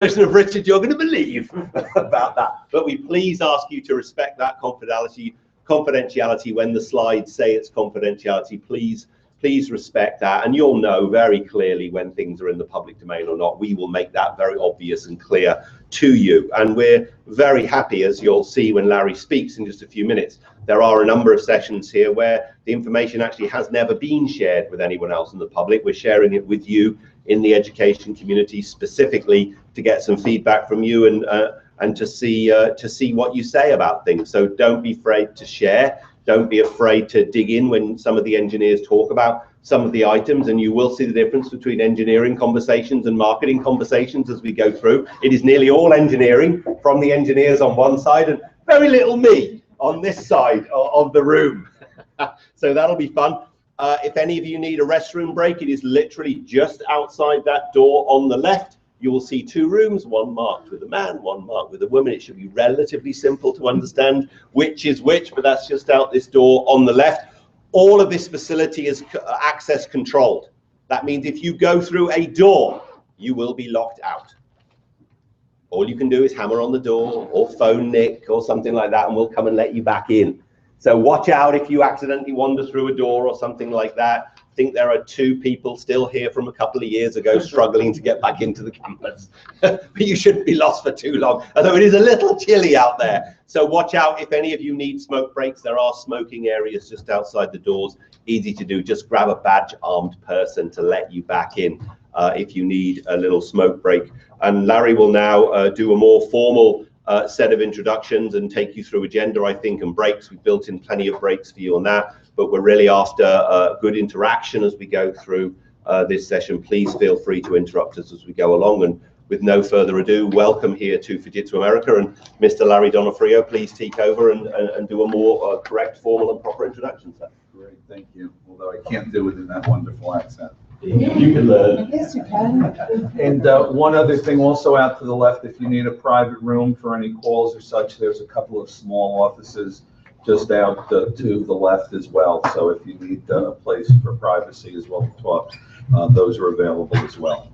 version of Richard you're going to believe about that. But we please ask you to respect that confidentiality when the slides say it's confidentiality. Please respect that, and you'll know very clearly when things are in the public domain or not. We will make that very obvious and clear to you. And we're very happy, as you'll see when Larry speaks in just a few minutes. There are a number of sessions here where the information actually has never been shared with anyone else in the public. We're sharing it with you in the education community specifically to get some feedback from you and to see what you say about things. So don't be afraid to share. Don't be afraid to dig in when some of the engineers talk about some of the items, and you will see the difference between engineering conversations and marketing conversations as we go through. It is nearly all engineering from the engineers on one side and very little me on this side of the room. So that'll be fun. If any of you need a restroom break, it is literally just outside that door on the left. You will see two rooms, one marked with a man, one marked with a woman. It should be relatively simple to understand which is which, but that's just out this door on the left. All of this facility is access controlled. That means if you go through a door, you will be locked out. All you can do is hammer on the door or phone Nick or something like that, and we'll come and let you back in. So watch out if you accidentally wander through a door or something like that. I think there are 2 people still here from a couple of years ago struggling to get back into the campus. But you shouldn't be lost for too long, although it is a little chilly out there. So watch out if any of you need smoke breaks. There are smoking areas just outside the doors. Easy to do. Just grab a badge-armed person to let you back in if you need a little smoke break. And Larry will now do a more formal set of introductions and take you through agenda, I think, and breaks. We've built in plenty of breaks for you on that, but we're really after good interaction as we go through this session. Please feel free to interrupt us as we go along. And with no further ado, welcome here to Fujitsu America, and Mr. Larry Donofrio, please take over and do a more correct, formal and proper introduction, sir. Great, thank you. Although I can't do it in that wonderful accent. You can learn. Yes, you can. And one other thing also out to the left, if you need a private room for any calls or such, there's a couple of small offices just out to the left as well. So if you need a place for privacy as well to talk, those are available as well.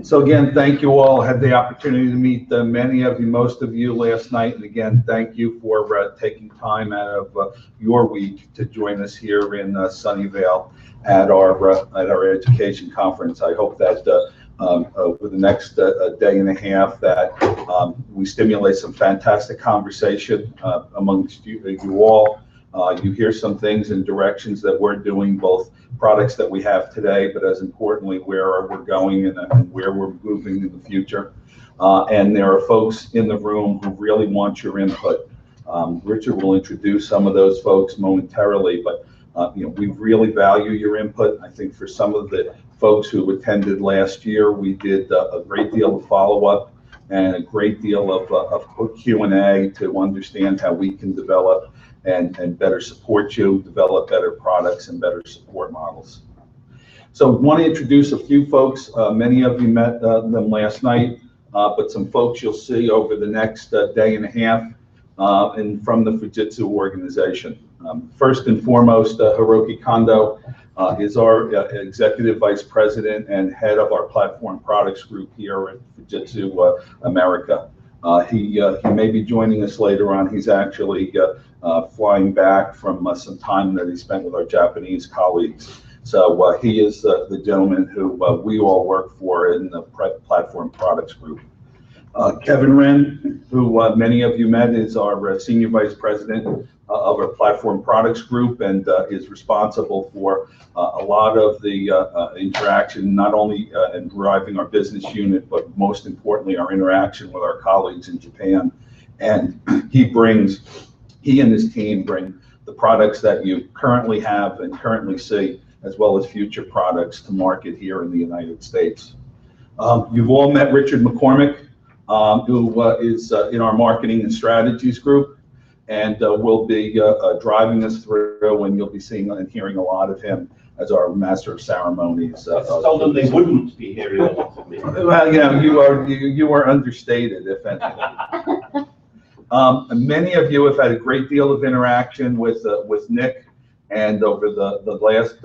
So again, thank you all. I had the opportunity to meet many of you, most of you last night. And again, thank you for taking time out of your week to join us here in Sunnyvale at our education conference. I hope that over the next day and a half that we stimulate some fantastic conversation amongst you all. You hear some things and directions that we're doing, both products that we have today, but as importantly, where we're going and where we're moving in the future. And there are folks in the room who really want your input. Richard will introduce some of those folks momentarily, but we really value your input. I think for some of the folks who attended last year, we did a great deal of follow-up and a great deal of Q&A to understand how we can develop and better support you, develop better products and better support models. So I want to introduce a few folks. Many of you met them last night, but some folks you'll see over the next day and a half and from the Fujitsu organization. First and foremost, Hiroki Kondo is our Executive Vice President and head of our Platform Products Group here at Fujitsu America. He may be joining us later on. He's actually flying back from some time that he spent with our Japanese colleagues. So he is the gentleman who we all work for in the Platform Products Group. Kevin Wren, who many of you met, is our Senior Vice President of our Platform Products Group and is responsible for a lot of the interaction, not only in driving our business unit, but most importantly, our interaction with our colleagues in Japan. And he and his team bring the products that you currently have and currently see, as well as future products to market here in the United States. You've all met Richard McCormick, who is in our marketing and strategies group, and will be driving us through, and you'll be seeing and hearing a lot of him as our master of ceremonies. I told them they wouldn't be hearing a lot of me. Well, you are understated, if anything. Many of you have had a great deal of interaction with Nick And over the last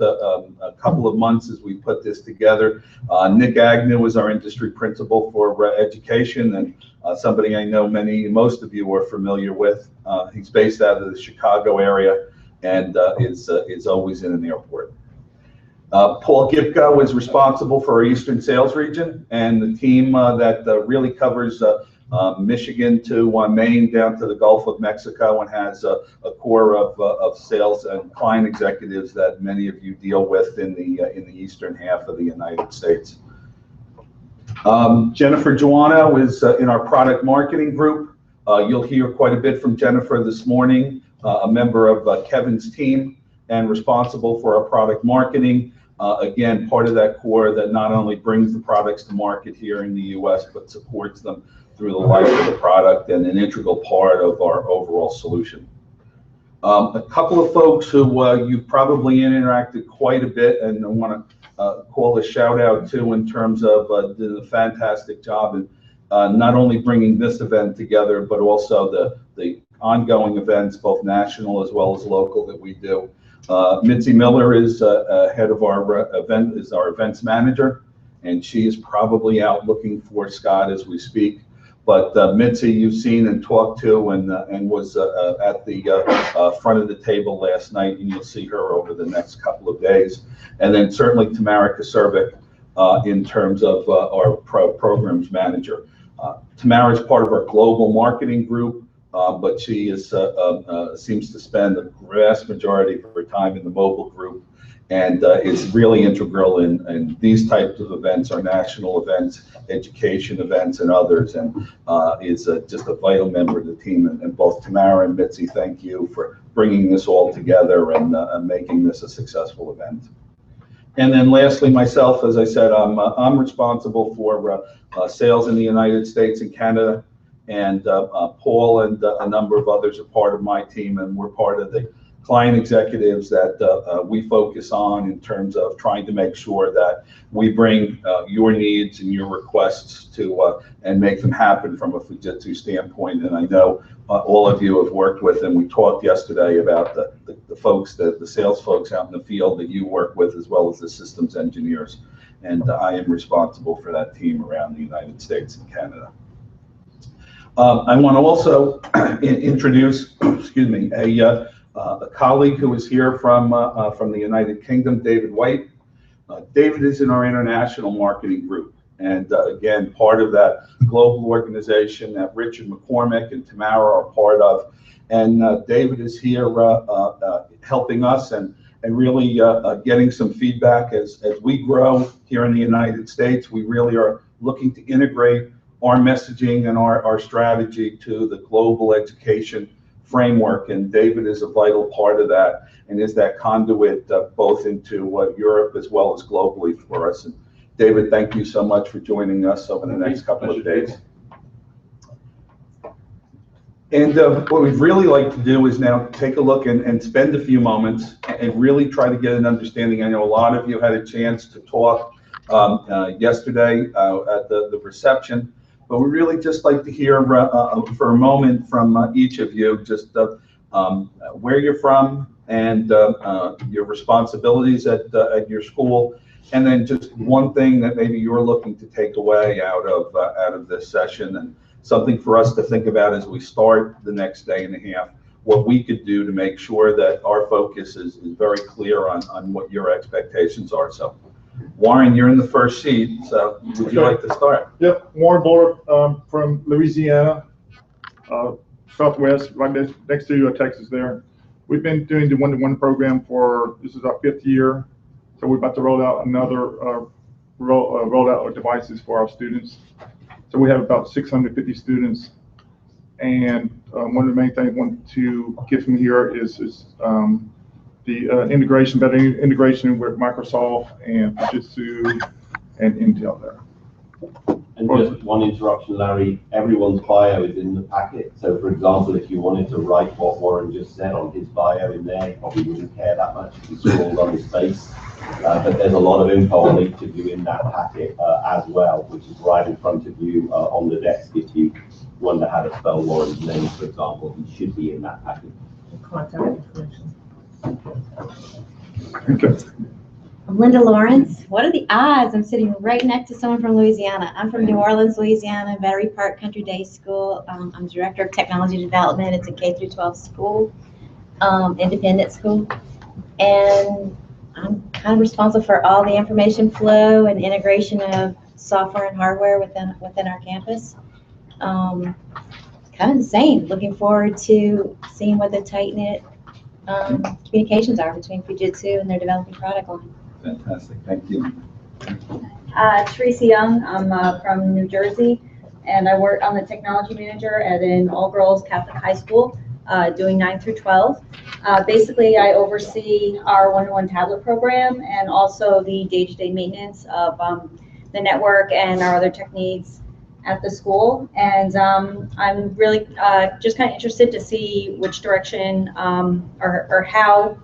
couple of months as we put this together, Nick Agnew is our industry principal for education, and somebody I know most of you are familiar with. He's based out of the Chicago area and is always in an airport. Paul Gipko is responsible for our Eastern Sales region and the team that really covers Michigan to Maine down to the Gulf of Mexico, and has a core of sales and client executives that many of you deal with in the eastern half of the United States. Jennifer Joanno is in our product marketing group. You'll hear quite a bit from Jennifer this morning, a member of Kevin's team and responsible for our product marketing. Again, part of that core that not only brings the products to market here in the US, but supports them through the life of the product and an integral part of our overall solution. A couple of folks who you've probably interacted quite a bit, and I want to call a shout out to in terms of doing a fantastic job in not only bringing this event together, but also the ongoing events, both national as well as local, that we do. Mitzi Miller is head of our events manager, and she is probably out looking for Scott as we speak. But Mitzi, you've seen and talked to, and was at the front of the table last night, and you'll see her over the next couple of days. And then certainly Tamara Kaservik in terms of our programs manager. Tamara is part of our global marketing group, but she is seems to spend the vast majority of her time in the mobile group, and is really integral in these types of events, our national events, education events, and others, and is just a vital member of the team. And both Tamara and Mitzi, thank you for bringing this all together and making this a successful event. And then lastly, myself, as I said, I'm responsible for sales in the United States and Canada, and Paul and a number of others are part of my team, and we're part of the client executives that we focus on in terms of trying to make sure that we bring your needs and your requests to and make them happen from a Fujitsu standpoint. And I know all of you have worked with, and we talked yesterday about the folks, the sales folks out in the field that you work with, as well as the systems engineers. And I am responsible for that team around the United States and Canada. I want to also introduce, excuse me, a colleague who is here from the United Kingdom, David White. David is in our international marketing group, and again, part of that global organization that Richard McCormick and Tamara are part of. And David is here helping us and really getting some feedback as we grow here in the United States. We really are looking to integrate our messaging and our strategy to the global education framework, and David is a vital part of that and is that conduit both into Europe as well as globally for us. And David, thank you so much for joining us over the next couple of days. And what we'd really like to do is now take a look and spend a few moments and really try to get an understanding. I know a lot of you had a chance to talk yesterday at the reception, but we really just like to hear for a moment from each of you just where you're from and your responsibilities at your school, and then just one thing that maybe you're looking to take away out of this session, and something for us to think about as we start the next day and a half, what we could do to make sure that our focus is very clear on what your expectations are. So Warren, you're in the first seat, so would you like to start? Yep, Warren Buller from Louisiana, Southwest, right next to Texas there. We've been doing the one-to-one program this is our 5th year, so we're about to roll out another rollout of devices for our students. So we have about 650 students, and one of the main things I want to get from here is the better integration with Microsoft and Fujitsu and Intel there. And just one interruption, Larry, everyone's bio is in the packet. So for example, if you wanted to write what Warren just said on his bio in there, you probably wouldn't care that much if you scrolled on his face. But there's a lot of info on each of you in that packet as well, which is right in front of you on the desk. If you wonder how to spell Warren's name, for example, he should be in that packet. Contact information. Okay. I'm Linda Lawrence. What are the odds I'm sitting right next to someone from Louisiana? I'm from New Orleans, Louisiana, Battery Park Country Day School. I'm Director of Technology Development. It's a K through 12 school, independent school. And I'm kind of responsible for all the information flow and integration of software and hardware within our campus. Kind of the same. Looking forward to seeing what the tight-knit communications are between Fujitsu and their developing product line. Fantastic, thank you. Teresa Young, I'm from New Jersey, and I work, I'm the technology manager at an all-girls Catholic high school, doing 9 through 12. Basically, I oversee our one-to-one tablet program and also the day-to-day maintenance of the network and our other tech needs at the school. And I'm really just kind of interested to see which direction or how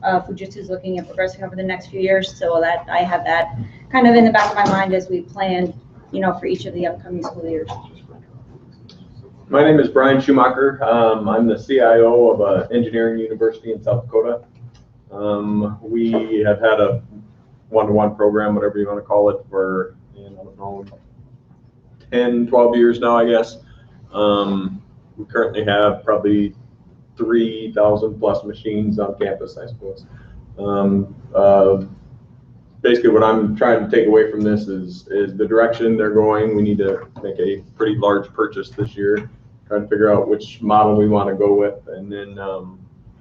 Fujitsu is looking at progressing over the next few years, so that I have that kind of in the back of my mind as we plan, for each of the upcoming school years. My name is Brian Schumacher. I'm the CIO of an engineering university in South Dakota. We have had a one-to-one program, whatever you want to call it, for 10, 12 years now, I guess. We currently have probably 3,000 plus machines on campus, I suppose. Basically, what I'm trying to take away from this is the direction they're going. We need to make a pretty large purchase this year, try to figure out which model we want to go with, and then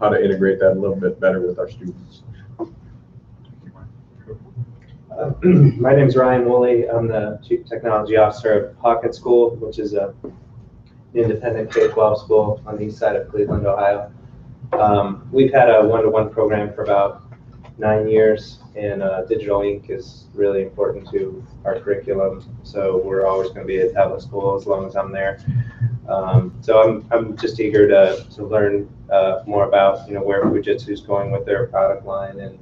how to integrate that a little bit better with our students. My name is Ryan Woolley. I'm the Chief Technology Officer at Pocket School, which is an independent K-12 school on the east side of Cleveland, Ohio. We've had a one-to-one program for about 9 years, and digital ink is really important to our curriculum. So we're always going to be a tablet school as long as I'm there. So I'm just eager to learn more about where Fujitsu is going with their product line, and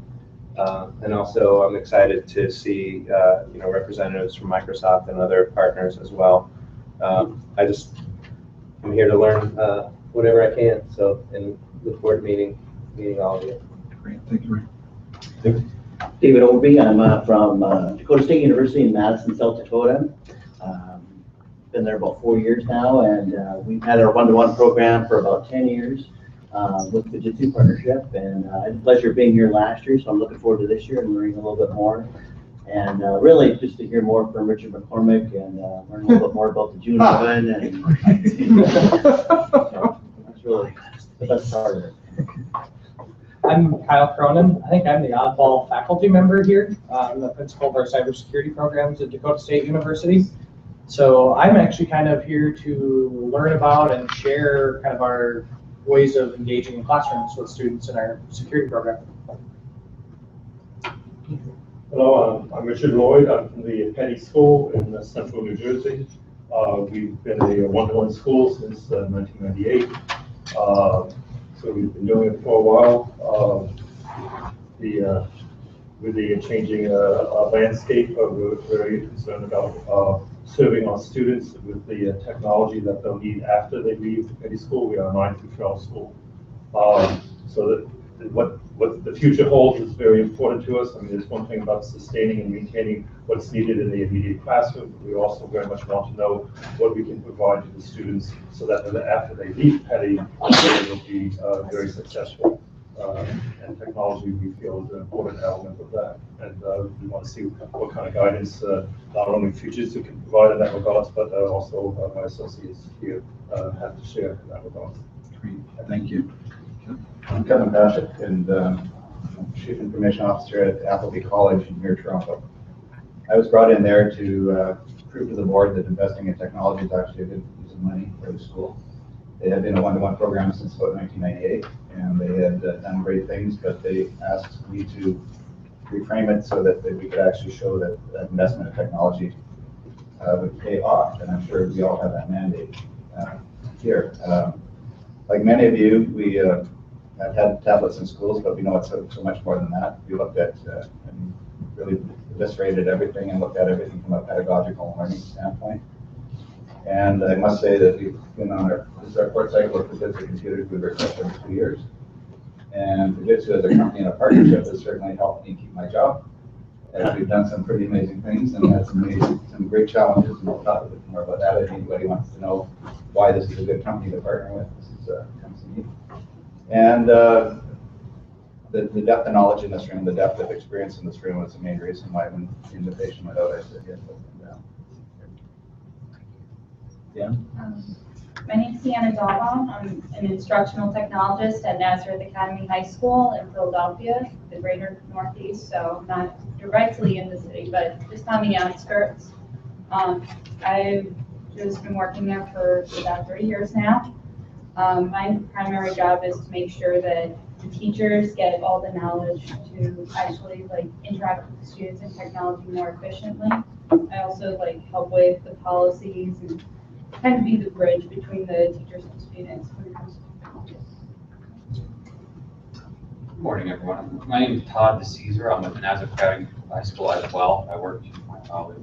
also I'm excited to see representatives from Microsoft and other partners as well. I'm here to learn whatever I can. So, and look forward to meeting all of you. Great, thank you. David Overby. I'm from Dakota State University in Madison, South Dakota. Been there about 4 years now, and we've had our one-to-one program for about 10 years with the Fujitsu partnership. And I had the pleasure of being here last year, so I'm looking forward to this year and learning a little bit more. And really just to hear more from Richard McCormick and learn a little bit more about the June event. And that's really the best part of it. I'm Kyle Cronin. I think I'm the oddball faculty member here. I'm the principal of our cybersecurity programs at Dakota State University. So I'm actually kind of here to learn about and share kind of our ways of engaging in classrooms with students in our security program. Hello, I'm Richard Lloyd. I'm from the Petty School in central New Jersey. We've been a one-to-one school since 1998. So we've been doing it for a while. With the changing landscape, we're very concerned about serving our students with the technology that they'll need after they leave the Petty School. We are a 9 through 12 school. So that what the future holds is very important to us. I mean, there's one thing about sustaining and maintaining what's needed in the immediate classroom, but we also very much want to know what we can provide to the students so that after they leave Petty, they will be very successful. And technology, we feel, is an important element of that. And we want to see what kind of guidance not only Fujitsu can provide in that regard, but also my associates here have to share in that regard. Great, thank you. I'm Kevin Bashik, and I'm Chief Information Officer at Appleby College near Toronto. I was brought in there to prove to the board that investing in technology is actually a good use of money for the school. They had been a one-to-one program since about 1998, and they had done great things, but they asked me to reframe it so that we could actually show that investment in technology would pay off, and I'm sure we all have that mandate here. Like many of you, we have had tablets in schools, but we know it's so much more than that. We looked at and really eviscerated everything and looked at everything from a pedagogical and learning standpoint. And I must say that we've been on this is our fourth cycle of Fujitsu computers. We've refreshed every 2 years. And Fujitsu as a company and a partnership has certainly helped me keep my job. As we've done some pretty amazing things and had some great challenges, and we'll talk a bit more about that if anybody wants to know why this is a good company to partner with. This is comes to me. And the depth of knowledge in this room, the depth of experience in this room was the main reason why when the invitation went out, I said yes. Yeah. My name is Sienna Dalbaum. I'm an instructional technologist at Nazareth Academy High School in Philadelphia, the greater Northeast, so not directly in the city, but just on the outskirts. I've just been working there for about 3 years now. My primary job is to make sure that the teachers get all the knowledge to actually interact with the students in technology more efficiently. I also help with the policies and kind of be the bridge between the teachers and students when it comes to technology. Good morning, everyone. My name is Todd DeCesar. I'm with Nazareth Academy High School as well. I work in my college.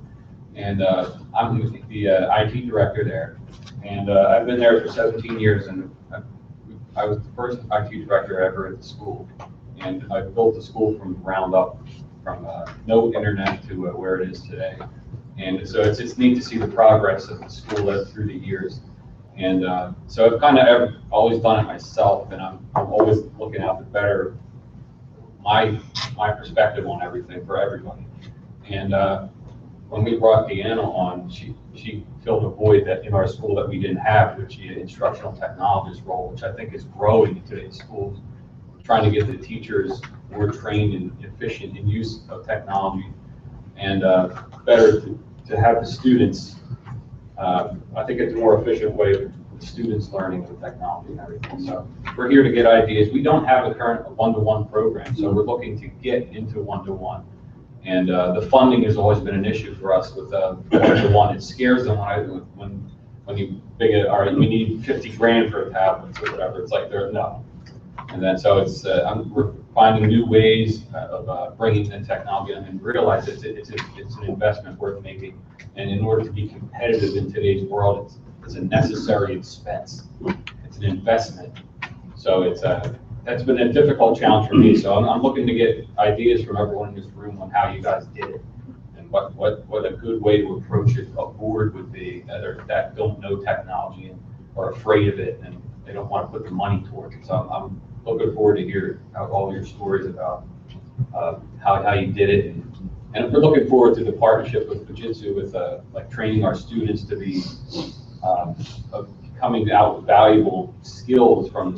And I'm the IT director there. And I've been there for 17 years, and I was the first IT director ever at the school. And I built the school from the ground up, from no internet to where it is today. And so it's neat to see the progress of the school through the years. And so I've kind of always done it myself, and I'm always looking out to better my perspective on everything for everybody. And when we brought Deanna on, she filled a void that in our school that we didn't have, which is an instructional technologist role, which I think is growing in today's schools, trying to get the teachers more trained and efficient in use of technology, and better to have the students. I think it's a more efficient way of the students learning the technology and everything. So we're here to get ideas. We don't have a current one-to-one program, so we're looking to get into one-to-one. And the funding has always been an issue for us with one-to-one. It scares them when you figure, all right, we need 50 grand for a tablet or whatever. It's like, no. And then so it's we're finding new ways of bringing the technology in and realize it's an investment worth making. And in order to be competitive in today's world, it's a necessary expense. It's an investment. So that's been a difficult challenge for me. So I'm looking to get ideas from everyone in this room on how you guys did it, and what a good way to approach it. A board would be that don't know technology and are afraid of it, and they don't want to put the money towards it. So I'm looking forward to hear all your stories about how you did it, and we're looking forward to the partnership with Fujitsu with training our students to be coming out with valuable skills from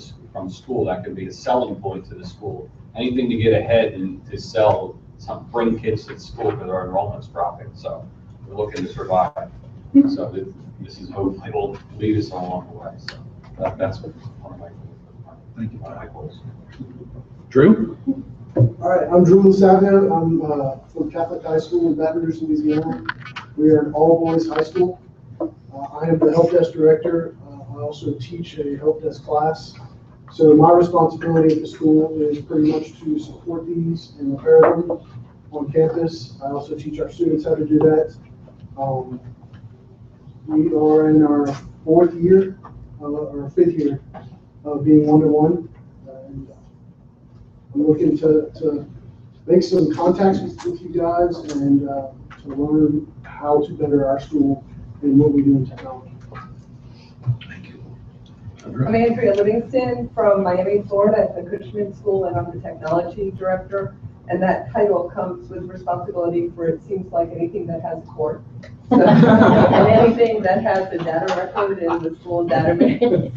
school that can be a selling point to the school. Anything to get ahead and to bring kids to the school because our enrollment's dropping. So we're looking to survive. So this is hopefully will lead us along the way. So that's one of my goals. Thank you. One of my goals. Drew? All right, I'm Drew Lusavia. I'm from Catholic High School in Baton Rouge, Louisiana. We are an all-boys high school. I am the help desk director. I also teach a help desk class. So my responsibility at the school is pretty much to support these and repair them on campus. I also teach our students how to do that. We are in our fifth year of being one-to-one. And I'm looking to make some contacts with you guys and to learn how to better our school and what we do in technology. I'm Andrea Livingston from Miami, Florida at the Cushman School, and I'm the technology director. And that title comes with responsibility for, it seems like, anything that has a cord. So, and anything that has a data record in the school database.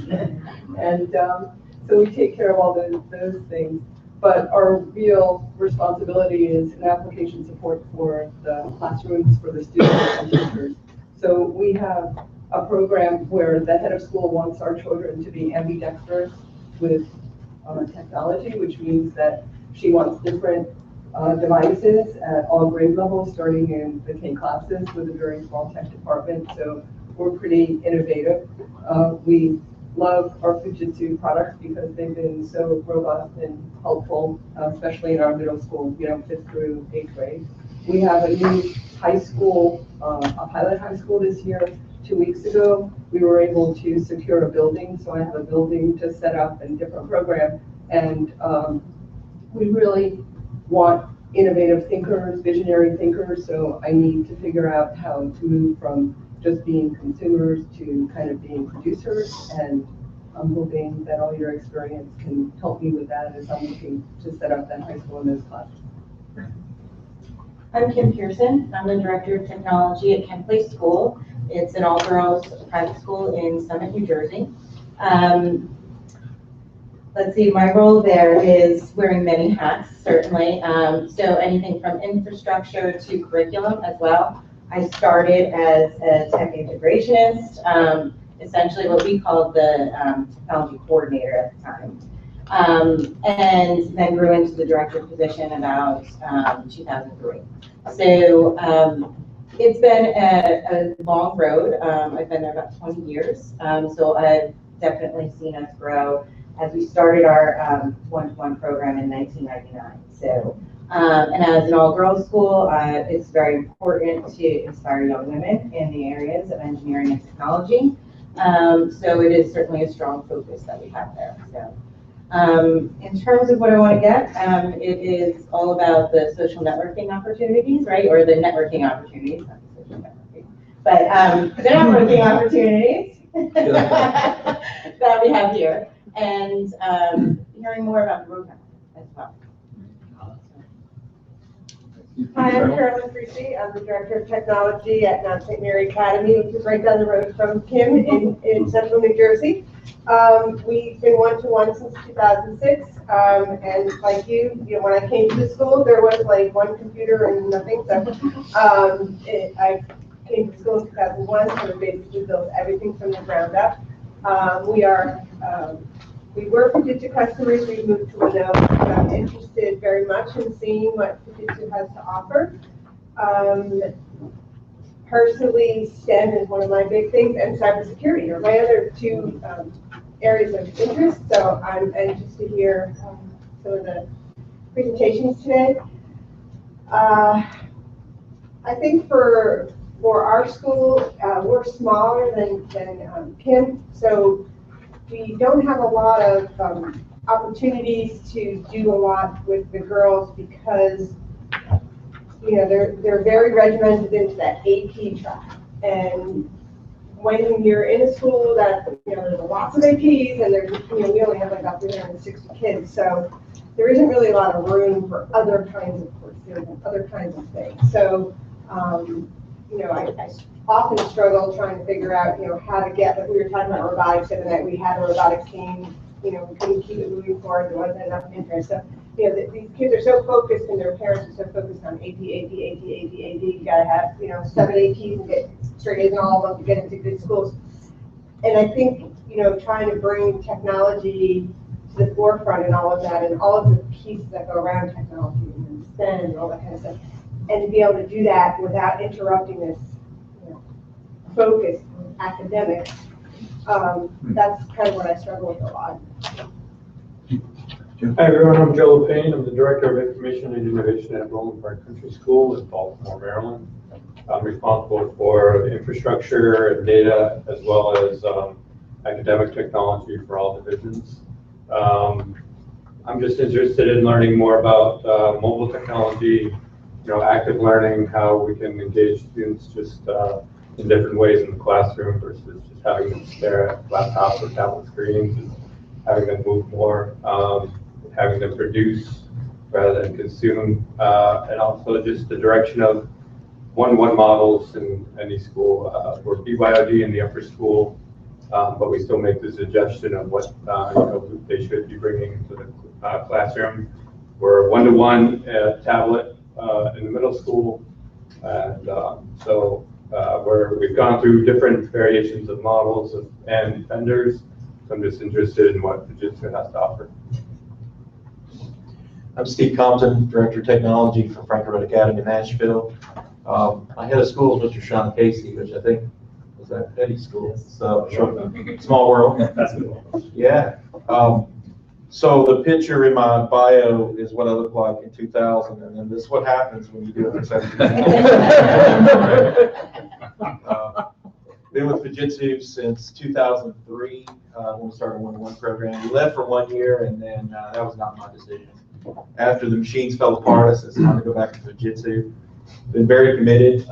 And so we take care of all those things. But our real responsibility is in application support for the classrooms, for the students and teachers. So we have a program where the head of school wants our children to be ambidextrous with technology, which means that she wants different devices at all grade levels, starting in the K classes with a very small tech department. So we're pretty innovative. We love our Fujitsu products because they've been so robust and helpful, especially in our middle school, 5th through 8th grade. We have a new high school, a pilot high school this year. 2 weeks ago, we were able to secure a building. So I have a building to set up and different program. And we really want innovative thinkers, visionary thinkers, so I need to figure out how to move from just being consumers to kind of being producers, and I'm hoping that all your experience can help me with that as I'm looking to set up that high school in those classes. I'm Kim Pearson. I'm the Director of Technology at Kent Place School. It's an all-girls private school in Summit, New Jersey. Let's see, my role there is wearing many hats, certainly. So anything from infrastructure to curriculum as well. I started as a tech integrationist, essentially what we called the technology coordinator at the time. And then grew into the director position about 2003. So it's been a long road. I've been there about 20 years. So I've definitely seen us grow as we started our one-to-one program in 1999. So, and as an all-girls school, it's very important to inspire young women in the areas of engineering and technology. So it is certainly a strong focus that we have there. So, in terms of what I want to get, it is all about the social networking opportunities, right? Or the networking opportunities, not the social networking, but the networking opportunities that we have here. And hearing more about the roadmap as well. Hi, I'm Carolyn Creasy. I'm the Director of Technology at Mount St. Mary Academy, which is right down the road from Kim in central New Jersey. We've been one-to-one since 2006, and like you know, when I came to the school, there was like one computer and nothing. So I came to school in 2001, so we basically built everything from the ground up. We work with Fujitsu customers. We've moved to Windows. I'm interested very much in seeing what Fujitsu has to offer. Personally, STEM is one of my big things, and cybersecurity are my other two areas of interest. So I'm anxious to hear some of the presentations today. I think for our school, we're smaller than Kim, so we don't have a lot of opportunities to do a lot with the girls because, you know, they're very regimented into that AP track. And when you're in a school that, you know, there's lots of APs and there's, you know, we only have like about 360 kids, so there isn't really a lot of room for other kinds of courses and other kinds of things. So, you know, I often struggle trying to figure out, you know, how to get, like we were talking about robotics the other night, we had a robotics team, you know, we couldn't keep it moving forward, there wasn't enough interest. So, you know, these kids are so focused and their parents are so focused on AP, you gotta have, you know, 7 APs and get straight A's in all of them to get into good schools. And I think, you know, trying to bring technology to the forefront and all of that and all of the pieces that go around technology and STEM and all that kind of stuff, and to be able to do that without interrupting this, you know, focus on academics, that's kind of what I struggle with a lot. Hi everyone, I'm Joe Lepane. I'm the Director of Information and Innovation at Roland Park Country School in Baltimore, Maryland. I'm responsible for the infrastructure and data as well as academic technology for all divisions. I'm just interested in learning more about mobile technology, you know, active learning, how we can engage students just in different ways in the classroom versus just having them stare at laptops or tablet screens, and having them move more, having them produce rather than consume, and also just the direction of one-to-one models in any school. We're BYOD in the upper school, but we still make the suggestion of what you know, they should be bringing into the classroom. We're one-to-one tablet in the middle school, and so we've gone through different variations of models and vendors. So I'm just interested in what Fujitsu has to offer. I'm Steve Compton, Director of Technology for Franklin Academy in Nashville. I head of schools, Mr. Sean Casey, which I think was at Eddie's school. So small world. Yeah. So the picture in my bio is what I looked like in 2000, and then this is what happens when you do it for 17 years. Been with Fujitsu since 2003, when we started a one-to-one program. We left for 1 year, and then that was not my decision. After the machines fell apart, I said it's time to go back to Fujitsu. Been very committed.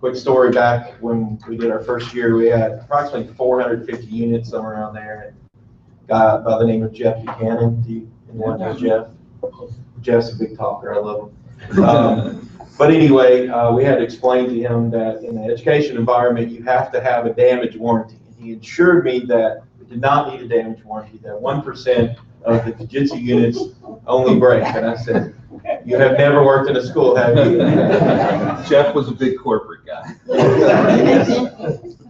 Quick story, back when we did our first year, we had approximately 450 units, somewhere around there. And a guy by the name of Jeff Buchanan. Do you anyone know Jeff? Jeff's a big talker. I love him. But anyway, we had to explain to him that in the education environment, you have to have a damage warranty. And he assured me that we did not need a damage warranty, that 1% of the Fujitsu units only break. And I said, you have never worked in a school, have you? Jeff was a big corporate guy.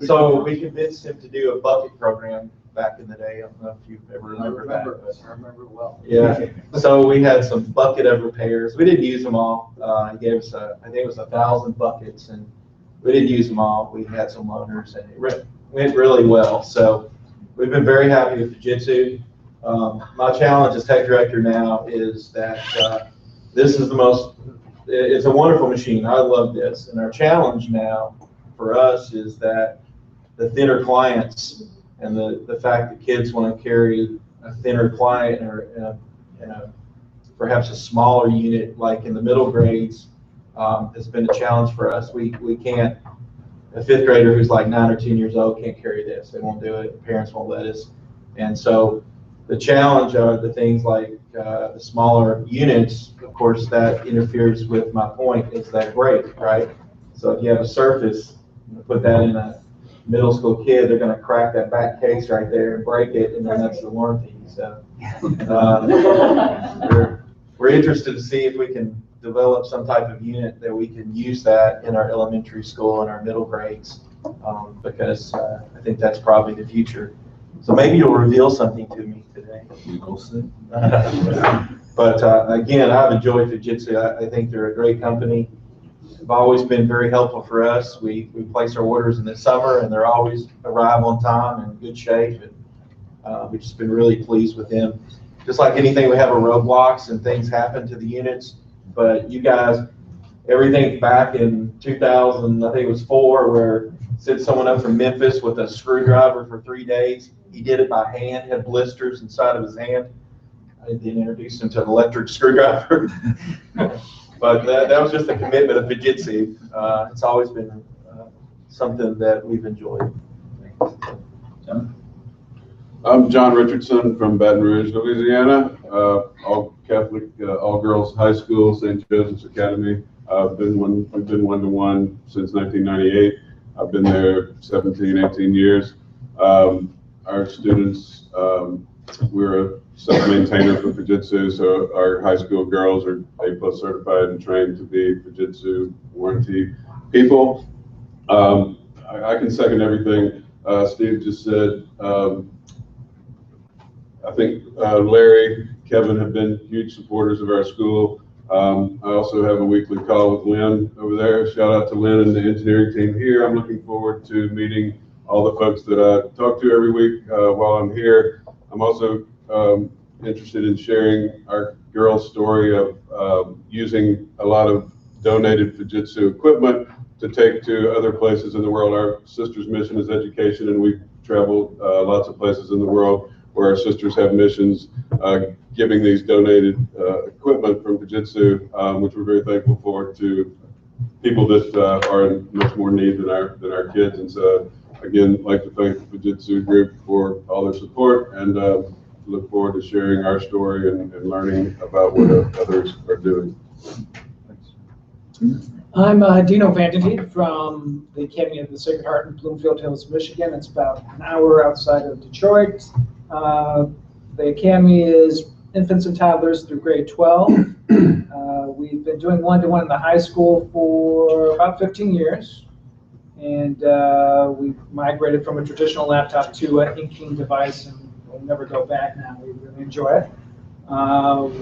So we convinced him to do a bucket program back in the day. I don't know if you ever remember that. I remember it well. Yeah, so we had some bucket of repairs. We didn't use them all. He gave us, I think it was 1,000 buckets, and we didn't use them all. We had some loaners, and it went really well. So we've been very happy with Fujitsu. My challenge as tech director now is that this is it's a wonderful machine. I love this. And our challenge now for us is that the thinner clients and the fact that kids want to carry a thinner client or perhaps a smaller unit, like in the middle grades, has been a challenge for us. We can't, a fifth grader who's like 9 or 10 years old can't carry this. They won't do it. Parents won't let us. And so the challenge are the things like the smaller units. Of course, that interferes with my point, is that break, right? So if you have a Surface, put that in a middle school kid, they're going to crack that back case right there and break it, and then that's the warranty. So we're interested to see if we can develop some type of unit that we can use that in our elementary school and our middle grades, because I think that's probably the future. So maybe you'll reveal something to me today. We will see. But again, I've enjoyed Fujitsu. I think they're a great company. They've always been very helpful for us. We place our orders in the summer, and they're always arrive on time and in good shape. And we've just been really pleased with them. Just like anything, we have our roadblocks and things happen to the units. But you guys, everything back in 2000, I think it was 4, where sent someone up from Memphis with a screwdriver for 3 days. He did it by hand, had blisters inside of his hand. I didn't introduce him to an electric screwdriver. But that was just a commitment of Fujitsu. It's always been something that we've enjoyed. I'm John Richardson from Baton Rouge, Louisiana. All Catholic, all girls high school, St. Joseph's Academy. We've been one-to-one since 1998. I've been there 17, 18 years. Our students, we're a self-maintainer for Fujitsu, so our high school girls are A+ certified and trained to be Fujitsu warranty people. I can second everything Steve just said. I think Larry, Kevin have been huge supporters of our school. I also have a weekly call with Lynn over there. Shout out to Lynn and the engineering team here. I'm looking forward to meeting all the folks that I talk to every week while I'm here. I'm also interested in sharing our girls' story of using a lot of donated Fujitsu equipment to take to other places in the world. Our sister's mission is education, and we travel lots of places in the world where our sisters have missions, giving these donated equipment from Fujitsu, which we're very thankful for, to people that are in much more need than our kids. And so, again, I'd like to thank the Fujitsu group for all their support, and look forward to sharing our story and learning about what others are doing. I'm Dino Vandenheed from the Academy of the Sacred Heart in Bloomfield Hills, Michigan. It's about an hour outside of Detroit. The Academy is infants and toddlers through grade 12. We've been doing one-to-one in the high school for about 15 years. And we've migrated from a traditional laptop to an inking device, and we'll never go back now. We really enjoy it.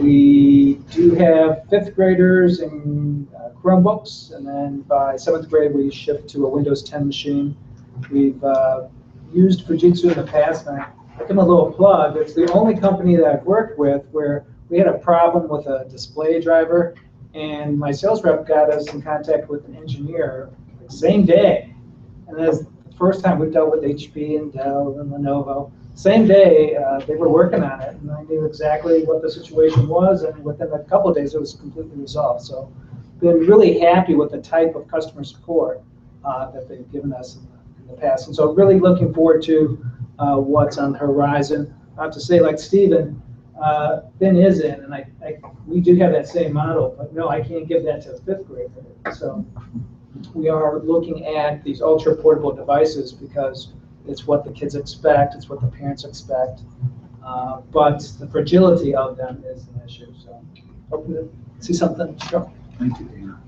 We do have 5th graders in Chromebooks, and then by 7th grade we shift to a Windows 10 machine. We've used Fujitsu in the past, and I give them a little plug. It's the only company that I've worked with where we had a problem with a display driver, and my sales rep got us in contact with an engineer the same day. And as the first time we've dealt with HP and Dell and Lenovo. Same day, they were working on it, and I knew exactly what the situation was, and within a couple of days, it was completely resolved. So, been really happy with the type of customer support that they've given us in the past, and so really looking forward to what's on the horizon. Not to say like Stephen, Ben is in, and we do have that same model, but no, I can't give that to a fifth grader. So we are looking at these ultra portable devices because it's what the kids expect, it's what the parents expect, but the fragility of them is an issue. So hoping to see something. Sure. Thank you, Dana.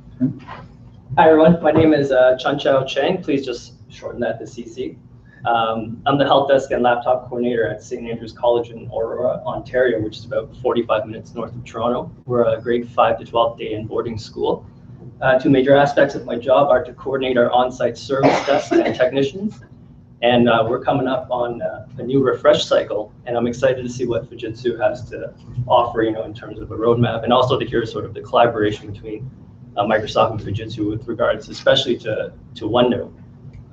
Hi everyone, my name is Chun Chao Chang. Please just shorten that to CC. I'm the help desk and laptop coordinator at St. Andrews College in Aurora, Ontario, which is about 45 minutes north of Toronto. We're a grade 5 to 12 day in boarding school. Two major aspects of my job are to coordinate our on-site service desk and technicians. And we're coming up on a new refresh cycle, and I'm excited to see what Fujitsu has to offer, in terms of a roadmap, and also to hear sort of the collaboration between Microsoft and Fujitsu with regards, especially to OneNote.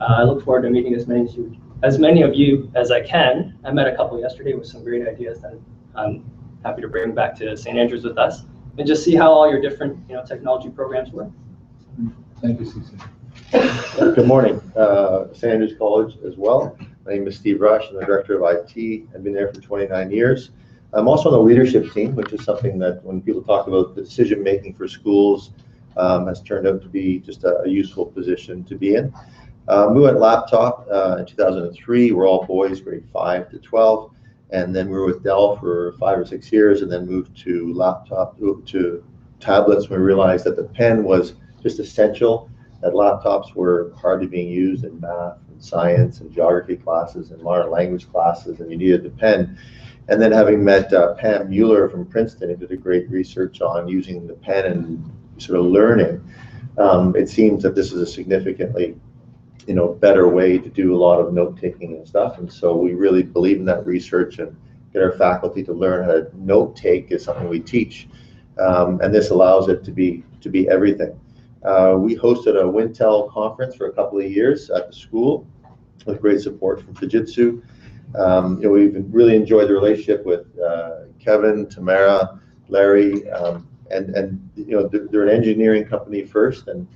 I look forward to meeting as many of you as I can. I met a couple yesterday with some great ideas that I'm happy to bring back to St. Andrews with us, and just see how all your different, technology programs work. Thank you, CC. Good morning, St. Andrews College as well. My name is Steve Rush. I'm the Director of IT. I've been there for 29 years. I'm also on the leadership team, which is something that when people talk about the decision making for schools has turned out to be just a useful position to be in. We went laptop in 2003. We're all boys, grade 5 to 12. And then we were with Dell for 5 or 6 years, and then moved to tablets. We realized that the pen was just essential, that laptops were hardly being used in math and science and geography classes and modern language classes, and you needed the pen. And then having met Pam Mueller from Princeton, who did a great research on using the pen and sort of learning, it seems that this is a significantly better way to do a lot of note-taking and stuff. And so we really believe in that research and get our faculty to learn how to note-take is something we teach. And this allows it to be everything. We hosted a Wintel conference for a couple of years at the school with great support from Fujitsu. We've really enjoyed the relationship with Kevin, Tamara, Larry, and they're an engineering company first, and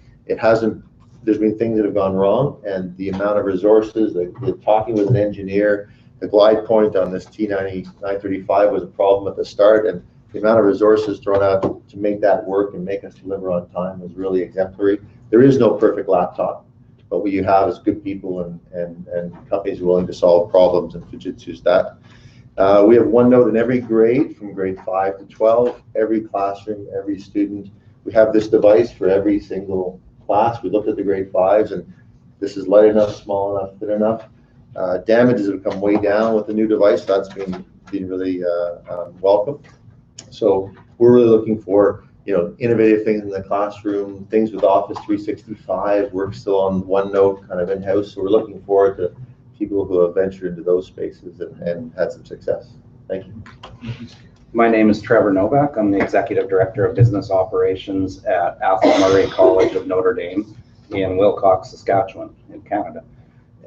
there's been things that have gone wrong, and the amount of resources, the talking with an engineer, the glide point on this T935 was a problem at the start, and the amount of resources thrown out to make that work and make us deliver on time was really exemplary. There is no perfect laptop, but what you have is good people and companies willing to solve problems, and Fujitsu's that. We have OneNote in every grade, from grade 5 to 12, every classroom, every student. We have this device for every single class. We looked at the grade 5s, and this is light enough, small enough, thin enough. Damages have come way down with the new device. That's been really welcome. So we're really looking for innovative things in the classroom, things with Office 365. We're still on OneNote kind of in-house, so we're looking forward to people who have ventured into those spaces and had some success. Thank you. My name is Trevor Novak. I'm the Executive Director of Business Operations at Athol Murray College of Notre Dame in Wilcox, Saskatchewan in Canada.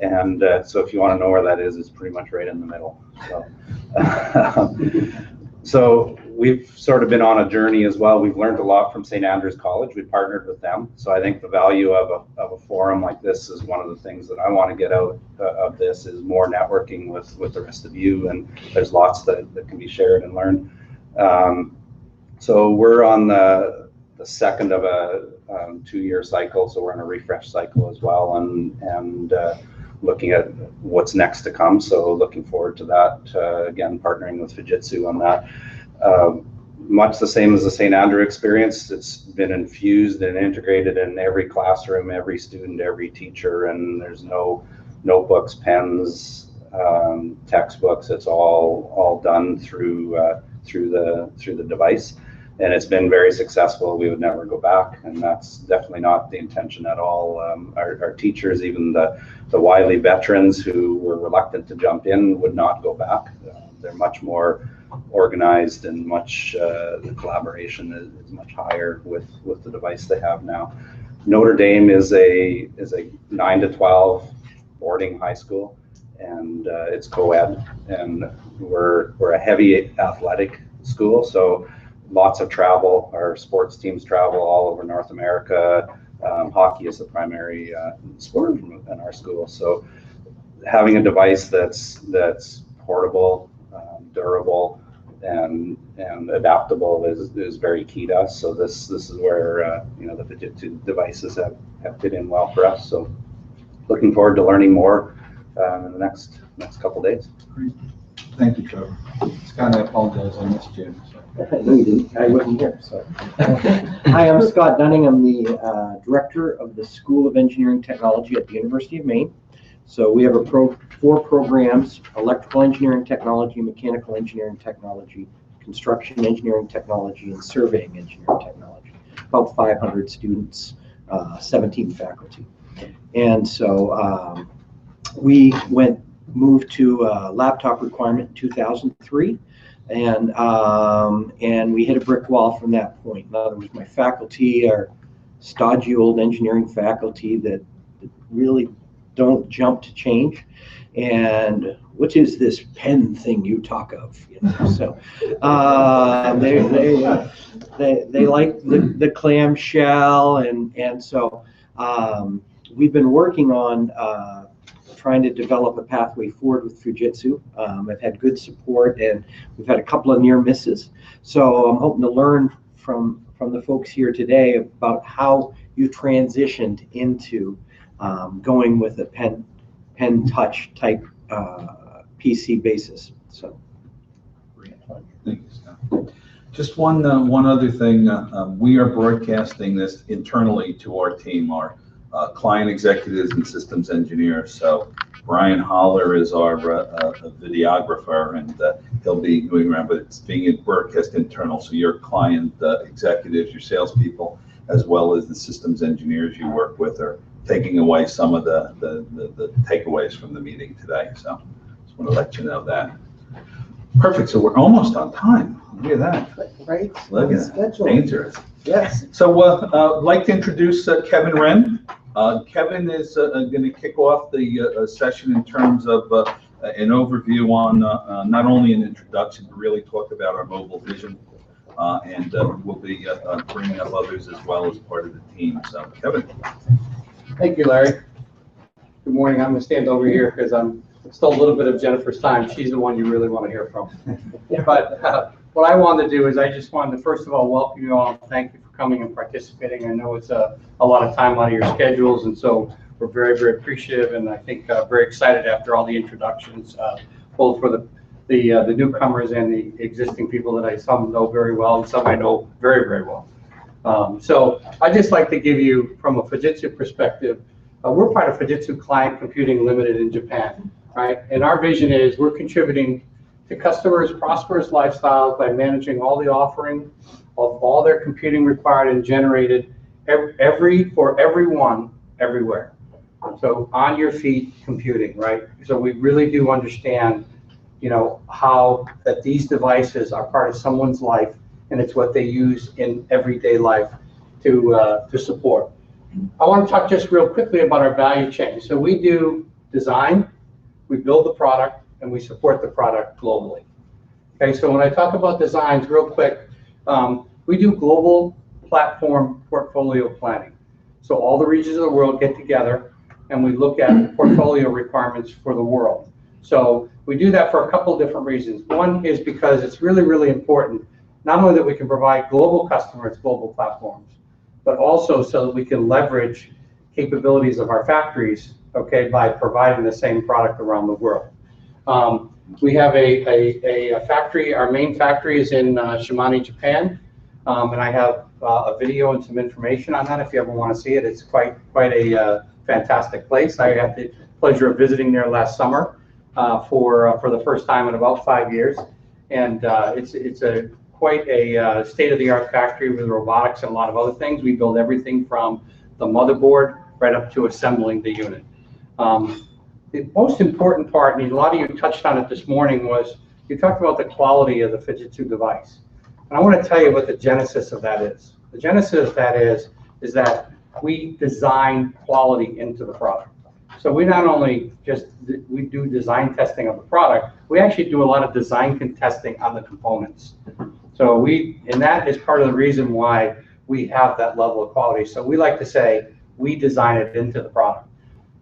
And so if you want to know where that is, it's pretty much right in the middle. So we've sort of been on a journey as well. We've learned a lot from St. Andrews College. We partnered with them. So I think the value of a forum like this is one of the things that I want to get out of this, is more networking with the rest of you. And there's lots that can be shared and learned. So we're on the second of a 2-year cycle. So we're in a refresh cycle as well, and looking at what's next to come. So looking forward to that, again, partnering with Fujitsu on that. Much the same as the St. Andrew experience. It's been infused and integrated in every classroom, every student, every teacher, and there's no notebooks, pens, textbooks. It's all done through the device, and it's been very successful. We would never go back, and that's definitely not the intention at all. Our teachers, even the wily veterans who were reluctant to jump in, would not go back. They're much more organized, and the collaboration is much higher with the device they have now. Notre Dame is a 9 to 12 boarding high school, and it's co-ed, and we're a heavy athletic school, so lots of travel. Our sports teams travel all over North America. Hockey is the primary sport in our school, so having a device that's portable, durable, and adaptable is very key to us. So this is where the Fujitsu devices have fit in well for us. So looking forward to learning more in the next couple days. Great. Thank you, Trevor. Scott, I apologize, I missed you. No, you didn't. I wasn't here, so. Hi, I'm Scott Dunning. I'm the director of the School of Engineering Technology at the University of Maine. So we have four programs: electrical engineering technology, mechanical engineering technology, construction engineering technology, and surveying engineering technology. About 500 students, 17 faculty. And so we moved to a laptop requirement in 2003. And we hit a brick wall from that point. In other words, my faculty are stodgy old engineering faculty that really don't jump to change. And what is this pen thing you talk of? You know, so they like the clamshell, and so we've been working on trying to develop a pathway forward with Fujitsu. I've had good support, and we've had a couple of near misses. So I'm hoping to learn from the folks here today about how you transitioned into going with a pen touch type PC basis. So. Thank you, Scott. Just one other thing. We are broadcasting this internally to our team, our client executives and systems engineers. So Brian Holler is our videographer, and he'll be moving around, but it's being broadcast internal. So your client executives, your salespeople, as well as the systems engineers you work with, are taking away some of the takeaways from the meeting today. So just want to let you know that. Perfect. So we're almost on time. Look at that. Right. Look at that. Dangerous. Yes. So I'd like to introduce Kevin Wren. Kevin is going to kick off the session in terms of an overview on not only an introduction, but really talk about our mobile vision. And we'll be bringing up others as well as part of the team. So Kevin. Thank you, Larry. Good morning. I'm going to stand over here because I'm still a little bit of Jennifer's time. She's the one you really want to hear from. But what I wanted to do is I just wanted to, first of all, welcome you all. Thank you for coming and participating. I know it's a lot of time out of your schedules, and so we're very, very appreciative, and I think very excited after all the introductions, both for the newcomers and the existing people that I some know very well and some I know very, very well. So I'd just like to give you, from a Fujitsu perspective, we're part of Fujitsu Client Computing Limited in Japan, right? And our vision is we're contributing to customers' prosperous lifestyles by managing all the offering of all their computing required and generated for everyone, everywhere. So on your feet computing, right? So we really do understand, you know, how that these devices are part of someone's life, and it's what they use in everyday life to support. I want to talk just real quickly about our value chain. So we do design, we build the product, and we support the product globally. Okay, so when I talk about designs real quick, we do global platform portfolio planning. So all the regions of the world get together and we look at portfolio requirements for the world. So we do that for a couple of different reasons. One is because it's really, really important, not only that we can provide global customers global platforms, but also so that we can leverage capabilities of our factories, okay, by providing the same product around the world. We have a factory, our main factory is in Shimane, Japan, and I have a video and some information on that if you ever want to see it. It's quite a fantastic place. I had the pleasure of visiting there last summer for the first time in about 5 years, and it's quite a state-of-the-art factory with robotics and a lot of other things. We build everything from the motherboard right up to assembling the unit. The most important part, and a lot of you touched on it this morning, was you talked about the quality of the Fujitsu device. And I want to tell you what the genesis of that is. The genesis of that is that we design quality into the product. So we not only we do design testing of the product, we actually do a lot of design testing on the components. So and that is part of the reason why we have that level of quality. So we like to say, we design it into the product.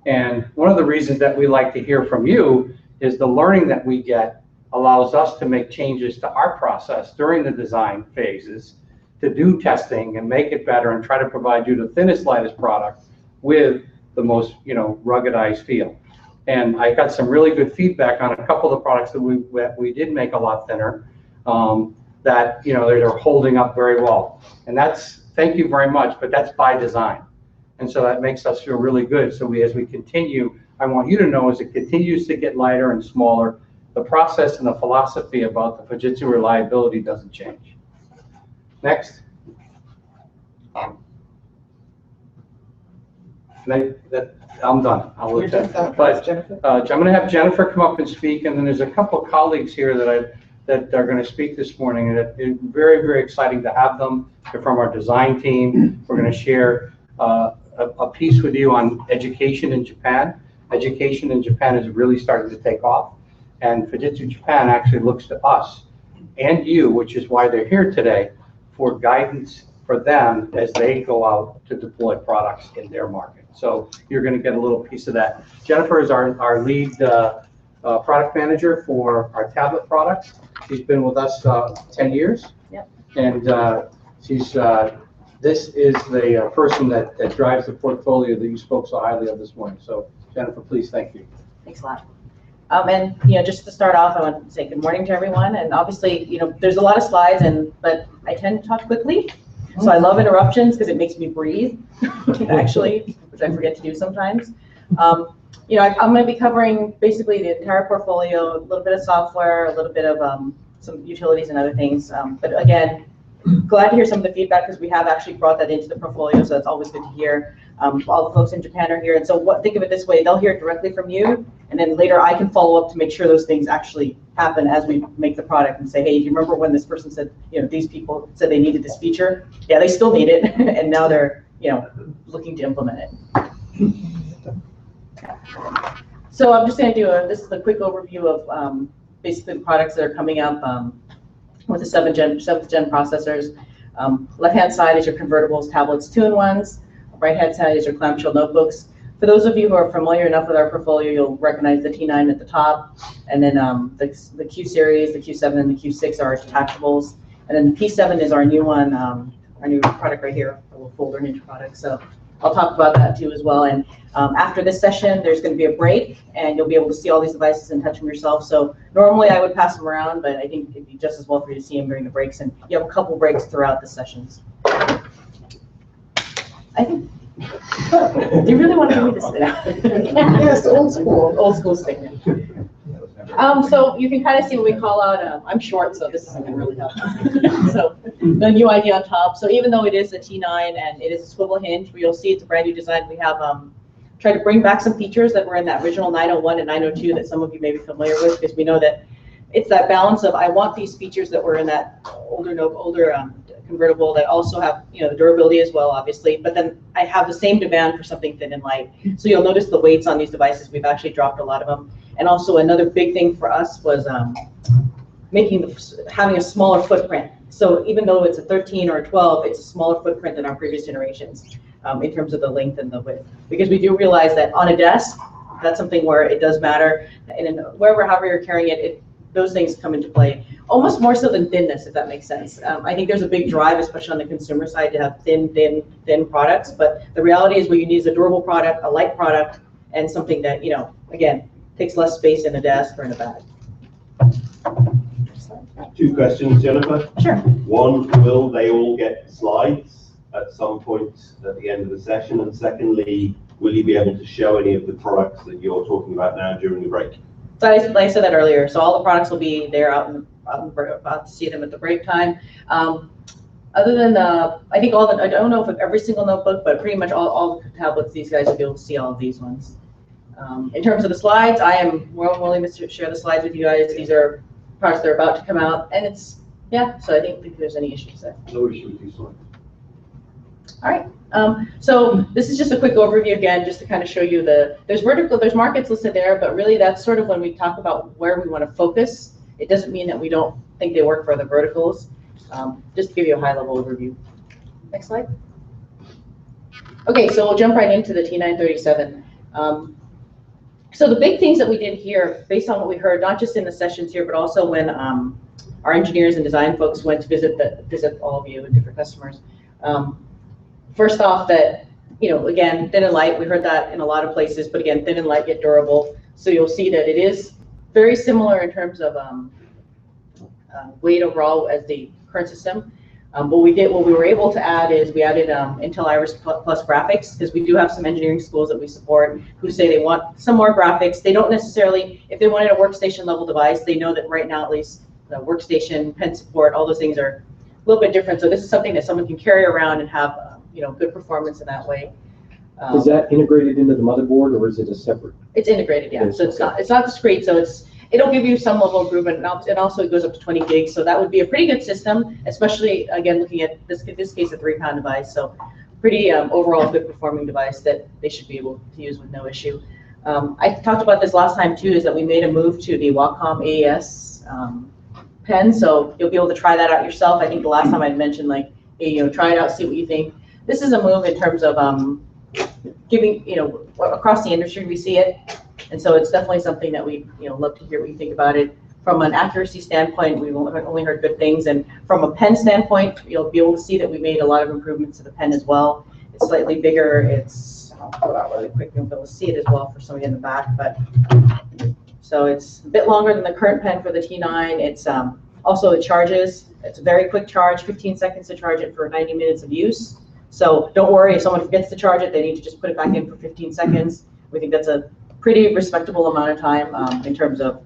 And one of the reasons that we like to hear from you is the learning that we get allows us to make changes to our process during the design phases to do testing and make it better and try to provide you the thinnest, lightest product with the most, ruggedized feel. And I got some really good feedback on a couple of the products that we did make a lot thinner, that, they're holding up very well. And thank you very much, but that's by design. And so that makes us feel really good. So as we continue, I want you to know as it continues to get lighter and smaller, the process and the philosophy about the Fujitsu reliability doesn't change. Next. I'm done. I'll let that. But I'm going to have Jennifer come up and speak, and then there's a couple of colleagues here that are going to speak this morning, and it's very, very exciting to have them. They're from our design team. We're going to share a piece with you on education in Japan. Education in Japan is really starting to take off, and Fujitsu Japan actually looks to us and you, which is why they're here today, for guidance for them as they go out to deploy products in their market. So you're going to get a little piece of that. Jennifer is our lead product manager for our tablet products. She's been with us 10 years. Yep. And this is the person that drives the portfolio that you spoke so highly of this morning. So Jennifer, please, thank you. Thanks a lot. And just to start off, I want to say good morning to everyone. And obviously, there's a lot of slides, but I tend to talk quickly. So I love interruptions because it makes me breathe, actually, which I forget to do sometimes. I'm going to be covering basically the entire portfolio, a little bit of software, a little bit of some utilities and other things. But again, glad to hear some of the feedback because we have actually brought that into the portfolio, so that's always good to hear. All the folks in Japan are here, and so think of it this way, they'll hear it directly from you, and then later I can follow up to make sure those things actually happen as we make the product and say, hey, do you remember when this person said, these people said they needed this feature? Yeah, they still need it, and now they're, looking to implement it. So I'm just going to do this is a quick overview of basically the products that are coming up with the 7th gen processors. Left-hand side is your convertibles, tablets, 2-in-1s. Right-hand side is your clamshell notebooks. For those of you who are familiar enough with our portfolio, you'll recognize the T9 at the top, and then the Q series, the Q7, and the Q6 are detachables, and then the P7 is our new one, our new product right here, a little folder into product. So I'll talk about that too as well. And after this session, there's going to be a break, and you'll be able to see all these devices and touch them yourself. So normally I would pass them around, but I think it'd be just as well for you to see them during the breaks, and you have a couple breaks throughout the sessions. I think. Do you really want to do this now? Yes, old school. Old school statement. So you can kind of see what we call out. I'm short, so this isn't going to really help. So the new ID on top. So even though it is a T9 and it is a swivel hinge, you'll see it's a brand new design. We have tried to bring back some features that were in that original 901 and 902 that some of you may be familiar with, because we know that it's that balance of I want these features that were in that older convertible that also have the durability as well, obviously, but then I have the same demand for something thin and light. So you'll notice the weights on these devices, we've actually dropped a lot of them. And also another big thing for us was having a smaller footprint. So even though it's a 13 or a 12, it's a smaller footprint than our previous generations in terms of the length and the width. Because we do realize that on a desk, that's something where it does matter. And however you're carrying it, those things come into play, almost more so than thinness, if that makes sense. I think there's a big drive, especially on the consumer side, to have thin products. But the reality is what you need is a durable product, a light product, and something that, again, takes less space in a desk or in a bag. 2 questions, Jennifer. Sure. One, will they all get slides at some point at the end of the session? And secondly, will you be able to show any of the products that you're talking about now during the break? So like I said that earlier, so all the products will be there about to see them at the break time. Other than I think I don't know if every single notebook, but pretty much all the tablets, these guys will be able to see all of these ones. In terms of the slides, I am more willing to share the slides with you guys. These are products that are about to come out, and so I don't think there's any issues there. No issue with these slides. All right. So this is just a quick overview again, just to kind of show you there's markets listed there, but really that's sort of when we talk about where we want to focus. It doesn't mean that we don't think they work for other verticals. Just to give you a high level overview. Next slide. Okay, so we'll jump right into the T937. So the big things that we did here, based on what we heard, not just in the sessions here, but also when our engineers and design folks went to visit all of you and different customers. First off, that, again, thin and light, we heard that in a lot of places, but again, thin and light yet durable. So you'll see that it is very similar in terms of weight overall as the current system. What we were able to add is we added Intel Iris Plus graphics, because we do have some engineering schools that we support who say they want some more graphics. They don't necessarily, if they wanted a workstation level device, they know that right now at least the workstation, pen support, all those things are a little bit different. So this is something that someone can carry around and have good performance in that way. Is that integrated into the motherboard, or is it a separate? It's integrated, yeah. So it's not discrete. So it'll give you some level of improvement, and also it goes up to 20 gigs. So that would be a pretty good system, especially again looking at this case, a 3-pound device. So pretty overall good performing device that they should be able to use with no issue. I talked about this last time too, is that we made a move to the Wacom AES pen. So you'll be able to try that out yourself. I think the last time I mentioned try it out, see what you think. This is a move in terms of giving, across the industry we see it. And so it's definitely something that we, love to hear what you think about it. From an accuracy standpoint, we've only heard good things. And from a pen standpoint, you'll be able to see that we made a lot of improvements to the pen as well. It's slightly bigger. I'll pull it out really quick. You'll be able to see it as well for somebody in the back. So it's a bit longer than the current pen for the T9. It's also it charges. It's a very quick charge, 15 seconds to charge it for 90 minutes of use. So don't worry if someone forgets to charge it, they need to just put it back in for 15 seconds. We think that's a pretty respectable amount of time in terms of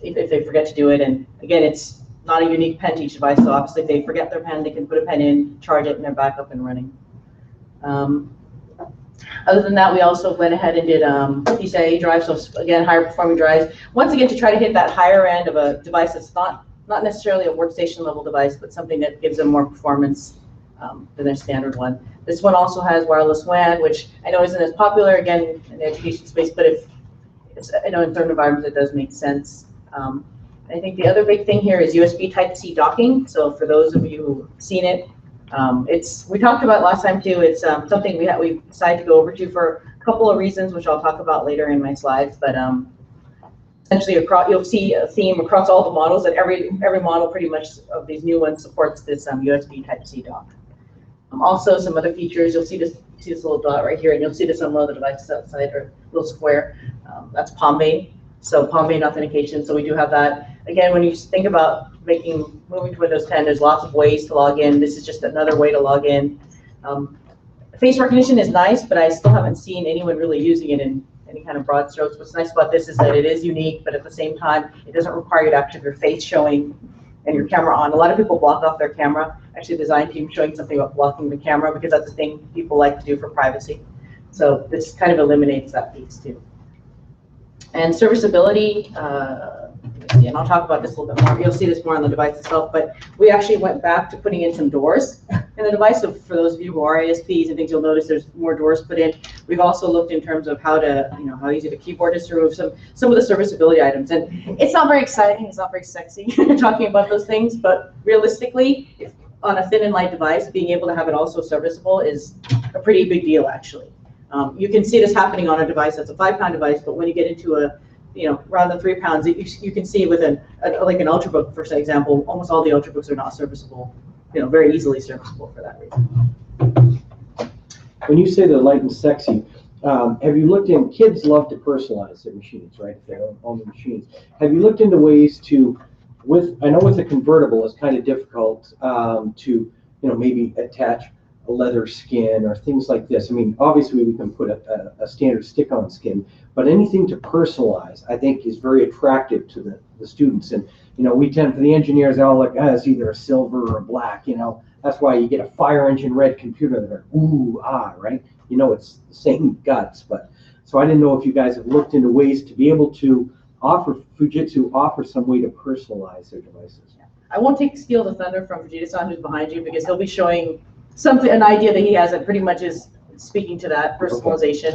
if they forget to do it. And again, it's not a unique pen to each device. So obviously if they forget their pen, they can put a pen in, charge it, and they're back up and running. Other than that, we also went ahead and did PCIe drives, so again, higher performing drives. Once again, to try to hit that higher end of a device that's not necessarily a workstation level device, but something that gives them more performance than their standard one. This one also has wireless WAN, which I know isn't as popular, again, in the education space, but in certain environments it does make sense. I think the other big thing here is USB Type-C docking. So for those of you who've seen it, we talked about last time too. It's something we decided to go over to for a couple of reasons, which I'll talk about later in my slides. But essentially, you'll see a theme across all the models that every model pretty much of these new ones supports this USB Type-C dock. Also, some other features, you'll see this little dot right here, and you'll see this on one of the devices outside, or little square. That's PalmVein. So PalmVein authentication. So we do have that. Again, when you think about moving to Windows 10, there's lots of ways to log in. This is just another way to log in. Face recognition is nice, but I still haven't seen anyone really using it in any kind of broad strokes. What's nice about this is that it is unique, but at the same time, it doesn't require you to actually have your face showing and your camera on. A lot of people block off their camera. Actually, the design team showing something about blocking the camera because that's the thing people like to do for privacy. So this kind of eliminates that piece too. And serviceability, and I'll talk about this a little bit more. You'll see this more on the device itself, but we actually went back to putting in some doors in the device. So for those of you who are ISPs and things, you'll notice there's more doors put in. We've also looked in terms of how easy the keyboard is to remove some of the serviceability items. And it's not very exciting, it's not very sexy talking about those things, but realistically, on a thin and light device, being able to have it also serviceable is a pretty big deal, actually. You can see this happening on a device that's a 5-pound device, but when you get into around the 3 pounds, you can see with like an Ultrabook, for example, almost all the Ultrabooks are not serviceable, very easily serviceable for that reason. When you say they're light and sexy, have you looked in, kids love to personalize their machines, right? If they own the machines. Have you looked into ways to, I know with a convertible, it's kind of difficult to, maybe attach a leather skin or things like this. I mean, obviously we can put a standard stick-on skin, but anything to personalize, I think, is very attractive to the students. And, we tend, for the engineers, they all look, it's either a silver or a black, That's why you get a fire engine red computer that are, ooh, right? It's the same guts. But so I didn't know if you guys have looked into ways to be able to Fujitsu offer some way to personalize their devices. I won't steal the thunder from Fujita-san, who's behind you, because he'll be showing something, an idea that he has that pretty much is speaking to that personalization.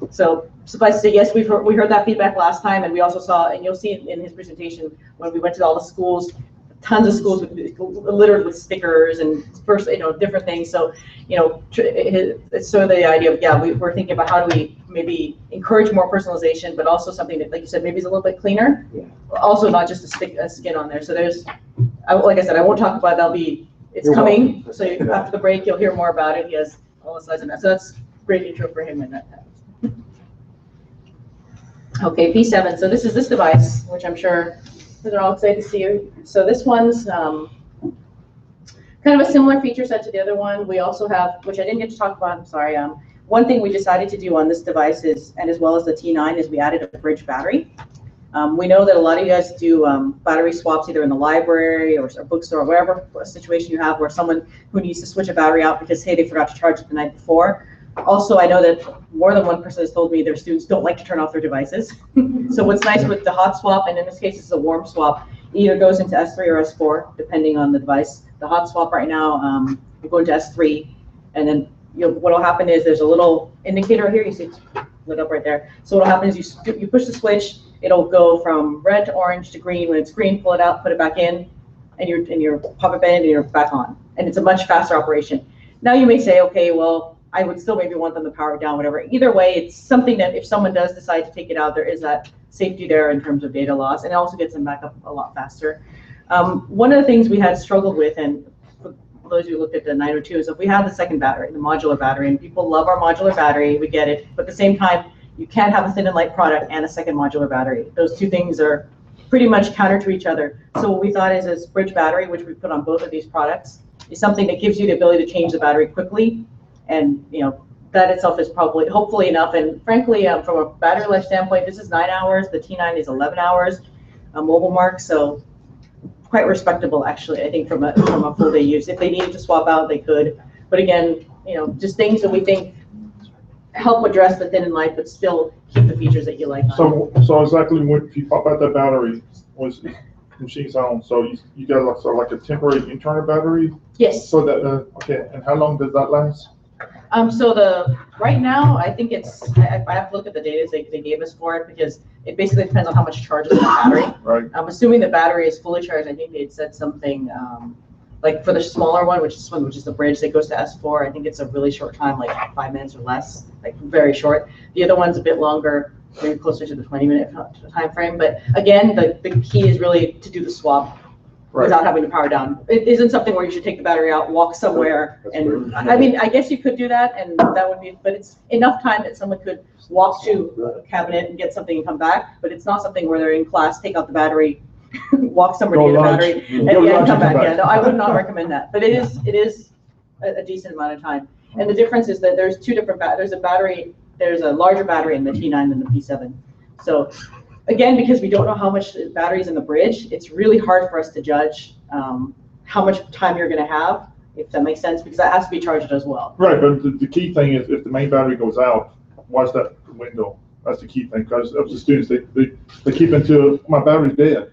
So suffice to say, yes, we heard that feedback last time, and we also saw, and you'll see in his presentation, when we went to all the schools, tons of schools littered with stickers and first, different things. So, it's sort of the idea of, yeah, we're thinking about how do we maybe encourage more personalization, but also something that, like you said, maybe is a little bit cleaner. Yeah. Also, not just a skin on there. So there's, like I said, I won't talk about it. It's You're coming. Welcome. So after the break, you'll hear more about it. He has all the slides on that. So that's great intro for him in that time. Okay, P7. So this is this device, which I'm sure they're all excited to see you. So this one's kind of a similar feature set to the other one. We also have, which I didn't get to talk about, I'm sorry. One thing we decided to do on this device is, and as well as the T9, is we added a bridge battery. We know that a lot of you guys do battery swaps either in the library or bookstore or wherever situation you have where someone who needs to switch a battery out because, hey, they forgot to charge it the night before. Also, I know that more than one person has told me their students don't like to turn off their devices. So what's nice with the hot swap, and in this case it's a warm swap, it either goes into S3 or S4, depending on the device. The hot swap right now, you go into S3, and then what will happen is there's a little indicator here. You see it's lit up right there. So what will happen is you push the switch, it'll go from red to orange to green. When it's green, pull it out, put it back in, and you're pop it in, and you're back on. And it's a much faster operation. Now you may say, okay, well, I would still maybe want them to power it down, whatever. Either way, it's something that if someone does decide to take it out, there is that safety there in terms of data loss, and it also gets them back up a lot faster. One of the things we had struggled with, and for those who looked at the 902, is if we have the second battery, the modular battery, and people love our modular battery, we get it, but at the same time, you can't have a thin and light product and a second modular battery. Those two things are pretty much counter to each other. So what we thought is this bridge battery, which we put on both of these products, is something that gives you the ability to change the battery quickly. And that itself is probably, hopefully enough. And frankly, from a battery life standpoint, this is 9 hours. The T9 is 11 hours, mobile mark. So quite respectable, actually, I think from a full day use. If they needed to swap out, they could. But again, just things that we think help address the thin and light, but still keep the features that you like. So exactly when you pop out that battery, was machine's on. So you got sort of like a temporary internal battery. Yes. So that okay, and how long does that last? So right now, I think it's, I have to look at the data they gave us for it because it basically depends on how much charge is in the battery. Right. I'm assuming the battery is fully charged. I think they had said something, like for the smaller one, which is the bridge that goes to S4, I think it's a really short time, like 5 minutes or less, like very short. The other one's a bit longer, maybe closer to the 20-minute time frame. But again, the key is really to do the swap. Right. Without having to power down. It isn't something where you should take the battery out, walk somewhere, and I mean, I guess you could do that, and that would be, but it's enough time that someone could walk to a cabinet and get something and come back. But it's not something where they're in class, take out the battery, walk somewhere to get a battery, and come back. Yeah, no, I would not recommend that. But it is a decent amount of time. And the difference is that there's two different there's a larger battery in the T9 than the P7. So. Again, because we don't know how much battery is in the bridge, it's really hard for us to judge how much time you're going to have, if that makes sense, because that has to be charged as well. Right, but the key thing is if the main battery goes out, watch that window. That's the key thing, because of the students, they keep into, my battery's dead.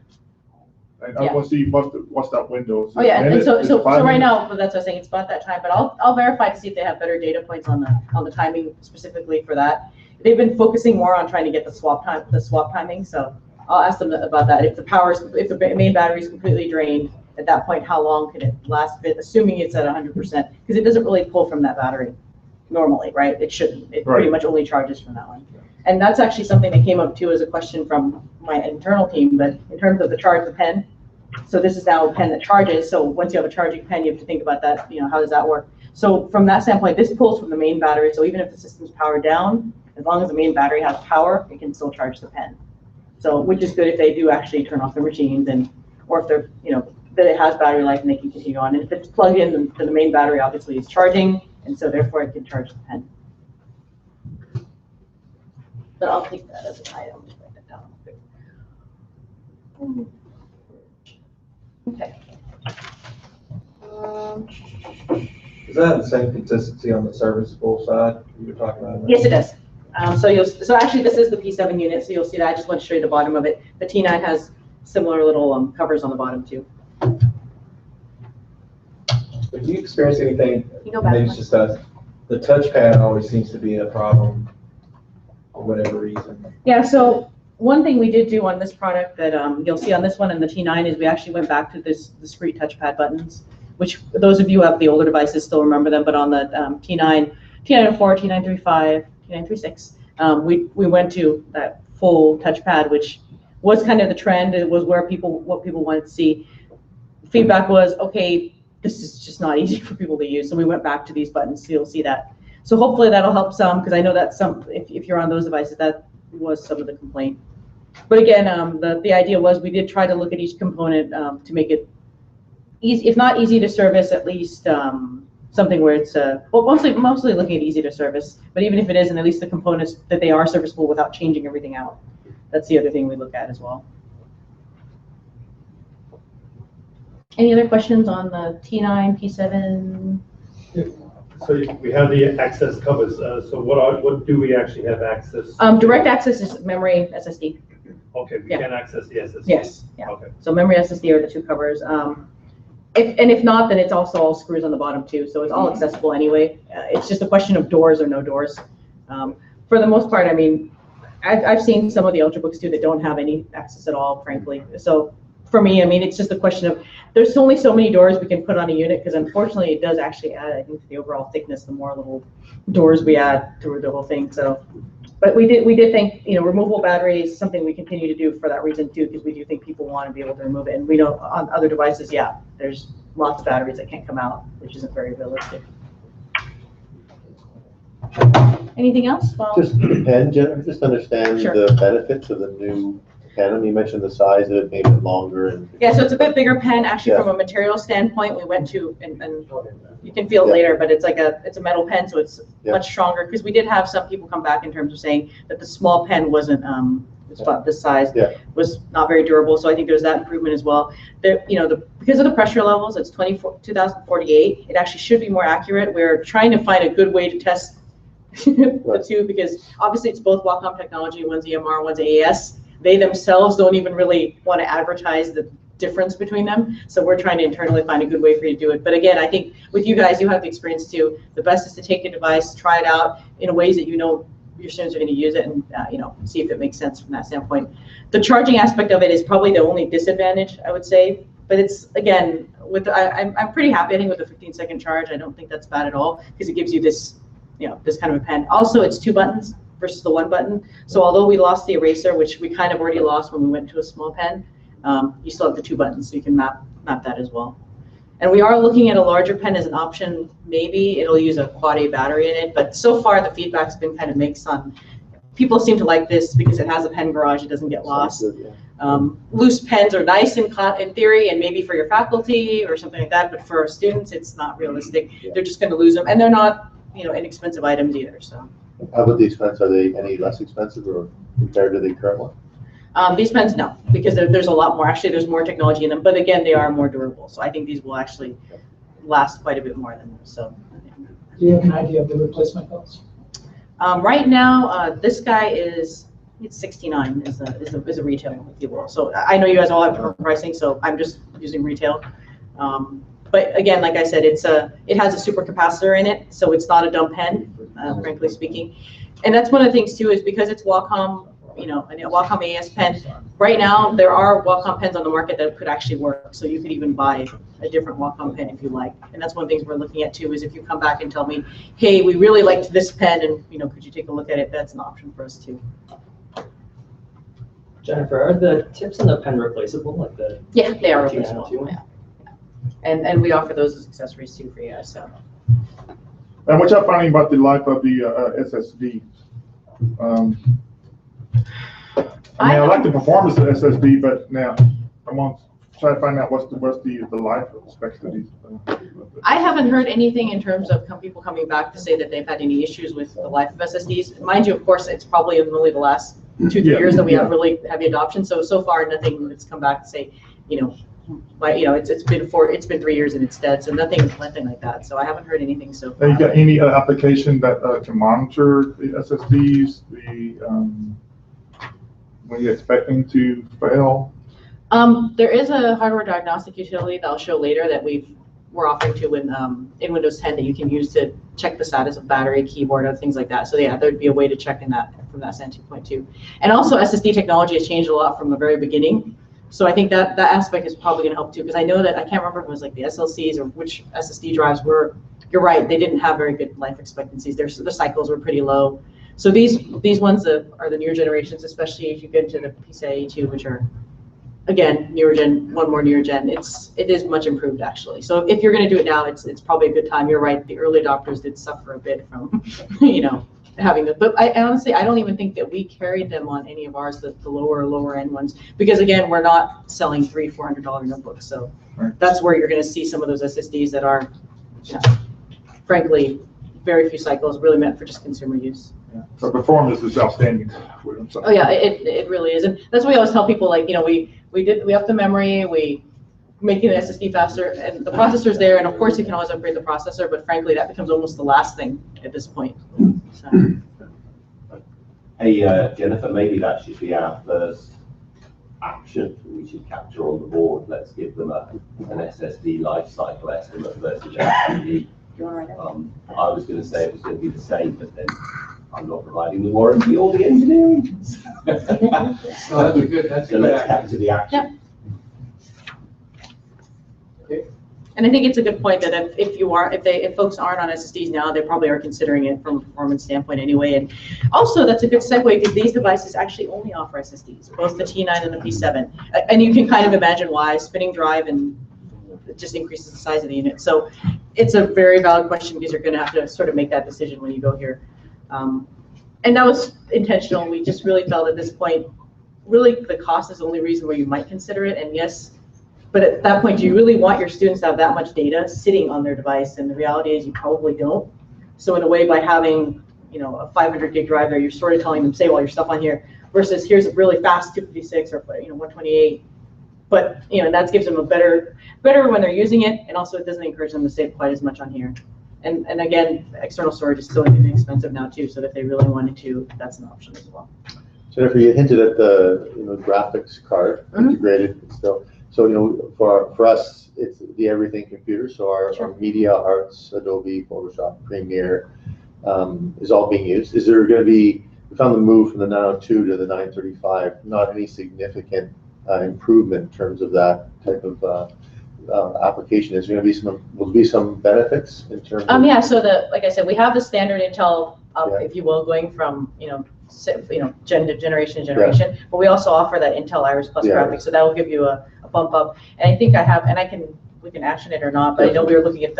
And I want to see what's that window. Oh yeah, and so right now, that's what I was saying, it's about that time, but I'll verify to see if they have better data points on the timing specifically for that. They've been focusing more on trying to get the swap timing, so I'll ask them about that. If the main battery is completely drained, at that point, how long can it last? Assuming it's at 100%, because it doesn't really pull from that battery normally, right? It shouldn't. It pretty much only charges from that one. And that's actually something that came up too as a question from my internal team. But in terms of the pen, so this is now a pen that charges. So once you have a charging pen, you have to think about that. How does that work? So from that standpoint, this pulls from the main battery. So even if the system's powered down, as long as the main battery has power, it can still charge the pen. So, which is good if they do actually turn off their machines, or if they're, that it has battery life and they can continue on. And if it's plugged in, then the main battery obviously is charging, and so therefore it can charge the pen. But I'll take that as an item. Just write that down. Okay. Is that the same consistency on the serviceable side you were talking about? Yes, it does. So actually this is the P7 unit, so you'll see that. I just want to show you the bottom of it. The T9 has similar little covers on the bottom too. Have you experienced anything, You go back maybe one. it's just us, the touchpad always seems to be a problem for whatever reason. Yeah, so one thing we did do on this product that you'll see on this one and the T9 is we actually went back to this discrete touchpad buttons, which those of you who have the older devices still remember them, but on the T9, T904, T935, T936, we went to that full touchpad, which was kind of the trend. It was what people wanted to see. Feedback was, okay, this is just not easy for people to use, so we went back to these buttons, so you'll see that. So hopefully that'll help some, because I know that if you're on those devices, that was some of the complaint. But again, the idea was we did try to look at each component to make it easy, if not easy to service, at least something where it's, well, mostly looking at easy to service, but even if it isn't, at least the components that they are serviceable without changing everything out. That's the other thing we look at as well. Any other questions on the T9, P7? So we have the access covers. So what do we actually have access? Direct access is memory SSD. Okay, we can access the SSD. Yes. Yeah. Okay. So memory SSD are the two covers. If not, then it's also all screws on the bottom too. So it's all accessible anyway. It's just a question of doors or no doors. For the most part, I mean, I've seen some of the Ultrabooks too that don't have any access at all, frankly. So for me, I mean, it's just a question of, there's only so many doors we can put on a unit, because unfortunately it does actually add, I think, to the overall thickness, the more little doors we add through the whole thing. So, but we did think, removable battery is something we continue to do for that reason too, because we do think people want to be able to remove it. And we know on other devices, yeah, there's lots of batteries that can't come out, which isn't very realistic. Anything else? Well, Just the pen, Jennifer, just understand Sure. the benefits of the new pen. You mentioned the size of it, made it longer and. yeah, so it's a bit bigger pen. Actually, Yeah. from a material standpoint, we went to, and you can feel it later, but it's it's a metal pen, so it's much stronger. Because we did have some people come back in terms of saying that the small pen wasn't, it's about this size, was not very durable. So I think there's that improvement as well. Because of the pressure levels, it's 2048. It actually should be more accurate. We're trying to find a good way to test the two, because obviously it's both Wacom technology. One's EMR, one's AES. They themselves don't even really want to advertise the difference between them. So we're trying to internally find a good way for you to do it. But again, I think with you guys, you have the experience too. The best is to take a device, try it out in ways that your students are going to use it, and see if it makes sense from that standpoint. The charging aspect of it is probably the only disadvantage, I would say. But it's, again, I'm pretty happy, I think, with the 15-second charge. I don't think that's bad at all, because it gives you this, this kind of a pen. Also, it's 2 buttons versus the 1 button. So although we lost the eraser, which we kind of already lost when we went to a small pen, you still have the 2 buttons, so you can map that as well. And we are looking at a larger pen as an option. Maybe it'll use a quad A battery in it, but so far the feedback's been kind of mixed on. People seem to like this because it has a pen garage, it doesn't get lost. Loose pens are nice in theory, and maybe for your faculty or something like that, but for students, it's not realistic. They're just going to lose them, and they're not, inexpensive items either. So. How about the expense? Are they any less expensive or compared to the current one? These pens, no, because there's a lot more. Actually, there's more technology in them, but again, they are more durable. So I think these will actually last quite a bit more than those. So. Do you have an idea of the replacement cost? Right now, this guy it's 69 is a retail, if you will. So I know you guys all have pricing, so I'm just using retail. But again, like I said, it has a supercapacitor in it, so it's not a dumb pen, frankly speaking. And that's one of the things too, is because it's Wacom, a Wacom AES pen. Right now, there are Wacom pens on the market that could actually work. So you could even buy a different Wacom pen if you like. And that's one of the things we're looking at too, is if you come back and tell me, hey, we really liked this pen, and could you take a look at it? That's an option for us too. Jennifer, are the tips in the pen replaceable? Like the Yeah, they are replaceable. Yeah. And we offer those as accessories too for you guys. So. And what y'all finding about the life of the SSD? I like the performance of SSD, but now I'm on try to find out what's the life expectancy. I haven't heard anything in terms of people coming back to say that they've had any issues with the life of SSDs. Mind you, of course, it's probably only the last 2-3 years that we have really heavy adoption. So far, nothing that's come back to say, it's been 3 years and it's dead. So nothing like that. So I haven't heard anything so far. Have you got any application that can monitor the SSDs? When you're expecting to fail? There is a hardware diagnostic utility that I'll show later that we've we're offering to in Windows 10 that you can use to check the status of battery, keyboard, other things like that. So yeah, there'd be a way to check in that from that standpoint too. And also SSD technology has changed a lot from the very beginning. So I think that aspect is probably going to help too, because I know that I can't remember if it was like the SLCs or which SSD drives were. You're right, they didn't have very good life expectancies. The cycles were pretty low. So these ones are the newer generations, especially if you get into the PCIe 2, which are, again, newer gen, one more newer gen. It is much improved actually. So if you're going to do it now, it's probably a good time. You're right, the early adopters did suffer a bit from, having the. But I honestly, I don't even think that we carried them on any of ours, the lower end ones, because again, we're not selling $300-400 notebooks. So that's where you're going to see some of those SSDs that are, frankly, very few cycles, really meant for just consumer use. Yeah. So performance is outstanding. Oh yeah, it really is, and that's why we always tell people, like, we up the memory, we making the SSD faster, and the processor's there, and of course you can always upgrade the processor, but frankly that becomes almost the last thing at this point. So. Hey Jennifer, maybe that should be our first action we should capture on the board. Let's give them an SSD life cycle estimate versus HDD. I was going to say it was going to be the same, but then I'm not providing the warranty or the engineering. That's a good. That's so let's capture the action. Yep. And I think it's a good point that if folks aren't on SSDs now, they probably are considering it from a performance standpoint anyway. And also that's a good segue, because these devices actually only offer SSDs, both the T9 and the P7. And you can kind of imagine why. Spinning drive, and it just increases the size of the unit. So it's a very valid question, because you're going to have to sort of make that decision when you go here. And that was intentional. We just really felt at this point, really the cost is the only reason where you might consider it. And yes, but at that point, do you really want your students to have that much data sitting on their device? And the reality is you probably don't. So in a way, by having a 500 gig drive there, you're sort of telling them, save all your stuff on here, versus here's a really fast 256 or 128. But that gives them a better when they're using it, and also it doesn't encourage them to save quite as much on here. And again, external storage is still inexpensive now too, so if they really wanted to, that's an option as well. Jennifer, you hinted at the graphics card integrated still. So for us, it's the everything computer. So our media arts, Adobe, Photoshop, Premiere is all being used. Is there going to be? We found the move from the 902 to the 935. Not any significant improvement in terms of that type of application. Is there going to be will there be some benefits in terms of? Yeah, so like I said, we have the standard Intel if you will, going from generation to generation, but we also offer that Intel Iris Plus graphics, so that will give you a bump up. And I think we can action it or not, but I know we were looking at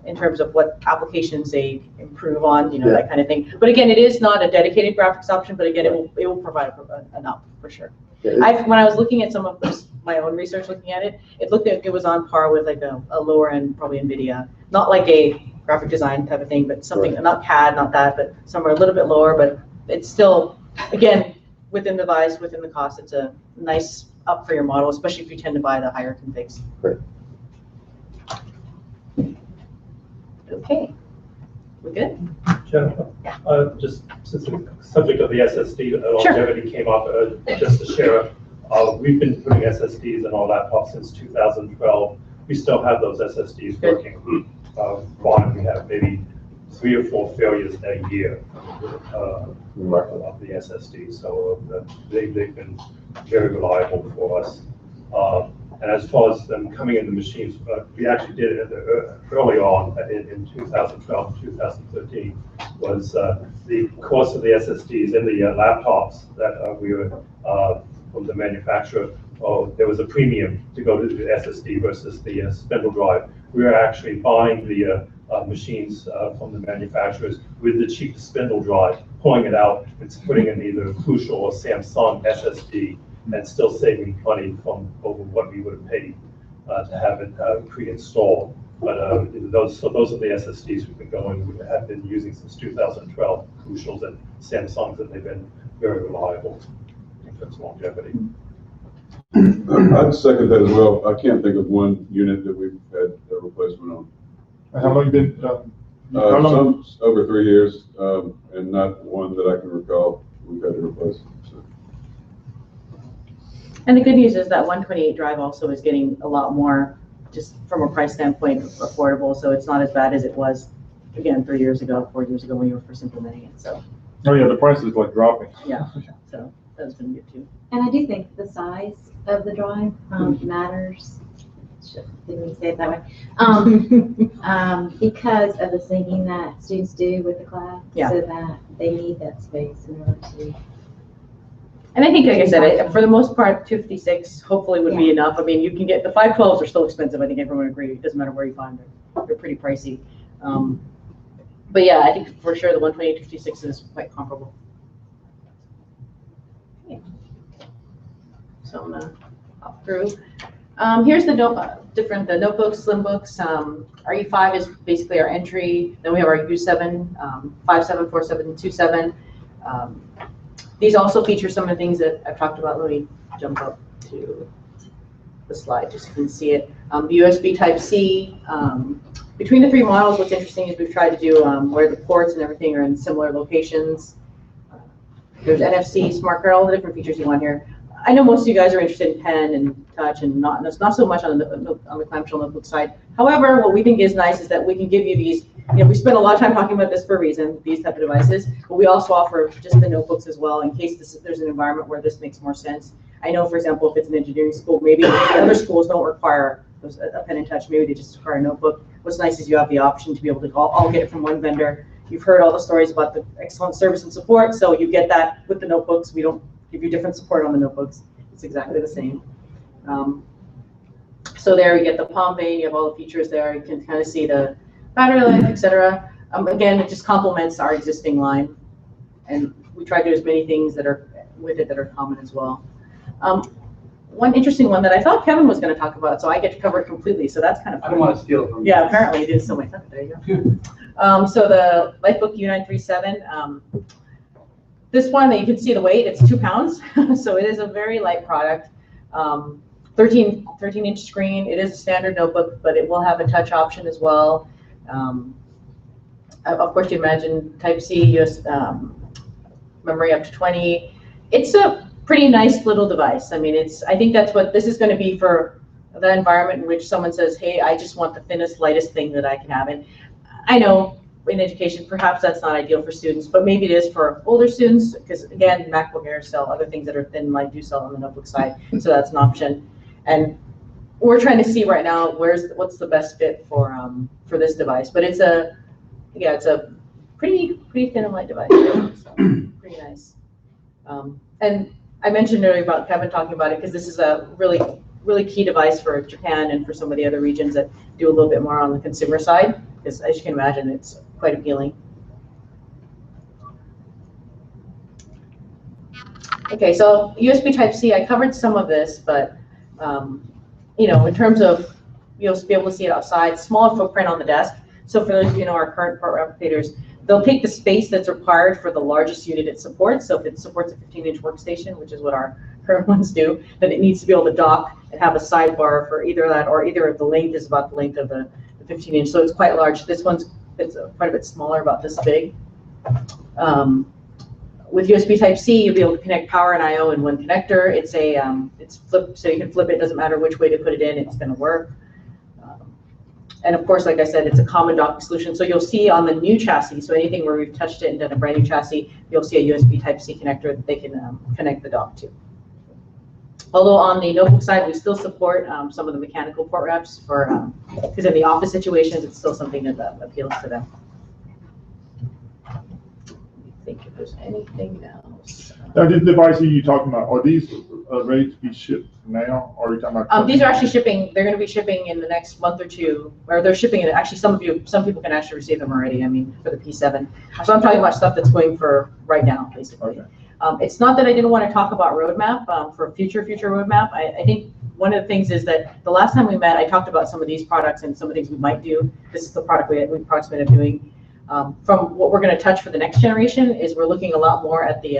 in terms of what applications they improve on, that kind of thing. But again, it is not a dedicated graphics option, but again, it will provide an up for sure. When I was looking at some of my own research, looking at it, it looked like it was on par with like a lower end, probably NVIDIA, not like a graphic design type of thing, but something, not CAD, not that, but somewhere a little bit lower, but it's still, again, within the device, within the cost, it's a nice up for your model, especially if you tend to buy the higher configs. Great. Okay, we're good? Jennifer, just since the subject of the SSD longevity came up, just to share, we've been putting SSDs in our laptops since 2012. We still have those SSDs working. Fine, we have maybe 3 or 4 failures a year of the SSD, so they've been very reliable for us. And as far as them coming in the machines, we actually did it early on in 2012, 2013, was the cost of the SSDs in the laptops that we were from the manufacturer. There was a premium to go to the SSD versus the spindle drive. We were actually buying the machines from the manufacturers with the cheap spindle drive, pulling it out and putting in either Crucial or Samsung SSD, and still saving money from over what we would have paid to have it pre-installed. But those are the SSDs we've been we have been using since 2012, Crucials and Samsungs, and they've been very reliable in terms of longevity. I'd second that as well. I can't think of one unit that we've had a replacement on. How long been? Some over 3 years, and not one that I can recall we've had to replace. So. And the good news is that 128 drive also is getting a lot more just from a price standpoint, affordable, so it's not as bad as it was, again, 4 years ago when you were first implementing it, so, Oh, yeah, the price is like dropping. yeah, so that's been good too. And I do think the size of the drive matters. Didn't mean to say it that way. Because of the syncing that students do with the class, Yeah. so that they need that space in order to. And I think, like I said, for the most part, 256 hopefully would be enough. I mean, you can get, the 512s are still expensive, I think everyone would agree, it doesn't matter where you find them, they're pretty pricey. But yeah, I think for sure the 128 256 is quite comparable. Okay. So I'm gonna hop through. Here's the the notebooks, slim books. Our E5 is basically our entry. Then we have our U7, 57, 47, and 27. These also feature some of the things that I've talked about. Let me jump up to the slide just so you can see it. The USB Type-C. Between the 3 models, what's interesting is we've tried to do where the ports and everything are in similar locations. There's NFC, smart card, all the different features you want here. I know most of you guys are interested in pen and touch and not so much on the clamshell notebook side. However, what we think is nice is that we can give you these, we spend a lot of time talking about this for a reason, these type of devices, but we also offer just the notebooks as well in case there's an environment where this makes more sense. I know, for example, if it's an engineering school, maybe other schools don't require a pen and touch, maybe they just require a notebook. What's nice is you have the option to be able to all get it from one vendor. You've heard all the stories about the excellent service and support, so you get that with the notebooks. We don't give you different support on the notebooks. It's exactly the same. So there you get the palm vein, you have all the features there. You can kind of see the battery life, etc. Again, it just complements our existing line. And we try to do as many things that are with it that are common as well. One interesting one that I thought Kevin was going to talk about, so I get to cover it completely, so that's kind of fun. I don't want to steal it from you. Yeah, apparently you did so much. There you go. So the Lightbook U937, this one, that you can see the weight, it's 2 pounds, so it is a very light product. 13-inch screen, it is a standard notebook, but it will have a touch option as well. Of course, you imagine Type-C, US memory up to 20. It's a pretty nice little device. I mean, I think that's what this is going to be for the environment in which someone says, hey, I just want the thinnest, lightest thing that I can have. And I know in education, perhaps that's not ideal for students, but maybe it is for older students, because again, MacBook Air sell other things that are thin, light do sell on the notebook side, so that's an option. And we're trying to see right now what's the best fit for this device. But it's a pretty thin and light device, so pretty nice. And I mentioned earlier about Kevin talking about it because this is a really key device for Japan and for some of the other regions that do a little bit more on the consumer side, because as you can imagine, it's quite appealing. Okay, so USB Type-C, I covered some of this, but in terms of you'll be able to see it outside, smaller footprint on the desk. So for those of you know our current port replicators, they'll take the space that's required for the largest unit it supports. So if it supports a 15-inch workstation, which is what our current ones do, then it needs to be able to dock and have a sidebar for either that or either the length is about the length of the 15-inch. So it's quite large. This one's quite a bit smaller, about this big. With USB Type-C, you'll be able to connect power and I/O in one connector. It's flipped, so you can flip it. Doesn't matter which way to put it in, it's going to work. And of course, like I said, it's a common docking solution. So you'll see on the new chassis, so anything where we've touched it and done a brand new chassis, you'll see a USB Type-C connector that they can connect the dock to. Although on the notebook side, we still support some of the mechanical port wraps because in the office situations, it's still something that appeals to them. I think if there's anything else. Now, these devices you're talking about, are these ready to be shipped now, or are you talking about? These are actually shipping. They're going to be shipping in the next month or two, or they're shipping it. Actually, some people can actually receive them already. I mean, for the P7. So I'm talking about stuff that's going for right now, basically. Okay. It's not that I didn't want to talk about roadmap for future roadmap. I think one of the things is that the last time we met, I talked about some of these products and some of the things we might do. This is the product we approximated doing. From what we're going to touch for the next generation is we're looking a lot more at the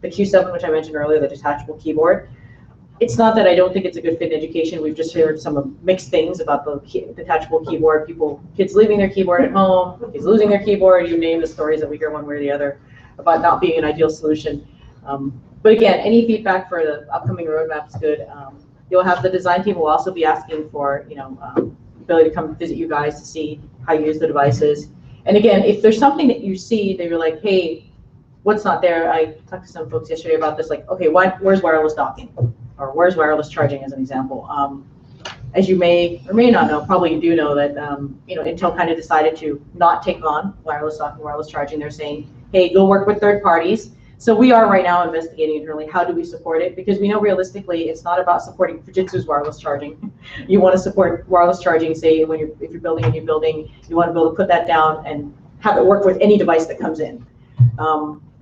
Q7, which I mentioned earlier, the detachable keyboard. It's not that I don't think it's a good fit in education. We've just heard some mixed things about the detachable keyboard. Kids leaving their keyboard at home, kids losing their keyboard. You name the stories that we hear one way or the other about not being an ideal solution. But again, any feedback for the upcoming roadmap is good. you'll have the design team will also be asking for, ability to come visit you guys to see how you use the devices. And again, if there's something that you see that you're like, hey, what's not there? I talked to some folks yesterday about this, like, okay, where's wireless docking? Or where's wireless charging as an example? As you may or may not know, probably you do know that, Intel kind of decided to not take on wireless docking, wireless charging. They're saying, hey, go work with third parties. So we are right now investigating internally, how do we support it? Because we know realistically, it's not about supporting Fujitsu's wireless charging. You want to support wireless charging, say, if you're building a new building, you want to be able to put that down and have it work with any device that comes in.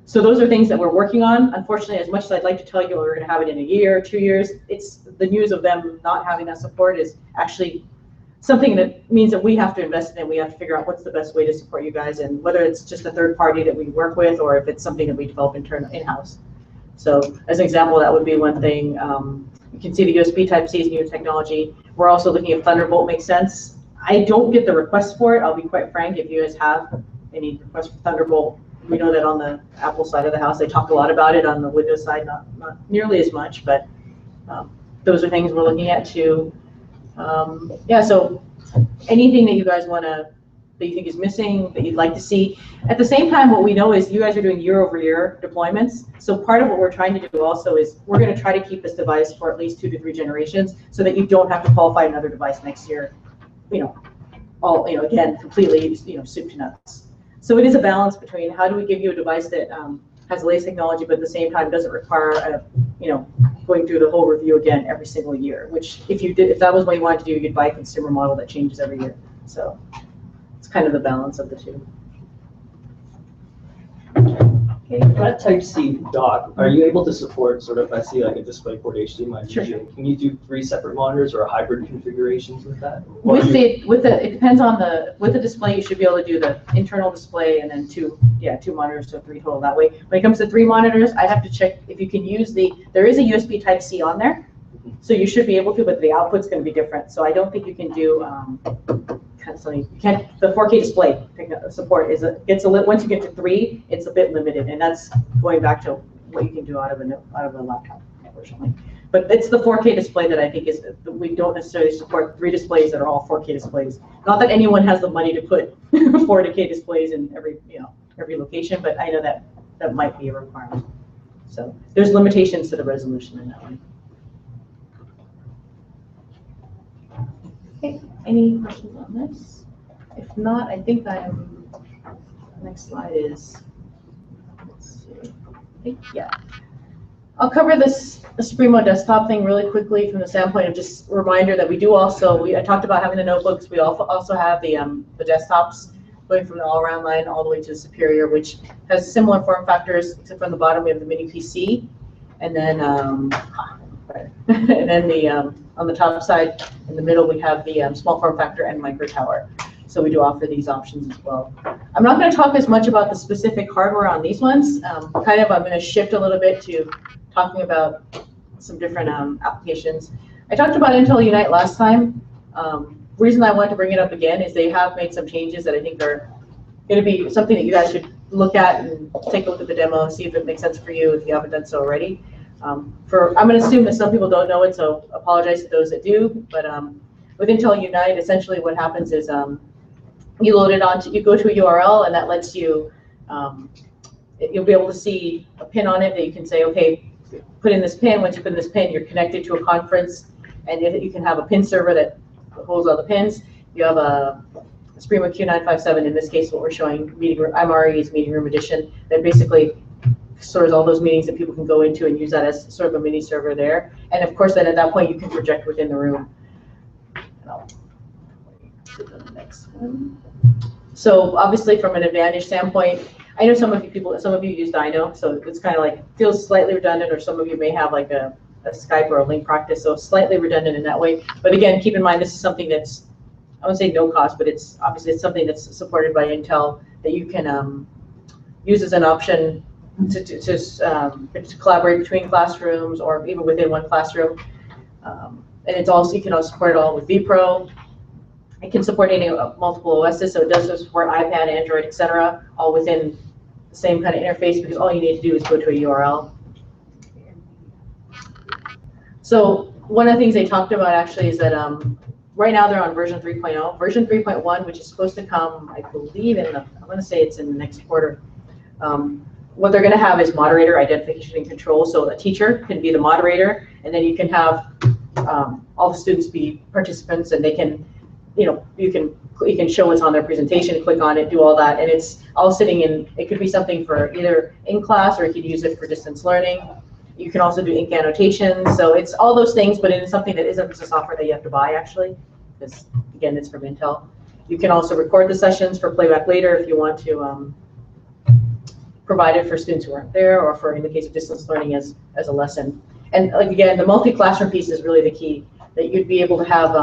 So those are things that we're working on. Unfortunately, as much as I'd like to tell you we're going to have it in a year, 2 years, it's the news of them not having that support is actually something that means that we have to invest in. We have to figure out what's the best way to support you guys, and whether it's just a third party that we work with or if it's something that we develop in-house. So as an example, that would be one thing. You can see the USB Type-C is new technology. We're also looking at Thunderbolt makes sense. I don't get the request for it. I'll be quite frank. If you guys have any requests for Thunderbolt, we know that on the Apple side of the house, they talk a lot about it. On the Windows side, not nearly as much, but those are things we're looking at too. So anything that you guys that you think is missing, that you'd like to see. At the same time, what we know is you guys are doing year-over-year deployments. So part of what we're trying to do also is we're going to try to keep this device for at least 2 to 3 generations so that you don't have to qualify another device next year, again, completely, soup to nuts. So it is a balance between how do we give you a device that has the latest technology, but at the same time doesn't require going through the whole review again every single year. Which if that was what you wanted to do, you'd buy a consumer model that changes every year. So it's kind of the balance of the two. Okay, that Type-C dock, are you able to support sort of, I see like a DisplayPort HDMI? Sure. Can you do 3 separate monitors or hybrid configurations with that? It depends on with the display, you should be able to do the internal display and then 2 monitors, so 3 total that way. When it comes to 3 monitors, I have to check if you can use there is a USB Type-C on there, so you should be able to, but the output's going to be different. So I don't think you can do, the 4K display support once you get to 3, it's a bit limited, and that's going back to what you can do out of a laptop, unfortunately. But it's the 4K display that I think we don't necessarily support 3 displays that are all 4K displays. Not that anyone has the money to put 4K displays in every location, but I know that might be a requirement. So there's limitations to the resolution in that one. Okay, any questions on this? If not, I think next slide is, let's see, I'll cover this Supremo desktop thing really quickly from the standpoint of just a reminder that we do I talked about having the notebooks, we also have the desktops going from the all-around line all the way to the Superior, which has similar form factors, except for on the bottom we have the mini PC, and then on the top side, in the middle, we have the small form factor and micro tower. So we do offer these options as well. I'm not going to talk as much about the specific hardware on these ones. I'm going to shift a little bit to talking about some different applications. I talked about Intel Unite last time. Reason I wanted to bring it up again is they have made some changes that I think are going to be something that you guys should look at and take a look at the demo, see if it makes sense for you if you haven't done so already. I'm going to assume that some people don't know it, so apologize to those that do. But with Intel Unite, essentially what happens is you go to a URL, and that lets you, you'll be able to see a pin on it that you can say, okay, put in this pin. Once you put in this pin, you're connected to a conference, and you can have a pin server that holds all the pins. You have a Supremo Q957, in this case, what we're showing, meeting room, MRE's meeting room edition, that basically stores all those meetings that people can go into and use that as sort of a mini server there. And of course, then at that point, you can project within the room. And I'll go to the next one. So obviously, from an advantage standpoint, I know some of you use Dino, so it's kind of feels slightly redundant, or some of you may have like a Skype or a link practice, so slightly redundant in that way. But again, keep in mind, this is something that's, I wouldn't say no cost, but it's something that's supported by Intel that you can use as an option to collaborate between classrooms or even within one classroom. And it's also, you can also support it all with vPro. It can support any multiple OSs, so it does support iPad, Android, etc., all within the same kind of interface, because all you need to do is go to a URL. So one of the things they talked about actually is that right now they're on version 3.0. Version 3.1, which is supposed to come, I believe, I'm going to say it's in the next quarter. What they're going to have is moderator identification and control. So a teacher can be the moderator, and then you can have all the students be participants, and they can, you can show what's on their presentation, click on it, do all that, and it's all sitting in. It could be something for either in class, or you could use it for distance learning. You can also do ink annotations. So it's all those things, but it's something that isn't just a software that you have to buy actually, because again, it's from Intel. You can also record the sessions for playback later if you want to provide it for students who aren't there, or for, in the case of distance learning, as a lesson. And like, again, the multi-classroom piece is really the key, that you'd be able to have,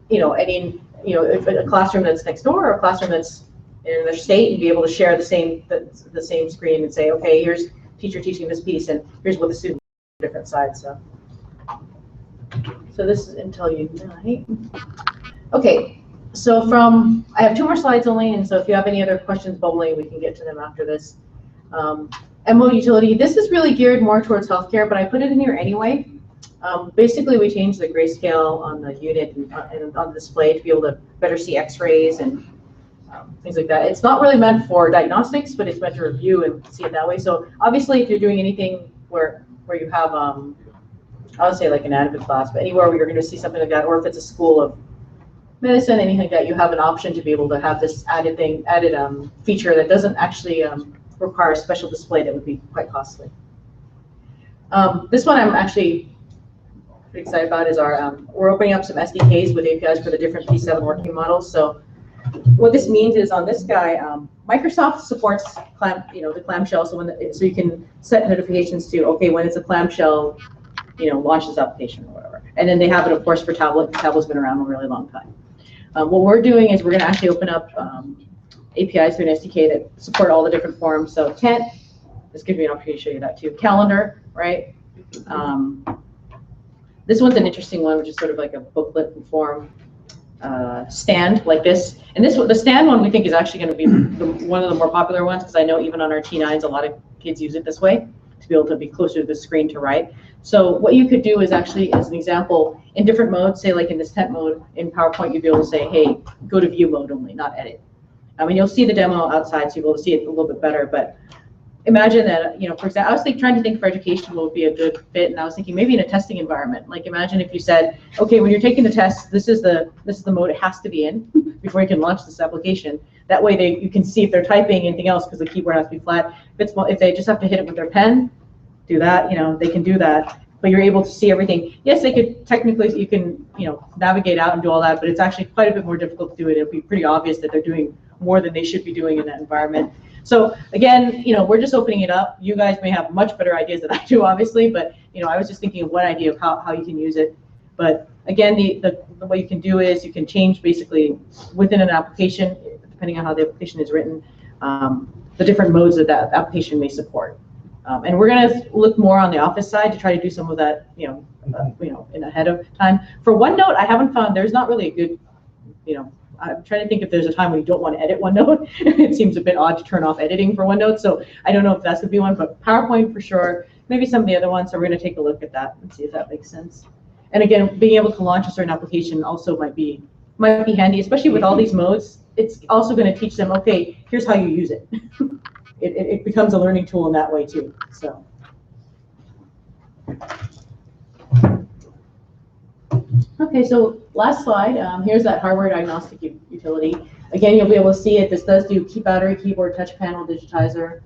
if a classroom that's next door, or a classroom that's in another state, and be able to share the same screen and say, okay, here's teacher teaching this piece, and here's what the students do on different sides. So this is Intel Unite. Okay, so I have 2 more slides only, and so if you have any other questions bubbling, we can get to them after this. MO utility, this is really geared more towards healthcare, but I put it in here anyway. Basically, we changed the grayscale on the unit and on the display to be able to better see x-rays and things like that. It's not really meant for diagnostics, but it's meant to review and see it that way. So obviously, if you're doing anything where you have, I would say like an anatomy class, but anywhere where you're going to see something like that, or if it's a school of medicine, anything like that, you have an option to be able to have this added feature that doesn't actually require a special display that would be quite costly. This one I'm actually pretty excited about is we're opening up some SDKs with APIs for the different P7 working models. So what this means is on this guy, Microsoft supports the clamshell, so so you can set notifications to, okay, when it's a clamshell, launch this application or whatever. And then they have it, of course, for tablet. Tablet's been around a really long time. What we're doing is we're going to actually open up APIs through an SDK that support all the different forms. So Tent, this gives me an opportunity to show you that too. Calendar, right? This one's an interesting one, which is sort of like a booklet form. Stand like this, and the stand one we think is actually going to be one of the more popular ones, because I know even on our T9s a lot of kids use it this way to be able to be closer to the screen to write. So what you could do is actually, as an example, in different modes, say like in this tent mode in PowerPoint, you'd be able to say, hey, go to view mode only, not edit. I mean, you'll see the demo outside, so you'll be able to see it a little bit better, but imagine that, for example, I was trying to think for education what would be a good fit, and I was thinking maybe in a testing environment. Like imagine if you said, okay, when you're taking the test, this is the mode it has to be in before you can launch this application. That way you can see if they're typing anything else, because the keyboard has to be flat. If they just have to hit it with their pen, do that, they can do that, but you're able to see everything. Yes, they could technically, you can, navigate out and do all that, but it's actually quite a bit more difficult to do it. It'll be pretty obvious that they're doing more than they should be doing in that environment. So again, we're just opening it up. You guys may have much better ideas than I do, obviously, but I was just thinking of one idea of how you can use it. But again, the way you can do is you can change basically within an application, depending on how the application is written, the different modes that application may support. And we're going to look more on the Office side to try to do some of that, in ahead of time. For OneNote, I haven't found, there's not really a good, I'm trying to think if there's a time when you don't want to edit OneNote. It seems a bit odd to turn off editing for OneNote, so I don't know if that's going to be one, but PowerPoint for sure, maybe some of the other ones, so we're going to take a look at that and see if that makes sense. And again, being able to launch a certain application also might be handy, especially with all these modes. It's also going to teach them, okay, here's how you use it. It becomes a learning tool in that way too. So. Okay, so last slide. Here's that hardware diagnostic utility. Again, you'll be able to see it. This does do battery, keyboard, touch panel, digitizer,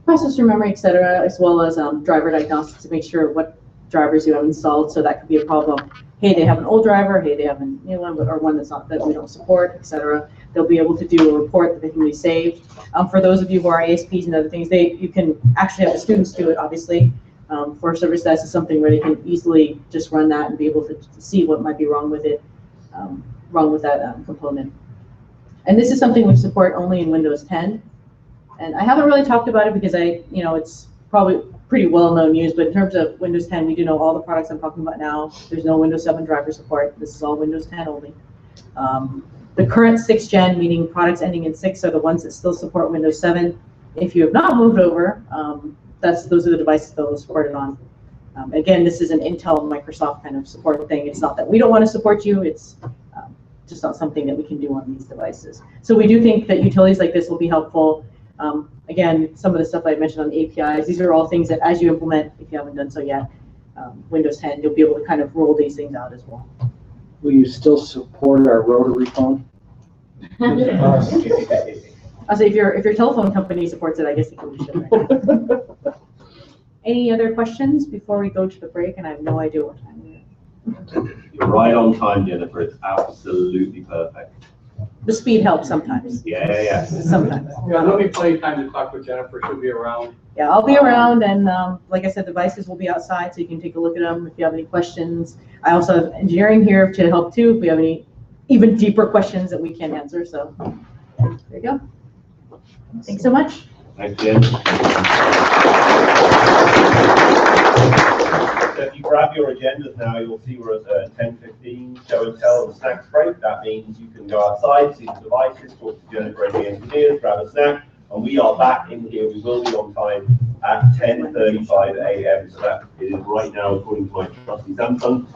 processor memory, etc., as well as driver diagnostics to make sure what drivers you have installed. So that could be a problem. Hey, they have an old driver. Hey, they have a new one, or one that's not, that we don't support, etc. They'll be able to do a report that they can be saved. For those of you who are ASPs and other things, you can actually have the students do it, obviously. For service desk is something where they can easily just run that and be able to see what might be wrong with it, wrong with that component. And this is something we support only in Windows 10. And I haven't really talked about it because it's probably pretty well-known news, but in terms of Windows 10, we do know all the products I'm talking about now. There's no Windows 7 driver support. This is all Windows 10 only. The current 6th gen, meaning products ending in 6, are the ones that still support Windows 7. If you have not moved over, those are the devices that will support it on. Again, this is an Intel and Microsoft kind of support thing. It's not that we don't want to support you, it's just not something that we can do on these devices. So we do think that utilities like this will be helpful. Again, some of the stuff I mentioned on APIs, these are all things that as you implement, if you haven't done so yet, Windows 10, you'll be able to kind of roll these things out as well. Will you still support our rotary phone? I'll say if your telephone company supports it, I guess you probably should. Right? Any other questions before we go to the break? And I have no idea what time we are. You're right on time, Jennifer. It's absolutely perfect. The speed helps sometimes. Yeah. Sometimes. Yeah, there'll be plenty of time to talk with Jennifer. She'll be around. Yeah, I'll be around, and like I said, devices will be outside, so you can take a look at them if you have any questions. I also have engineering here to help too, if we have any even deeper questions that we can't answer. So there you go. Thanks so much. Thanks, Jen. So if you grab your agendas now, you'll see we're at 10:15 show and tell and snacks break. That means you can go outside, see the devices, talk to Jennifer and the engineers, grab a snack, and we are back in here. We will be on time at 10:35 a.m. So that is right now, according to my trusty Samsung.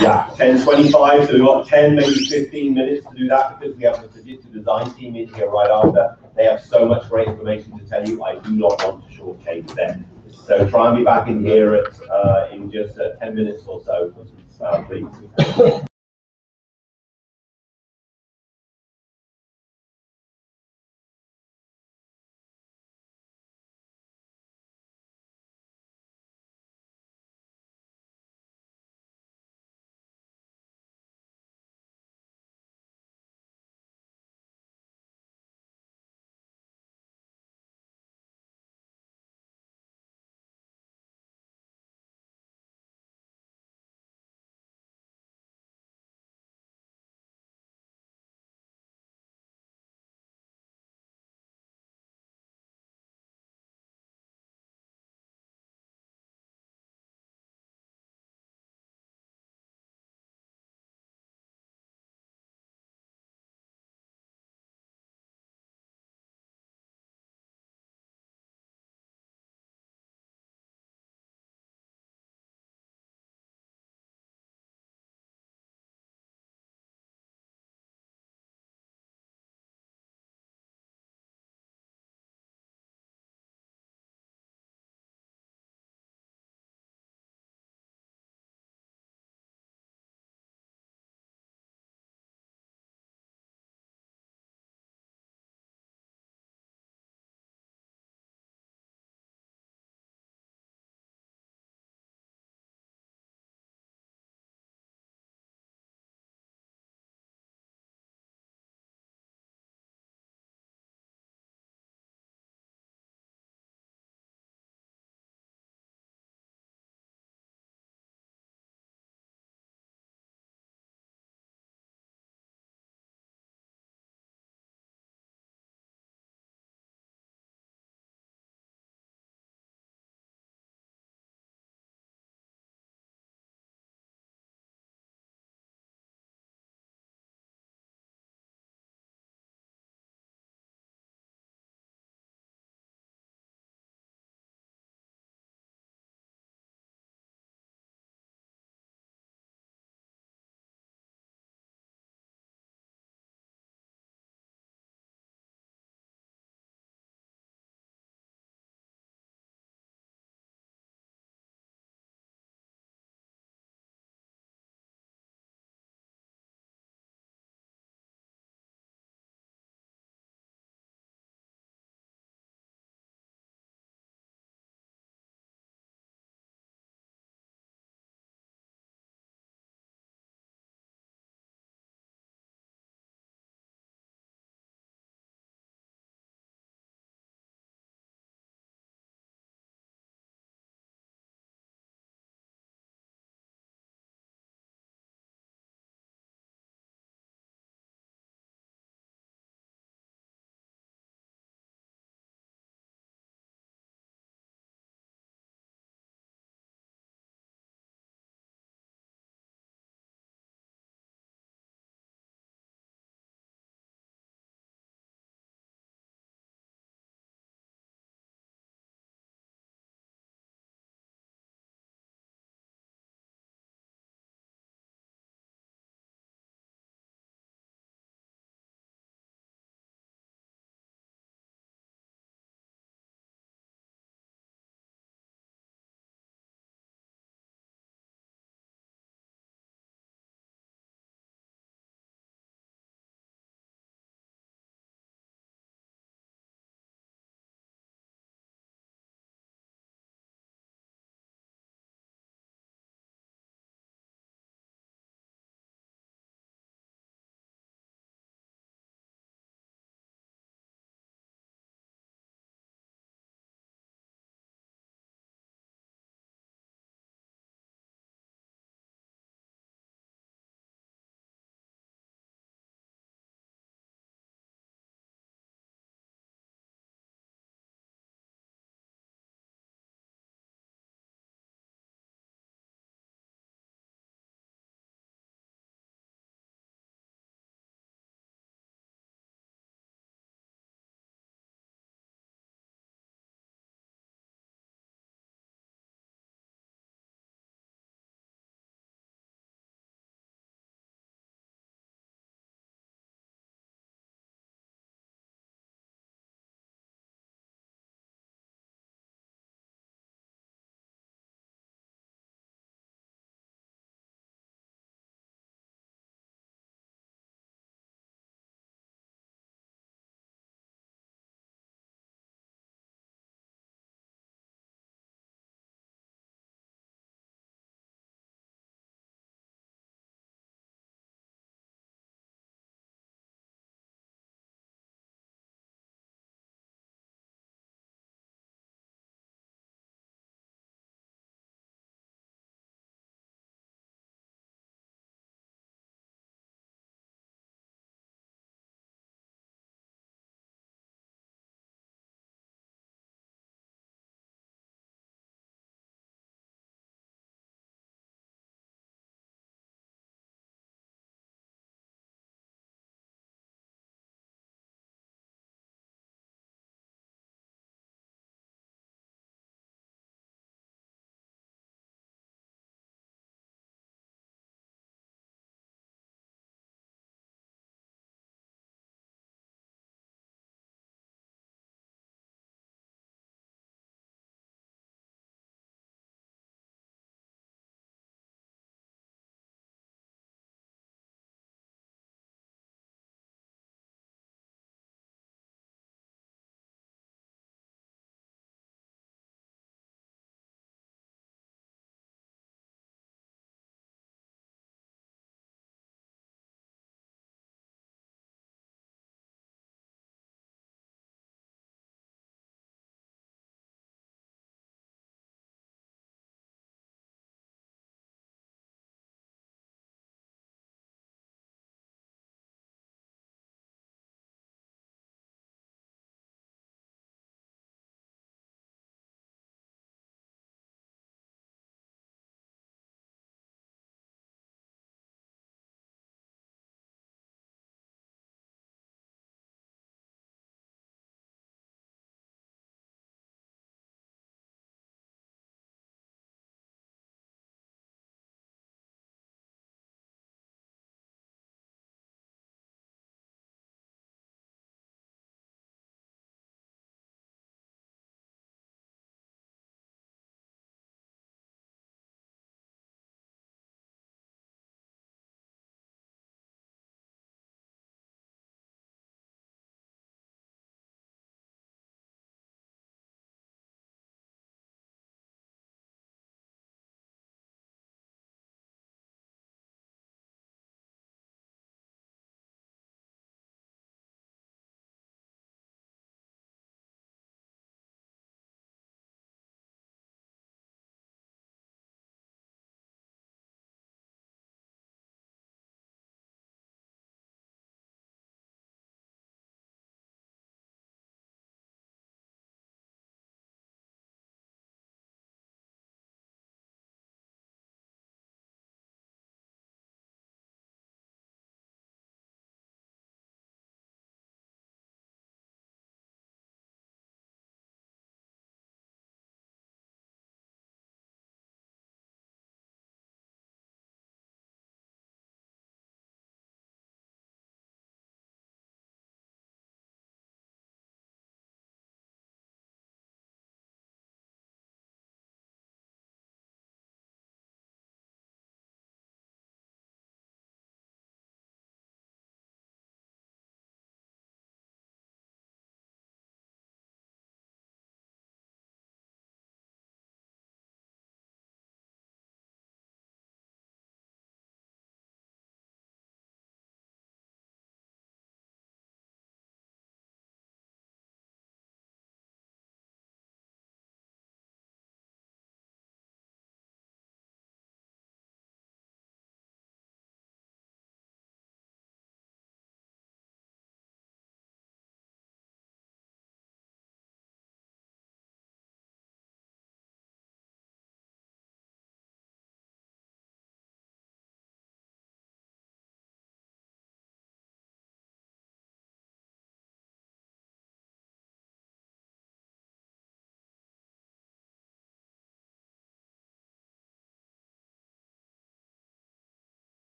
Yeah, 10:25. So we've got 10, maybe 15 minutes to do that because we have the Fujitsu design team in here right after. They have so much great information to tell you. I do not want to shortchange them. So try and be back in here in just 10 minutes or so, please.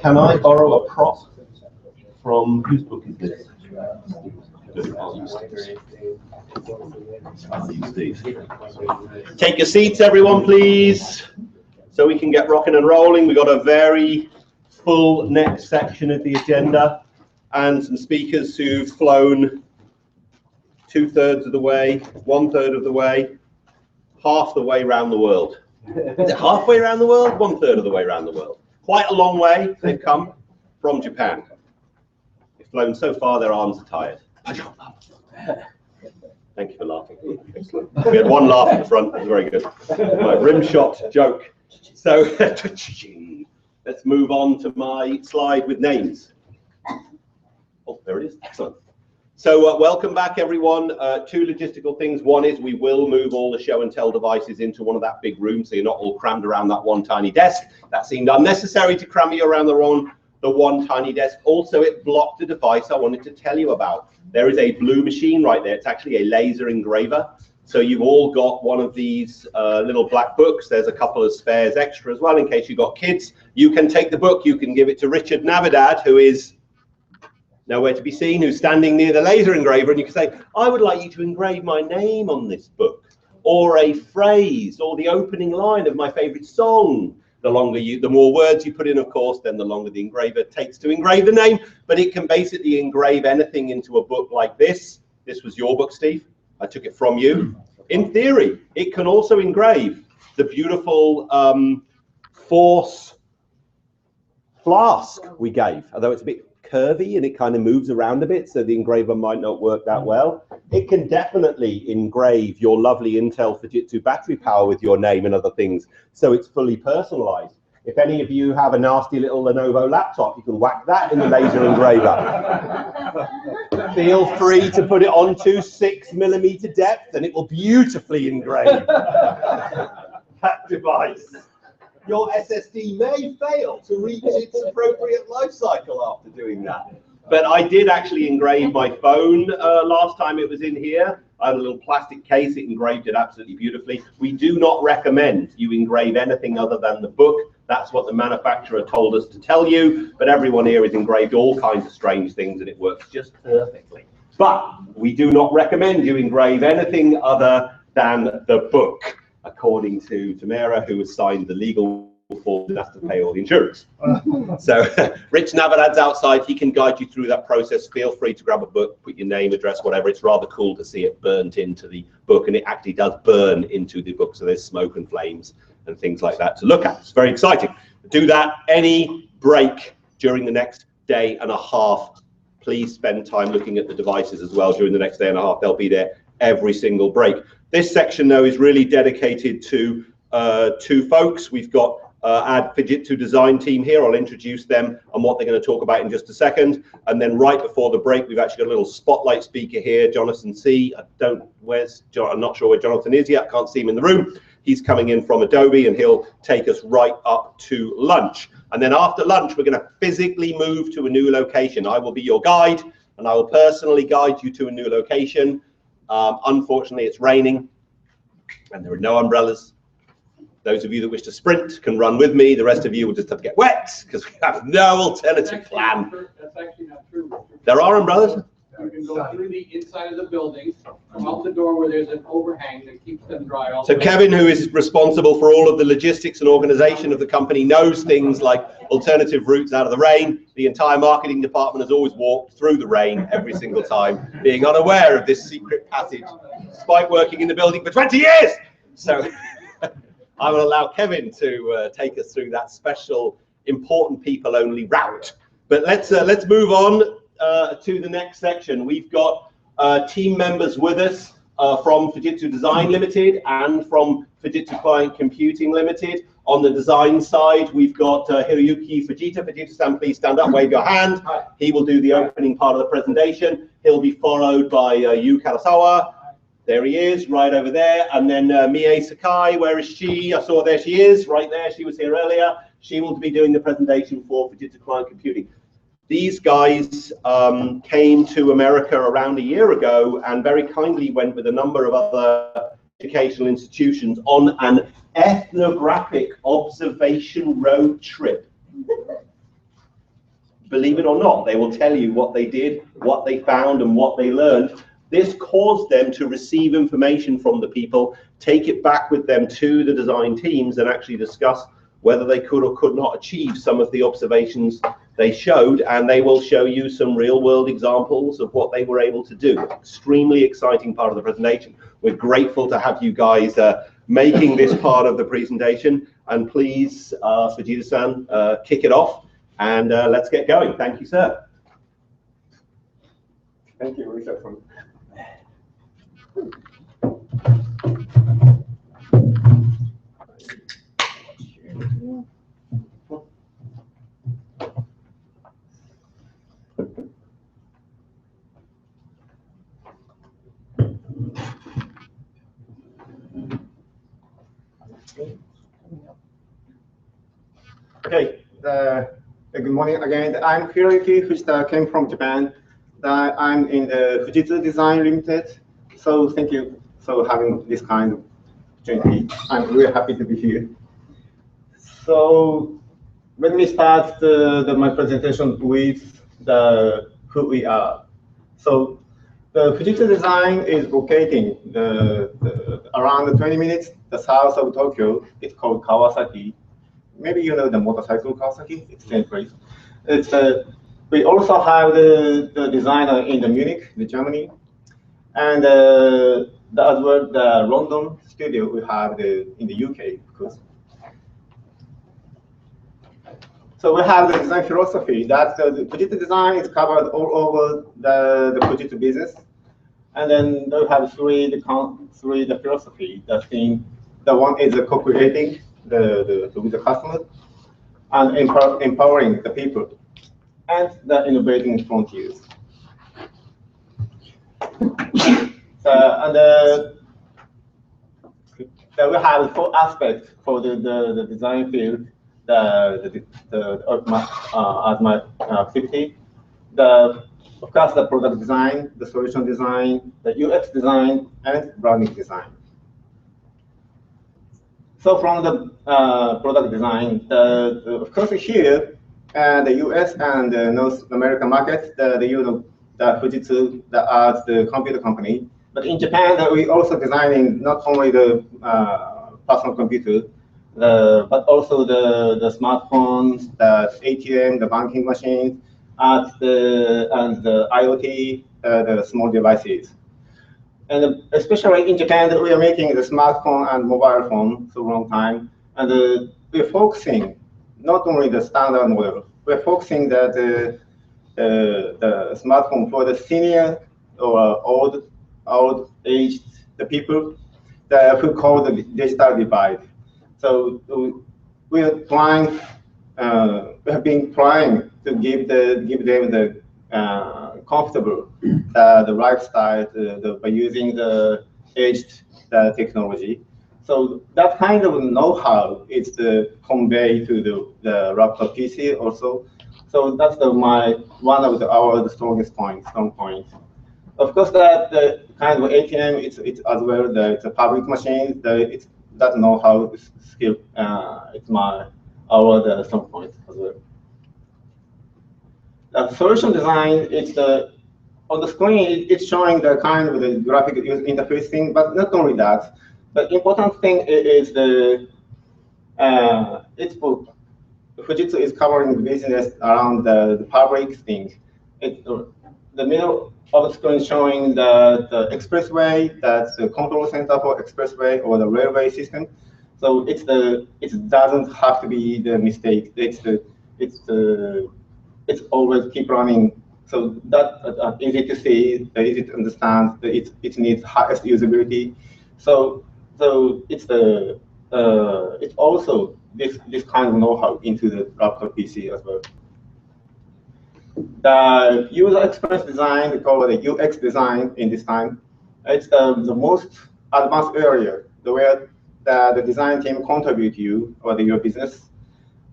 Can I borrow a prop from, whose book is this? Take your seats, everyone, please, so we can get rocking and rolling. We've got a very full next section of the agenda and some speakers who've flown 2/3 of the way, 1/3 of the way, half the way around the world. Is it halfway around the world? 1/3 of the way around the world. Quite a long way they've come from Japan. They've flown so far their arms are tired. Thank you for laughing. Excellent. We had one laugh at the front. It was very good. My rim shot joke. So let's move on to my slide with names. Oh, there it is. Excellent. So welcome back, everyone. Two logistical things. One is we will move all the show and tell devices into one of that big room, so you're not all crammed around that one tiny desk. That seemed unnecessary to cram you around the one tiny desk. Also, it blocked a device I wanted to tell you about. There is a blue machine right there. It's actually a laser engraver. So you've all got one of these little black books. There's a couple of spares extra as well in case you've got kids. You can take the book. You can give it to Richard Navidad, who is nowhere to be seen, who's standing near the laser engraver, and you can say, I would like you to engrave my name on this book, or a phrase, or the opening line of my favorite song. The more words you put in, of course, then the longer the engraver takes to engrave the name, but it can basically engrave anything into a book like this. This was your book, Steve. I took it from you. In theory, it can also engrave the beautiful Force flask we gave, although it's a bit curvy and it kind of moves around a bit, so the engraver might not work that well. It can definitely engrave your lovely Intel Fujitsu battery power with your name and other things, so it's fully personalized. If any of you have a nasty little Lenovo laptop, you can whack that in the laser engraver. Feel free to put it onto 6mm depth and it will beautifully engrave that device. Your SSD may fail to reach its appropriate life cycle after doing that. But I did actually engrave my phone last time it was in here. I had a little plastic case, it engraved it absolutely beautifully. We do not recommend you engrave anything other than the book. That's what the manufacturer told us to tell you, but everyone here has engraved all kinds of strange things and it works just perfectly. But we do not recommend you engrave anything other than the book, according to Tamara, who has signed the legal form and has to pay all the insurance. So Rich Navidad's outside, he can guide you through that process. Feel free to grab a book, put your name, address, whatever. It's rather cool to see it burnt into the book, and it actually does burn into the book, so there's smoke and flames and things like that to look at. It's very exciting. Do that any break during the next day and a half. Please spend time looking at the devices as well during the next day and a half. They'll be there every single break. This section, though, is really dedicated to two folks. We've got our Fujitsu design team here. I'll introduce them and what they're going to talk about in just a second. And then right before the break, we've actually got a little spotlight speaker here, Jonathan C. I'm not sure where Jonathan is yet. I can't see him in the room. He's coming in from Adobe and he'll take us right up to lunch. And then after lunch, we're going to physically move to a new location. I will be your guide and I will personally guide you to a new location. Unfortunately, it's raining and there are no umbrellas. Those of you that wish to sprint can run with me. The rest of you will just have to get wet because we have no alternative plan. That's actually not true. There are umbrellas? You can go through the inside of the building, come out the door where there's an overhang that keeps them dry. All So Kevin, who is responsible for all of the logistics and organization of the company, knows things like alternative routes out of the rain. The entire marketing department has always walked through the rain every single time, being unaware of this secret passage, despite working in the building for 20 years. So I will allow Kevin to take us through that special, important people only route. But let's move on to the next section. We've got team members with us from Fujitsu Design Limited and from Fujitsu Client Computing Limited. On the design side, we've got Hiroyuki Fujita. Fujita-san, please stand up, wave your hand. He will do the opening part of the presentation. He'll be followed by Yu Karasawa. There he is, right over there. And then Mie Sakai, where is she? I saw there she is, right there. She was here earlier. She will be doing the presentation for Fujitsu Client Computing. These guys came to America around a year ago and very kindly went with a number of other educational institutions on an ethnographic observation road trip. believe it or not. They will tell you what they did, what they found, and what they learned. This caused them to receive information from the people, take it back with them to the design teams, and actually discuss whether they could or could not achieve some of the observations they showed, and they will show you some real-world examples of what they were able to do. Extremely exciting part of the presentation. We're grateful to have you guys making this part of the presentation, and please, Fujita-san, kick it off, and let's get going. Thank you, sir. Thank you, Richard. Okay, good morning again. I'm Hiroyuki Fujita, came from Japan. I'm in the Fujitsu Design Limited. So thank you for having this kind of opportunity. I'm really happy to be here. So let me start my presentation with who we are. So the Fujitsu Design is located around 20 minutes south of Tokyo. It's called Kawasaki. Maybe you know the motorcycle Kawasaki. It's the same place. We also have the designer in Munich, Germany, and as well the London studio we have in the UK, of course. So we have the design philosophy that the Fujitsu Design is covered all over the Fujitsu business, and then we have three the philosophy. The one is the co-creating with the customer, and empowering the people, and the innovating frontiers. We have 4 aspects for the design field. As my activity, of course, the product design, the solution design, the UX design, and branding design. So from the product design, of course here, the US and the North American market, they use the Fujitsu as the computer company. But in Japan, we also designing not only the personal computer, but also the smartphones, the ATM, the banking machines, and the IoT, the small devices. And especially in Japan, we are making the smartphone and mobile phone for a long time. And we're focusing not only the standard model, we're focusing that the smartphone for the senior or old aged the people who call the digital divide. So we are trying, we have been trying to give them the comfortable the lifestyle by using the aged technology. So that kind of know-how is conveyed to the laptop PC also. So that's one of our strongest points, strong points. Of course, the kind of ATM, it's as well it's a public machine. That know-how skill, it's our strong point as well. The solution design, on the screen, it's showing the kind of the graphic user interface thing, but not only that. The important thing is Fujitsu is covering the business around the public thing. The middle of the screen showing the expressway, that's the control center for expressway or the railway system. So it doesn't have to be the mistake. It's always keep running. So that easy to see, easy to understand. It needs highest usability. So it's also this kind of know-how into the laptop PC as well. The user experience design, we call it the UX design in this time. It's the most advanced area where the design team contribute you or your business.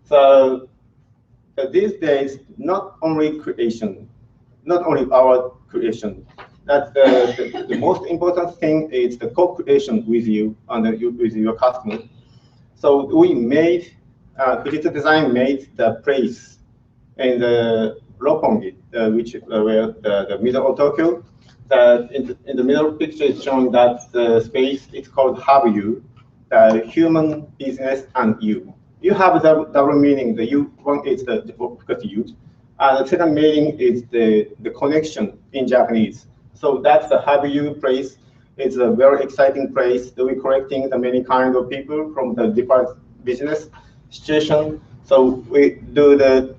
So these days, not only our creation. That's the most important thing is the co-creation with you and with your customer. So we made Fujitsu Design made the place in the Roppongi, which where the middle of Tokyo. In the middle picture is showing that the space is called HABU, the human, business, and you. You have the double meaning. The you one is the because you, and the second meaning is the connection in Japanese. So that's the HABU place. It's a very exciting place. We're collecting the many kind of people from the different business situation. So we do the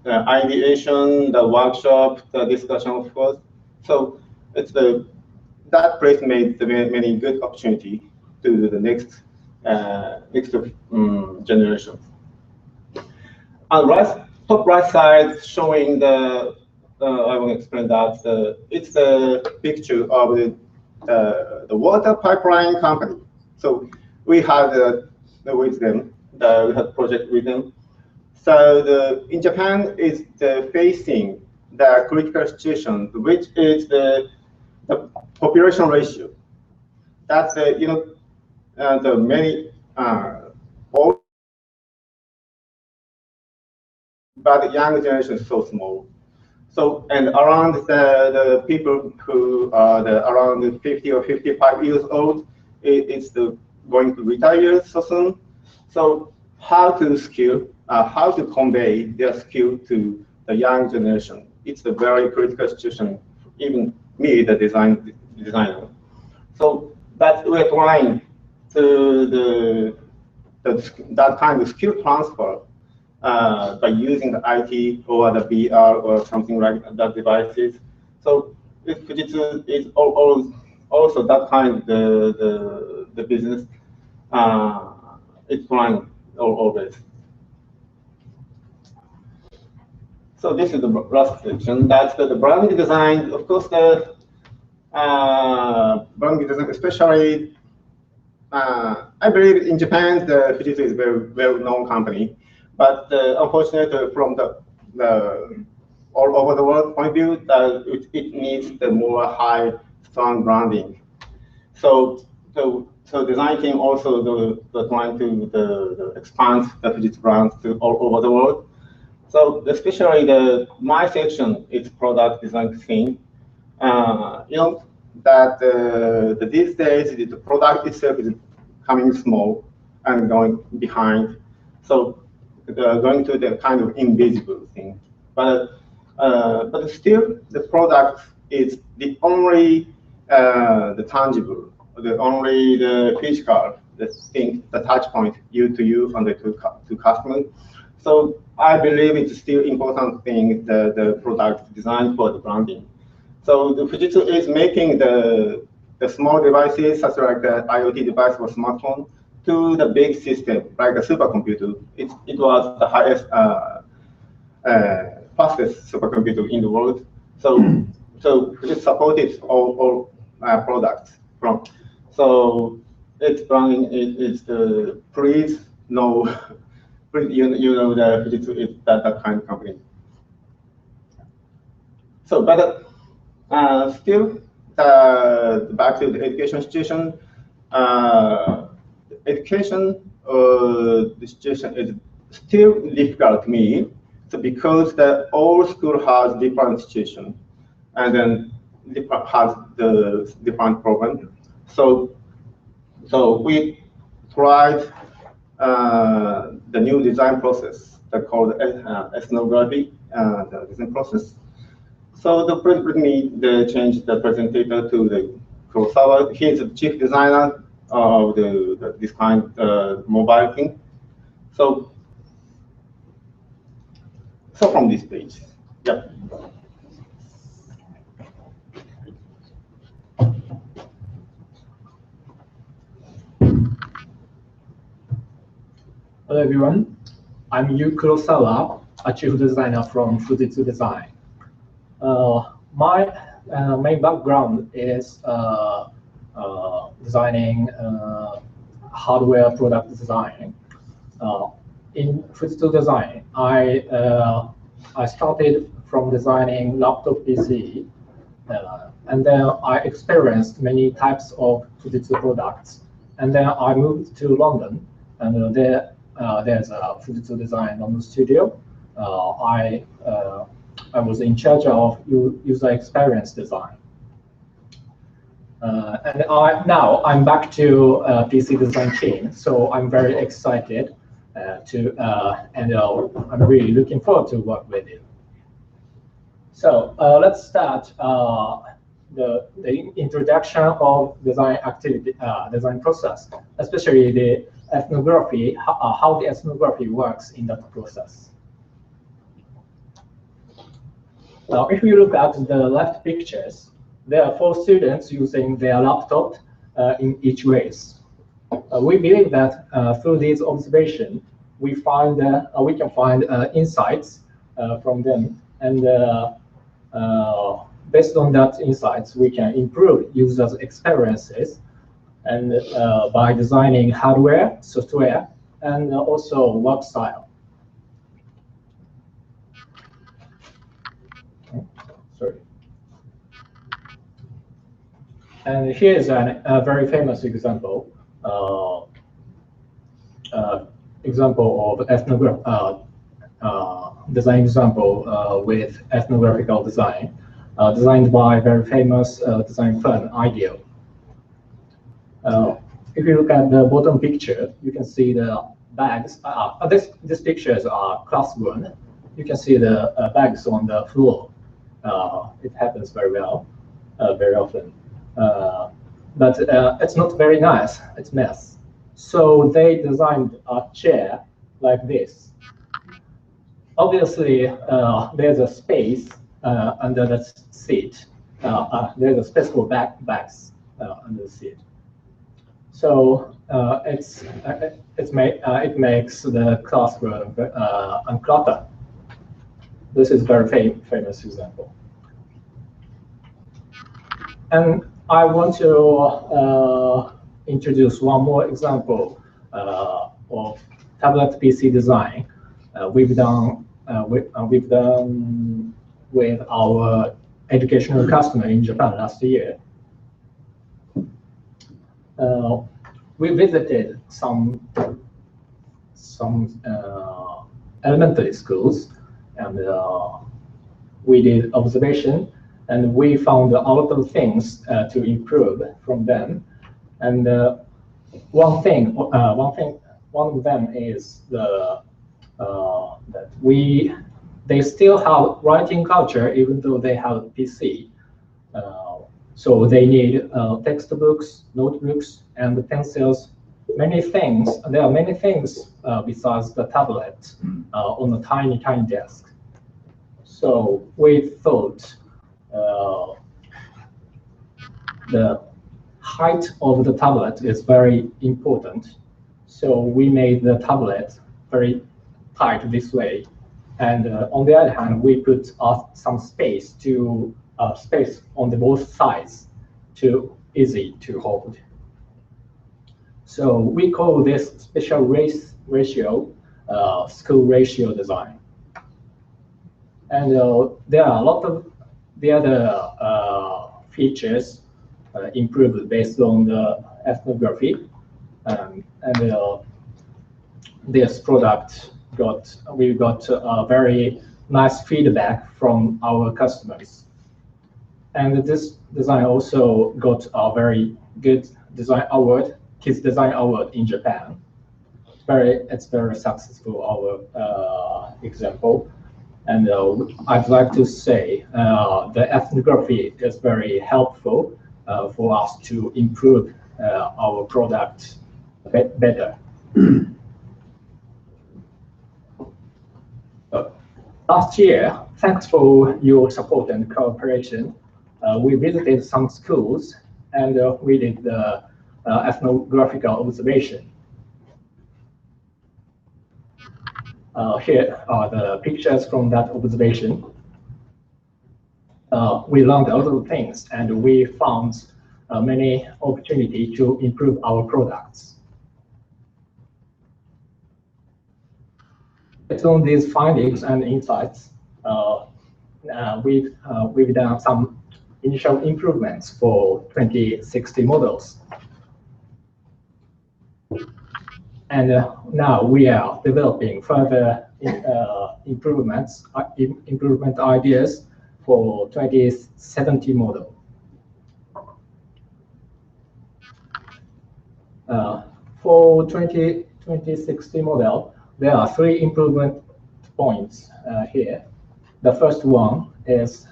ideation, the workshop, the discussion, of course. So it's that place made the many good opportunity to the next generation. On top right side, showing the I will explain that it's a picture of the water pipeline company. So we had with them, we had project with them. So in Japan is facing the critical situation, which is the population ratio. That's the many old, but the young generation is so small. So and around the people who are around 50 or 55 years old, it's going to retire so soon. So how to convey their skill to the young generation? It's a very critical situation. Even me, the designer. So that we're trying to that kind of skill transfer by using the IT or the VR or something like that devices. So Fujitsu is also that kind of the business. It's trying always. So this is the last section. That's the branding design. Of course, the branding design, especially, I believe in Japan, the Fujitsu is a very well-known company. But unfortunately, from the all over the world point of view, it needs the more high, strong branding. So design team also trying to expand the Fujitsu brand to all over the world. So especially my section is product design theme. That these days the product itself is coming small and going behind. So going to the kind of invisible thing. But still the product is the only the tangible, the only the physical, the thing, the touch point you and to customer. So I believe it's still important thing, the product design for the branding. So the Fujitsu is making the small devices, such like the IoT device or smartphone, to the big system, like a supercomputer. It was the highest, fastest supercomputer in the world. So it supported all products from. So it's branding. It's the please no. You know that Fujitsu is that kind of company. So, but still, back to the education situation. Education the situation is still difficult to me. So because all school has different situation, and then has the different problem. So we tried the new design process that called ethnography, the design process. So the president changed the presenter to the Kurosawa. He is the chief designer of this kind mobile thing. So from this page, yeah. Hello everyone, I'm Yu Kurosawa, a chief designer from Fujitsu Design. My main background is designing hardware product design. In Fujitsu Design, I started from designing laptop PC, and then I experienced many types of Fujitsu products. And then I moved to London, and there's a Fujitsu Design London studio. I was in charge of user experience design. And now I'm back to PC design team, so I'm very excited and I'm really looking forward to work with you. So let's start the introduction of design activity, design process, especially the ethnography, how the ethnography works in that process. Now, if you look at the left pictures, there are 4 students using their laptop in each ways. We believe that through these observations, we can find insights from them, and based on that insights, we can improve users' experiences, and by designing hardware, software, and also work style. Sorry. And here is a very famous example of design example with ethnographical design, designed by very famous design firm, IDEO. If you look at the bottom picture, you can see the bags. These pictures are classroom. You can see the bags on the floor. It happens very well, very often. But it's not very nice. It's a mess. So they designed a chair like this. Obviously, there's a space under the seat. There's a space for bags under the seat. So it makes the classroom uncluttered. This is very famous example. And I want to introduce one more example of tablet PC design we've done with our educational customer in Japan last year. We visited some elementary schools, and we did observation, and we found a lot of things to improve from them. And one of them is that they still have writing culture even though they have PC. So they need textbooks, notebooks, and pencils. Many things. There are many things besides the tablet on a tiny desk. So we thought the height of the tablet is very important. So we made the tablet very tight this way. And on the other hand, we put some space on the both sides to easy to hold. So we call this special ratio school ratio design. And there are a lot of the other features improved based on the ethnography. And this product we got a very nice feedback from our customers. And this design also got a very good design award, Kids Design Award in Japan. It's very successful, our example. And I'd like to say the ethnography is very helpful for us to improve our product better. Last year, thanks for your support and cooperation, we visited some schools and we did the ethnographical observation. Here are the pictures from that observation. We learned a lot of things, and we found many opportunities to improve our products. Based on these findings and insights, we've done some initial improvements for 2060 models. And now we are developing further improvement ideas for 2070 model. For 2060 model, there are 3 improvement points here. The first one is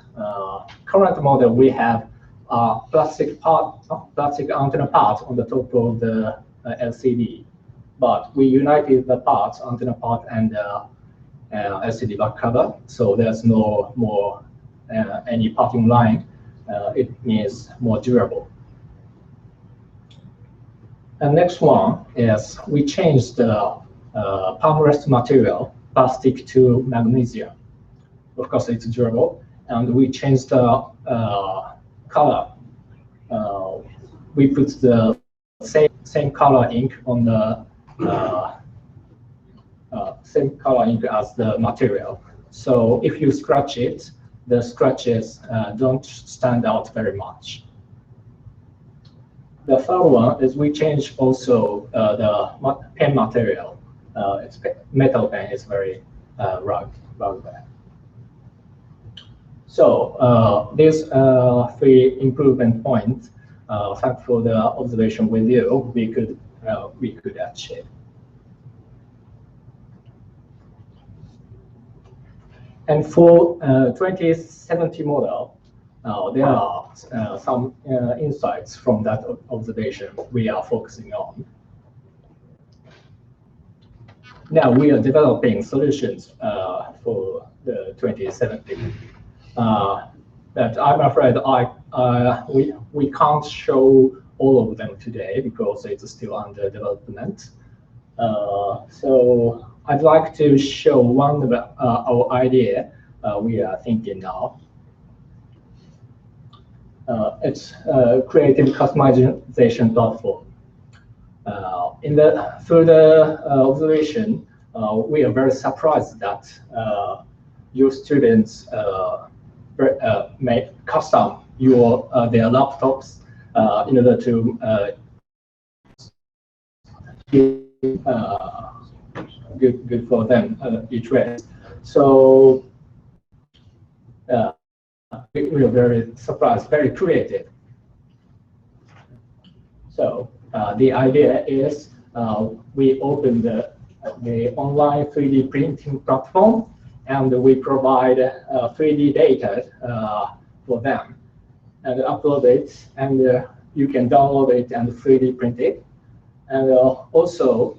current model we have plastic antenna part on the top of the LCD, but we united the parts, antenna part and LCD back cover, so there's no more any parting line. It means more durable. And next one is we changed the palm-rest material, plastic to magnesium. Of course, it's durable, and we changed the color. We put the same color ink on the same color ink as the material. So if you scratch it, the scratches don't stand out very much. The third one is we changed also the pen material. It's metal pen is very rugged. So these 3 improvement points, thanks for the observation with you, we could achieve. And for 2070 model, there are some insights from that observation we are focusing on. Now we are developing solutions for the 2070. But I'm afraid we can't show all of them today because it's still under development. So I'd like to show one of our idea we are thinking now. It's a creative customization platform. Through the observation, we are very surprised that your students make custom their laptops in order to good for them each way. So we are very surprised, very creative. So the idea is we open the online 3D printing platform, and we provide 3D data for them and upload it, and you can download it and 3D print it. And also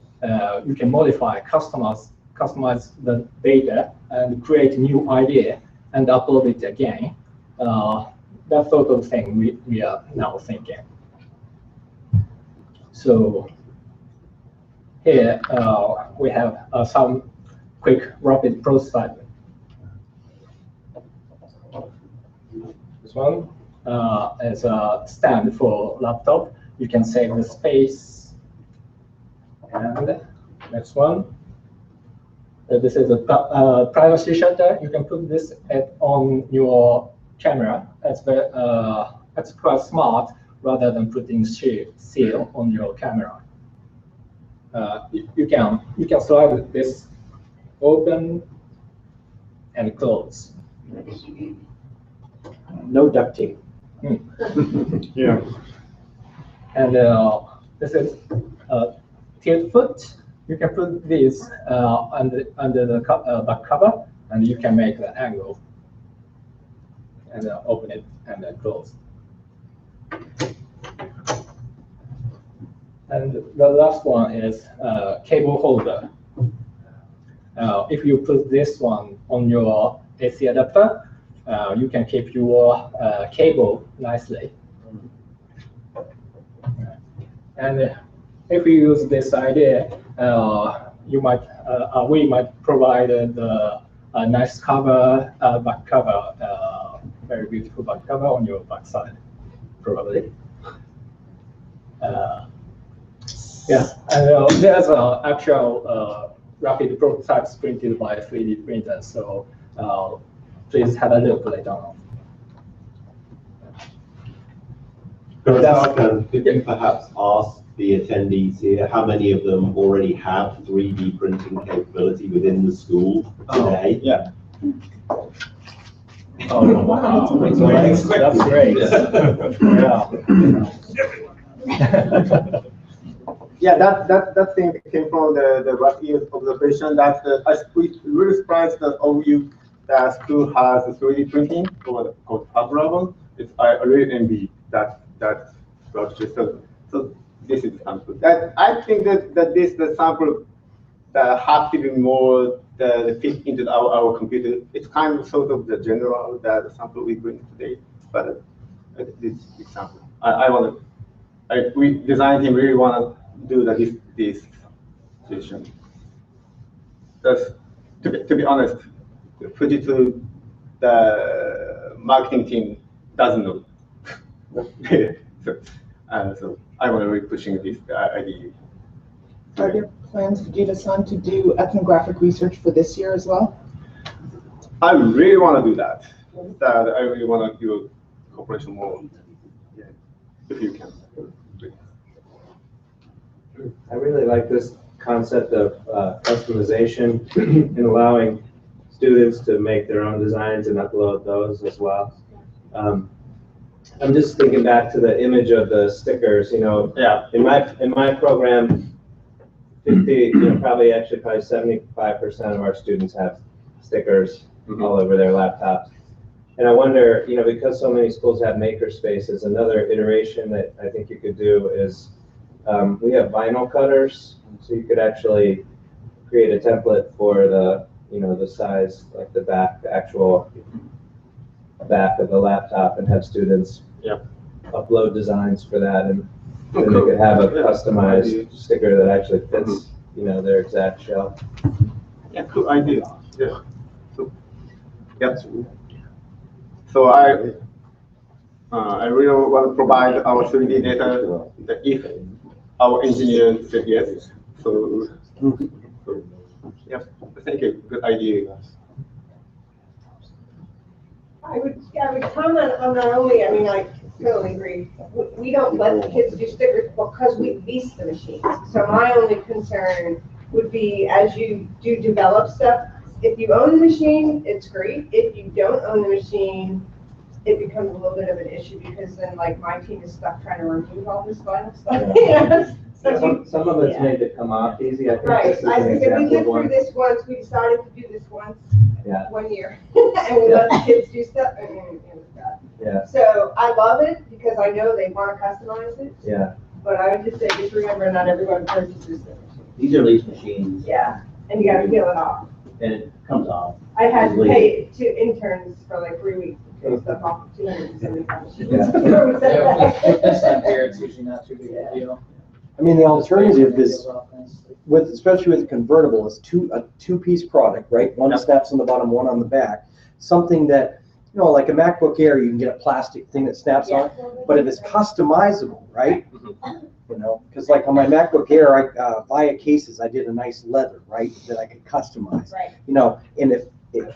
you can modify, customize the data and create a new idea and upload it again. That sort of thing we are now thinking. So here we have some quick rapid prototype. This one is a stand for laptop. You can save the space. And next one. This is a privacy shutter. You can put this on your camera. It's quite smart rather than putting seal on your camera. You can slide this open and close. No duct tape. Yeah. And this is tilt foot. You can put this under the back cover, and you can make the angle and open it and then close. And the last one is cable holder. If you put this one on your AC adapter, you can keep your cable nicely. And if you use this idea, we might provide the nice cover, back cover, very beautiful back cover on your back side, probably. Yeah, and there's an actual rapid prototypes printed by 3D printers, so please have a look later on. Could you perhaps ask the attendees here, how many of them already have 3D printing capability within the school today? Yeah. Oh, wow. That's great. Yeah. Yeah, that thing came from the last year's observation that we really surprised that OU, the school has 3D printing called Pablo. I really envy that project. So this is sample. That I think that the sample that has to be more fit into our computer. It's kind of sort of the general the sample we bring today, but this example we design team really want to do this solution. That's to be honest, Fujitsu the marketing team doesn't know. So I want to really pushing this idea. Are there plans for Gita-san to do ethnographic research for this year as well? I really want to do that. I really want to do a cooperation more. Yeah, if you can. I really like this concept of customization and allowing students to make their own designs and upload those as well. I'm just thinking back to the image of the stickers. You know, in my program, probably 75% of our students have stickers all over their laptops. And I wonder, you know, because so many schools have maker spaces, another iteration that I think you could do is we have vinyl cutters, so you could actually create a template for the, you know, the size, like the actual back of the laptop, and have students upload designs for that, and then they could have a customized sticker that actually fits, you know, their exact shell. Yeah, cool idea. Yeah. So, So I really want to provide our 3D data that if our engineer said yes. So yeah, thank you. Good idea. I would comment on not only, I mean, I totally agree. We don't let the kids do stickers because we lease the machines. So my only concern would be as you do develop stuff, if you own the machine, it's great. If you don't own the machine, it becomes a little bit of an issue because then like my team is stuck trying to remove all this vinyl stuff. Yeah. Some of it's made to come off easy. I think Right. this is I an think we example did of one. through this once. We decided to do this once, Yeah. 1 year, and we let the kids do stuff. And it was bad. Yeah. So I love it because I know they want to customize it. Yeah. But I would just say, just remember, not everyone purchases them. These are lease machines. Yeah, and you got to peel it off. And it comes off. I had to Easily. pay 2 interns for like 3 weeks to peel stuff off of 275 machines. Yeah. This time here, it's usually not too big a deal. I mean, the alternative is, especially with convertible, is a two-piece product, right? One snaps on the bottom, one on the back. Something that, you know, like a MacBook Air, you can get a plastic thing that snaps on, but if it's customizable, right? You know, because like on my MacBook Air, via cases, I did a nice leather, right, that I could customize. Right. You know, and if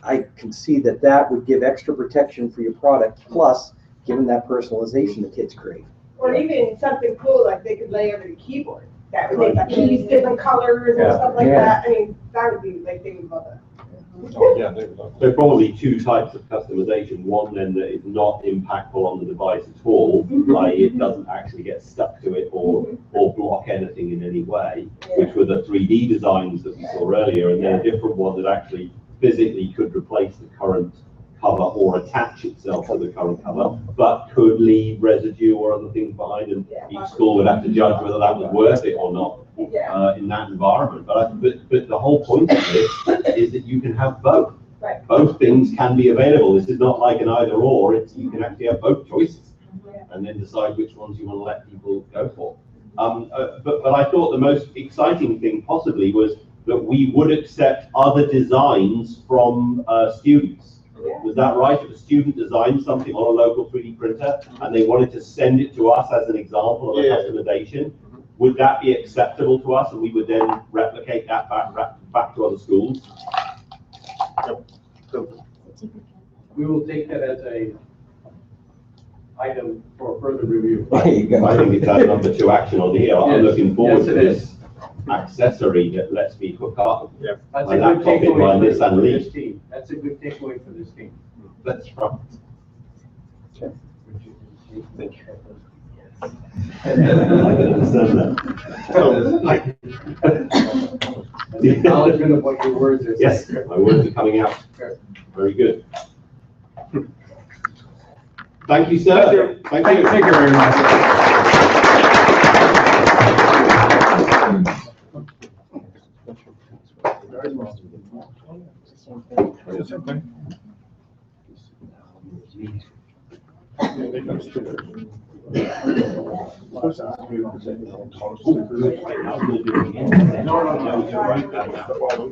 I can see that would give extra protection for your product, plus giving that personalization the kids crave. Or even something cool, like they could lay over the keyboard. That would make the keys different colors and stuff like that. I mean, that would be, like, they would love it. Oh, yeah, so probably 2 types of customization. One then that is not impactful on the device at all, like it doesn't actually get stuck to it or block anything in any way, which were the 3D designs that we saw earlier, and then a different one that actually physically could replace the current cover or attach itself to the current cover, but could leave residue or other things behind, and each school would have to judge whether that was worth it or not in that environment. But the whole point of this is that you can have both. Right. Both things can be available. This is not like an either or. It's you can actually have both choices, and then decide which ones you want to let people go for. But I thought the most exciting thing possibly was that we would accept other designs from students. Was that right? If a student designed something on a local 3D printer and they wanted to send it to us as an example of a customization, would that be acceptable to us, and we would then replicate that back to other schools? We will take that as a item for further review. I think it's our number 2 action on here. I'm Yes. looking forward Yes, to it this accessory that lets me hook up That's my a good laptop in my takeaway for Nissan this Leaf. team. That's a good takeaway for this team. That's right. Thank you. I can understand that. The acknowledgement of what your words are. Yes, my words are coming out. Very good. Thank you, sir. Thank you. Thank you very much.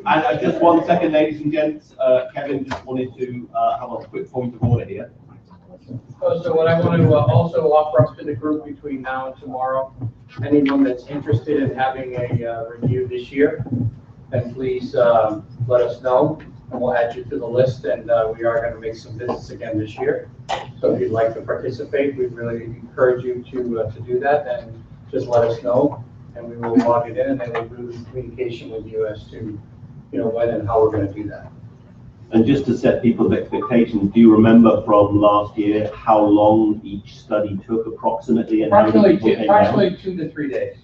And just 1 second, ladies and gents, Kevin just wanted to have a quick point of order here. So what I want to also offer up to the group between now and tomorrow, anyone that's interested in having a review this year, then please let us know, and we'll add you to the list, and we are going to make some visits again this year. So if you'd like to participate, we really encourage you to do that, and just let us know, and we will log it in, and then we'll do communication with you as to, when and how we're going to do that. And just to set people's expectations, do you remember from last year how long each study took approximately? And Approximately 2 to 3 days.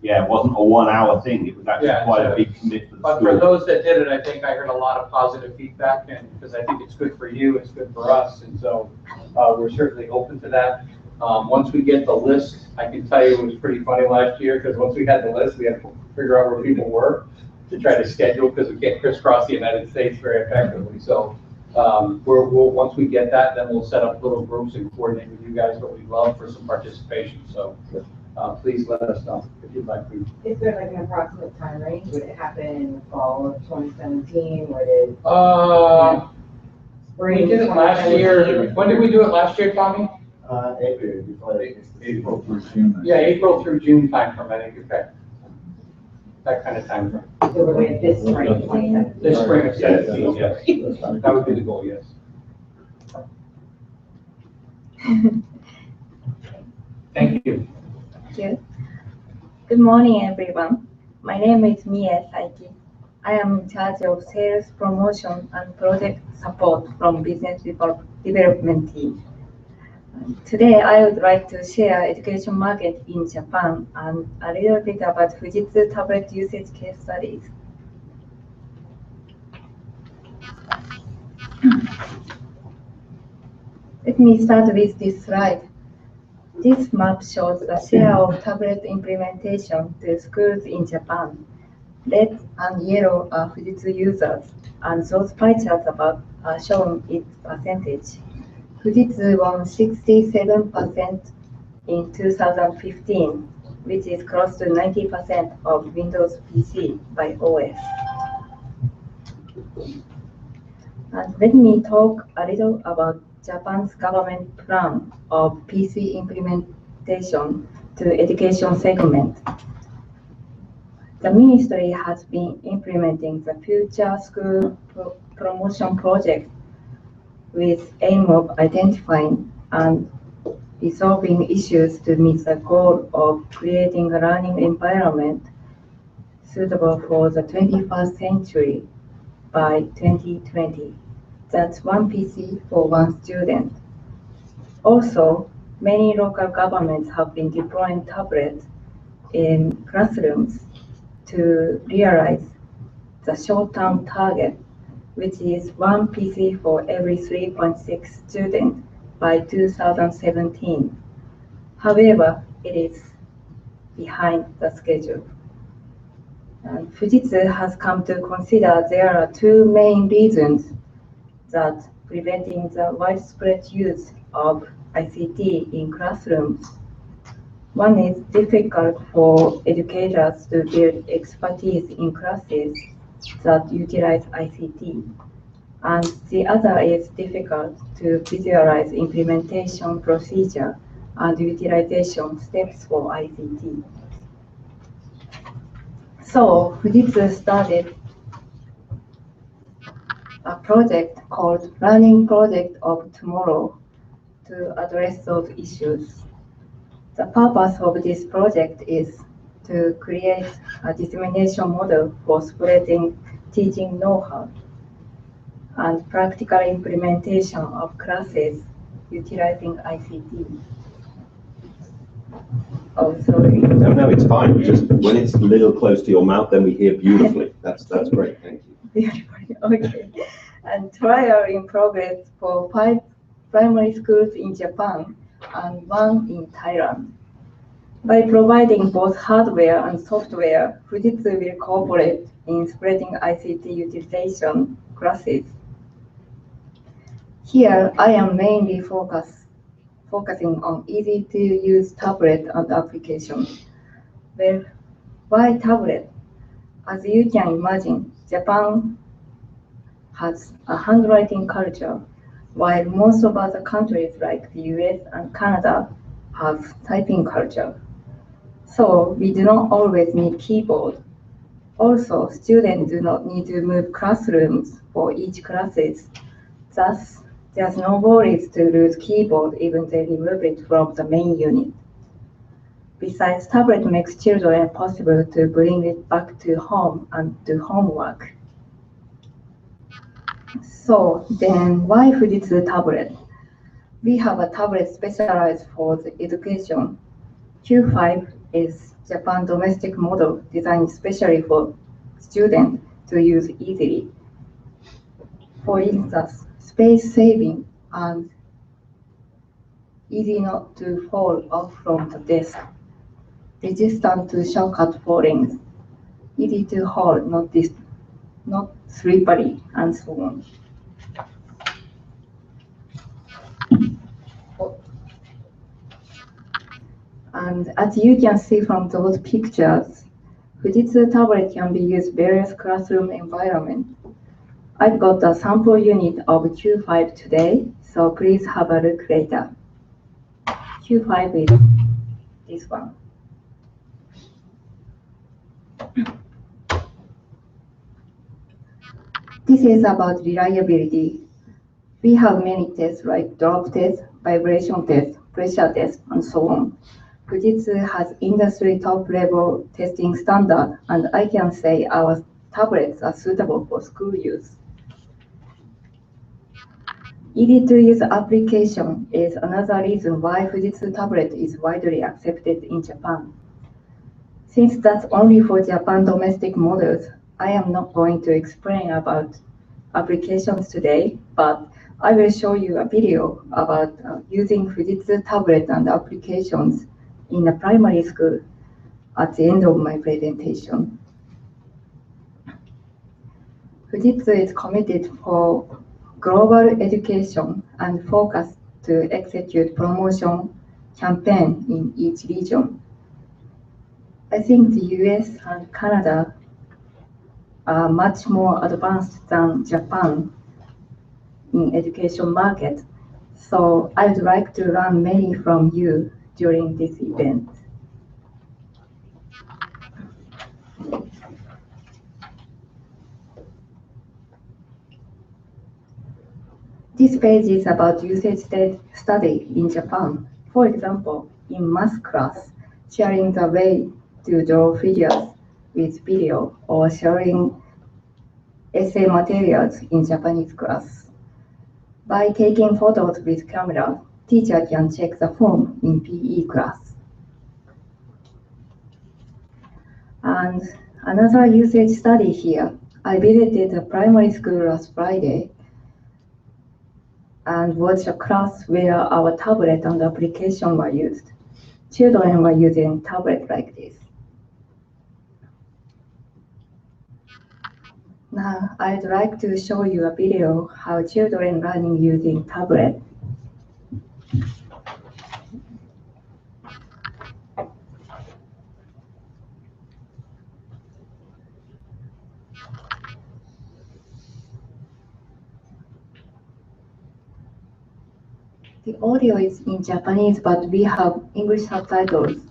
Yeah, it wasn't a 1 hour thing. It was actually quite a big commit for the But school. for those that did it, I think I heard a lot of positive feedback, and because I think it's good for you, it's good for us, and so we're certainly open to that. Once we get the list, I can tell you it was pretty funny last year, because once we had the list, we had to figure out where people were to try to schedule, because we can't crisscross the United States very effectively. So we'll once we get that, then we'll set up little groups and coordinate with you guys, but we'd love for some participation. So please let us know if you'd like to. Is there like an approximate time range? Would it happen in the fall of 2017? Would it? We did it last year. When did we do it last year, Tommy? April through June. Yeah, April through June timeframe, I think, okay. That kind of timeframe. So we're doing this spring, 2017? This spring, yes. That would be the goal, yes. Thank you. Thank you. Good morning, everyone. My name is Mie Saiki. I am in charge of sales promotion and project support from business development team. Today, I would like to share education market in Japan and a little bit about Fujitsu tablet usage case studies. Let me start with this slide. This map shows the share of tablet implementation to schools in Japan. Red and yellow are Fujitsu users, and those pie charts above are showing its percentage. Fujitsu won 67% in 2015, which is close to 90% of Windows PC by OS. And let me talk a little about Japan's government plan of PC implementation to education segment. The ministry has been implementing the Future School Promotion Project with aim of identifying and resolving issues to meet the goal of creating a learning environment suitable for the 21st century by 2020. That's one PC for one student. Also, many local governments have been deploying tablets in classrooms to realize the short-term target, which is one PC for every 3.6 students by 2017. However, it is behind the schedule. And Fujitsu has come to consider there are two main reasons that preventing the widespread use of ICT in classrooms. One is difficult for educators to build expertise in classes that utilize ICT. And the other is difficult to visualize implementation procedure and utilization steps for ICT. So Fujitsu started a project called Learning Project of Tomorrow to address those issues. The purpose of this project is to create a dissemination model for spreading teaching know-how and practical implementation of classes utilizing ICT. Oh, sorry. No, it's fine. Just when it's a little close to your mouth, then we hear beautifully. That's great. Thank you. Okay. And trial in progress for 5 primary schools in Japan and 1 in Thailand. By providing both hardware and software, Fujitsu will cooperate in spreading ICT utilization classes. Here, I am mainly focusing on easy-to-use tablet and application. Well, why tablet? As you can imagine, Japan has a handwriting culture, while most of other countries like the US and Canada have typing culture. So we do not always need keyboard. Also, students do not need to move classrooms for each classes. Thus, there's no worries to lose keyboard even they remove it from the main unit. Besides, tablet makes children possible to bring it back to home and do homework. So then why Fujitsu tablet? We have a tablet specialized for the education. Q5 is Japan domestic model designed especially for students to use easily. For instance, space saving and easy not to fall off from the desk, resistant to shock at falling, easy to hold, not slippery, and so on. And as you can see from those pictures, Fujitsu tablet can be used various classroom environments. I've got a sample unit of Q5 today, so please have a look later. Q5 is this one. This is about reliability. We have many tests like drop test, vibration test, pressure test, and so on. Fujitsu has industry top level testing standard, and I can say our tablets are suitable for school use. Easy to use application is another reason why Fujitsu tablet is widely accepted in Japan. Since that's only for Japan domestic models, I am not going to explain about applications today, but I will show you a video about using Fujitsu tablet and applications in a primary school at the end of my presentation. Fujitsu is committed for global education and focus to execute promotion campaign in each region. I think the US and Canada are much more advanced than Japan in education market, so I would like to learn many from you during this event. This page is about usage study in Japan. For example, in math class, sharing the way to draw figures with video or sharing essay materials in Japanese class. By taking photos with camera, teacher can check the form in PE class. And another usage study here. I visited a primary school last Friday and watched a class where our tablet and application were used. Children were using tablet like this. Now, I'd like to show you a video how children learning using tablet. The audio is in Japanese, but we have English subtitles.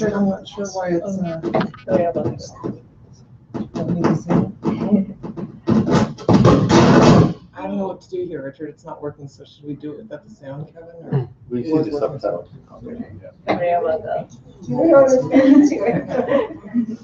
Richard, I'm not sure why it's, I don't know what to do here, Richard. It's not working, so should we do it without the sound, Kevin, or? We see the subtitles. Sorry about that. We don't understand to it.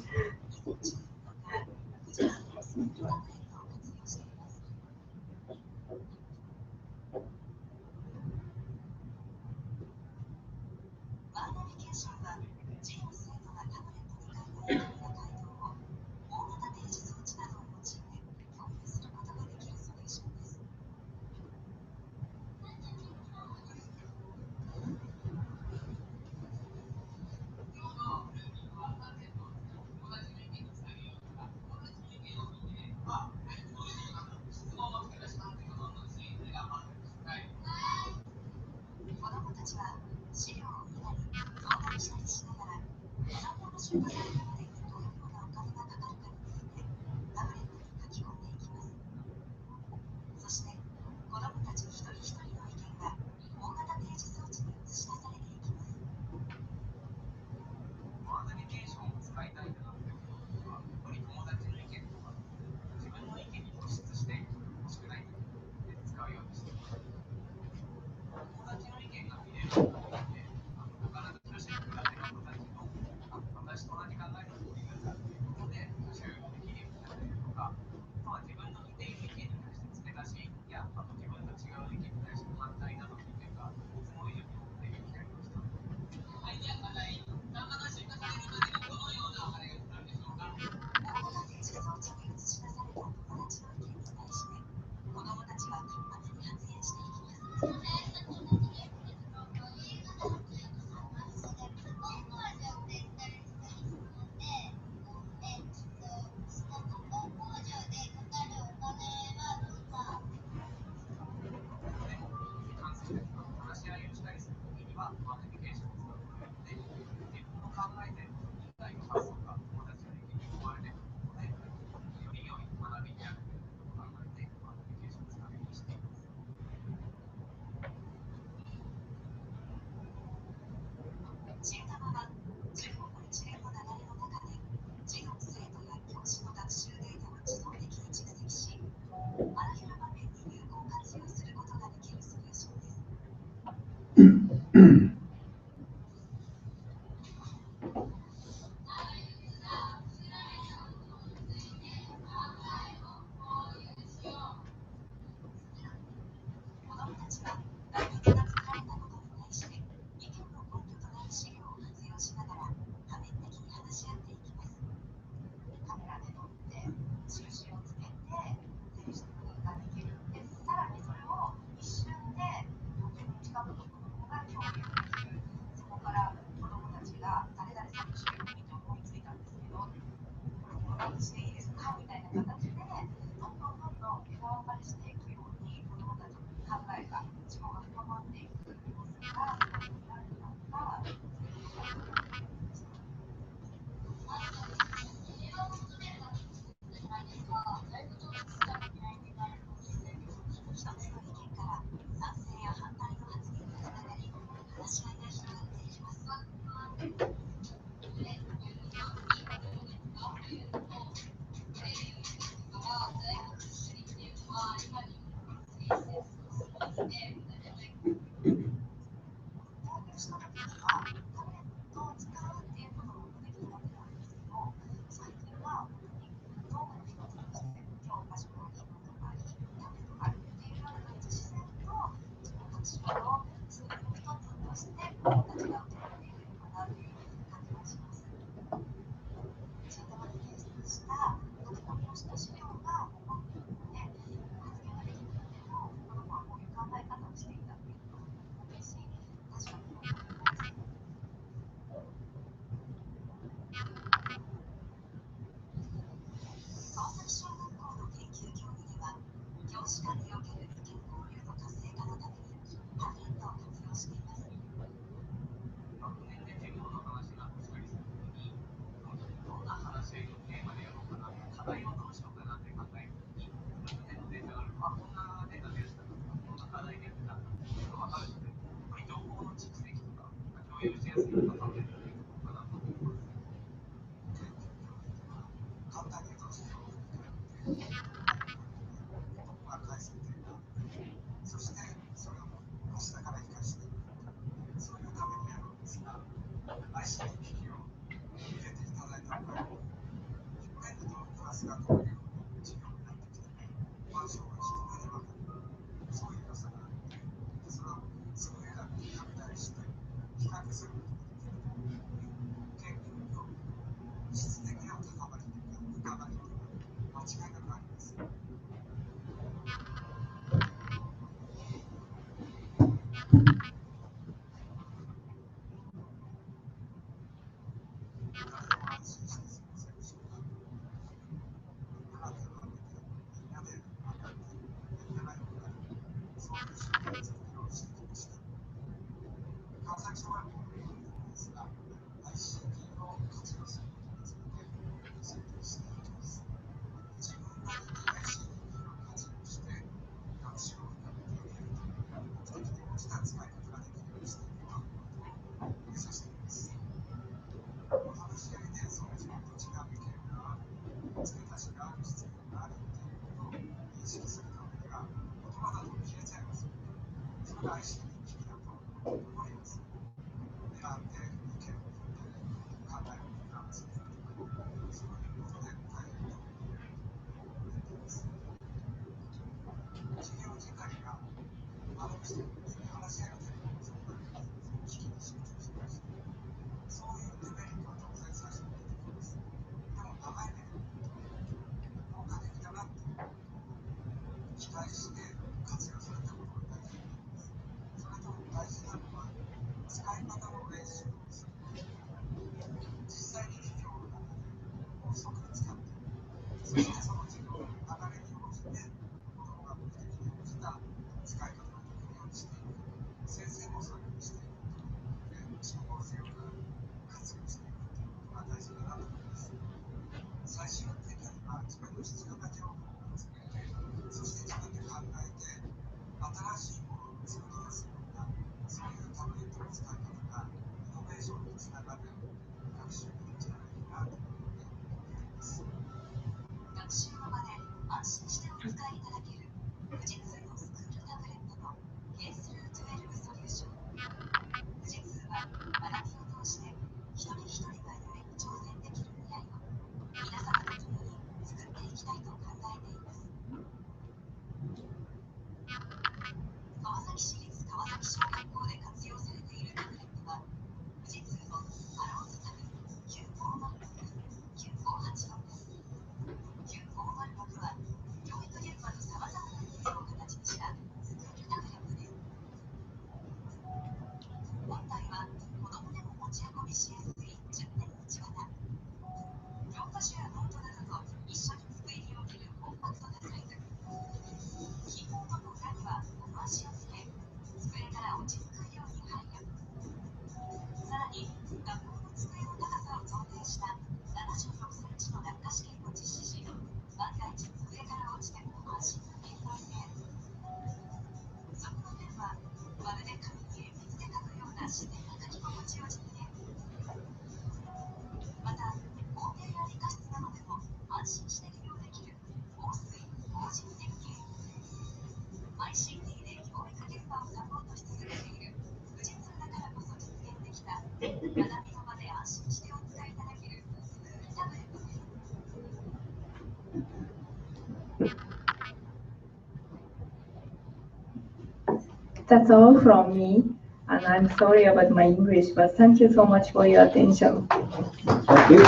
That's all from me, and I'm sorry about my English, but thank you so much for your attention. Thank you.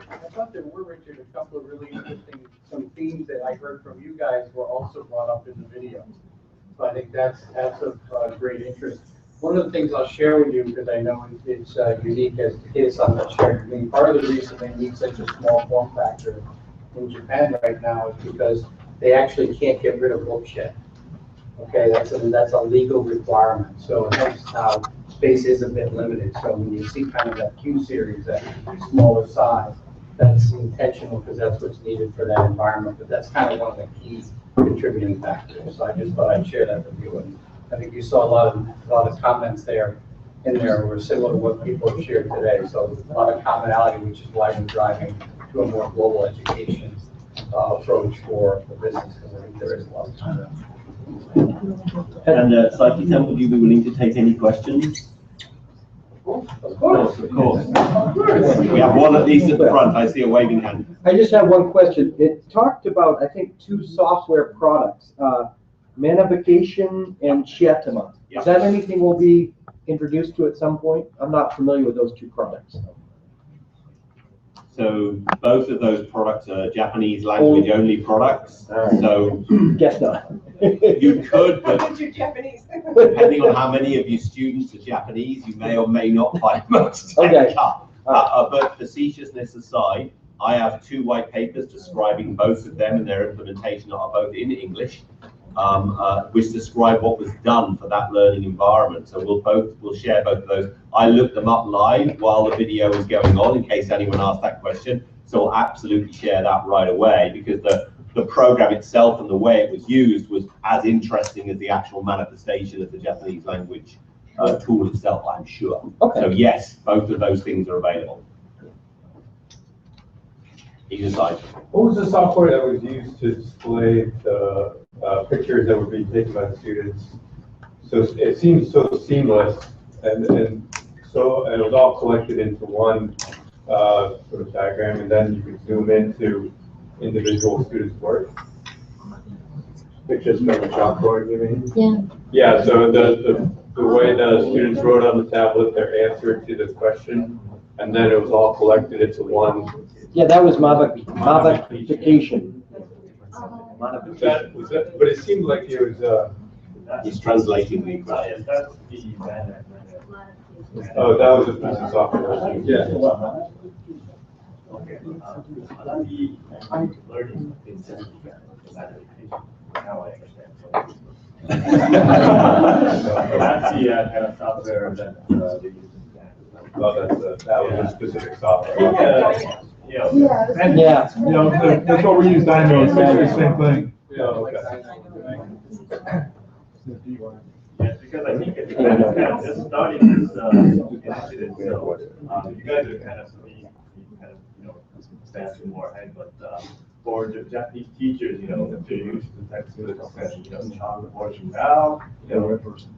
I thought there were, Richard, a couple of really interesting, some themes that I heard from you guys were also brought up in the video. So I think that's of great interest. One of the things I'll share with you, because I know it's unique as to his, I'm not sharing with me, part of the reason they need such a small form factor in Japan right now is because they actually can't get rid of books yet. Okay, that's a legal requirement. So that's how space is a bit limited. So when you see kind of that Q series, that smaller size, that's intentional because that's what's needed for that environment. But that's kind of one of the key contributing factors. So I just thought I'd share that with you. And I think you saw a lot of comments there were similar to what people have shared today. So a lot of commonality, which is why we're driving to a more global education approach for the business, because I think there is a lot of time. And Psyche Temp, would you be willing to take any questions? Of course. Of course. We have one at least at the front. I see a waving hand. I just have one question. It talked about, I think, 2 software products, Manification and Chiatima. Is that anything we'll be introduced to at some point? I'm not familiar with those 2 products. So both of those products are Japanese language only products. So guess not. You could, but Japanese. depending on how many of your students are Japanese, you may or may not find much to take up. But facetiousness aside, I have 2 white papers describing both of them and their implementation are both in English, which describe what was done for that learning environment. So we'll share both of those. I looked them up live while the video was going on in case anyone asked that question. So I'll absolutely share that right away because the program itself and the way it was used was as interesting as the actual manifestation of the Japanese language tool itself, I'm sure. Okay. So yes, both of those things are available. Either side. What was the software that was used to display the pictures that were being taken by the students? So it seems so seamless, and it was all collected into one sort of diagram, and then you could zoom into individual students' work. Pictures from the chalkboard, you mean? Yeah. Yeah. So the way the students wrote on the tablet their answer to the question, and then it was all collected into one. Yeah, that was modification. Was that, but it seemed like it was. He's translating the question. Oh, that was a piece of software. Yeah. Now I understand. That's the kind of software that they use. That was a specific software. Yeah. Yeah, you know, that's what we use Dynamo, it's basically the same thing. Yeah, okay. Yes, because I think it's kind of just starting this initiative, so you guys are kind of standing more ahead, but for the Japanese teachers, they're used to textbooks and chalkboard now,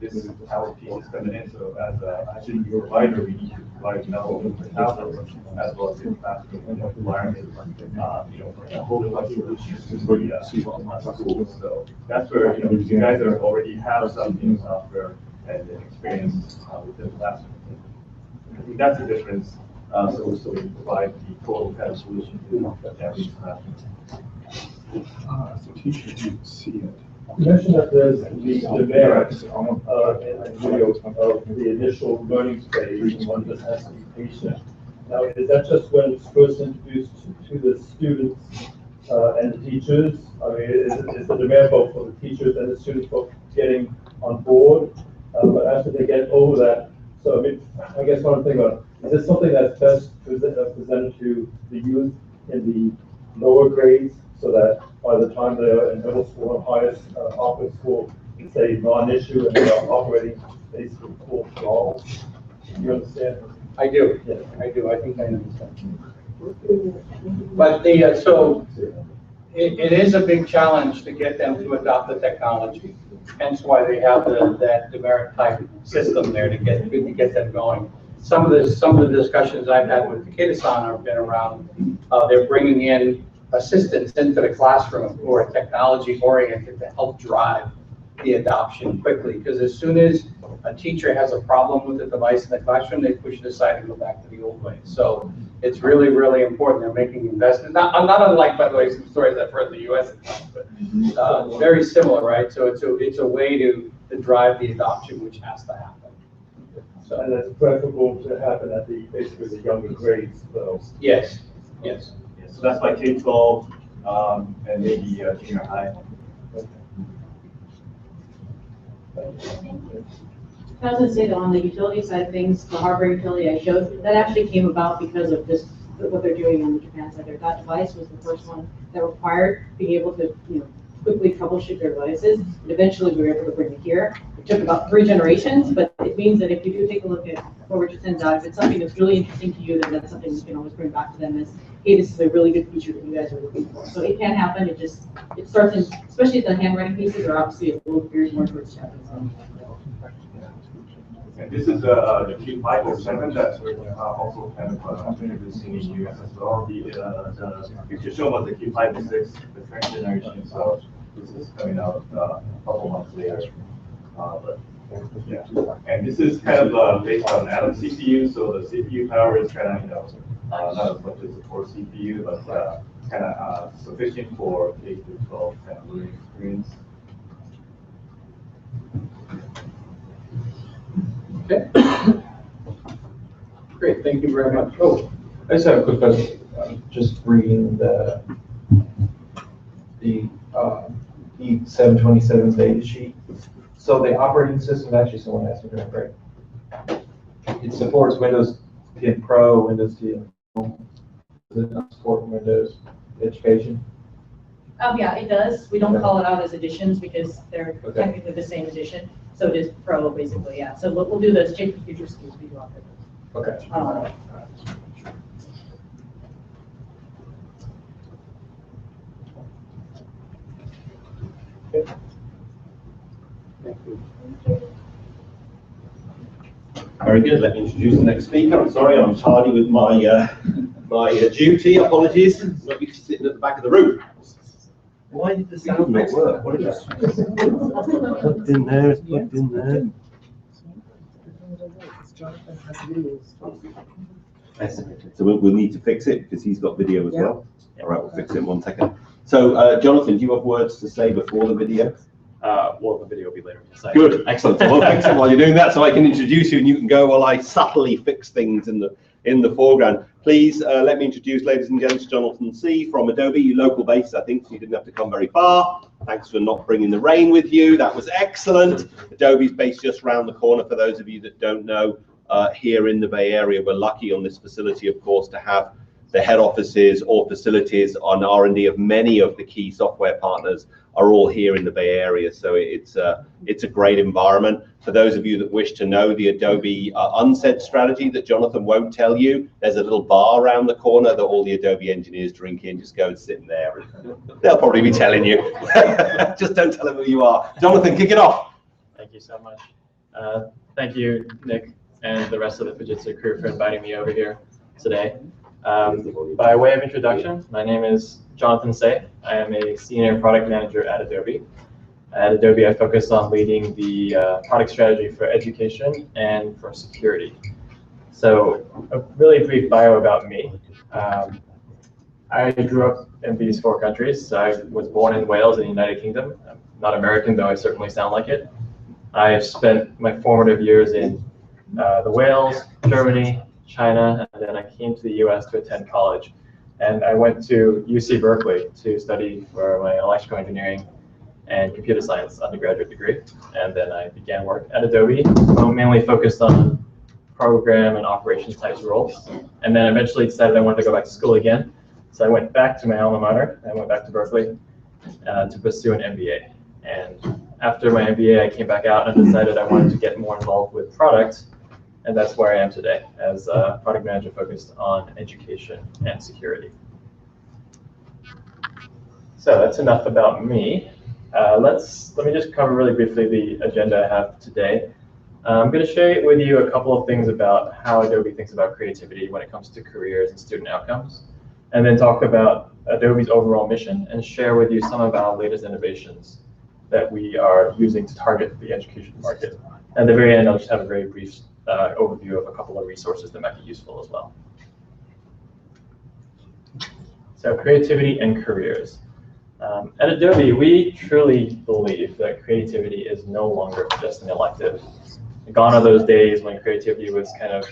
this is how teachers coming in. So as actually your provider, we need to provide tablets as well as the classroom environment, for a whole bunch of solutions for the schools. So that's where you guys already have some software and experience within the classroom. I think that's the difference. So we provide the total kind of solution to every classroom. So teachers need to see it. You mentioned that there's the merits of the initial learning stage, and one that has to be patient. Now, is that just when it's first introduced to the students and the teachers? I mean, is the demand both for the teachers and the students both getting on board? But after they get over that, so I mean, I guess what I'm thinking about, is this something that's best presented to the youth in the lower grades, so that by the time they're in middle school and highest upper school, it's a non-issue and they're operating basically full throttle? Do you understand? I do. Yeah. I do. I think I understand. But so it is a big challenge to get them to adopt the technology. Hence why they have that demerit type system there to get them going. Some of the discussions I've had with Takeda-san have been around, they're bringing in assistants into the classroom who are technology oriented to help drive the adoption quickly. Because as soon as a teacher has a problem with the device in the classroom, they push it aside and go back to the old way. So it's really, really important. They're making investments. Not unlike, by the way, some stories I've heard in the U.S. but very similar, right? So it's a way to drive the adoption, which has to happen. So, and that's preferable to happen at basically the younger grades, though. Yes. Yes. So that's like K-12 and maybe junior high. I was going to say that on the utility side of things, the hardware utility I showed, that actually came about because of just what they're doing on the Japan side. That device was the first one that required being able to quickly troubleshoot their devices. And eventually we were able to bring it here. It took about 3 generations, but it means that if you do take a look at what Richard sends out, if it's something that's really interesting to you, then that's something you can always bring back to them hey, this is a really good feature that you guys are looking for. So it can happen. It starts in, especially the handwriting pieces are obviously a little geared more towards Japanese. And this is the Q507 that we're also kind of introducing in the US as well. The picture shown was the Q506, the second generation. So this is coming out a couple months later. But yeah, and this is kind of based on Atom CPU. So the CPU power is kind of not as much as the core CPU, but kind of sufficient for K to 12 kind of learning experience. Okay. Great, thank you very much. Oh, I just have a quick question. Just reading the E727's data sheet. So the operating system, actually someone asked me that, right? It supports Windows 10 Pro, Windows 10 Home. Does it not support Windows Education? Yeah, it does. We don't call it out as editions because they're technically the same edition. So it is Pro, basically, yeah. So we'll do those change for future schools we do offer those. Okay. Very good. Let me introduce the next speaker. I'm sorry, I'm tardy with my duty. Apologies. Not used to sitting at the back of the room. Why did the sound not work? What is this? Plugged in there. It's plugged in there. So we'll need to fix it because he's got video as well. All right, we'll fix it in 1 second. So, Jonathan, do you have words to say before the video? Well, the video will be later. So. Good, excellent. So we'll fix it while you're doing that, so I can introduce you, and you can go while I subtly fix things in the foreground. Please let me introduce, ladies and gents, Jonathan C. from Adobe, you local base, I think, so you didn't have to come very far. Thanks for not bringing the rain with you. That was excellent. Adobe's based just around the corner. For those of you that don't know, here in the Bay Area, we're lucky on this facility, of course, to have the head offices or facilities on R&D of many of the key software partners are all here in the Bay Area. So it's a great environment. For those of you that wish to know the Adobe unsaid strategy that Jonathan won't tell you, there's a little bar around the corner that all the Adobe engineers drink in. Just go and sit in there. They'll probably be telling you. Just don't tell them who you are. Jonathan, kick it off. Thank you so much. Thank you, Nick, and the rest of the Fujitsu crew for inviting me over here today. By way of introduction, my name is Jonathan Say. I am a senior product manager at Adobe. At Adobe, I focus on leading the product strategy for education and for security. So a really brief bio about me. I grew up in these 4 countries. I was born in Wales in the United Kingdom. I'm not American, though I certainly sound like it. I have spent my formative years in the Wales, Germany, China, and then I came to the US to attend college. And I went to UC Berkeley to study for my electrical engineering and computer science undergraduate degree. And then I began work at Adobe, mainly focused on program and operations types roles. And then eventually decided I wanted to go back to school again. So I went back to my alma mater. I went back to Berkeley to pursue an MBA. And after my MBA, I came back out and decided I wanted to get more involved with product. And that's where I am today, as a product manager focused on education and security. So that's enough about me. Let me just cover really briefly the agenda I have today. I'm going to share with you a couple of things about how Adobe thinks about creativity when it comes to careers and student outcomes, and then talk about Adobe's overall mission and share with you some of our latest innovations that we are using to target the education market. At the very end, I'll just have a very brief overview of a couple of resources that might be useful as well. So creativity and careers. At Adobe, we truly believe that creativity is no longer just an elective. Gone are those days when creativity was kind of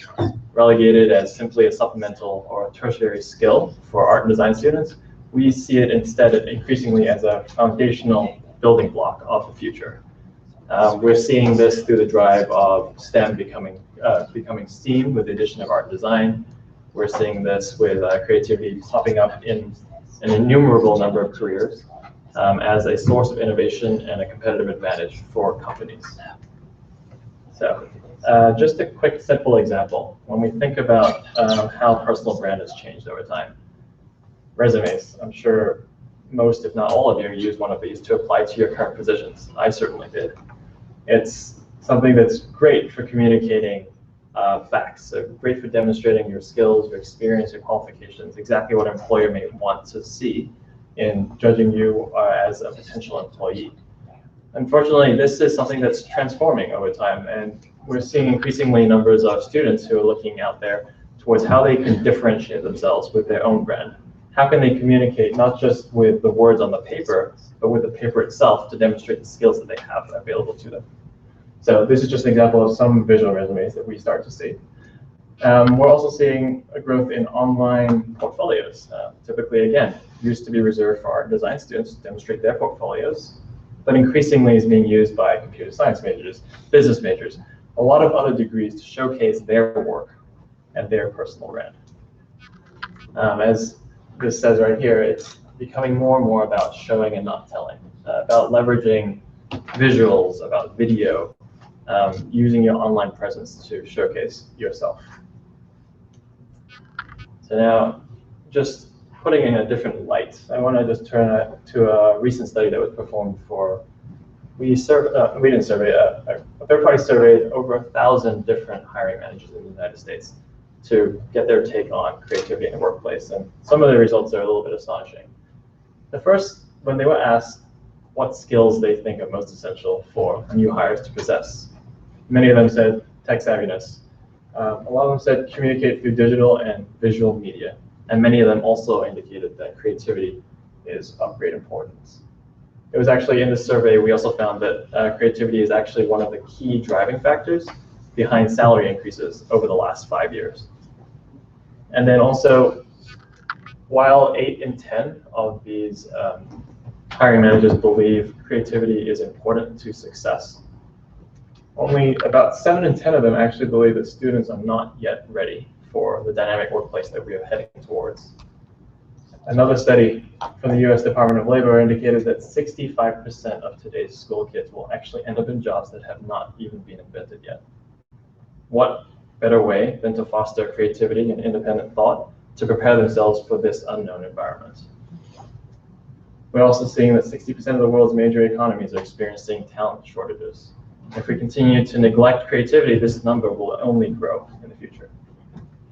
relegated as simply a supplemental or a tertiary skill for art and design students. We see it instead increasingly as a foundational building block of the future. We're seeing this through the drive of STEM becoming STEAM with the addition of art and design. We're seeing this with creativity popping up in an innumerable number of careers as a source of innovation and a competitive advantage for companies. So just a quick, simple example. When we think about how personal brand has changed over time, resumes. I'm sure most, if not all of you, use one of these to apply to your current positions. I certainly did. It's something that's great for communicating facts, so great for demonstrating your skills, your experience, your qualifications, exactly what an employer may want to see in judging you as a potential employee. Unfortunately, this is something that's transforming over time, and we're seeing increasingly numbers of students who are looking out there towards how they can differentiate themselves with their own brand. How can they communicate not just with the words on the paper, but with the paper itself to demonstrate the skills that they have available to them. So this is just an example of some visual resumes that we start to see. We're also seeing a growth in online portfolios. Typically, again, used to be reserved for art and design students to demonstrate their portfolios, but increasingly is being used by computer science majors, business majors, a lot of other degrees to showcase their work and their personal brand. As this says right here, it's becoming more and more about showing and not telling, about leveraging visuals, about video, using your online presence to showcase yourself. So now, just putting in a different light, I want to just turn to a recent study that was performed for, we didn't survey, a third-party surveyed over 1,000 different hiring managers in the United States to get their take on creativity in the workplace. And some of the results are a little bit astonishing. The first, when they were asked what skills they think are most essential for new hires to possess, many of them said tech savviness. A lot of them said communicate through digital and visual media. And many of them also indicated that creativity is of great importance. It was actually in this survey, we also found that creativity is actually one of the key driving factors behind salary increases over the last 5 years. And then also, while 8 in 10 of these hiring managers believe creativity is important to success, only about 7 in 10 of them actually believe that students are not yet ready for the dynamic workplace that we are heading towards. Another study from the US Department of Labor indicated that 65% of today's school kids will actually end up in jobs that have not even been invented yet. What better way than to foster creativity and independent thought to prepare themselves for this unknown environment? We're also seeing that 60% of the world's major economies are experiencing talent shortages. If we continue to neglect creativity, this number will only grow in the future.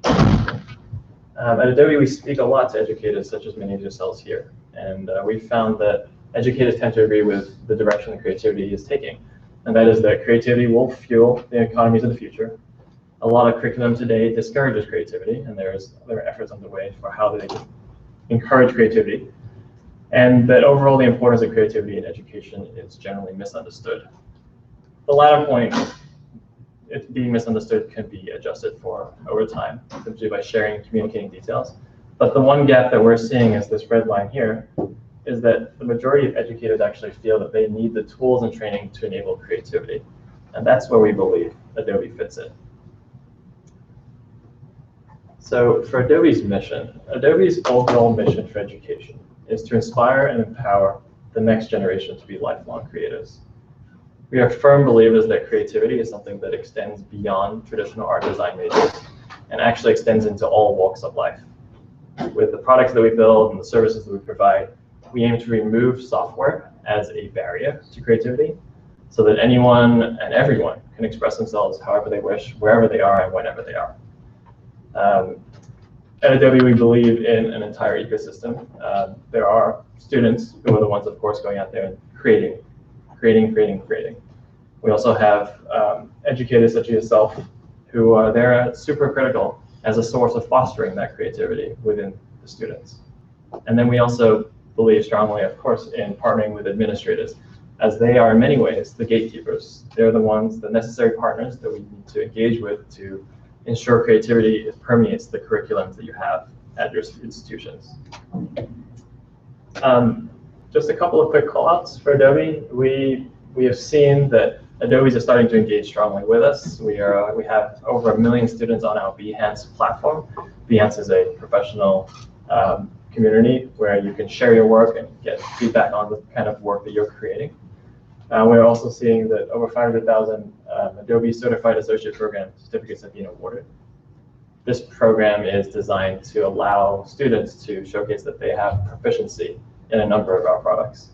At Adobe, we speak a lot to educators, such as many of yourselves here. And we found that educators tend to agree with the direction that creativity is taking. And that is that creativity will fuel the economies of the future. A lot of curriculum today discourages creativity, and there are efforts underway for how they can encourage creativity. And that overall, the importance of creativity in education is generally misunderstood. The latter point, it being misunderstood, can be adjusted for over time, simply by sharing and communicating details. But the one gap that we're seeing is this red line here, is that the majority of educators actually feel that they need the tools and training to enable creativity. And that's where we believe Adobe fits in. So for Adobe's mission, Adobe's overall mission for education is to inspire and empower the next generation to be lifelong creators. We are firm believers that creativity is something that extends beyond traditional art design majors and actually extends into all walks of life. With the products that we build and the services that we provide, we aim to remove software as a barrier to creativity so that anyone and everyone can express themselves however they wish, wherever they are and whenever they are. At Adobe, we believe in an entire ecosystem. There are students who are the ones, of course, going out there and creating. We also have educators such as yourself who are there super critical as a source of fostering that creativity within the students. And then we also believe strongly, of course, in partnering with administrators, as they are in many ways the gatekeepers. They're the ones, the necessary partners that we need to engage with to ensure creativity permeates the curriculums that you have at your institutions. Just a couple of quick call-outs for Adobe. We have seen that Adobe's are starting to engage strongly with us. We have over 1 million students on our Behance platform. Behance is a professional community where you can share your work and get feedback on the kind of work that you're creating. We're also seeing that over 500,000 Adobe Certified Associate Program certificates have been awarded. This program is designed to allow students to showcase that they have proficiency in a number of our products.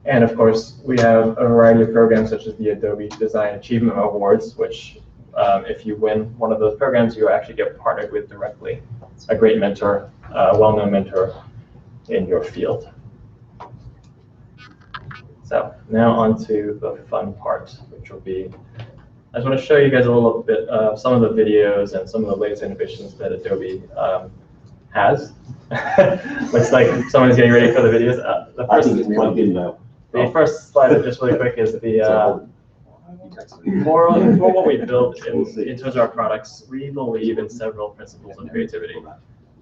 And of course, we have a variety of programs such as the Adobe Design Achievement Awards, which if you win one of those programs, you actually get partnered with directly a great mentor, a well-known mentor in your field. So now on to the fun part, which will be, I just want to show you guys a little bit of some of the videos and some of the latest innovations that Adobe has. Looks like someone's getting ready for the videos. I think it's plugged in now. The first slide, just really quick, is the for what we build in terms of our products. We believe in several principles of creativity.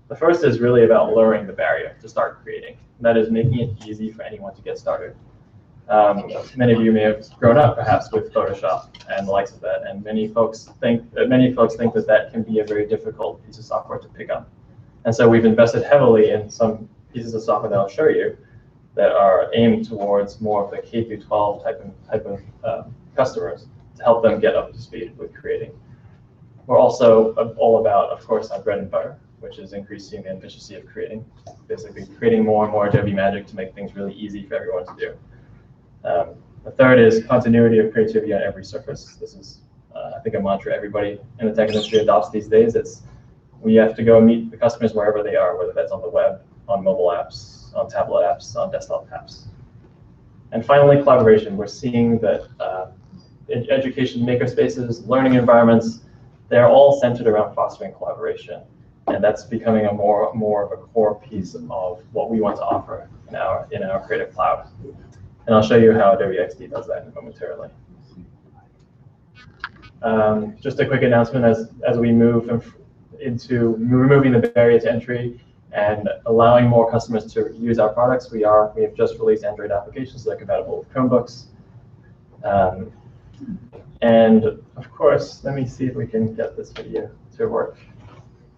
The first is really about lowering the barrier to start creating. That is making it easy for anyone to get started. Many of you may have grown up perhaps with Photoshop and the likes of that, and many folks think that that can be a very difficult piece of software to pick up. And so we've invested heavily in some pieces of software that I'll show you that are aimed towards more of the K through 12 type of customers to help them get up to speed with creating. We're also all about, of course, our bread and butter, which is increasing the efficiency of creating, basically creating more and more Adobe Magic to make things really easy for everyone to do. The third is continuity of creativity on every surface. This is, I think, a mantra everybody in the tech industry adopts these days. It's we have to go meet the customers wherever they are, whether that's on the web, on mobile apps, on tablet apps, on desktop apps. And finally, collaboration. We're seeing that in education makerspaces, learning environments, they're all centered around fostering collaboration. And that's becoming a more of a core piece of what we want to offer in our Creative Cloud. And I'll show you how Adobe XD does that momentarily. Just a quick announcement as we move into removing the barrier to entry and allowing more customers to use our products. We have just released Android applications that are compatible with Chromebooks. And of course, let me see if we can get this video to work.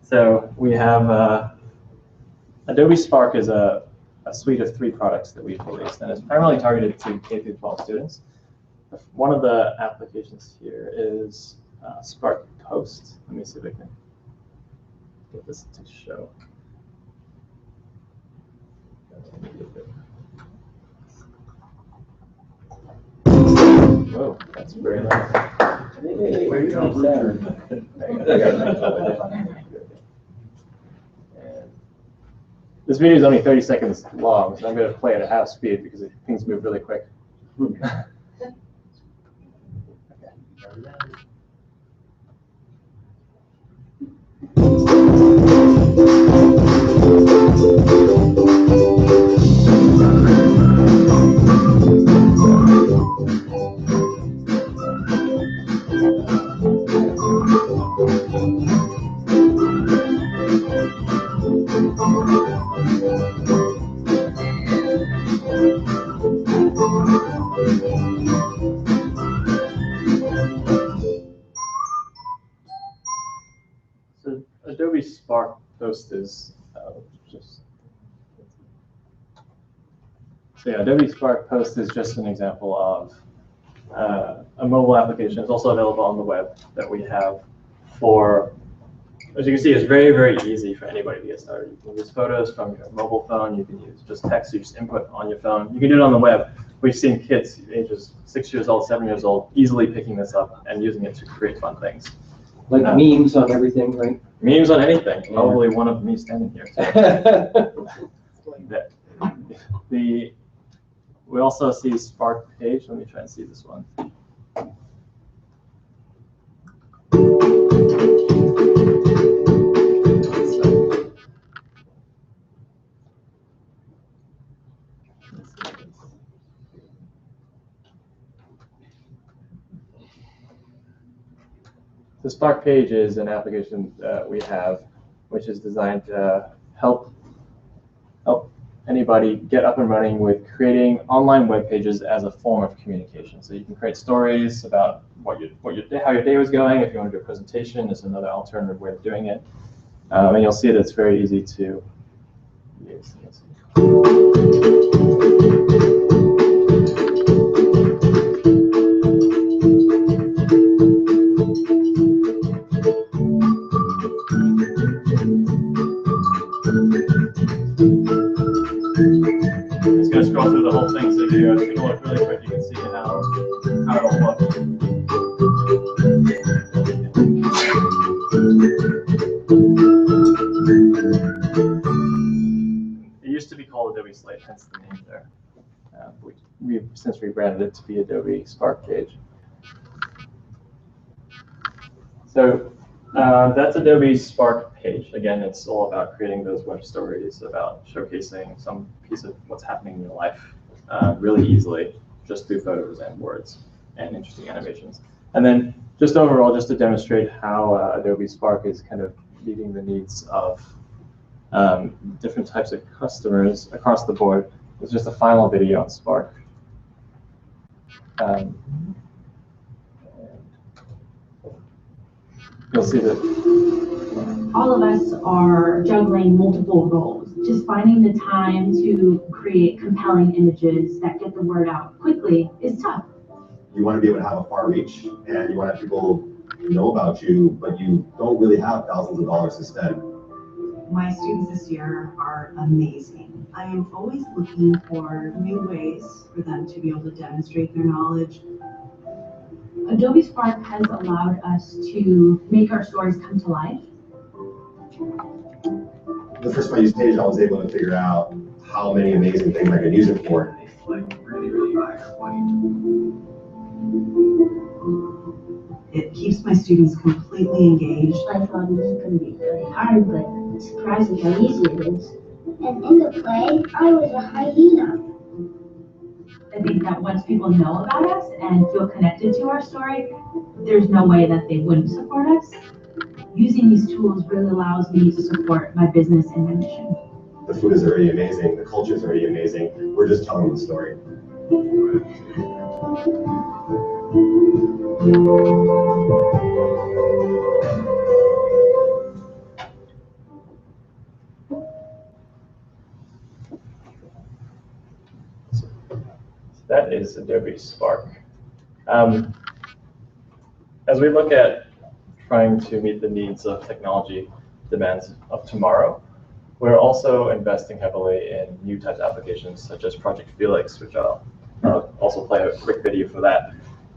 So we have Adobe Spark is a suite of 3 products that we've released, and it's primarily targeted to K through 12 students. One of the applications here is Spark Post. Let me see if I can get this to show. Whoa, that's very loud. Hey, where are you going? This video is only 30 seconds long, so I'm going to play it at half speed because things move really quick. So Adobe Spark Post is Adobe Spark Post is just an example of a mobile application. It's also available on the web that we have for, as you can see, it's very, very easy for anybody to get started. You can use photos from your mobile phone. You can use just text you just input on your phone. You can do it on the web. We've seen kids ages 6 years old, 7 years old, easily picking this up and using it to create fun things. Like memes on everything, right? Memes on anything. Yeah. Probably one of me standing here. We also see Spark Page. Let me try and see this one. The Spark Page is an application that we have, which is designed to help anybody get up and running with creating online web pages as a form of communication. So you can create stories about how your day was going. If you want to do a presentation, it's another alternative way of doing it. And you'll see that it's very easy to use. rebranded it to be Adobe Spark Gauge. So that's Adobe Spark page. Again, it's all about creating those web stories, about showcasing some piece of what's happening in your life really easily, just through photos and words and interesting animations. And then just overall, just to demonstrate how Adobe Spark is kind of meeting the needs of different types of customers across the board. It's just a final video on Spark. You'll see that all of us are juggling multiple roles. Just finding the time to create compelling images that get the word out quickly is tough. You want to be able to have a far reach, and you want to have people know about you, but you don't really have thousands of dollars to spend. My students this year are amazing. I am always looking for new ways for them to be able to demonstrate their knowledge. Adobe Spark has allowed us to make our stories come to life. The first time I used Page, I was able to figure out how many amazing things I could use it for. It keeps my students completely engaged. I thought this was going to be very hard, but it's surprising how easy it is. And in the play, I was a hyena. I think that once people know about us and feel connected to our story, there's no way that they wouldn't support us. Using these tools really allows me to support my business and my mission. The food is already amazing. The culture is already amazing. We're just telling the story. That is Adobe Spark. As we look at trying to meet the needs of technology demands of tomorrow, we're also investing heavily in new types of applications such as Project Felix, which I'll also play a quick video for that.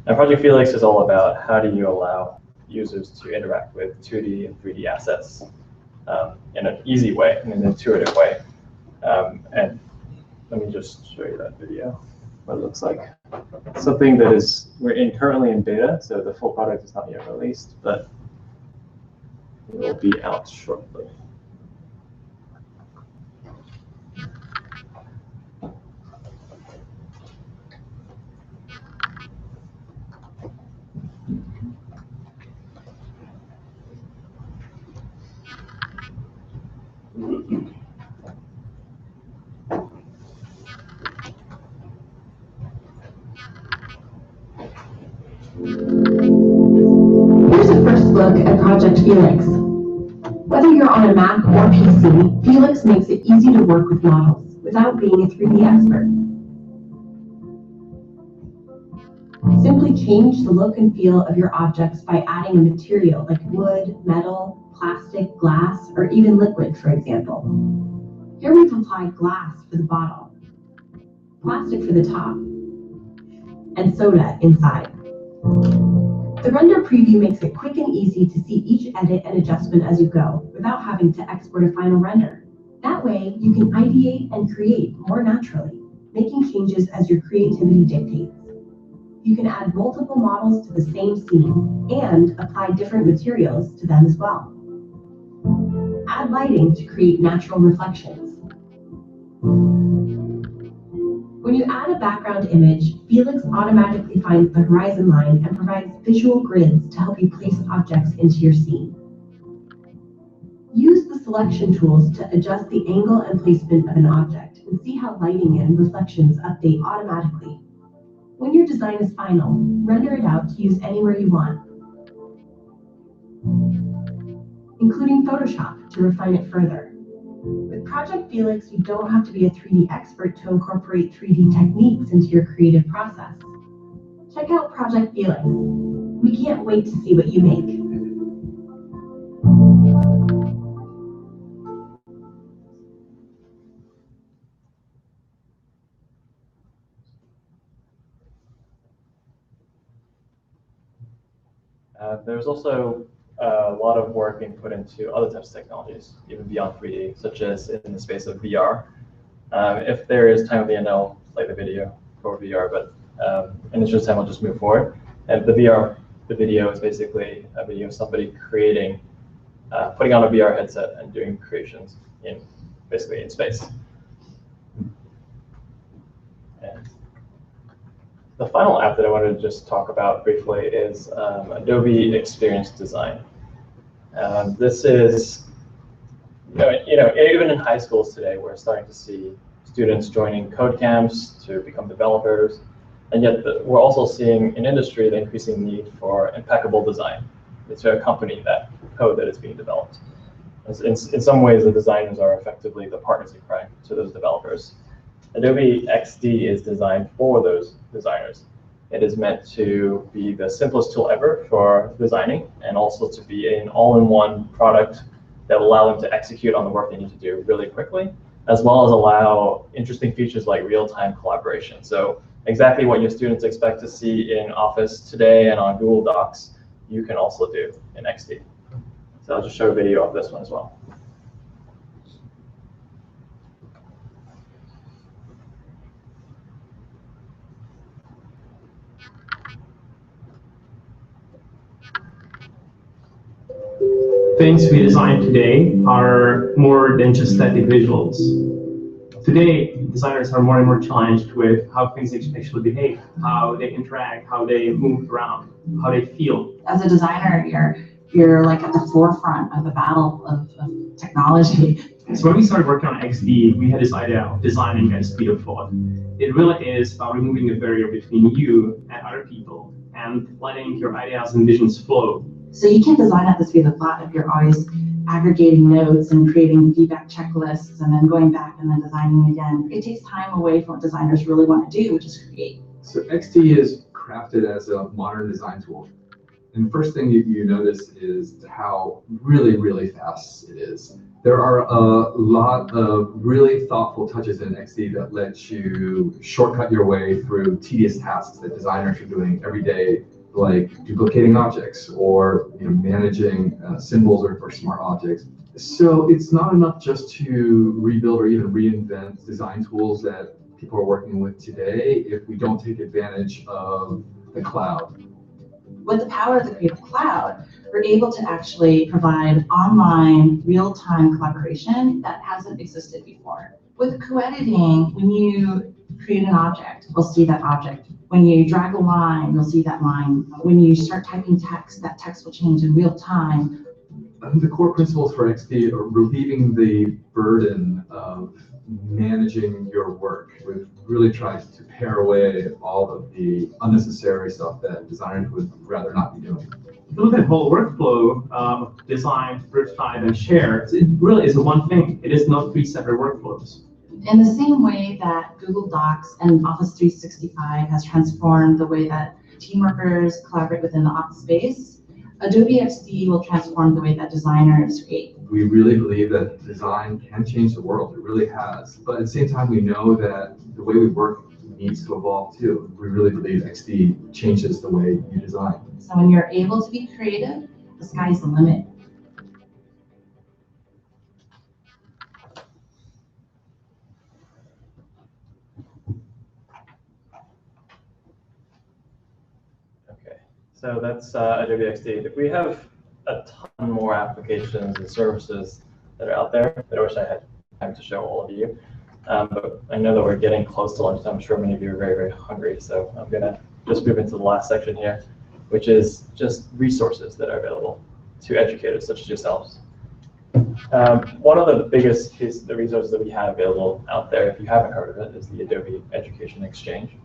And Project Felix is all about how do you allow users to interact with 2D and 3D assets in an easy way, in an intuitive way. And let me just show you that video, what it looks like. Something that we're currently in beta, so the full product is not yet released, but it will be out shortly. Here's a first look at Project Felix. Whether you're on a Mac or PC, Felix makes it easy to work with models without being a 3D expert. Simply change the look and feel of your objects by adding a material like wood, metal, plastic, glass, or even liquid, for example. Here we've applied glass for the bottle, plastic for the top, and soda inside. The render preview makes it quick and easy to see each edit and adjustment as you go, without having to export a final render. That way, you can ideate and create more naturally, making changes as your creativity dictates. You can add multiple models to the same scene and apply different materials to them as well. Add lighting to create natural reflections. When you add a background image, Felix automatically finds the horizon line and provides visual grids to help you place objects into your scene. Use the selection tools to adjust the angle and placement of an object and see how lighting and reflections update automatically. When your design is final, render it out to use anywhere you want, including Photoshop to refine it further. With Project Felix, you don't have to be a 3D expert to incorporate 3D techniques into your creative process. Check out Project Felix. We can't wait to see what you make. There's also a lot of work being put into other types of technologies, even beyond 3D, such as in the space of VR. If there is time at the end, I'll play the video for VR, but in the interest of time, I'll just move forward. And the video is basically a video of somebody creating, putting on a VR headset and doing creations basically in space. And the final app that I wanted to just talk about briefly is Adobe Experience Design. This is, even in high schools today, we're starting to see students joining code camps to become developers, and yet we're also seeing in industry the increasing need for impeccable design to accompany that code that is being developed. In some ways, the designers are effectively the partners in crime to those developers. Adobe XD is designed for those designers. It is meant to be the simplest tool ever for designing, and also to be an all-in-one product that will allow them to execute on the work they need to do really quickly, as well as allow interesting features like real-time collaboration. So exactly what your students expect to see in Office today and on Google Docs, you can also do in XD. So I'll just show a video of this one as well. Things we design today are more than just static visuals. Today, designers are more and more challenged with how things actually behave, how they interact, how they move around, how they feel. As a designer, you're like at the forefront of the battle of technology. So when we started working on XD, we had this idea of designing at the speed of thought. It really is about removing the barrier between you and other people and letting your ideas and visions flow. So you can't design at the speed of thought if you're always aggregating notes and creating feedback checklists and then going back and then designing again. It takes time away from what designers really want to do, which is create. So XD is crafted as a modern design tool. And the first thing you notice is how really fast it is. There are a lot of really thoughtful touches in XD that let you shortcut your way through tedious tasks that designers are doing every day, like duplicating objects or managing symbols or smart objects. So it's not enough just to rebuild or even reinvent design tools that people are working with today if we don't take advantage of the cloud. With the power of the Creative Cloud, we're able to actually provide online, real-time collaboration that hasn't existed before. With co-editing, when you create an object, we'll see that object. When you drag a line, you'll see that line. When you start typing text, that text will change in real time. I think the core principles for XD are relieving the burden of managing your work. We've really tried to pare away all of the unnecessary stuff that designers would rather not be doing. If you look at the whole workflow of design, prototype, and share, it really is one thing. It is not 3 separate workflows. In the same way that Google Docs and Office 365 has transformed the way that team workers collaborate within the office space, Adobe XD will transform the way that designers create. We really believe that design can change the world. It really has. But at the same time, we know that the way we work needs to evolve too. We really believe XD changes the way you design. So when you're able to be creative, the sky's the limit. So that's Adobe XD. We have a ton more applications and services that are out there that I wish I had time to show all of you. But I know that we're getting close to lunchtime. I'm sure many of you are very hungry. So I'm going to just move into the last section here, which is just resources that are available to educators such as yourselves. One of the biggest the resources that we have available out there, if you haven't heard of it, is the Adobe Education Exchange.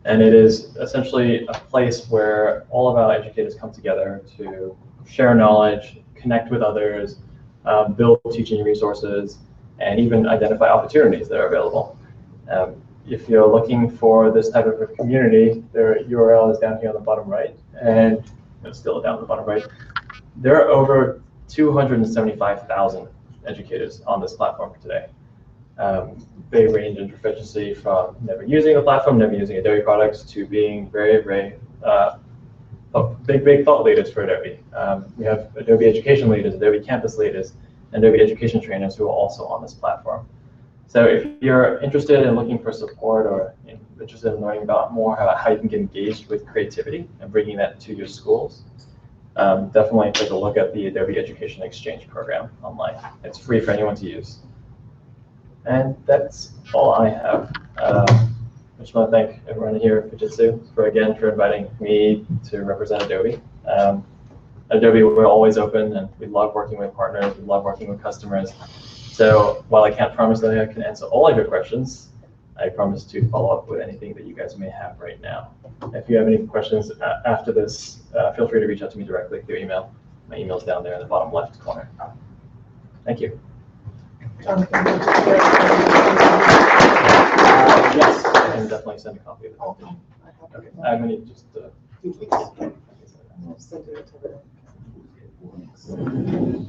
And it is essentially a place where all of our educators come together to share knowledge, connect with others, build teaching resources, and even identify opportunities that are available. If you're looking for this type of a community, their URL is down here on the bottom right, and still down on the bottom right. There are over 275,000 educators on this platform today. They range in proficiency from never using the platform, never using Adobe products, to being very big thought leaders for Adobe. We have Adobe education leaders, Adobe campus leaders, and Adobe education trainers who are also on this platform. So if you're interested in looking for support or interested in learning about more about how you can get engaged with creativity and bringing that to your schools, definitely take a look at the Adobe Education Exchange program online. It's free for anyone to use. And that's all I have. I just want to thank everyone here at Fujitsu for inviting me to represent Adobe. Adobe, we're always open, and we love working with partners. We love working with customers. So while I can't promise that I can answer all of your questions, I promise to follow up with anything that you guys may have right now. If you have any questions after this, feel free to reach out to me directly through email. My email's down there in the bottom left corner. Thank you. Yes, I can definitely send a copy of it. Okay. I'm going to just.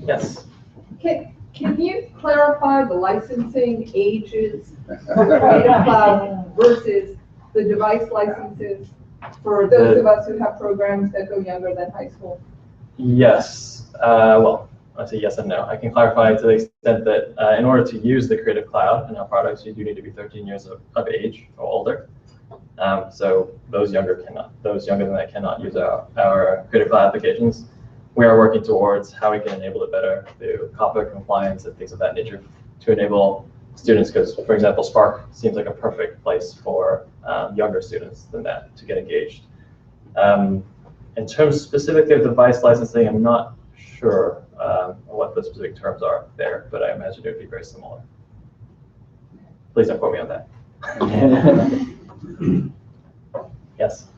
Yes. Can you clarify the licensing ages for Creative Cloud versus the device licenses for those of us who have programs that go younger than high school? Yes. Well, I say yes and no. I can clarify to the extent that in order to use the Creative Cloud in our products, you do need to be 13 years of age or older. So those younger than that cannot use our Creative Cloud applications. We are working towards how we can enable it better through COPPA compliance and things of that nature to enable students, because, for example, Spark seems like a perfect place for younger students than that to get engaged. In terms specifically of device licensing, I'm not sure what the specific terms are there, but I imagine it would be very similar. Please don't quote me on that. Yes.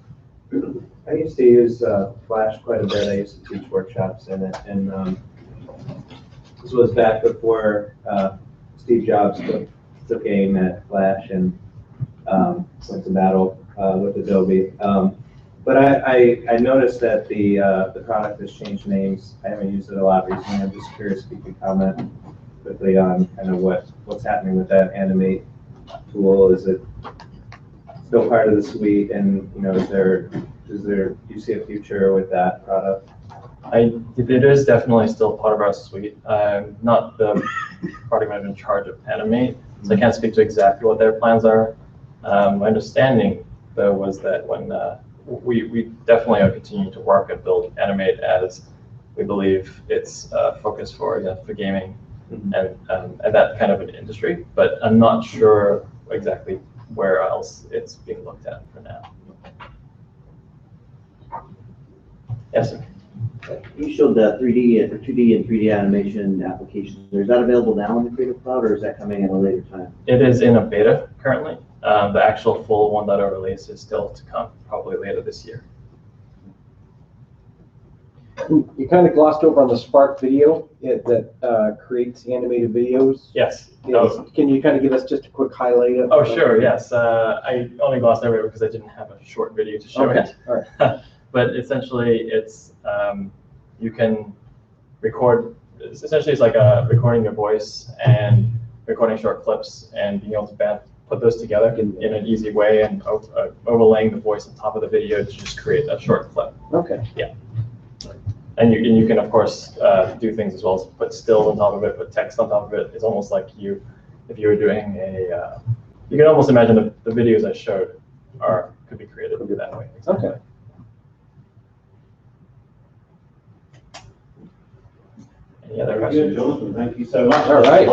I used to use Flash quite a bit. I used to teach workshops in it, and this was back before Steve Jobs took aim at Flash and went to battle with Adobe. But I noticed that the product has changed names. I haven't used it a lot recently. I'm just curious if you could comment quickly on kind of what's happening with that Animate tool. Is it still part of the suite, and do you see a future with that product? It is definitely still part of our suite. I'm not the product manager in charge of Animate, so I can't speak to exactly what their plans are. My understanding, though, was that when we definitely are continuing to work and build Animate, as we believe it's focused for gaming and that kind of an industry, but I'm not sure exactly where else it's being looked at for now. Yes, sir. You showed the 3D and 3D animation applications. Is that available now in the Creative Cloud, or is that coming at a later time? It is in a beta currently. The actual full 1.0 release is still to come, probably later this year. You kind of glossed over on the Spark video that creates animated videos. Yes. Can you kind of give us just a quick highlight of? Oh, sure. Yes. I only glossed over it because I didn't have a short video to show it. All right. But essentially, it's you can record. Essentially, it's like recording your voice and recording short clips and being able to put those together in an easy way and overlaying the voice on top of the video to just create a short clip. Okay. Yeah. And you can, of course, do things as well as put stills on top of it, put text on top of it. It's almost like if you were doing you can almost imagine the videos I showed could be created that way. Exactly. Okay. Any other questions? Jonathan, thank you so much. All right.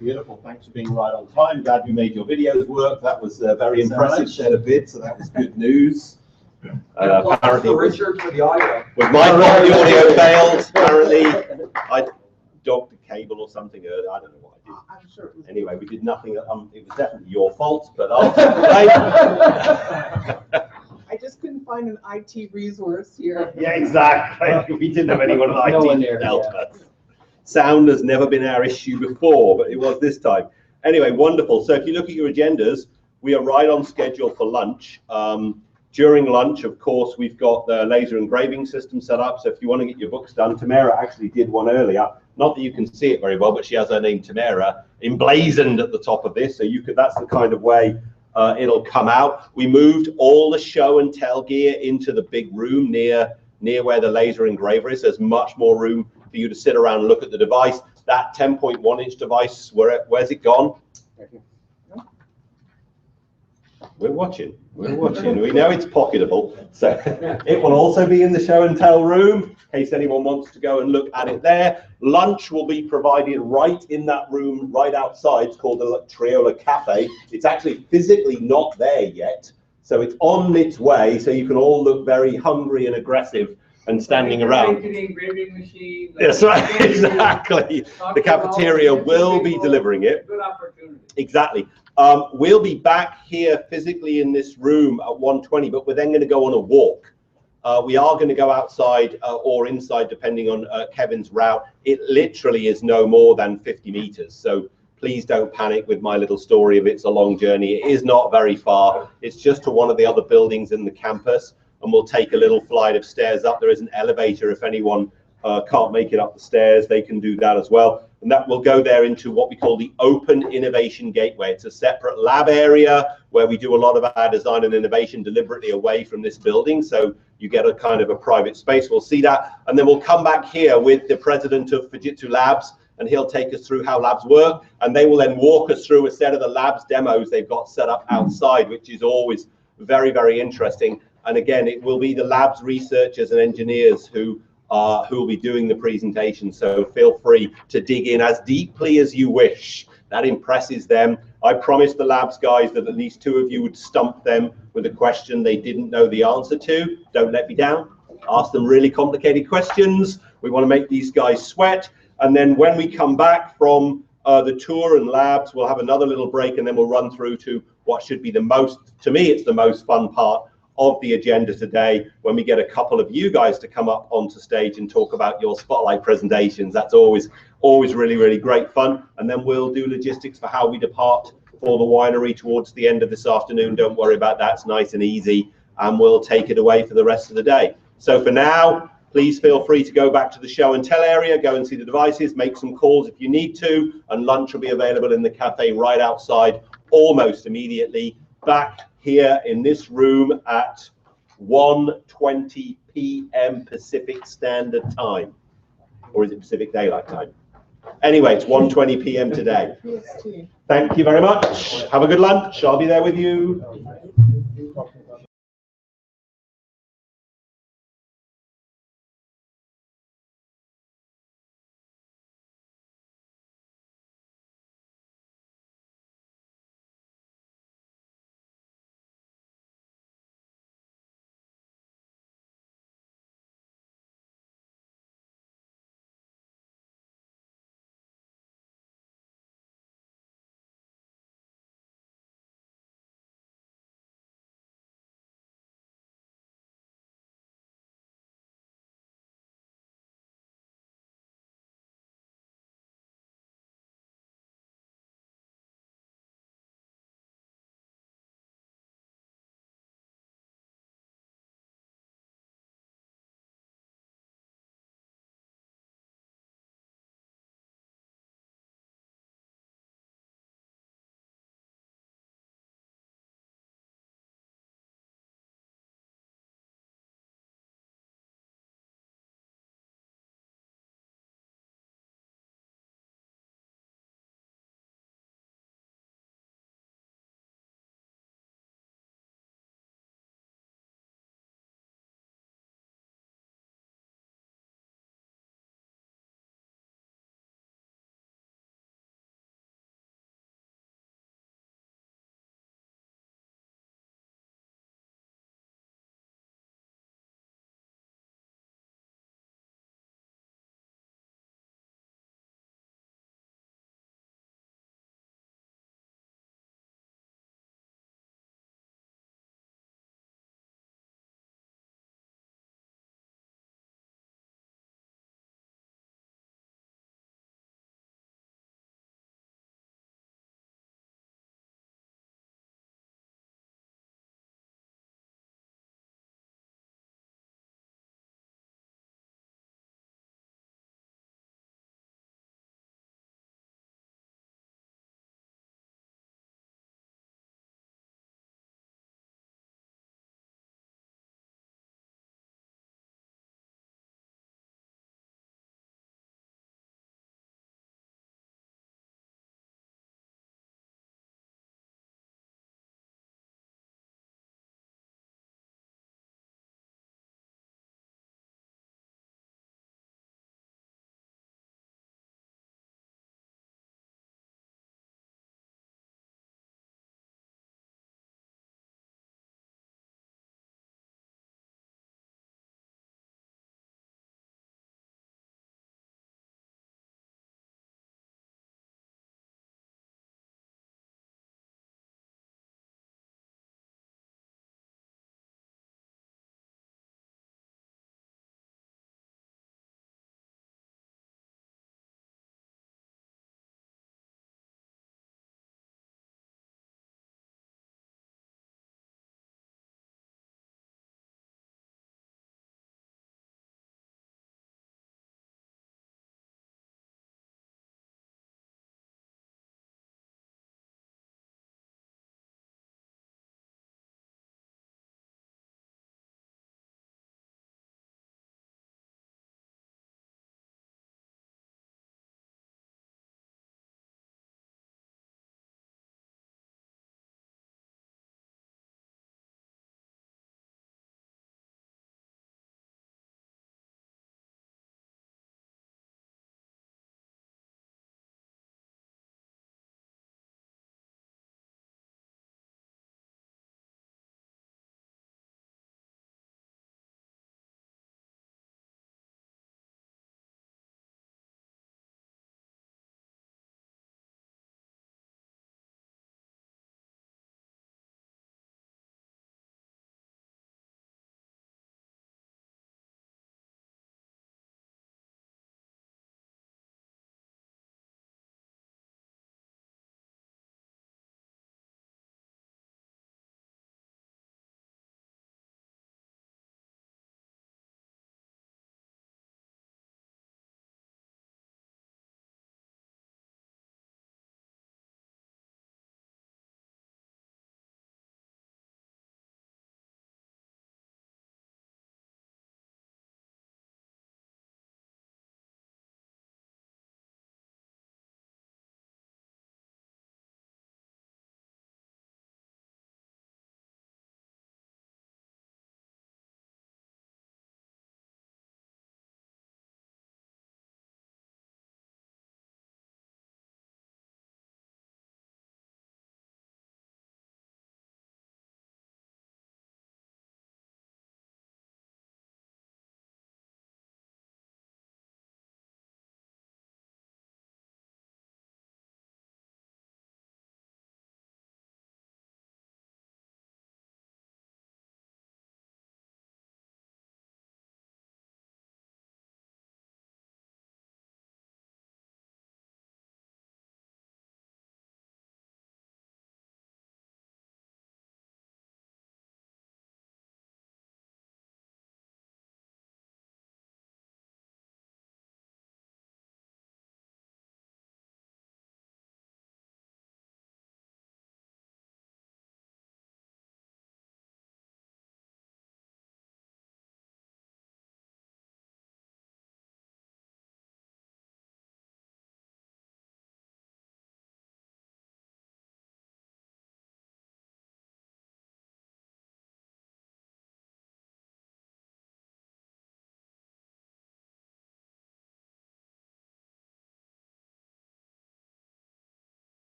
Beautiful. Thanks for being right on time. Glad you made your videos work. That was very impressive. Shared a bid, so that was good news. Apparently, Richard for the audio. With my fault, the audio failed. Apparently, I docked a cable or something earlier. I don't know what I did. I'm sure. Anyway, we did nothing. It was definitely your fault, but I just couldn't find an IT resource here. yeah, exactly. We didn't have anyone in No one IT there, to help us. Sound has never been our issue before, but it was this time. Anyway, wonderful. So if you look at your agendas, we are right on schedule for lunch. During lunch, of course, we've got the laser engraving system set up. So if you want to get your books done, Tamara actually did one earlier. Not that you can see it very well, but she has her name Tamara emblazoned at the top of this. So that's the kind of way it'll come out. We moved all the show and tell gear into the big room near where the laser engraver is. There's much more room for for you to sit around and look at the device. That 10.1-inch device, where's it gone? We're watching. We know it's pocketable. So it will also be in the show and tell room, in case anyone wants to go and look at it there. Lunch will be provided right in that room, right outside. It's called the Triola Cafe. It's actually physically not there yet. So it's on its way. So you can all look very hungry and aggressive and standing around. That's right, exactly. The cafeteria will be delivering it. Good opportunity. Exactly. We'll be back here physically in this room at 1:20, but we're then going to go on a walk. We are going to go outside or inside, depending on Kevin's route. It literally is no more than 50 meters. So please don't panic with my little story of it's a long journey. It is not very far. It's just to one of the other buildings in the campus, and we'll take a little flight of stairs up. There is an elevator. If anyone can't make it up the stairs, they can do that as well. And that will go there into what we call the Open Innovation Gateway. It's a separate lab area where we do a lot of our design and innovation deliberately away from this building. So you get a kind of a private space. We'll see that. And then we'll come back here with the president of Fujitsu Labs, and he'll take us through how labs work. And they will then walk us through a set of the labs demos they've got set up outside, which is always very, very interesting. And again, it will be the labs researchers and engineers who will be doing the presentation. So feel free to dig in as deeply as you wish. That impresses them. I promised the labs guys that at least 2 of you would stump them with a question they didn't know the answer to. Don't let me down. Ask them really complicated questions. We want to make these guys sweat. And then when we come back from the tour and labs, we'll have another little break, and then we'll run through to what should be the most, to me, it's the most fun part of the agenda today, when we get a couple of you guys to come up onto stage and talk about your spotlight presentations. That's always really, really great fun. And then we'll do logistics for how we depart for the winery towards the end of this afternoon. Don't worry about that, it's nice and easy, and we'll take it away for the rest of the day. So for now, please feel free to go back to the show and tell area, go and see the devices, make some calls if you need to, and lunch will be available in the cafe right outside almost immediately. Back here in this room at 1:20 p.m. Pacific Standard Time. Or is it Pacific Daylight Time? Anyway, it's 1:20 p.m. today. Thank you very much. Have a good lunch. I'll be there with you.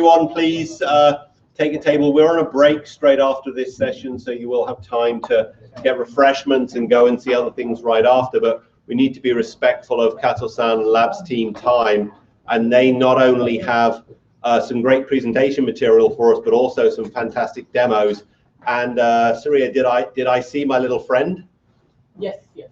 everyone please take a table? We're on a break straight after this session, so you will have time to get refreshments and go and see other things right after, but we need to be respectful of Kato-san Labs team time, and they not only have some great presentation material for us, but also some fantastic demos. And Surya, did I see my little friend? Yes, yes.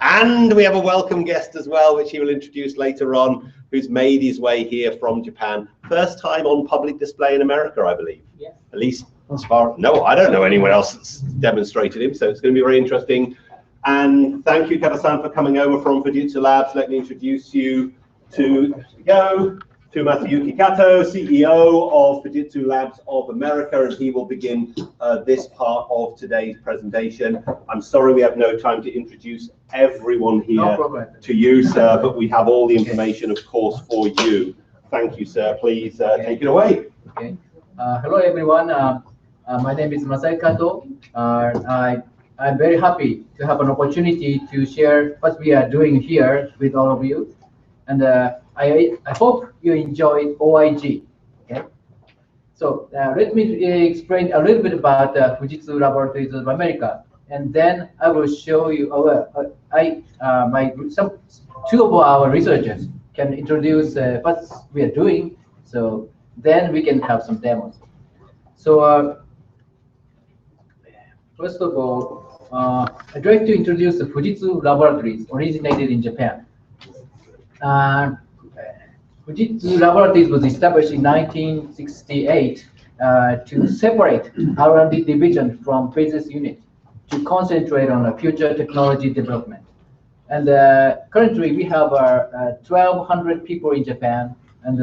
And we have a welcome guest as well, which he will introduce later on, who's made his way here from Japan. First time on public display in America, I believe. Yes. At least as far, no, I don't know anyone else that's demonstrated him, so it's going to be very interesting. And thank you, Kato-san, for coming over from Fujitsu Labs. Let me introduce you to Masayuki Kato, CEO of Fujitsu Labs of America, and he will begin this part of today's presentation. I'm sorry we have no time to introduce everyone here to you, sir, but we have all the information, of course, for you. Thank you, sir. Please take it away. Okay. Hello, everyone. My name is Masayuki Kato. I'm very happy to have an opportunity to share what we are doing here with all of you. And I hope you enjoyed OIG. Okay. So let me explain a little bit about Fujitsu Laboratories of America, and then I will show you two of our researchers can introduce what we are doing. So then we can have some demos. So first of all, I'd like to introduce the Fujitsu Laboratories, originated in Japan. Fujitsu Laboratories was established in 1968 to separate R&D division from business unit to concentrate on future technology development. And currently we have 1,200 people in Japan and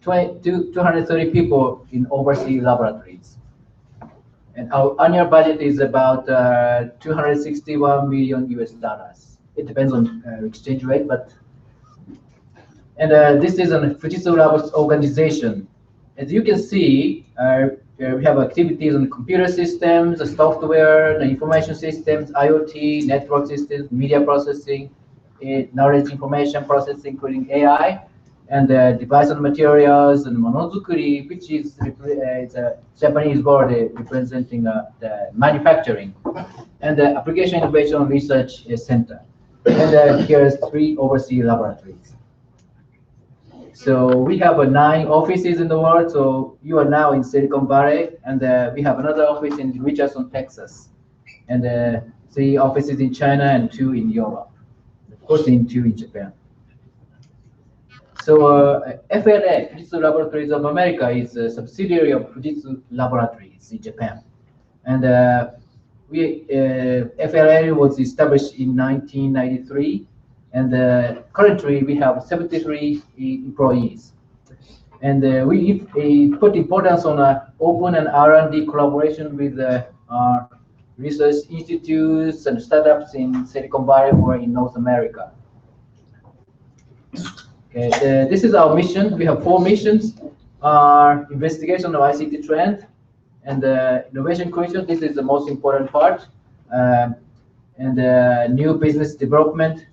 230 people in overseas laboratories. And our annual budget is about $261 million US. It depends on exchange rate, but. And this is a Fujitsu Labs organization. As you can see, we have activities on computer systems, the software, the information systems, IoT, network systems, media processing, knowledge information processing, including AI, and device and materials, and monozukuri, which is it's a Japanese word representing the manufacturing, and the Application Innovation Research Center. And here's 3 overseas laboratories. So we have 9 offices in the world. So you are now in Silicon Valley, and we have another office in Richardson, Texas, and 3 offices in China and 2 in Europe, of course, 2 in Japan. So FLA, Fujitsu Laboratories of America, is a subsidiary of Fujitsu Laboratories in Japan, and FLA was established in 1993. And currently we have 73 employees. And we put importance on open and R&D collaboration with research institutes and startups in Silicon Valley or in North America. Okay, this is our mission. We have 4 missions. Investigation of ICT trend and innovation creation. This is the most important part. And new business development,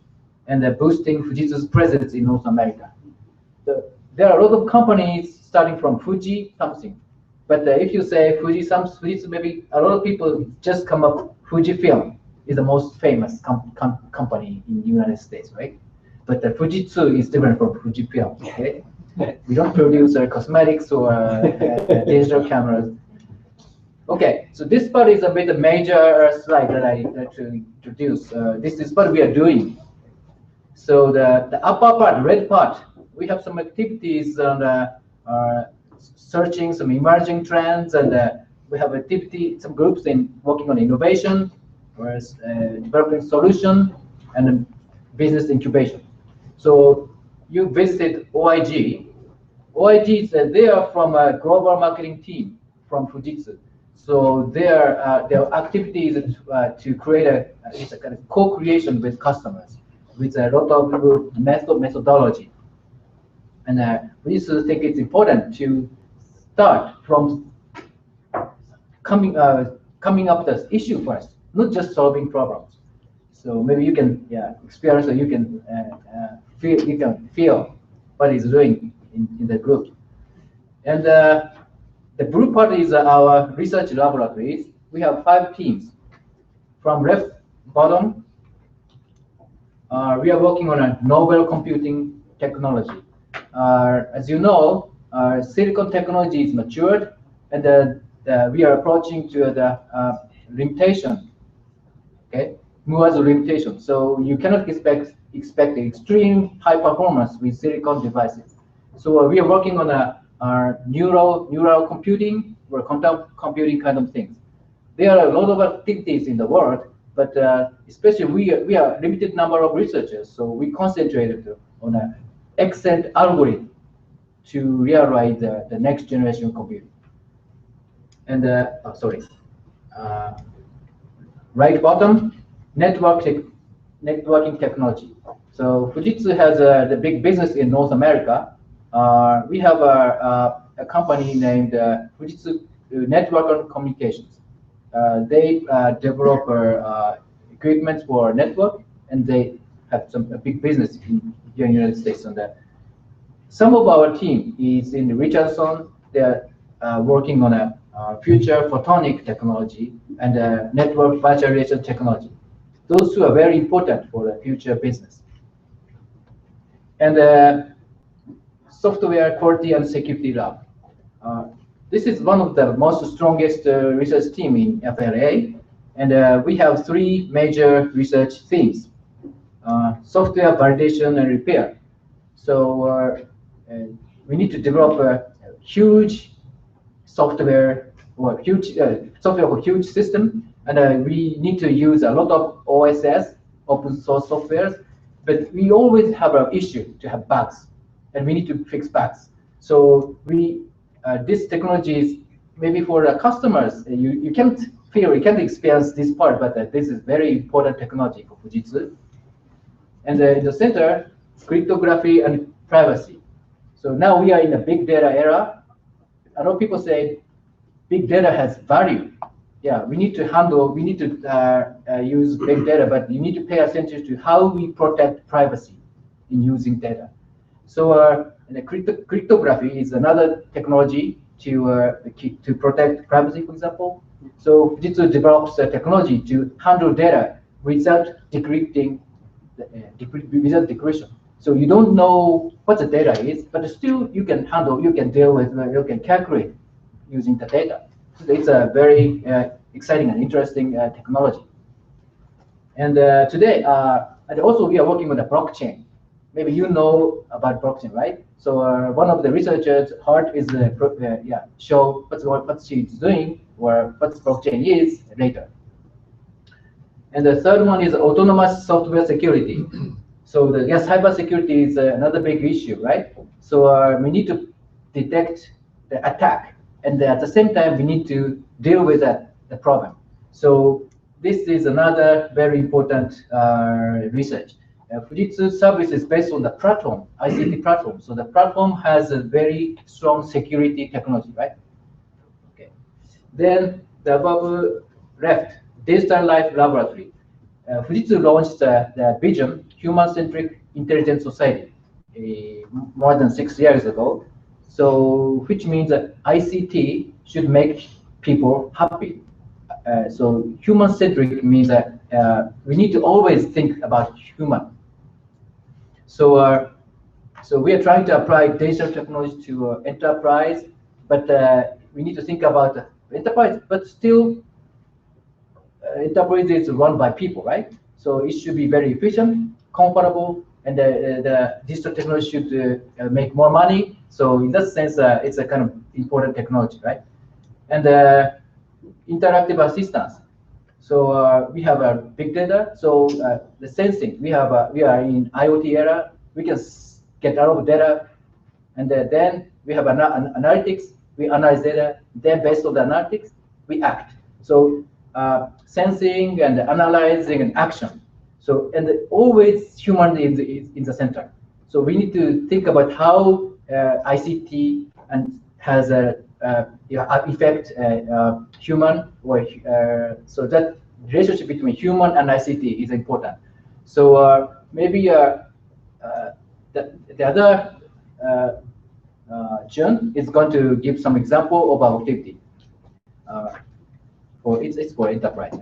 and boosting Fujitsu's presence in North America. So there are a lot of companies starting from Fuji something, but if you say Fujitsu, maybe a lot of people just come up. Fujifilm is the most famous company in the United States, right? But Fujitsu is different from Fujifilm. Okay, we don't produce cosmetics or digital cameras. Okay, so this part is a bit a major slide that I like to introduce. This is what we are doing. So the upper part, red part, we have some activities on searching some emerging trends, and we have some groups in working on innovation, or developing solution, and business incubation. So you visited OIG. OIG is they are from a global marketing team from Fujitsu. So their activity is to create a kind of co-creation with customers, with a lot of methodology. And we used to think it's important to start from coming up with the issue first, not just solving problems. So maybe you can experience, or you can feel what is doing in the group. And the blue part is our research laboratories. We have 5 teams. From left bottom, we are working on a novel computing technology. As you know, silicon technology is matured, and we are approaching to the limitation. Okay, Moore's limitation. So you cannot expect extreme high performance with silicon devices. So we are working on our neural computing or quantum computing kind of things. There are a lot of activities in the world, but especially we are limited number of researchers, so we concentrated on an excellent algorithm to realize the next generation computing. And right bottom, networking technology. So Fujitsu has the big business in North America. We have a company named Fujitsu Network and Communications. They develop equipment for network, and they have a big business here in the United States on that. Some of our team is in Richardson. They're working on a future photonic technology and network virtualization technology. Those two are very important for the future business. And software quality and security lab. This is one of the most strongest research team in FLA, and we have 3 major research themes: software validation and repair. So we need to develop a huge software or software for huge system, and we need to use a lot of OSS, open source softwares, but we always have an issue to have bugs, and we need to fix bugs. So this technology is maybe for the customers, you can't experience this part, but this is very important technology for Fujitsu. And in the center, cryptography and privacy. So now we are in a big data era. A lot of people say big data has value. Yeah, we need to use big data, but you need to pay attention to how we protect privacy in using data. So the cryptography is another technology to protect privacy, for example. So Fujitsu develops a technology to handle data without decrypting, without decryption. So you don't know what the data is, but still you can handle, you can deal with, you can calculate using the data. So it's a very exciting and interesting technology. And today, and also we are working on the blockchain. Maybe you know about blockchain, right? So one of the researchers, Hart, is show what she's doing or what blockchain is later. And the third one is autonomous software security. So cyber security is another big issue, right? So we need to detect the attack, and at the same time we need to deal with the problem. So this is another very important research. Fujitsu service is based on the platform, ICT platform. So the platform has a very strong security technology, right? Okay. Then the above left, Digital Life Laboratory. Fujitsu launched the vision, Human-Centric Intelligent Society, more than 6 years ago. So which means that ICT should make people happy. So human-centric means that we need to always think about human. So, so we are trying to apply digital technology to enterprise, but we need to think about enterprise, but still enterprise is run by people, right? So it should be very efficient, comfortable, and the digital technology should make more money. So in that sense, it's a kind of important technology, right? And interactive assistance. So we have a big data. So the sensing, we are in IoT era. We can get a lot of data, and then we have analytics. We analyze data. Then based on the analytics, we act. So sensing and analyzing and action. So and always human is in the center. So we need to think about how ICT and has a affect human, or so that relationship between human and ICT is important. So maybe the other Jun is going to give some example of our activity. It's for enterprise.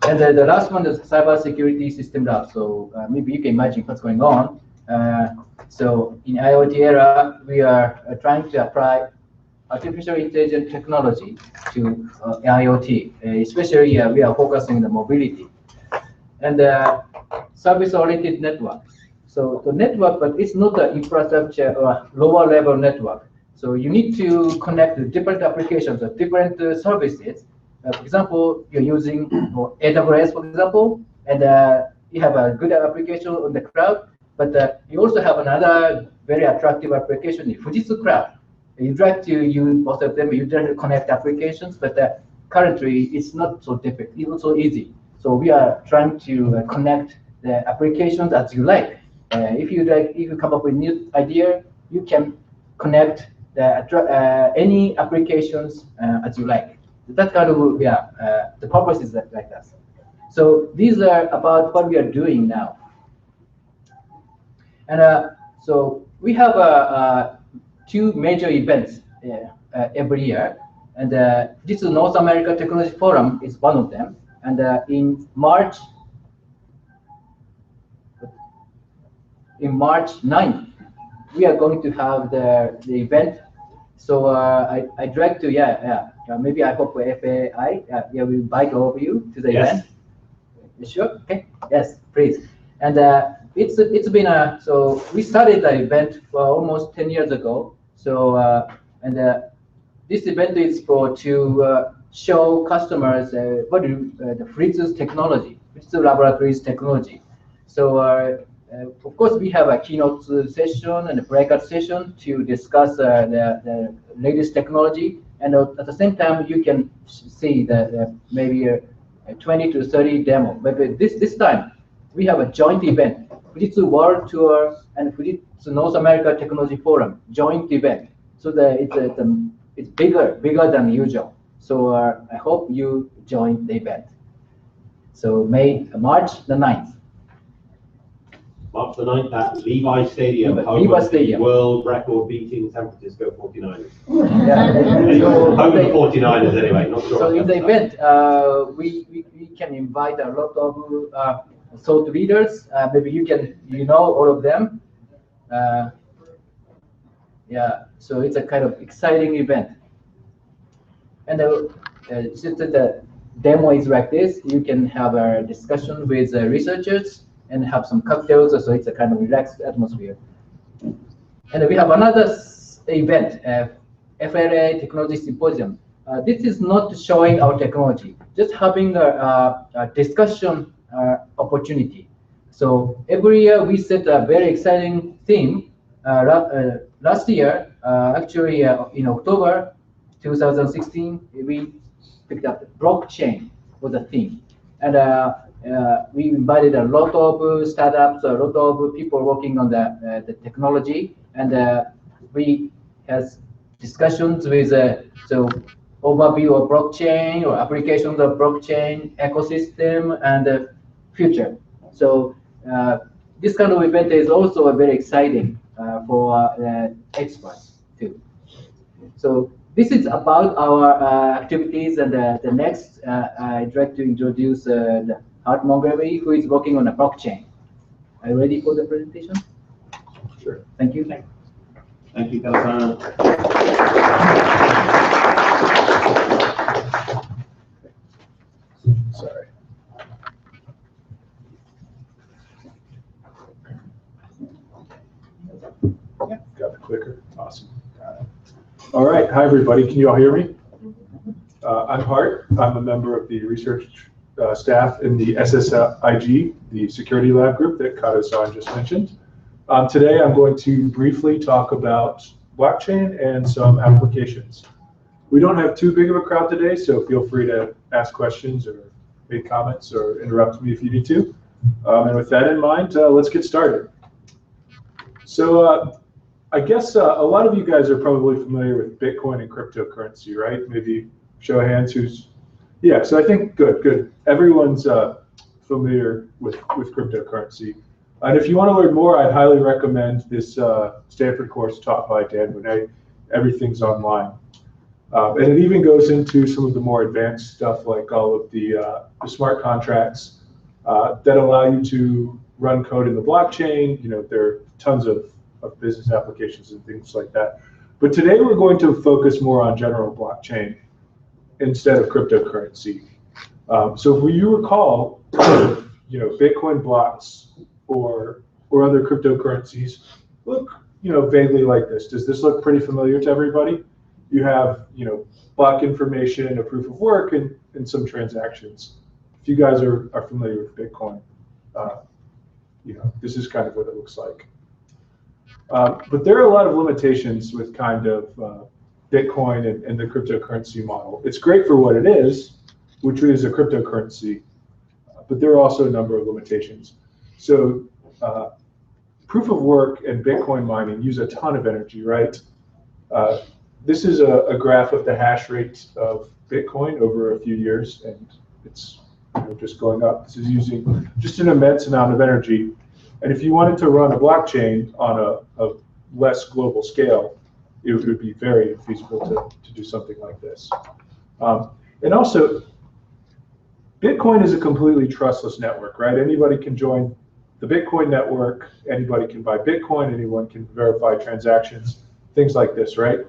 And the last one is cybersecurity system lab. So maybe you can imagine what's going on. So in IoT era, we are trying to apply artificial intelligence technology to IoT. Especially, we are focusing on the mobility and service-oriented network. So the network, but it's not the infrastructure or lower level network. So you need to connect with different applications or different services. For example, you're using AWS, for example, and you have a good application on the cloud, but you also have another very attractive application in Fujitsu Cloud. You try to use both of them, you try to connect applications, but currently it's not so difficult, it's not so easy. So we are trying to connect the applications as you like. If you come up with a new idea, you can connect any applications as you like. That kind of, the purpose is like that. So these are about what we are doing now. And so we have two major events every year. And this is North America Technology Forum is one of them. And in March 9th, we are going to have the event. So I'd like to, maybe I hope FAI, we invite all of you to the event. Sure? Okay. Yes, please. And it's been so we started the event for almost 10 years ago. So this event is to show customers what the Fujitsu's technology, Fujitsu Laboratories technology. So of course we have a keynote session and a breakout session to discuss the latest technology, and at the same time you can see the maybe a 20 to 30 demo. But this time we have a joint event, Fujitsu World Tour and Fujitsu North America Technology Forum joint event. So it's bigger than usual. So I hope you join the event. So March the 9th. March the 9th at Levi Stadium. Levi Stadium. World record beating San Francisco 49ers. Yeah. Home of the 49ers anyway, not sure. So in the event, we can invite a lot of thought leaders. Maybe you know all of them. Yeah, so it's a kind of exciting event. And since the demo is like this, you can have a discussion with researchers and have some cocktails, so it's a kind of relaxed atmosphere. And we have another event, FLA Technology Symposium. This is not showing our technology, just having a discussion opportunity. So every year we set a very exciting theme. Last year, actually in October 2016, we picked up blockchain was a theme. And we invited a lot of startups, a lot of people working on the technology, and we had discussions with so overview of blockchain or applications of blockchain ecosystem and the future. So this kind of event is also very exciting for experts too. So this is about our activities, and the next I'd like to introduce Art Montgomery, who is working on a blockchain. Are you ready for the presentation? Sure. Thank you. Thank you, Kalsana. Sorry. Yeah, got the clicker. Awesome. Got it. All right. Hi, everybody. Can you all hear me? I'm Hart. I'm a member of the research staff in the SSIG, the security lab group that Kato-san just mentioned. Today, I'm going to briefly talk about blockchain and some applications. We don't have too big of a crowd today, so feel free to ask questions or make comments or interrupt me if you need to. And with that in mind, let's get started. So I guess a lot of you guys are probably familiar with Bitcoin and cryptocurrency, right? Maybe show of hands who's, yeah, so I think good. Everyone's familiar with cryptocurrency. And if you want to learn more, I'd highly recommend this Stanford course taught by Dan Bonet. Everything's online. And it even goes into some of the more advanced stuff, like all of the smart contracts that allow you to run code in the blockchain. You know, there are tons of business applications and things like that. But today we're going to focus more on general blockchain instead of cryptocurrency. So if you recall, you know, Bitcoin blocks or other cryptocurrencies look, you know, vaguely like this. Does this look pretty familiar to everybody? You have, you know, block information, a proof of work, and some transactions. If you guys are familiar with Bitcoin, you know, this is kind of what it looks like. But there are a lot of limitations with kind of Bitcoin and the cryptocurrency model. It's great for what it is, which is a cryptocurrency, but there are also a number of limitations. So proof of work and Bitcoin mining use a ton of energy, right? This is a graph of the hash rate of Bitcoin over a few years, and it's, you know, just going up. This is using just an immense amount of energy. And if you wanted to run a blockchain on a less global scale, it would be very feasible to do something like this. And also, Bitcoin is a completely trustless network, right? Anybody can join the Bitcoin network, anybody can buy Bitcoin, anyone can verify transactions, things like this, right?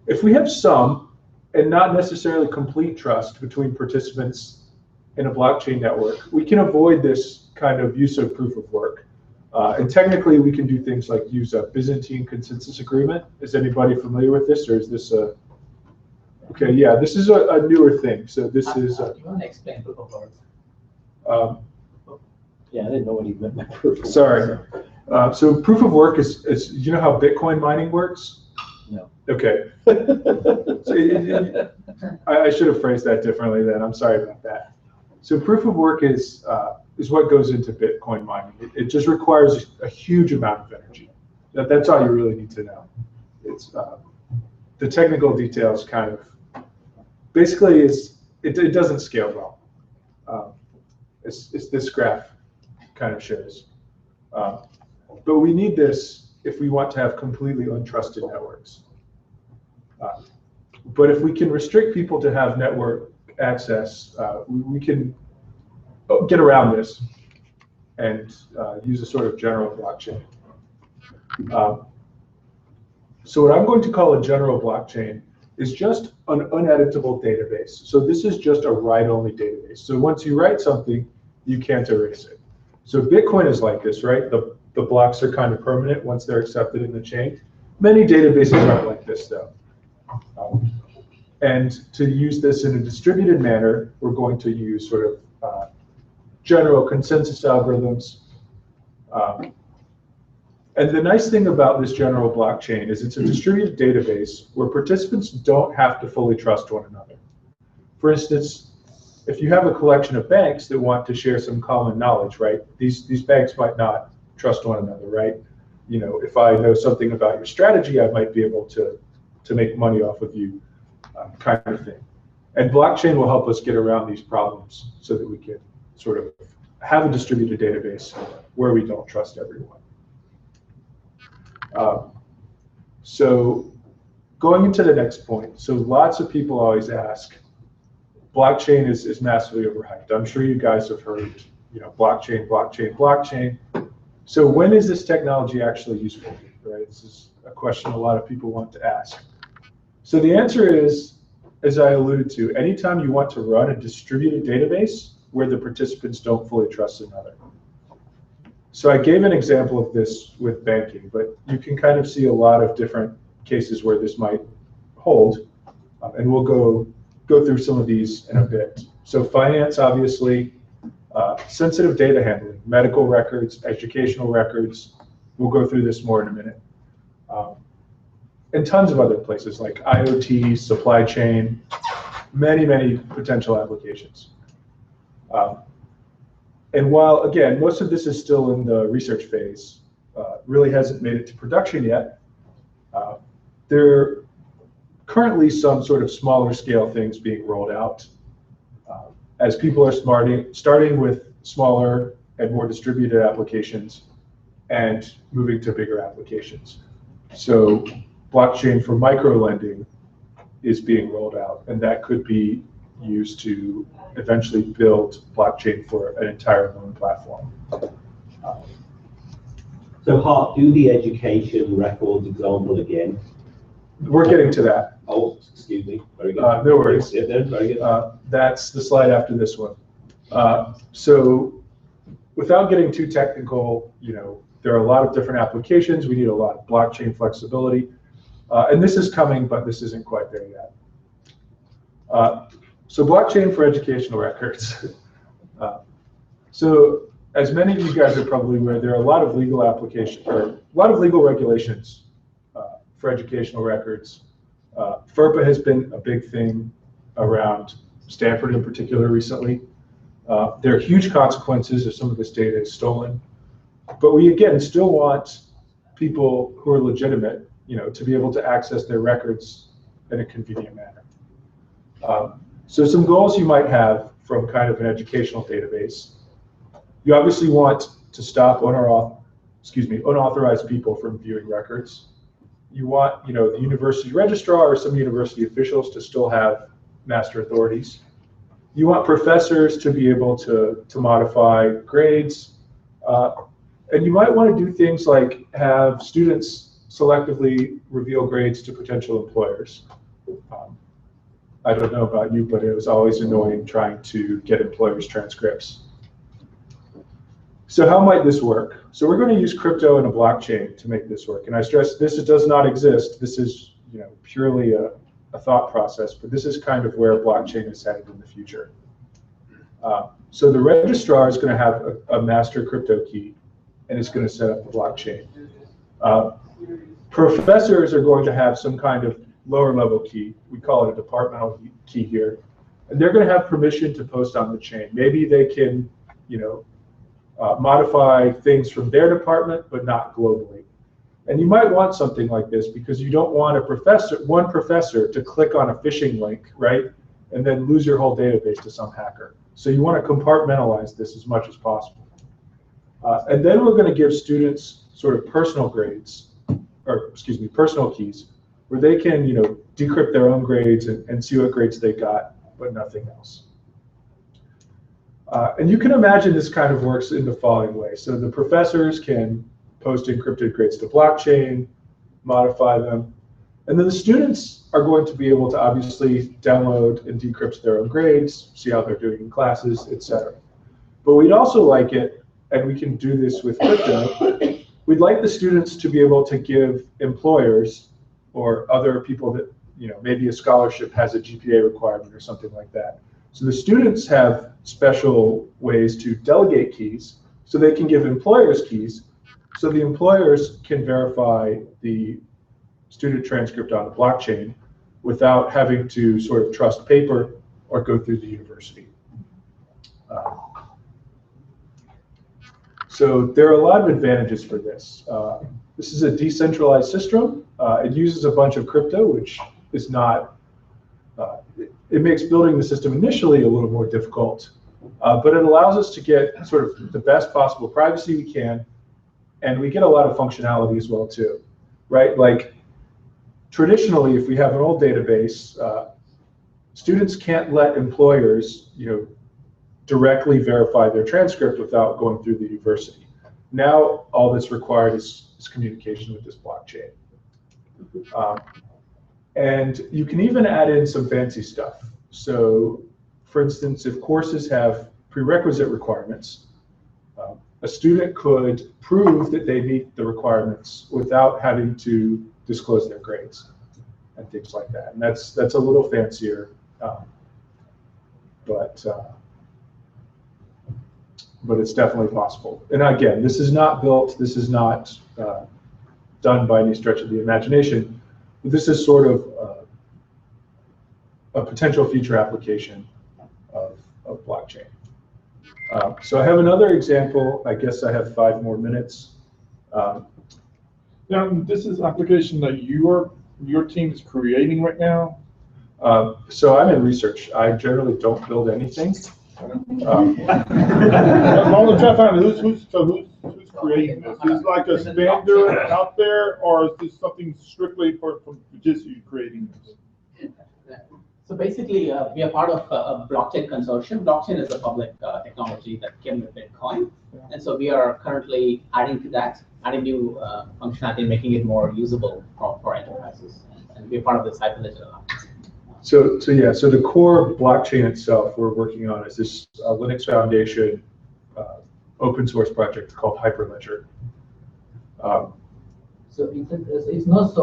If we have some, and not necessarily complete trust between participants in a blockchain network, we can avoid this kind of use of proof of work. And technically, we can do things like use a Byzantine consensus agreement. Is anybody familiar with this, or is this a... Okay, yeah, this is a newer thing. So this is... you want to explain proof of work? Yeah, I didn't know what he meant by proof of work. Sorry. So proof of work is, you know how Bitcoin mining works? No. Okay. So I should have phrased that differently then. I'm sorry about that. So proof of work is what goes into Bitcoin mining. It just requires a huge amount of energy. That's all you really need to know. It's the technical details kind of basically it doesn't scale well. It's this graph kind of shows. But we need this if we want to have completely untrusted networks. But if we can restrict people to have network access, we can get around this and use a sort of general blockchain. So what I'm going to call a general blockchain is just an uneditable database. So this is just a write-only database. So once you write something, you can't erase it. So Bitcoin is like this, right? The blocks are kind of permanent once they're accepted in the chain. Many databases aren't like this, though. And to use this in a distributed manner, we're going to use sort of general consensus algorithms. And the nice thing about this general blockchain is it's a distributed database where participants don't have to fully trust one another. For instance, if you have a collection of banks that want to share some common knowledge, right? These banks might not trust one another, right? You know, if I know something about your strategy, I might be able to make money off of you, kind of thing. And blockchain will help us get around these problems so that we can sort of have a distributed database where we don't trust everyone. So going into the next point, so lots of people always ask, blockchain is massively overhyped. I'm sure you guys have heard, you know, blockchain, blockchain, blockchain. So when is this technology actually useful, right? This is a question a lot of people want to ask. So the answer is, as I alluded to, anytime you want to run a distributed database where the participants don't fully trust another. So I gave an example of this with banking, but you can kind of see a lot of different cases where this might hold, and we'll go through some of these in a bit. So finance, obviously, sensitive data handling, medical records, educational records. We'll go through this more in a minute. And tons of other places like IoT, supply chain, many, many potential applications. And while, again, most of this is still in the research phase, really hasn't made it to production yet, there are currently some sort of smaller scale things being rolled out. As people are starting with smaller and more distributed applications, and moving to bigger applications. So blockchain for micro lending is being rolled out, and that could be used to eventually build blockchain for an entire loan platform. So Hart, do the education records example again. We're getting to that. Oh, excuse me. Very good. No worries. Yeah, no, very good. That's the slide after this one. So without getting too technical, there are a lot of different applications. We need a lot of blockchain flexibility. And this is coming, but this isn't quite there yet. So blockchain for educational records. So as many of you guys are probably aware, there are a lot of legal applications, or a lot of legal regulations for educational records. FERPA has been a big thing around Stanford in particular recently. There are huge consequences if some of this data is stolen. But we, again, still want people who are legitimate, to be able to access their records in a convenient manner. So some goals you might have from kind of an educational database. You obviously want to stop unauthorized people from viewing records. You want, the university registrar or some university officials to still have master authorities. You want professors to be able to modify grades. And you might want to do things like have students selectively reveal grades to potential employers. I don't know about you, but it was always annoying trying to get employers' transcripts. So how might this work? So we're going to use crypto and a blockchain to make this work. And I stress this does not exist. This is purely a thought process, but this is kind of where blockchain is headed in the future. So the registrar is going to have a master crypto key, and it's going to set up the blockchain. Professors are going to have some kind of lower level key. We call it a departmental key here. And they're going to have permission to post on the chain. Maybe they can, modify things from their department, but not globally. And you might want something like this because you don't want one professor to click on a phishing link, right? And then lose your whole database to some hacker. So you want to compartmentalize this as much as possible. And then we're going to give students sort of personal grades, or excuse me, personal keys, where they can, decrypt their own grades and see what grades they got, but nothing else. And you can imagine this kind of works in the following way. So the professors can post encrypted grades to blockchain, modify them, and then the students are going to be able to obviously download and decrypt their own grades, see how they're doing in classes, etc. But we'd also like it, and we can do this with crypto, we'd like the students to be able to give employers or other people that, maybe a scholarship has a GPA requirement or something like that. So the students have special ways to delegate keys so they can give employers keys so the employers can verify the student transcript on the blockchain without having to sort of trust paper or go through the university. So there are a lot of advantages for this. This is a decentralized system. It uses a bunch of crypto, which is not, it makes building the system initially a little more difficult, but it allows us to get sort of the best possible privacy we can, and we get a lot of functionality as well too, right? Like traditionally, if we have an old database, students can't let employers, directly verify their transcript without going through the university. Now, all that's required is communication with this blockchain. And you can even add in some fancy stuff. So, for instance, if courses have prerequisite requirements, a student could prove that they meet the requirements without having to disclose their grades and things like that. And that's a little fancier, but it's definitely possible. And again, this is not built, this is not done by any stretch of the imagination, but this is sort of a potential future application of blockchain. So I have another example. I guess I have 5 more minutes. Now, this is application that your team is creating right now? So I'm in research. I generally don't build anything. I'm only trying to find out who's creating this. Is it like a standard out there, or is this something strictly for Fujitsu creating this? So basically, we are part of a blockchain consortium. Blockchain is a public technology that came with Bitcoin. And so we are currently adding to that, adding new functionality, making it more usable for enterprises. And we're part of this Hyperledger Alliance. So the core blockchain itself we're working on is this Linux Foundation open source project called Hyperledger. So it's not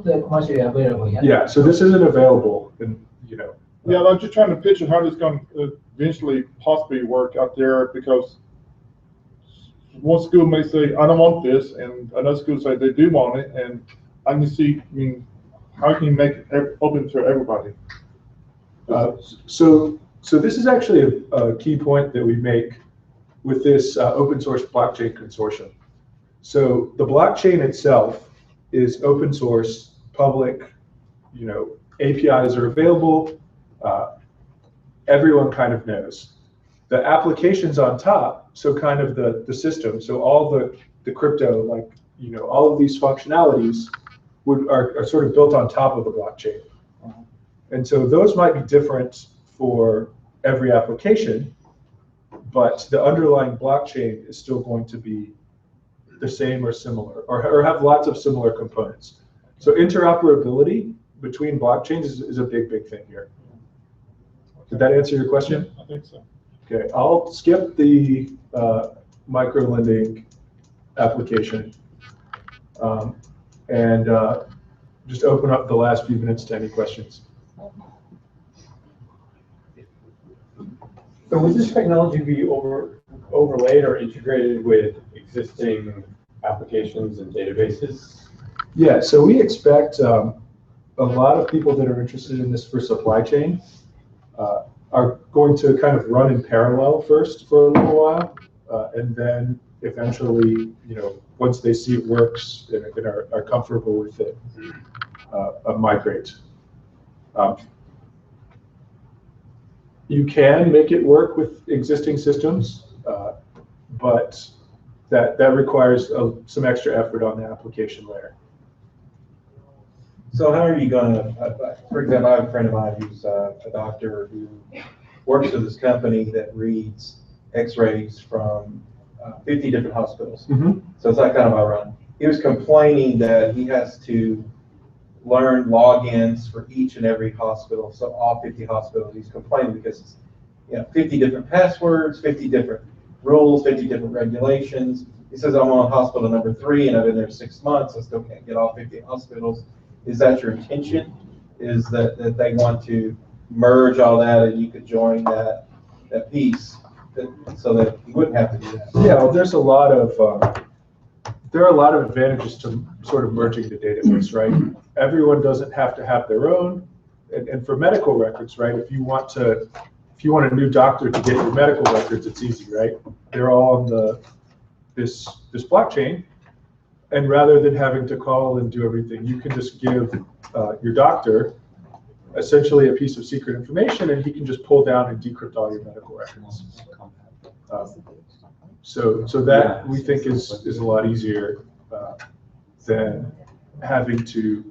commercially available yet. Yeah, so this isn't available, and Yeah, I'm just trying to picture how this is going to eventually possibly work out there, because one school may say, I don't want this, and another school say they do want it, and I can see, how can you make it open to everybody? So this is actually a key point that we make with this open source blockchain consortium. So the blockchain itself is open source, public, APIs are available, everyone kind of knows. The applications on top, so kind of the system, so all the crypto, like, all of these functionalities are sort of built on top of the blockchain. And so those might be different for every application, but the underlying blockchain is still going to be the same or similar, or have lots of similar components. So interoperability between blockchains is a big thing here. Did that answer your question? I think so. Okay, I'll skip the micro-lending application and just open up the last few minutes to any questions. So would this technology be overlaid or integrated with existing applications and databases? Yeah, so we expect a lot of people that are interested in this for supply chain are going to kind of run in parallel first for a little while, and then eventually, once they see it works and are comfortable with it, migrate. You can make it work with existing systems, but that requires some extra effort on the application layer. So how are you going to, for example, I have a friend of mine who's a doctor who works for this company that reads x-rays from 50 different hospitals. Mm-hmm. So it's like kind of my run. He was complaining that he has to learn logins for each and every hospital. So all 50 hospitals, he's complaining because it's 50 different passwords, 50 different rules, 50 different regulations. He says, I'm on hospital number 3 and I've been there 6 months. I still can't get all 50 hospitals. Is that your intention? Is that they want to merge all that and you could join that piece so that you wouldn't have to do that? Yeah, well, there are a lot of advantages to sort of merging the database, right? Everyone doesn't have to have their own, and for medical records, right? If you want a new doctor to get your medical records, it's easy, right? They're all on this blockchain, and rather than having to call and do everything, you can just give your doctor essentially a piece of secret information, and he can just pull down and decrypt all your medical records. So that we think is a lot easier than having to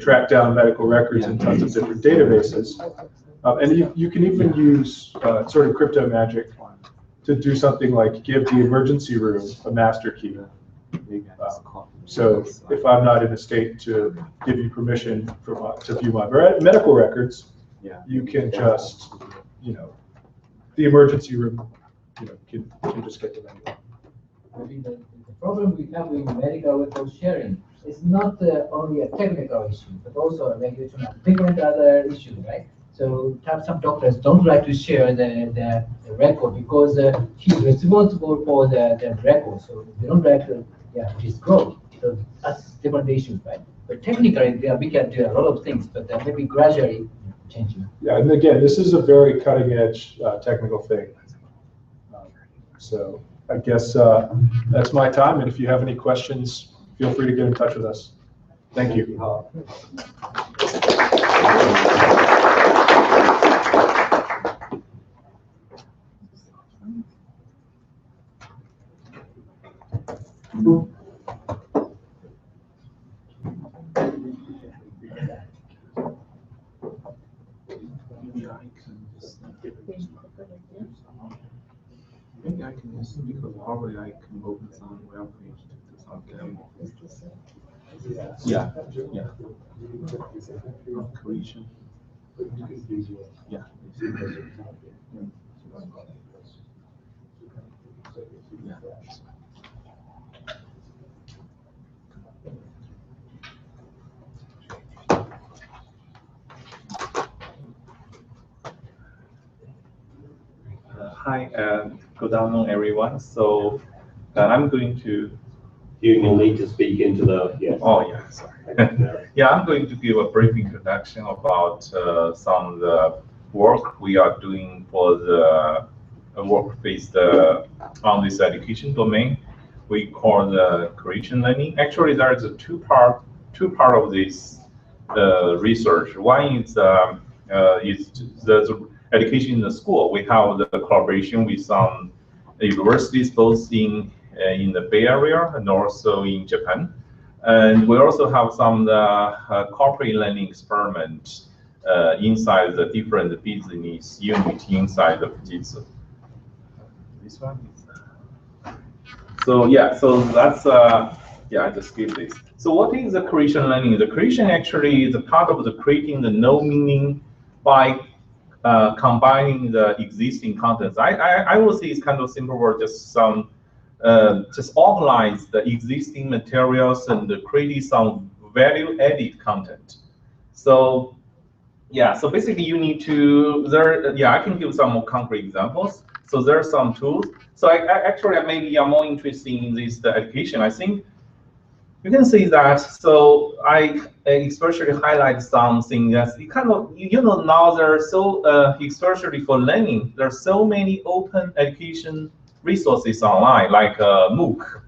track down medical records in tons of different databases. And you can even use sort of crypto magic to do something like give the emergency room a master key. So if I'm not in a state to give you permission to view my medical records, you can just, the emergency room, can just get them anywhere. Maybe the problem we have with medical record sharing is not only a technical issue, but also a regulation and different other issues, right? So some doctors don't like to share the record because he's responsible for the record, so they don't like to disclose. So that's different issues, right? But technically, we can do a lot of things, but maybe gradually changing. Yeah, and again, this is a very cutting edge technical thing. So I guess that's my time, and if you have any questions, feel free to get in touch with us. Thank you. Maybe I can just, because probably I can open some web page to some demo. Yeah, yeah. Creation. Yeah. Yeah. Hi, good afternoon, everyone. So I'm going to. You will need to speak into the. Yeah. Oh, yeah, sorry. Yeah, I'm going to give a brief introduction about some of the work we are doing for the work based on this education domain. We call the creation learning. Actually, there is a two part of this research. One is the education in the school. We have the collaboration with some universities, both in the Bay Area and also in Japan. And we also have some corporate learning experiments inside the different business units inside the Fujitsu. This one is. So yeah, so that's yeah, I just skip this. So what is the creation learning? The creation actually is a part of the creating the no meaning by combining the existing contents. I will say it's kind of simple word, just some just organize the existing materials and create some value added content. So yeah, so basically you need to yeah, I can give some more concrete examples. So there are some tools. So actually maybe I'm more interested in this education. I think you can see that. So I especially highlight something that's kind of, you know, now there's so especially for learning, there's so many open education resources online, like MOOC,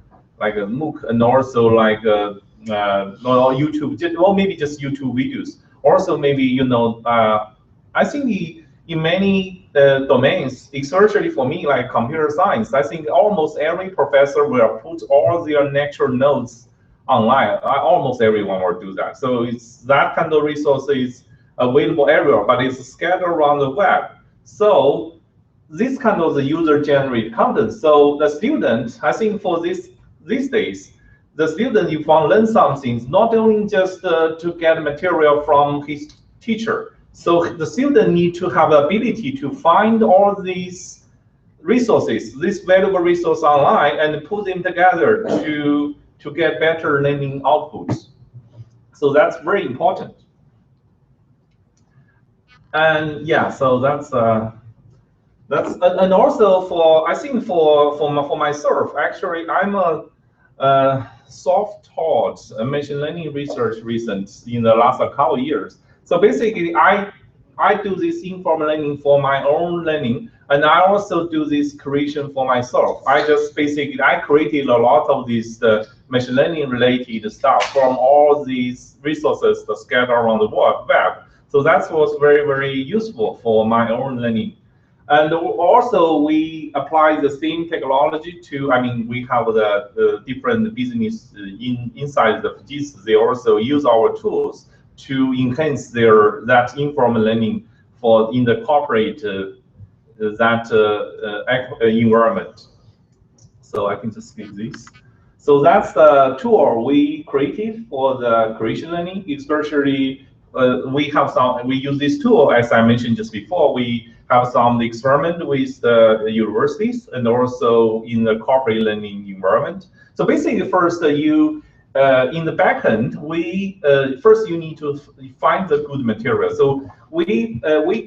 and also like YouTube, or maybe just YouTube videos. Also maybe, you know, I think in many domains, especially for me, like computer science, I think almost every professor will put all their lecture notes online. Almost everyone will do that. So it's that kind of resources available everywhere, but it's scattered around the web. So this kind of the user-generated content. So the student, I think for these days, the student, if want to learn something, not only just to get material from his teacher. So the student need to have the ability to find all these resources, this valuable resource online, and put them together to get better learning outputs. So that's very important. And yeah, so that's and also for, I think for myself, actually I'm a self-taught machine learning research recent in the last couple of years. So basically I do this informal learning for my own learning, and I also do this creation for myself. I created a lot of this machine learning related stuff from all these resources that scatter around the web. So that was very, very useful for my own learning. And also we apply the same technology to, I mean, we have the different business inside the Fujitsu. They also use our tools to enhance that informal learning for in the corporate environment. So I can just skip this. So that's the tool we created for the creation learning. Especially we use this tool, as I mentioned just before. We have some experiment with the universities and also in the corporate learning environment. So basically, first in the backend, first you need to find the good material. So we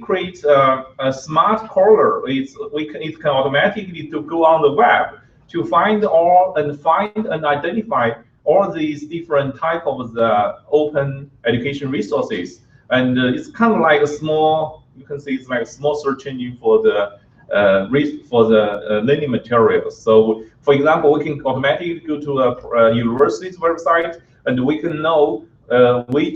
create a smart crawler. It can automatically to go on the web to find and identify all these different type of the open education resources. And it's kind of like a small, you can see it's like a small search engine for the learning materials. So for example, we can automatically go to a university's website, and we can know we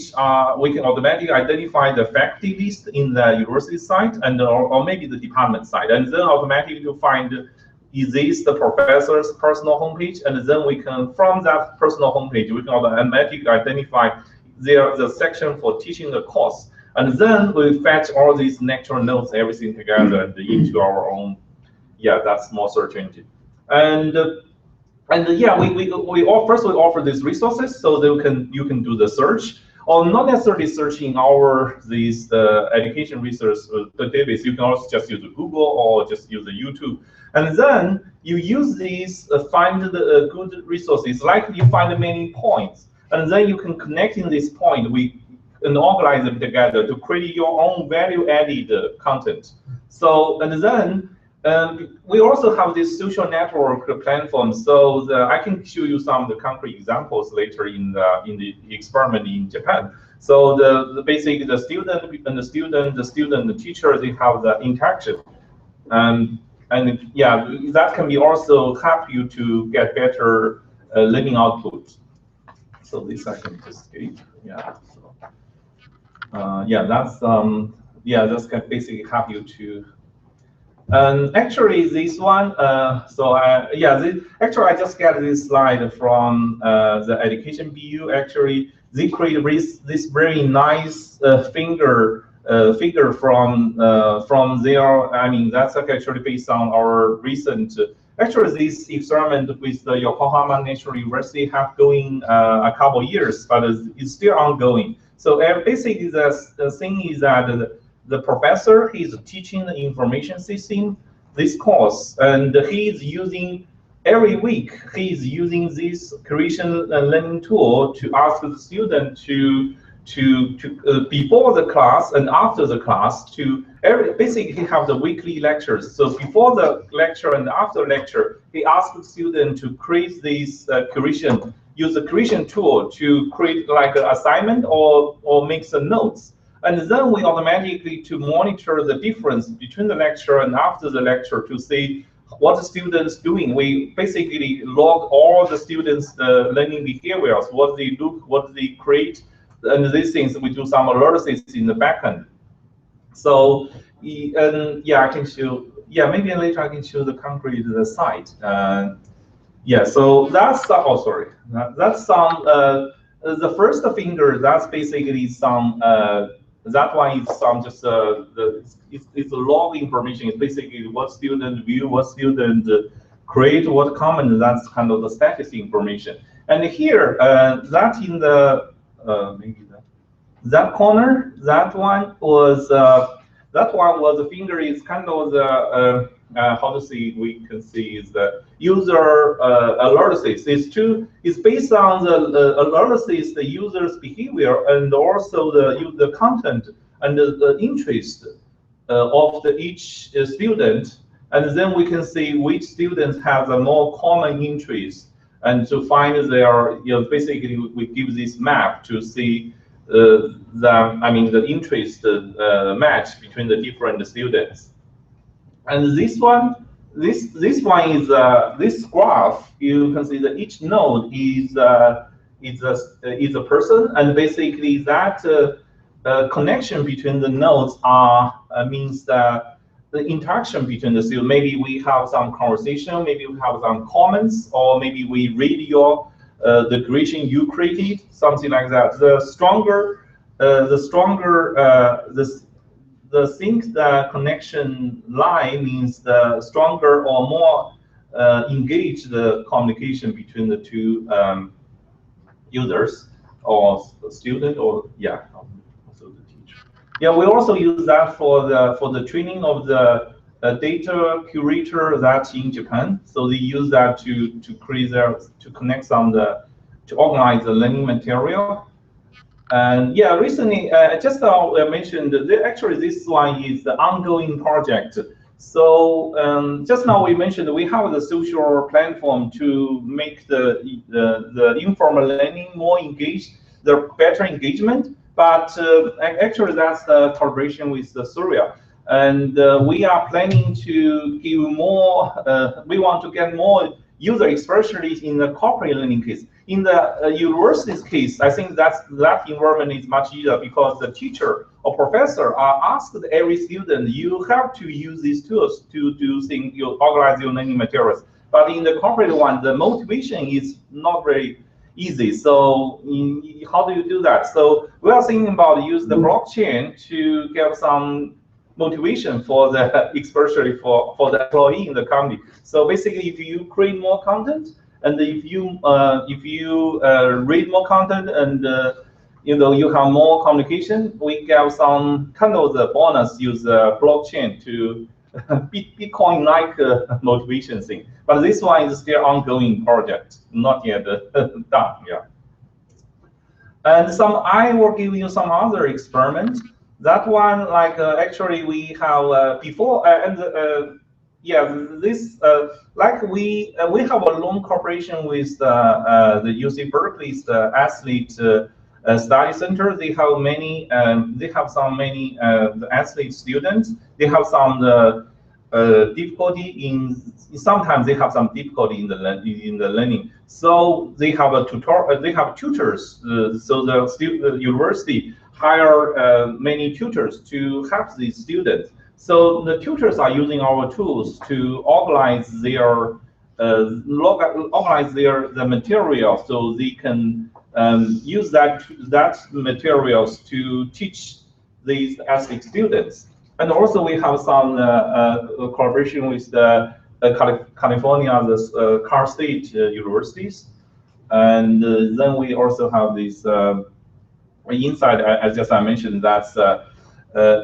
can automatically identify the faculty list in the university site and or maybe the department site, and then automatically to find is this the professor's personal homepage? And then we can, from that personal homepage, we can automatically identify the section for teaching the course. And then we fetch all these lecture notes, everything together and into our own, that's more search engine. And yeah, we offer these resources so that you can do the search, or not necessarily searching the education research database. You can also just use Google or just use the YouTube. And then you use these, find the good resources, like you find many points. And then you can connect in this point, and organize them together to create your own value-added content. So, and then we also have this social network platform. So I can show you some of the concrete examples later in the experiment in Japan. So basically the student, the teacher, they have the interaction. And yeah, that can be also help you to get better learning output. So this I can just skip. Yeah. So, that's can basically help you to. And actually, this one. Actually, I just got this slide from the education BU. Actually, they created this very nice figure from their. I mean, that's actually based on our recent. Actually, this experiment with the Yokohama National University have going a couple years, but it's still ongoing. So basically, the thing is that the professor, he's teaching the information system, this course, and he's using, every week, he's using this creation and learning tool to ask the student to before the class and after the class basically have the weekly lectures. So before the lecture and after lecture, he asks the student to create this use the creation tool to create like an assignment or make some notes. And then we automatically to monitor the difference between the lecture and after the lecture to see what the students doing. We basically log all the students' learning behaviors, what they look, what they create, and these things. We do some analysis in the backend. So, I can show. Yeah, maybe later I can show the concrete site. So that's that's some. The first finger, that's basically some. That one is some just it's a log information. It's basically what student view, what student create, what comment. That's kind of the status information. And here, that in the that corner, that one was the finger is kind of the how to see, we can see is the user analysis. It's based on the analysis, the user's behavior, and also the content and the interest of each student. And then we can see which students have a more common interest, and to find their, basically we give this map to see the interest match between the different students. And this one is this graph. You can see that each node is a person, and basically that connection between the nodes means that the interaction between the students. Maybe we have some conversation, maybe we have some comments, or maybe we read your the creation you created, something like that. The sync the connection line means the stronger or more engaged the communication between the two users or student, or also the teacher. Yeah, we also use that for the training of the data curator that's in Japan. So they use that to create to connect to organize the learning material. And yeah, recently, just now I mentioned that actually this one is the ongoing project. So just now we mentioned that we have the social platform to make the informal learning more engaged, the better engagement. But actually, that's the collaboration with Surya. And we are planning to give more, we want to get more user, especially in the corporate learning case. In the university's case, I think that environment is much easier because the teacher or professor are asked every student, you have to use these tools to do things, you organize your learning materials. But in the corporate one, the motivation is not very easy. So how do you do that? So we are thinking about use the blockchain to get some motivation for the, especially for the employee in the company. So basically, if you create more content, and if you read more content, and you have more communication, we get some kind of the bonus. Use the blockchain to Bitcoin-like motivation thing. But this one is still ongoing project, not yet done. Yeah. And I will give you some other experiments. That one, like actually, we have before this like we have a long cooperation with the UC Berkeley's athlete study center. They have many. They have many athlete students. They have some difficulty in. Sometimes they have some difficulty in the learning. So they have a tutor. They have tutors. So the university hire many tutors to help these students. So the tutors are using our tools to organize their the material, so they can use that materials to teach these athlete students. And also we have some collaboration with the California, Cal State universities, and then we also have this inside, as I mentioned, that's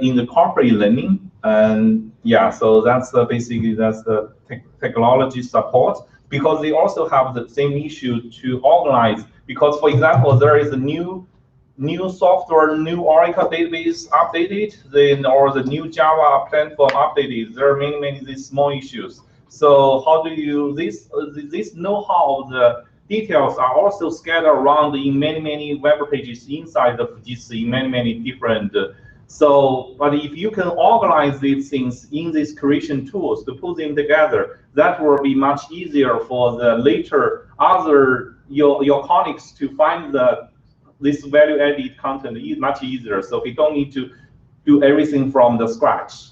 in the corporate learning. And yeah, so that's basically the technology support, because they also have the same issue to organize. Because for example, there is a new software, new Oracle database updated, then or the new Java platform updated. There are many these small issues. So how do you this know-how, the details are also scattered around in many web pages inside the Fujitsu, in many different. But if you can organize these things in these creation tools to put them together, that will be much easier for the later your colleagues to find this value-added content is much easier. So we don't need to do everything from the scratch.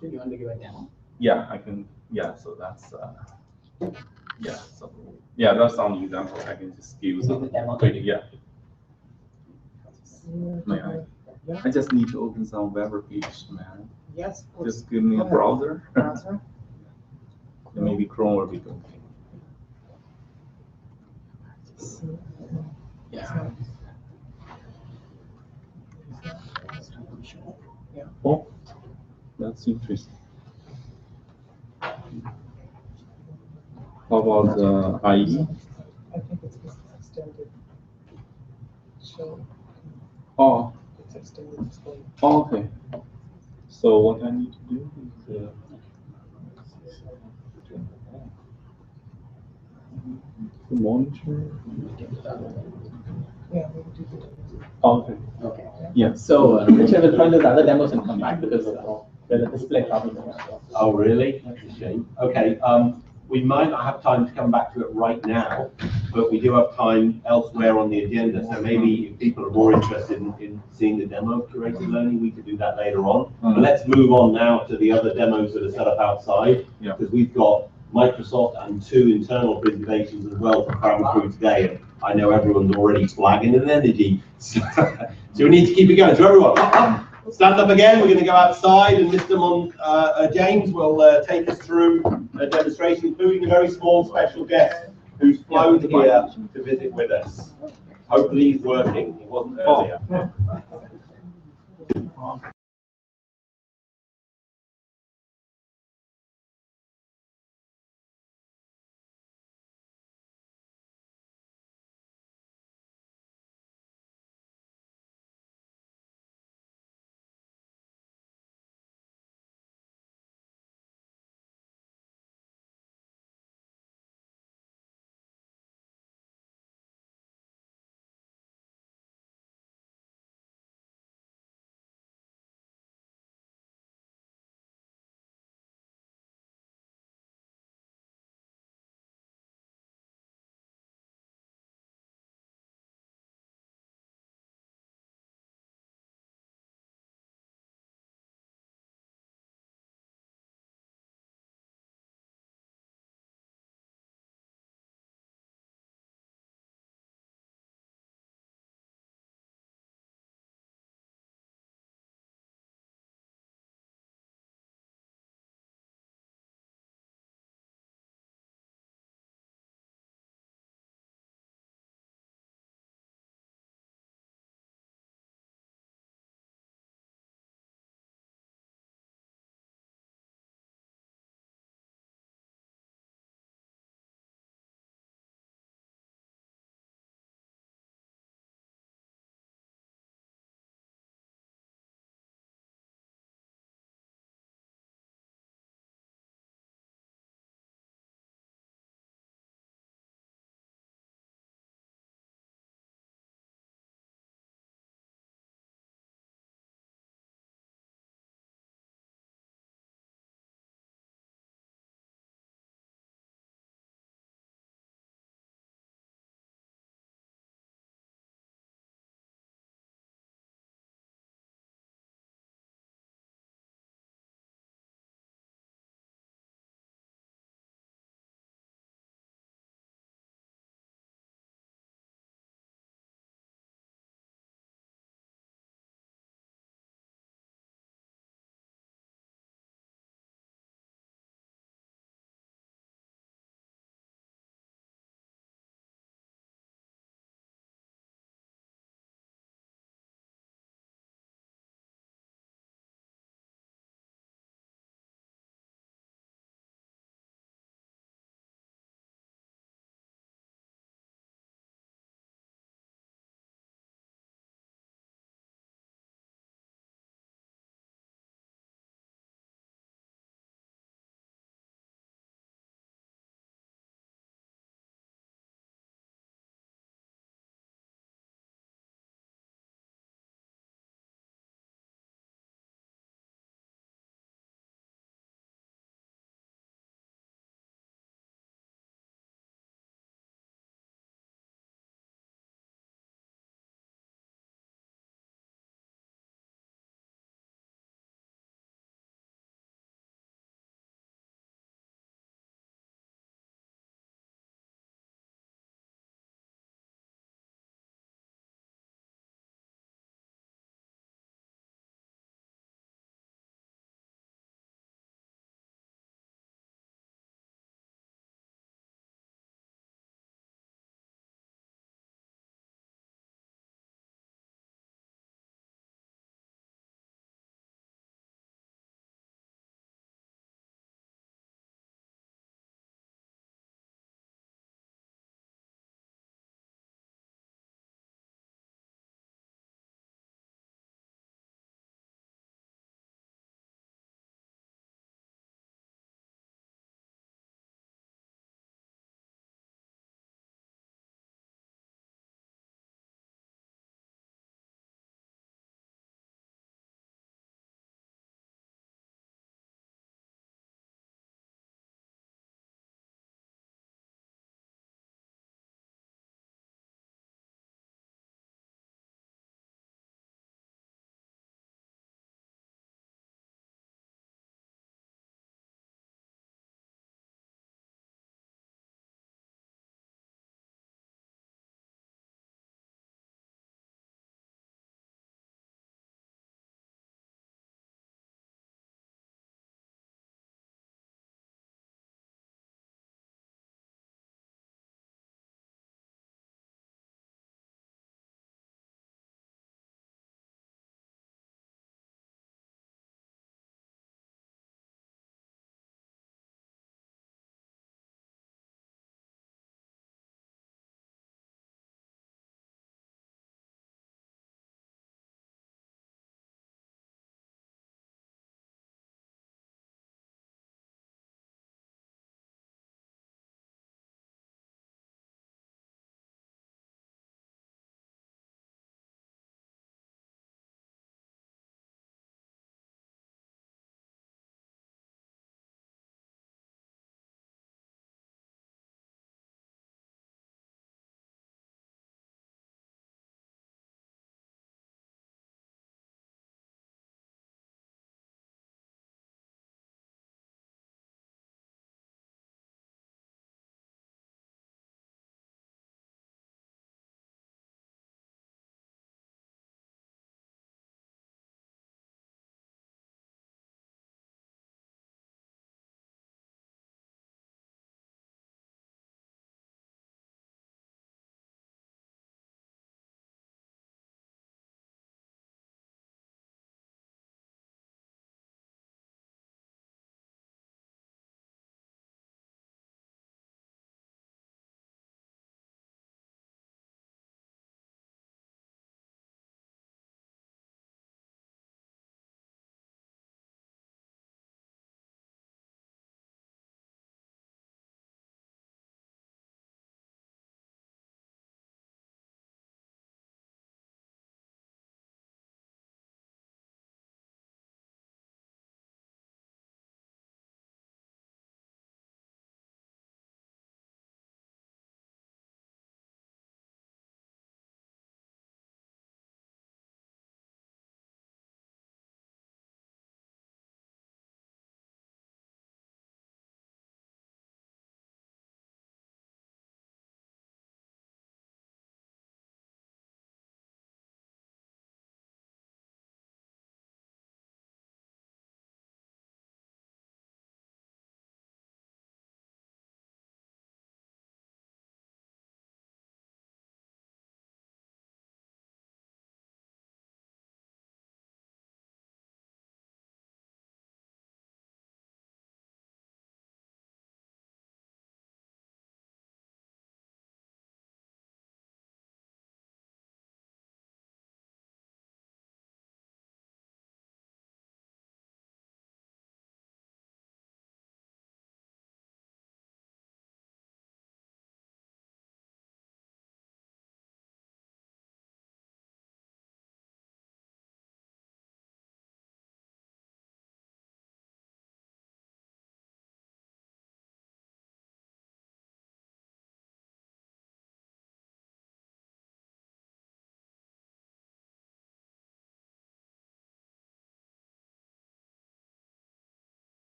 Do you want to give a demo? Yeah, I can. Yeah, so that's yeah. So yeah, that's some examples. I can just give some. Yeah. May I? Yeah. I just need to open some web page, man. Yes. Just give me a browser. Maybe Chrome will be good. Yeah. Oh, that's interesting. How about the IE? I think it's extended. So. Oh. It's extended display. Oh, okay. So what I need to do is the monitor. Yeah, we do the demos. Okay. Okay. Yeah. So Richard will try those other demos and come back because there's a display problem there. Oh, really? That's a shame. Okay. We might not have time to come back to it right now, but we do have time elsewhere on the agenda. So maybe if people are more interested in seeing the demo of curated learning, we could do that later on. But let's move on now to the other demos that are set up outside, because we've got Microsoft and 2 internal presentations as well to cram through today. And I know everyone's already flagging an energy, so we need to keep it going. So everyone, up. Stand up again. We're going to go outside, and Mr. James will take us through a demonstration, including a very small special guest who's flown here to visit with us. Hopefully he's working. He wasn't earlier.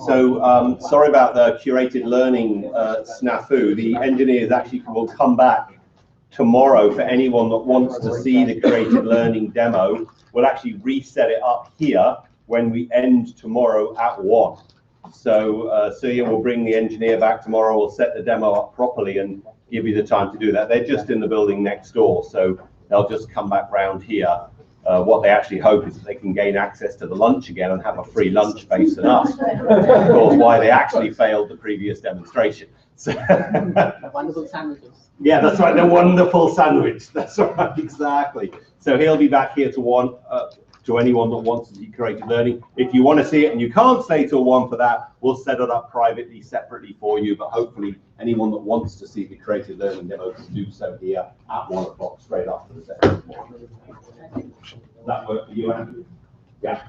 So sorry about the curated learning snafu. The engineers actually will come back tomorrow for anyone that wants to see the curated learning demo. We'll actually reset it up here when we end tomorrow at 1. So Suya will bring the engineer back tomorrow. We'll set the demo up properly and give you the time to do that. They're just in the building next door, so they'll just come back round here. What they actually hope is that they can gain access to the lunch again and have a free lunch based on us. Of course, why they actually failed the previous demonstration. So Wonderful sandwiches. yeah, that's right. The wonderful sandwich. That's right, exactly. So he'll be back here to anyone that wants to see curated learning. If you want to see it and you can't stay till 1 for that, we'll set it up privately, separately for you. But hopefully, anyone that wants to see the curated learning demo can do so here at 1 o'clock, straight after the session. That work for you, Andrew? Yeah.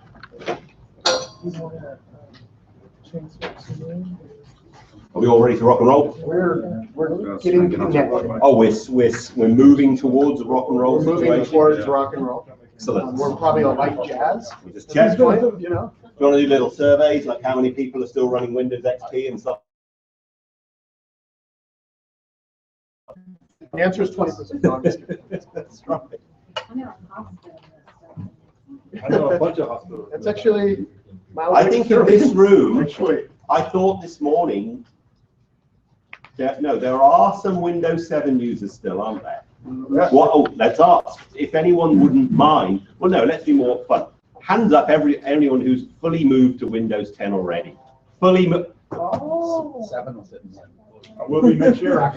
Are we all ready to rock and roll? We're getting connected. Oh, we're moving towards a rock and roll situation. Moving towards rock and roll. Excellent. We're probably like jazz. We just check. You know. Do you want to do little surveys, like how many people are still running Windows XP and stuff? The answer is 20%. No, I'm just kidding. That's right. I know a bunch of hospitals. That's actually. I think in this room, I thought this morning, there are some Windows 7 users still, aren't there? What, oh, let's ask if anyone wouldn't mind. Well, no, let's be more fun. Hands up, anyone who's fully moved to Windows 10 already. Fully moved. Oh. 7 was it? I will be next year.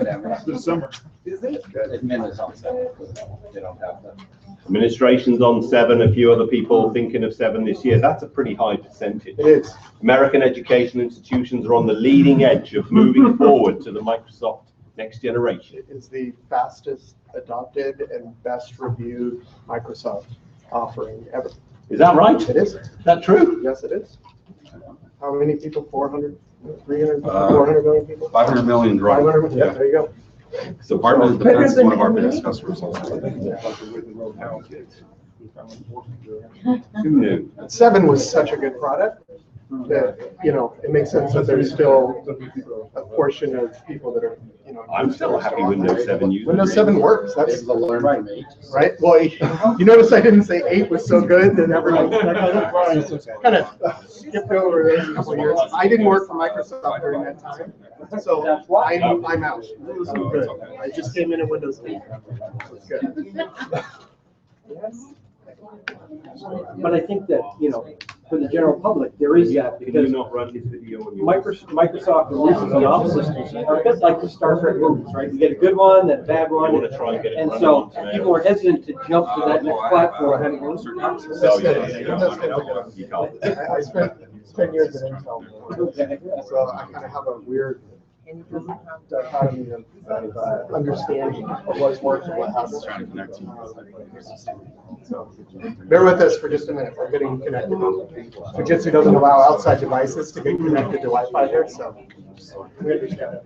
This summer. Is it? Admin is on 7. They don't have that. Administration's on 7, a few other people thinking of 7 this year. That's a pretty high percentage. It is. American education institutions are on the leading edge of moving forward to the Microsoft next generation. It is the fastest adopted and best reviewed Microsoft offering ever. Is that right? It is. Is that true? Yes, it is. How many people? 400, 300, 400 million people? 500 million driving. 500 million. Yeah, there you go. So Department of Defense is one of our biggest customers also. Who knew? 7 was such a good product that, it makes sense that there's still a portion of people that are, I'm still a happy Windows 7 user. Windows 7 works. That's the learn from 8. Right? Well, you notice I didn't say 8 was so good that everyone kind of skipped over those couple of years. I didn't work for Microsoft during that time, so I'm out. I'm good. I just came in at Windows 8. It's good. But I think that, for the general public, there is that Can you because not run this video on your Microsoft releases an office systems are a bit like the Star Trek movies, right? You get a good one, then a bad I one. want to try and get it And running so on today. people are hesitant to jump to that next platform. Oh, yeah. You can't. I spent 10 years at Intel, so I kind of have a weird dichotomy of understanding of what's working, what hasn't. So bear with us for just a minute. We're getting connected. Fujitsu doesn't allow outside devices to get connected to Wi-Fi here, so we understand that.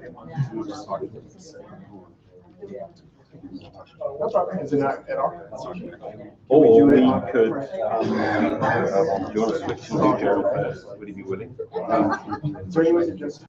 No problem. Is it not at all? Or we could, do you want to switch and do Gerald first? Would he be willing? Is there any way to just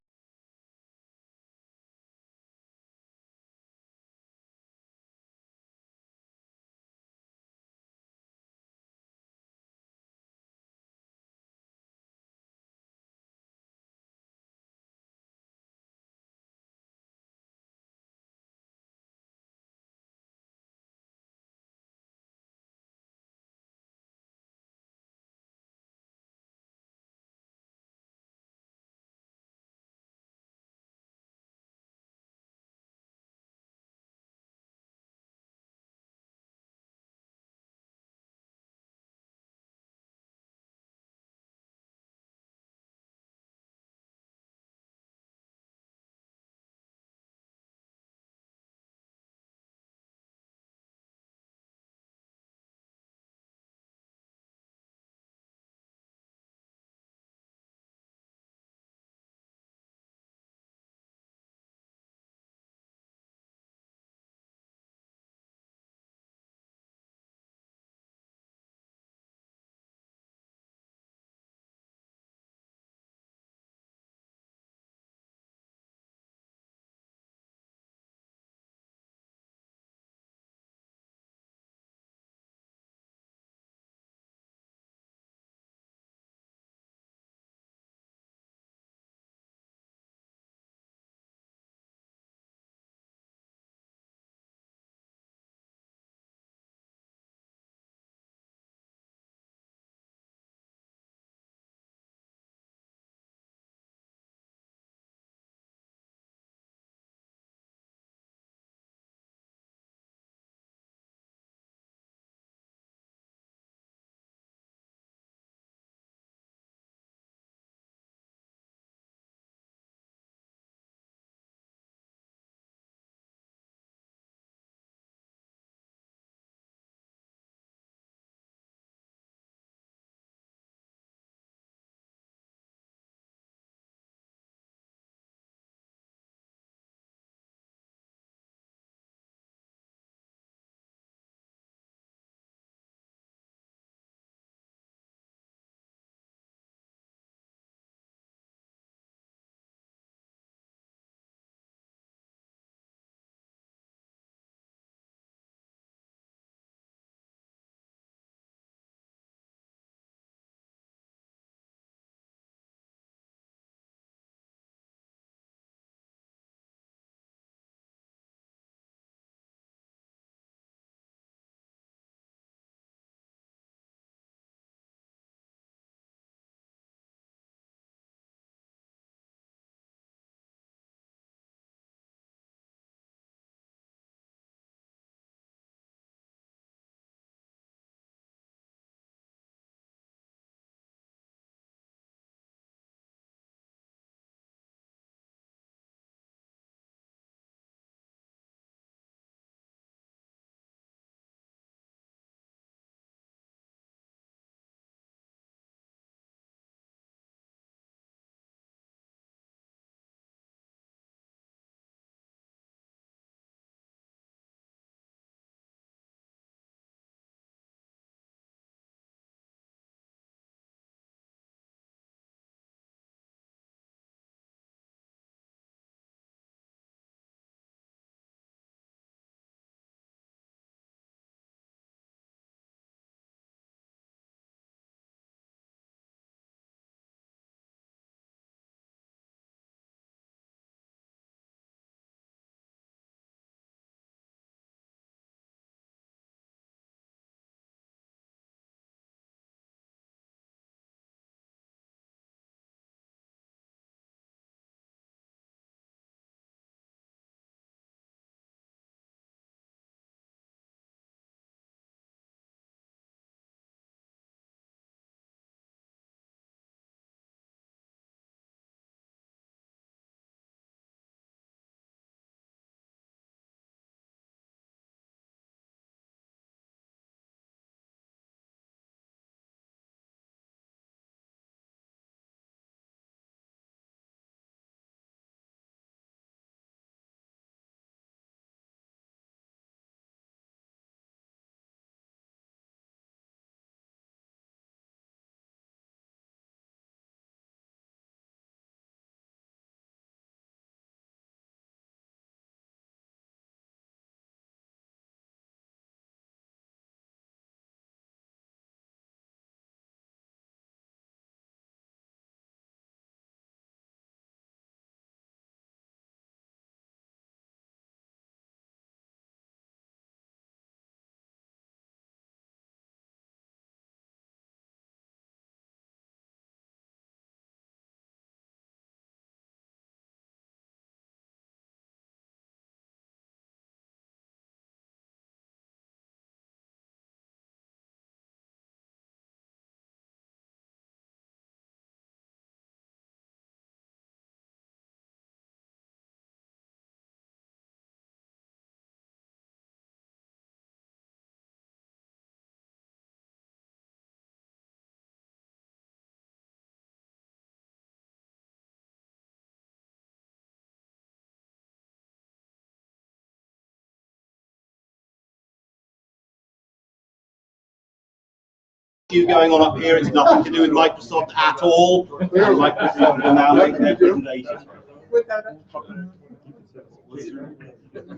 issue going on up here. It's nothing to do with Microsoft at all. Microsoft will now make their presentation.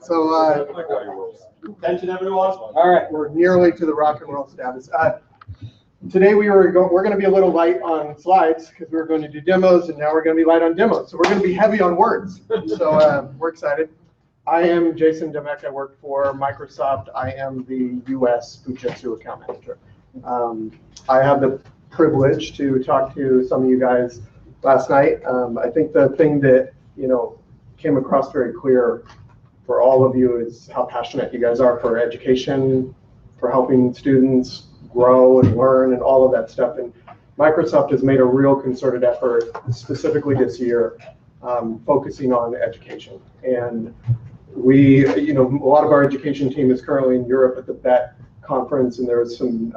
So, attention everyone. All right, we're nearly to the rock and roll status. Today we're going to be a little light on slides because we're going to do demos, and now we're going to be light on demos. So we're going to be heavy on words. So we're excited. I am Jason Demek. I work for Microsoft. I am the US Fujitsu account manager. I have the privilege to talk to some of you guys last night. I think the thing that came across very clear for all of you is how passionate you guys are for education, for helping students grow and learn and all of that stuff. And Microsoft has made a real concerted effort, specifically this year, focusing on education. And we, a lot of our education team is currently in Europe at the BET conference, and there's some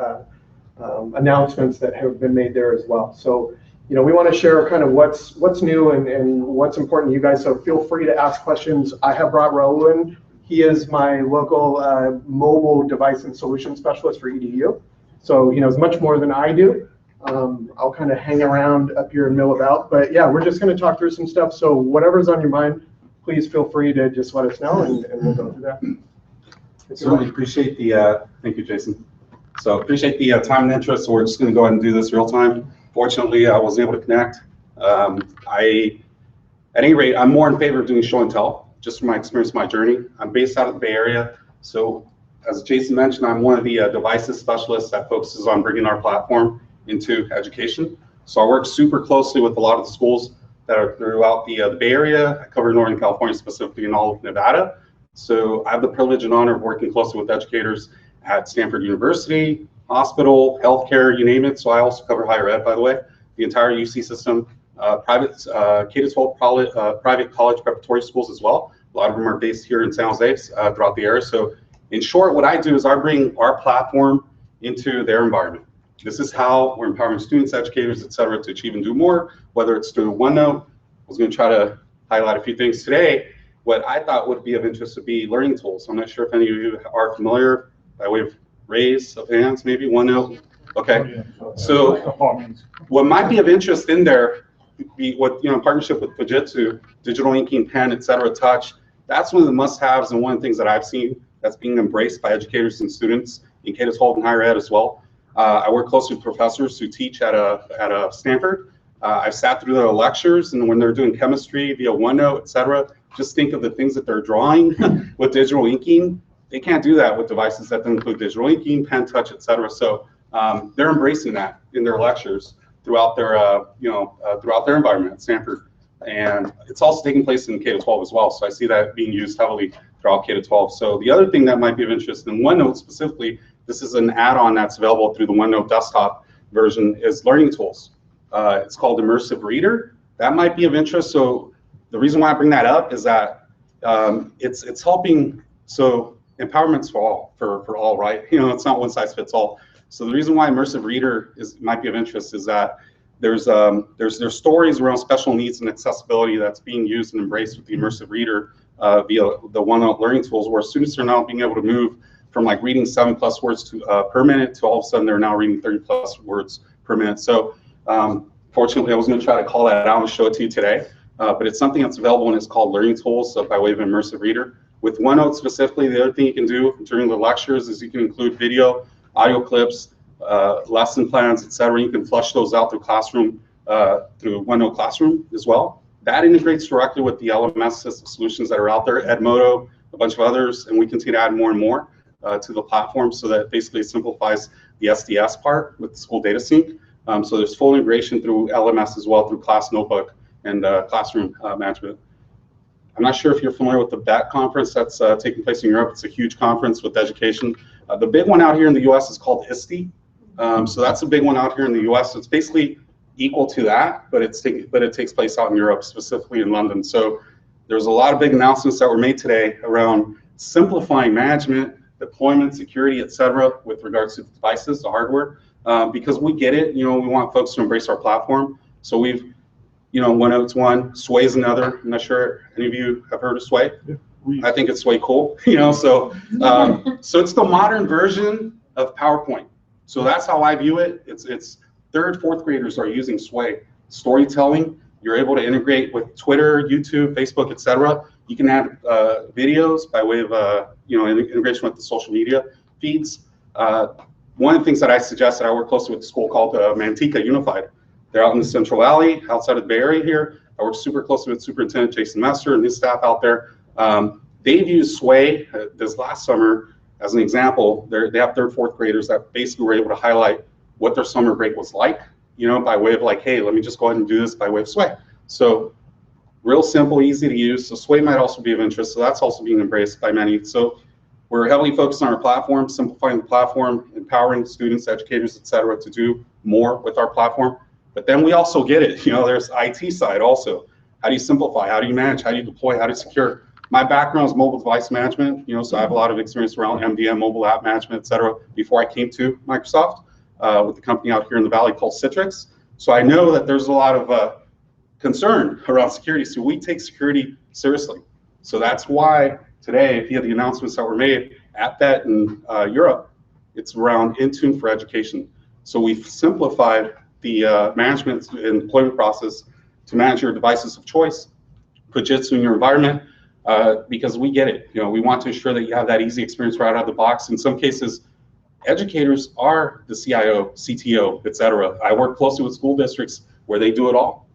announcements that have been made there as well. So, we want to share kind of what's new and what's important to you guys. So feel free to ask questions. I have brought Raul in. He is my local mobile device and solution specialist for EDU. So, it's much more than I do. I'll kind of hang around up here and mill about. But yeah, we're just going to talk through some stuff. So whatever's on your mind, please feel free to just let us know, and we'll go through that. Certainly appreciate the, thank you, Jason. So appreciate the time and interest. So we're just going to go ahead and do this real time. Fortunately, I was able to connect. At any rate, I'm more in favor of doing show and tell, just from my experience, my journey. I'm based out of the Bay Area. So as Jason mentioned, I'm one of the devices specialists that focuses on bringing our platform into education. So I work super closely with a lot of the schools that are throughout the Bay Area. I cover Northern California, specifically in all of Nevada. So I have the privilege and honor of working closely with educators at Stanford University, hospital, healthcare, you name it. So I also cover higher ed, by the way, the entire UC system, private K-12 private college preparatory schools as well. A lot of them are based here in San Jose throughout the area. So in short, what I do is I bring our platform into their environment. This is how we're empowering students, educators, et cetera, to achieve and do more, whether it's through OneNote. I was going to try to highlight a few things today. What I thought would be of interest would be learning tools. I'm not sure if any of you are familiar, by way of raise of hands, maybe OneNote. Okay. So what might be of interest in there, be what, in partnership with Fujitsu, digital inking, pen, et cetera, touch. That's one of the must-haves and one of the things that I've seen that's being embraced by educators and students in K-12 and higher ed as well. I work closely with professors who teach at a Stanford. I've sat through their lectures, and when they're doing chemistry via OneNote, et cetera, just think of the things that they're drawing with digital inking. They can't do that with devices that don't include digital inking, pen, touch, et cetera. So they're embracing that in their lectures throughout their, throughout their environment at Stanford. And it's also taking place in K-12 as well. So I see that being used heavily throughout K-12. So the other thing that might be of interest in OneNote specifically, this is an add-on that's available through the OneNote desktop version, is learning tools. It's called Immersive Reader. That might be of interest. So the reason why I bring that up is that it's helping, so empowerment's for all, right? It's not one size fits all. So the reason why Immersive Reader might be of interest is that there's stories around special needs and accessibility that's being used and embraced with the Immersive Reader via the OneNote learning tools, where students are now being able to move from like reading 7+ words per minute to all of a sudden they're now reading 30+ words per minute. So fortunately, I was going to try to call that out and show it to you today, but it's something that's available and it's called Learning Tools by way of Immersive Reader. With OneNote specifically, the other thing you can do during the lectures is you can include video, audio clips, lesson plans, et cetera. You can flush those out through Classroom, through OneNote Classroom as well. That integrates directly with the LMS solutions that are out there, Edmodo, a bunch of others, and we continue to add more and more to the platform, so that basically simplifies the SDS part with School Data Sync. So there's full integration through LMS as well, through Class Notebook and Classroom Management. I'm not sure if you're familiar with the BET conference that's taking place in Europe. It's a huge conference with education. The big one out here in the US is called ISTE. So that's a big one out here in the US. So it's basically equal to that, but it takes place out in Europe, specifically in London. So there's a lot of big announcements that were made today around simplifying management, deployment, security, et cetera, with regards to the devices, the hardware, because we get it. We want folks to embrace our platform. So we've, OneNote's one, Sway's another. I'm not sure any of you have heard of Sway. I think it's way cool. So it's the modern version of PowerPoint. So that's how I view it. It's third, fourth graders are using Sway. Storytelling, you're able to integrate with Twitter, YouTube, Facebook, etc. You can add videos by way of integration with the social media feeds. One of the things that I suggested, I work closely with a school called Manteca Unified. They're out in the Central Valley, outside of the Bay Area here. I work super closely with Superintendent Jason Messer and his staff out there. They've used Sway this last summer as an example. They have third, fourth graders that basically were able to highlight what their summer break was like, by way of like, hey, let me just go ahead and do this by way of Sway. So real simple, easy to use. So Sway might also be of interest. So that's also being embraced by many. So we're heavily focused on our platform, simplifying the platform, empowering students, educators, et cetera, to do more with our platform. But then we also get it, there's IT side also. How do you simplify? How do you manage? How do you deploy? How do you secure? My background is mobile device management, so I have a lot of experience around MDM, mobile app management, et cetera, before I came to Microsoft with a company out here in the Valley called Citrix. So I know that there's a lot of concern around security. So we take security seriously. So that's why today, if you have the announcements that were made at that in Europe, it's around Intune for education. So we've simplified the management and deployment process to manage your devices of choice, Fujitsu in your environment, because we get it. We want to ensure that you have that easy experience right out of the box. In some cases, educators are the CIO, CTO, et cetera. I work closely with school districts where they do it all.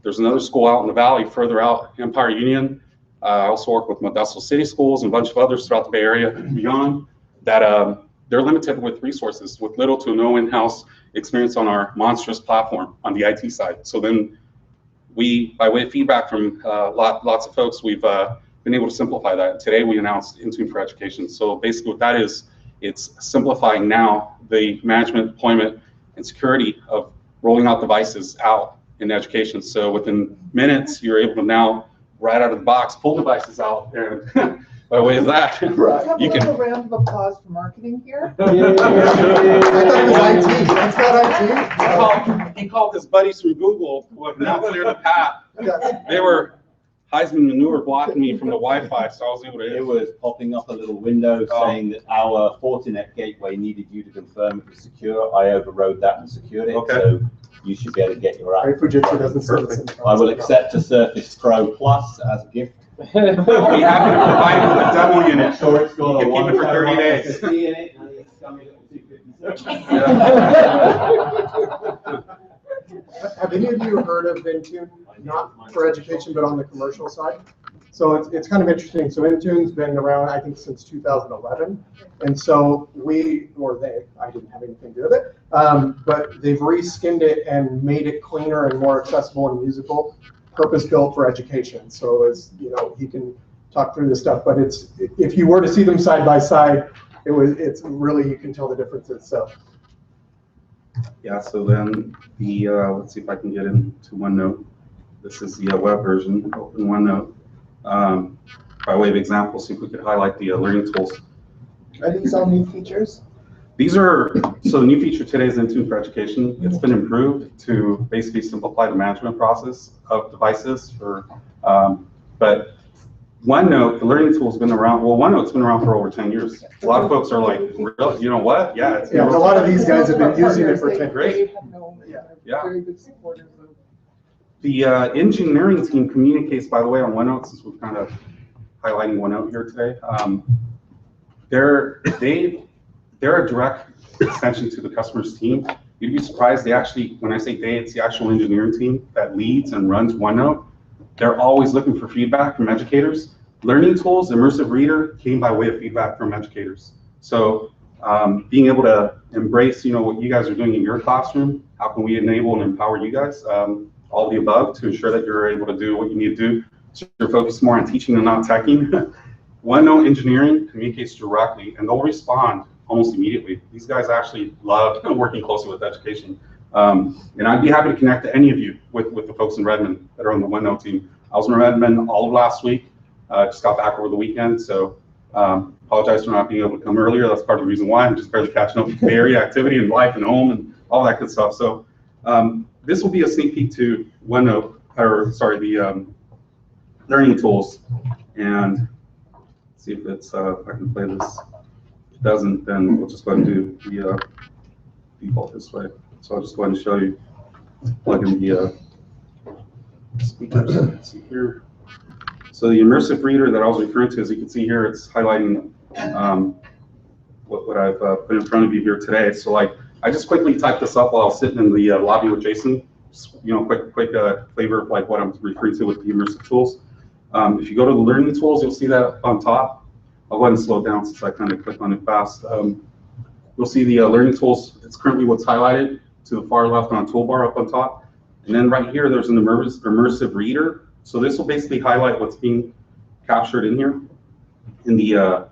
There's another school out in the Valley, further out, Empire Union. I also work with Modesto City Schools and a bunch of others throughout the Bay Area and beyond that they're limited with resources, with little to no in-house experience on our monstrous platform on the IT side. So then we, by way of feedback from lots of folks, we've been able to simplify that. Today we announced Intune for Education. So basically what that is, it's simplifying now the management, deployment, and security of rolling out devices out in education. So within minutes, you're able to now, right out of the box, pull devices out, and by way of that, Let's have you a can. little round of applause for marketing here. I thought it was IT. That's not IT. He called his buddies from Google who have now cleared the path. They were Heisman manure blocking me from the Wi-Fi, so I was able to. It was popping up a little window saying that our Fortinet gateway needed you to confirm it was secure. I overrode that and secured it. Okay. So you should be able to get your app. Fujitsu doesn't service it. I will accept a Surface Pro Plus as a gift. I'll be happy to provide you with a demo unit. Sure, it's got You can keep it for 30 days. SSD in it, and it's coming up to 250. Have any of you heard of Intune? Not for education, but on the commercial side. So it's kind of interesting. So Intune's been around, I think, since 2011. And so I didn't have anything to do with it, but they've reskinned it and made it cleaner and more accessible and usable, purpose-built for education. So as he can talk through this stuff, but if you were to see them side by side, it's really, you can tell the differences. So. Yeah, so then let's see if I can get into OneNote. This is the web version, open OneNote. By way of example, see if we could highlight the learning tools. Are these all new features? These are, so the new feature today is Intune for Education. It's been improved to basically simplify the management process of devices but OneNote, the learning tool has been around, OneNote's been around for over 10 years. A lot of folks are like, really? You know what? Yeah. It's a lot of these guys have been using it for 10 years. Yeah. Very good supporters of. The engineering team communicates, by the way, on OneNote, since we're kind of highlighting OneNote here today. They're a direct extension to the customer's team. You'd be surprised, when I say they, it's the actual engineering team that leads and runs OneNote. They're always looking for feedback from educators. Learning tools, Immersive Reader came by way of feedback from educators. So being able to embrace, what you guys are doing in your classroom, how can we enable and empower you guys? All of the above to ensure that you're able to do what you need to do. So you're focused more on teaching and not teching. OneNote engineering communicates directly, and they'll respond almost immediately. These guys actually love working closely with education. And I'd be happy to connect to any of you with the folks in Redmond that are on the OneNote team. I was in Redmond all of last week, just got back over the weekend, so apologize for not being able to come earlier. That's part of the reason why I'm just barely catching up with Bay Area activity and life and home and all that good stuff. So this will be a sneak peek to OneNote, the learning tools, and see if I can play this. If it doesn't, then we'll just go ahead and do the default this way. So I'll just go ahead and show you. Plug in the speakers. Let's see here. So the immersive reader that I was referring to, as you can see here, it's highlighting what I've put in front of you here today. So like, I just quickly typed this up while I was sitting in the lobby with Jason. Just, quick flavor of like what I'm referring to with the immersive tools. If you go to the learning tools, you'll see that on top. I'll go ahead and slow it down since I kind of click on it fast. You'll see the learning tools. It's currently what's highlighted to the far left on toolbar up on top. And then right here, there's an immersive reader. So this will basically highlight what's being captured in here. In the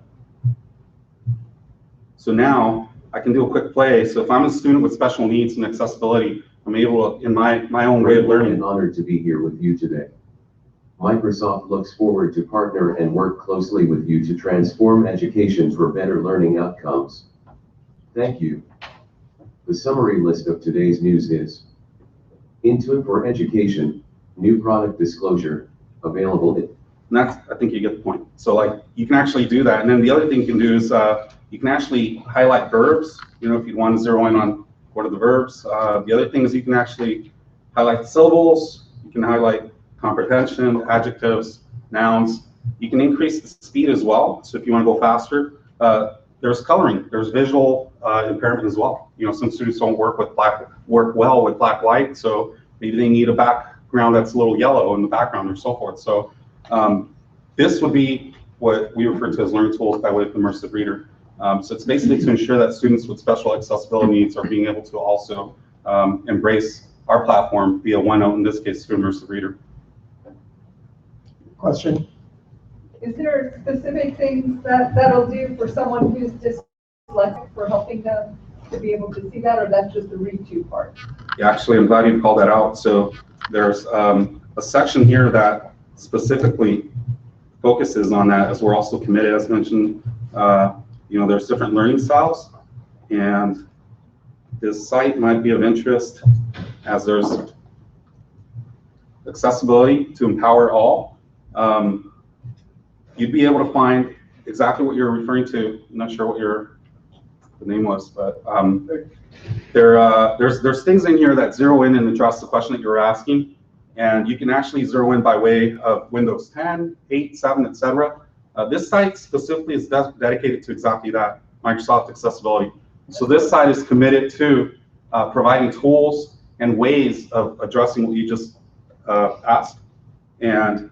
so now I can do a quick play. So if I'm a student with special needs and accessibility, I'm able to, in my own way of learning. I'm honored to be here with you today. Microsoft looks forward to partner and work closely with you to transform education for better learning outcomes. Thank you. The summary list of today's news is Intuit for Education, new product disclosure, available. And that's, I think you get the point. So like, you can actually do that. And then the other thing you can do is you can actually highlight verbs, if you want to zero in on what are the verbs. The other thing is you can actually highlight syllables, you can highlight comprehension, adjectives, nouns. You can increase the speed as well. So if you want to go faster, there's coloring, there's visual impairment as well. Some students don't work well with black light, so maybe they need a background that's a little yellow in the background or so forth. So this would be what we refer to as learning tools by way of immersive reader. So it's basically to ensure that students with special accessibility needs are being able to also embrace our platform via OneNote, in this case, through immersive reader. Question? Is there specific things that'll do for someone who's dyslexic for helping them to be able to see that, or that's just the read to part? Yeah, actually, I'm glad you called that out. So there's a section here that specifically focuses on that, as we're also committed, as mentioned. There's different learning styles, and this site might be of interest as there's accessibility to empower all. You'd be able to find exactly what you're referring to. I'm not sure what the name was, but there's things in here that zero in and address the question that you're asking, and you can actually zero in by way of Windows 10, 8, 7, etc. This site specifically is dedicated to exactly that, Microsoft accessibility. So this site is committed to providing tools and ways of addressing what you just asked. And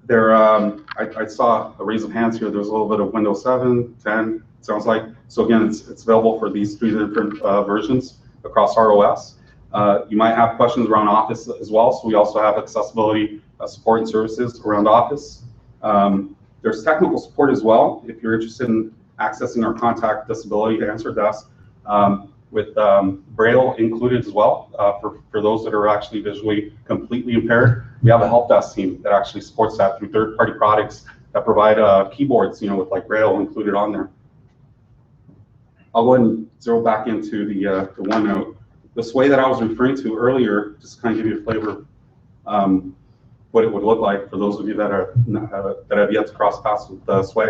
there, I saw a raise of hands here. There's a little bit of Windows 7, 10, it sounds like. So again, it's available for these 3 different versions across our OS. You might have questions around Office as well. So we also have accessibility support and services around Office. There's technical support as well if you're interested in accessing our contact disability answer desk with Braille included as well for those that are actually visually completely impaired. We have a help desk team that actually supports that through third-party products that provide keyboards, with like Braille included on there. I'll go ahead and zero back into the OneNote. This way that I was referring to earlier, just to kind of give you a flavor of what it would look like for those of you that have yet to cross paths with Sway.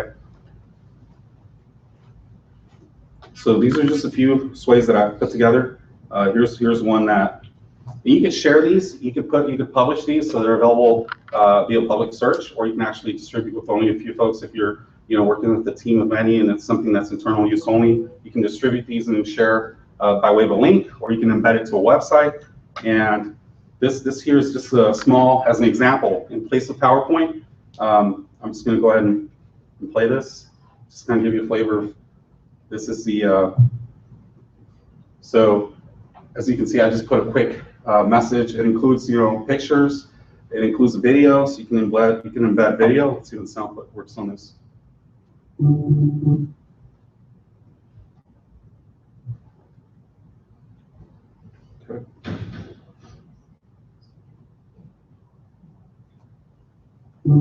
So these are just a few sways that I've put together. Here's one that you could share these. You could publish these so they're available via public search, or you can actually distribute with only a few folks. If you're working with a team of many and it's something that's internal use only, you can distribute these and share by way of a link, or you can embed it to a website. And this here is just a small, as an example, in place of PowerPoint. I'm just going to go ahead and play this. Just kind of give you a flavor of. This is the, so as you can see, I just put a quick message. It includes, pictures. It includes a video, so you can embed video. Let's see what the sound works on this. Okay. The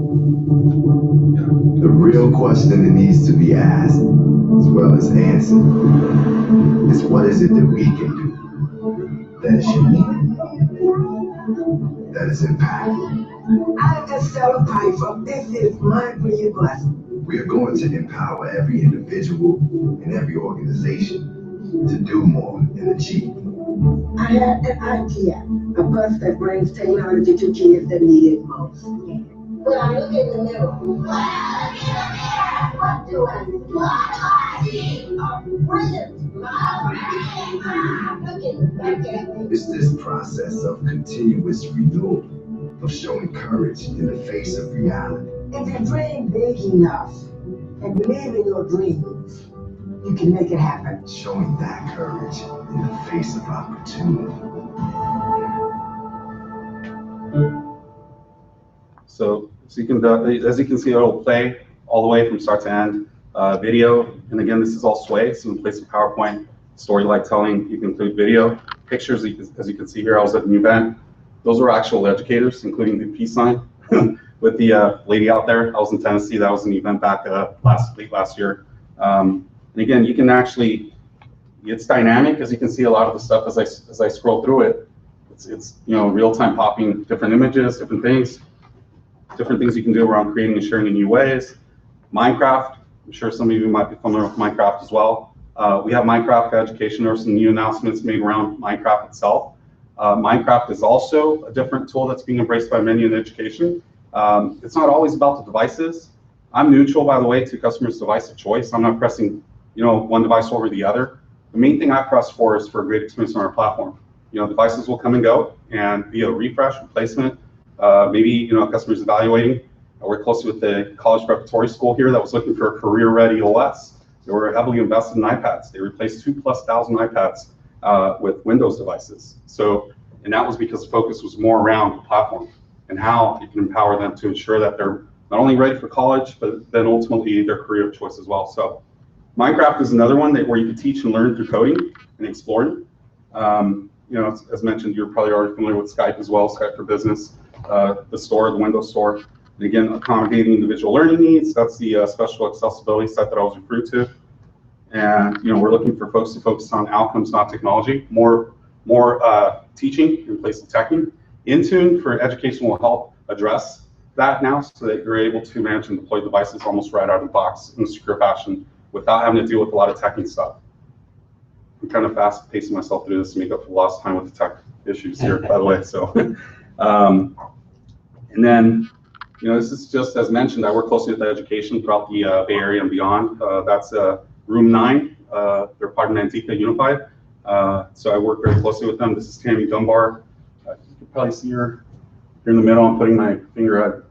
real question that needs to be asked, as well as answered, is what is it that we can do that is unique, that is impactful? I just sell a pipe from this is my brilliant blessing. We are going to empower every individual and every organization to do more and achieve. I had an idea, a bus that brings technology to kids that need it most. But I look in the mirror. What do I see? I see a brilliant. It's this process of continuous renewal, of showing courage in the face of reality. If you dream big enough and believe in your dreams, you can make it happen. Showing that courage in the face of opportunity. So as you can see, it'll play all the way from start to end. Video, and again, this is all Sway, so in place of PowerPoint, story like telling, you can include video, pictures, as you can see here, I was at an event. Those were actual educators, including the peace sign with the lady out there. I was in Tennessee, that was an event back late last year. And again, you can actually, it's dynamic, as you can see a lot of the stuff as I scroll through it. It's real-time popping different images, different things you can do around creating and sharing in new ways. Minecraft, I'm sure some of you might be familiar with Minecraft as well. We have Minecraft Education. There are some new announcements made around Minecraft itself. Minecraft is also a different tool that's being embraced by many in education. It's not always about the devices. I'm neutral, by the way, to customers' device of choice. I'm not pressing, one device over the other. The main thing I press for is for a great experience on our platform. Devices will come and go, and via refresh, replacement, maybe, a customer's evaluating. I work closely with the college preparatory school here that was looking for a career-ready OS. They were heavily invested in iPads. They replaced 2,000+ iPads with Windows devices. So, and that was because the focus was more around the platform and how you can empower them to ensure that they're not only ready for college, but then ultimately their career of choice as well. So Minecraft is another one where you can teach and learn through coding and exploring. As mentioned, you're probably already familiar with Skype as well, Skype for Business, the store, the Windows Store. And again, accommodating individual learning needs. That's the special accessibility set that I was referring to. And we're looking for folks to focus on outcomes, not technology. More teaching in place of teching. Intune for education will help address that now, so that you're able to manage and deploy devices almost right out of the box in a secure fashion without having to deal with a lot of teching stuff. I'm kind of fast pacing myself through this to make up for lost time with the tech issues here, by the way. So, and then, this is just as mentioned, I work closely with education throughout the Bay Area and beyond. That's Room 9. They're part of Nantika Unified. So I work very closely with them. This is Tammy Dunbar. You can probably see her here in the middle. I'm putting my finger at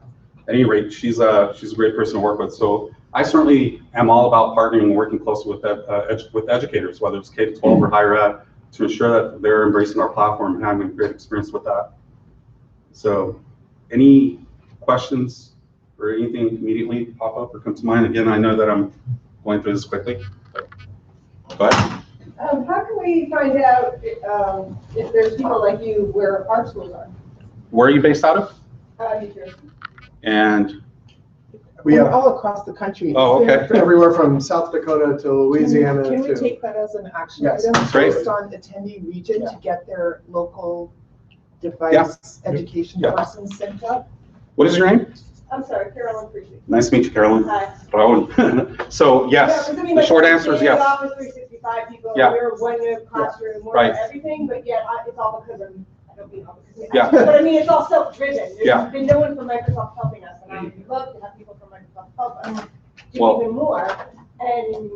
any rate. She's a great person to work with. So I certainly am all about partnering and working closely with educators, whether it's K-12 or higher ed, to ensure that they're embracing our platform and having a great experience with that. So any questions or anything immediately pop up or come to mind? Again, I know that I'm going through this quickly. Go ahead. How can we find out if there's people like you where our schools are? Where are you based out of? New Jersey. And we have all across the country. Oh, okay. Everywhere from South Dakota to Louisiana. Can we to, take that as an action Yes. item Great. based on attendee region to get their local device education person sent up? what is your name? I'm sorry, Carolyn Preaching. Nice to meet you, Carolyn. Hi. So yes, the short answer is yes. Office 365 people, Yeah. we're one classroom, one Right. everything, but yet it's all because of, I don't mean all because of me. Yeah. But I mean, it's all self-driven. There's Yeah. been no one from Microsoft helping us, and I would love to have people from Microsoft help us do Well- even more, and,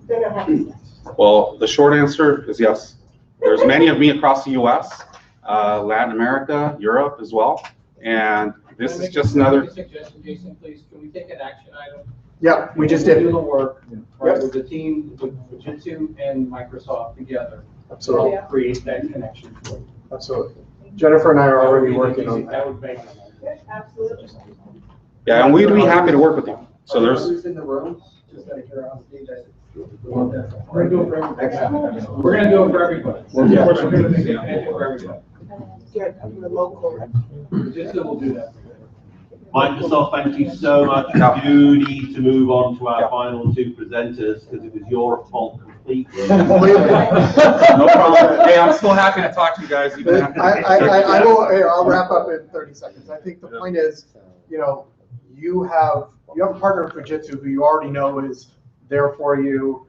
they're not happy. Well, the short answer is yes. There's many of me across the U.S., Latin America, Europe as well, and this is just another. Suggestion, Jason, please. Can we take an action item? Yeah, we just did. Do the work, right, with the team, with Fujitsu and Microsoft together. Absolutely. To create that connection for you. Absolutely. Jennifer and I are already working on That that. would make. Absolutely. Yeah, and we'd be happy to work with you. So there's. Others in the room, just out of curiosity, that. We're gonna do it for everybody. We're gonna do it for everybody. We're gonna do it for everybody. Get the local. Fujitsu will do that. Microsoft, thank you so much. We do need to move on to our final two presenters because it was your fault completely. No problem. Hey, I'm still happy to talk to you guys. You don't have to- I will, I'll wrap up in 30 seconds. I think the point is, you have a partner, Fujitsu, who you already know is there for you.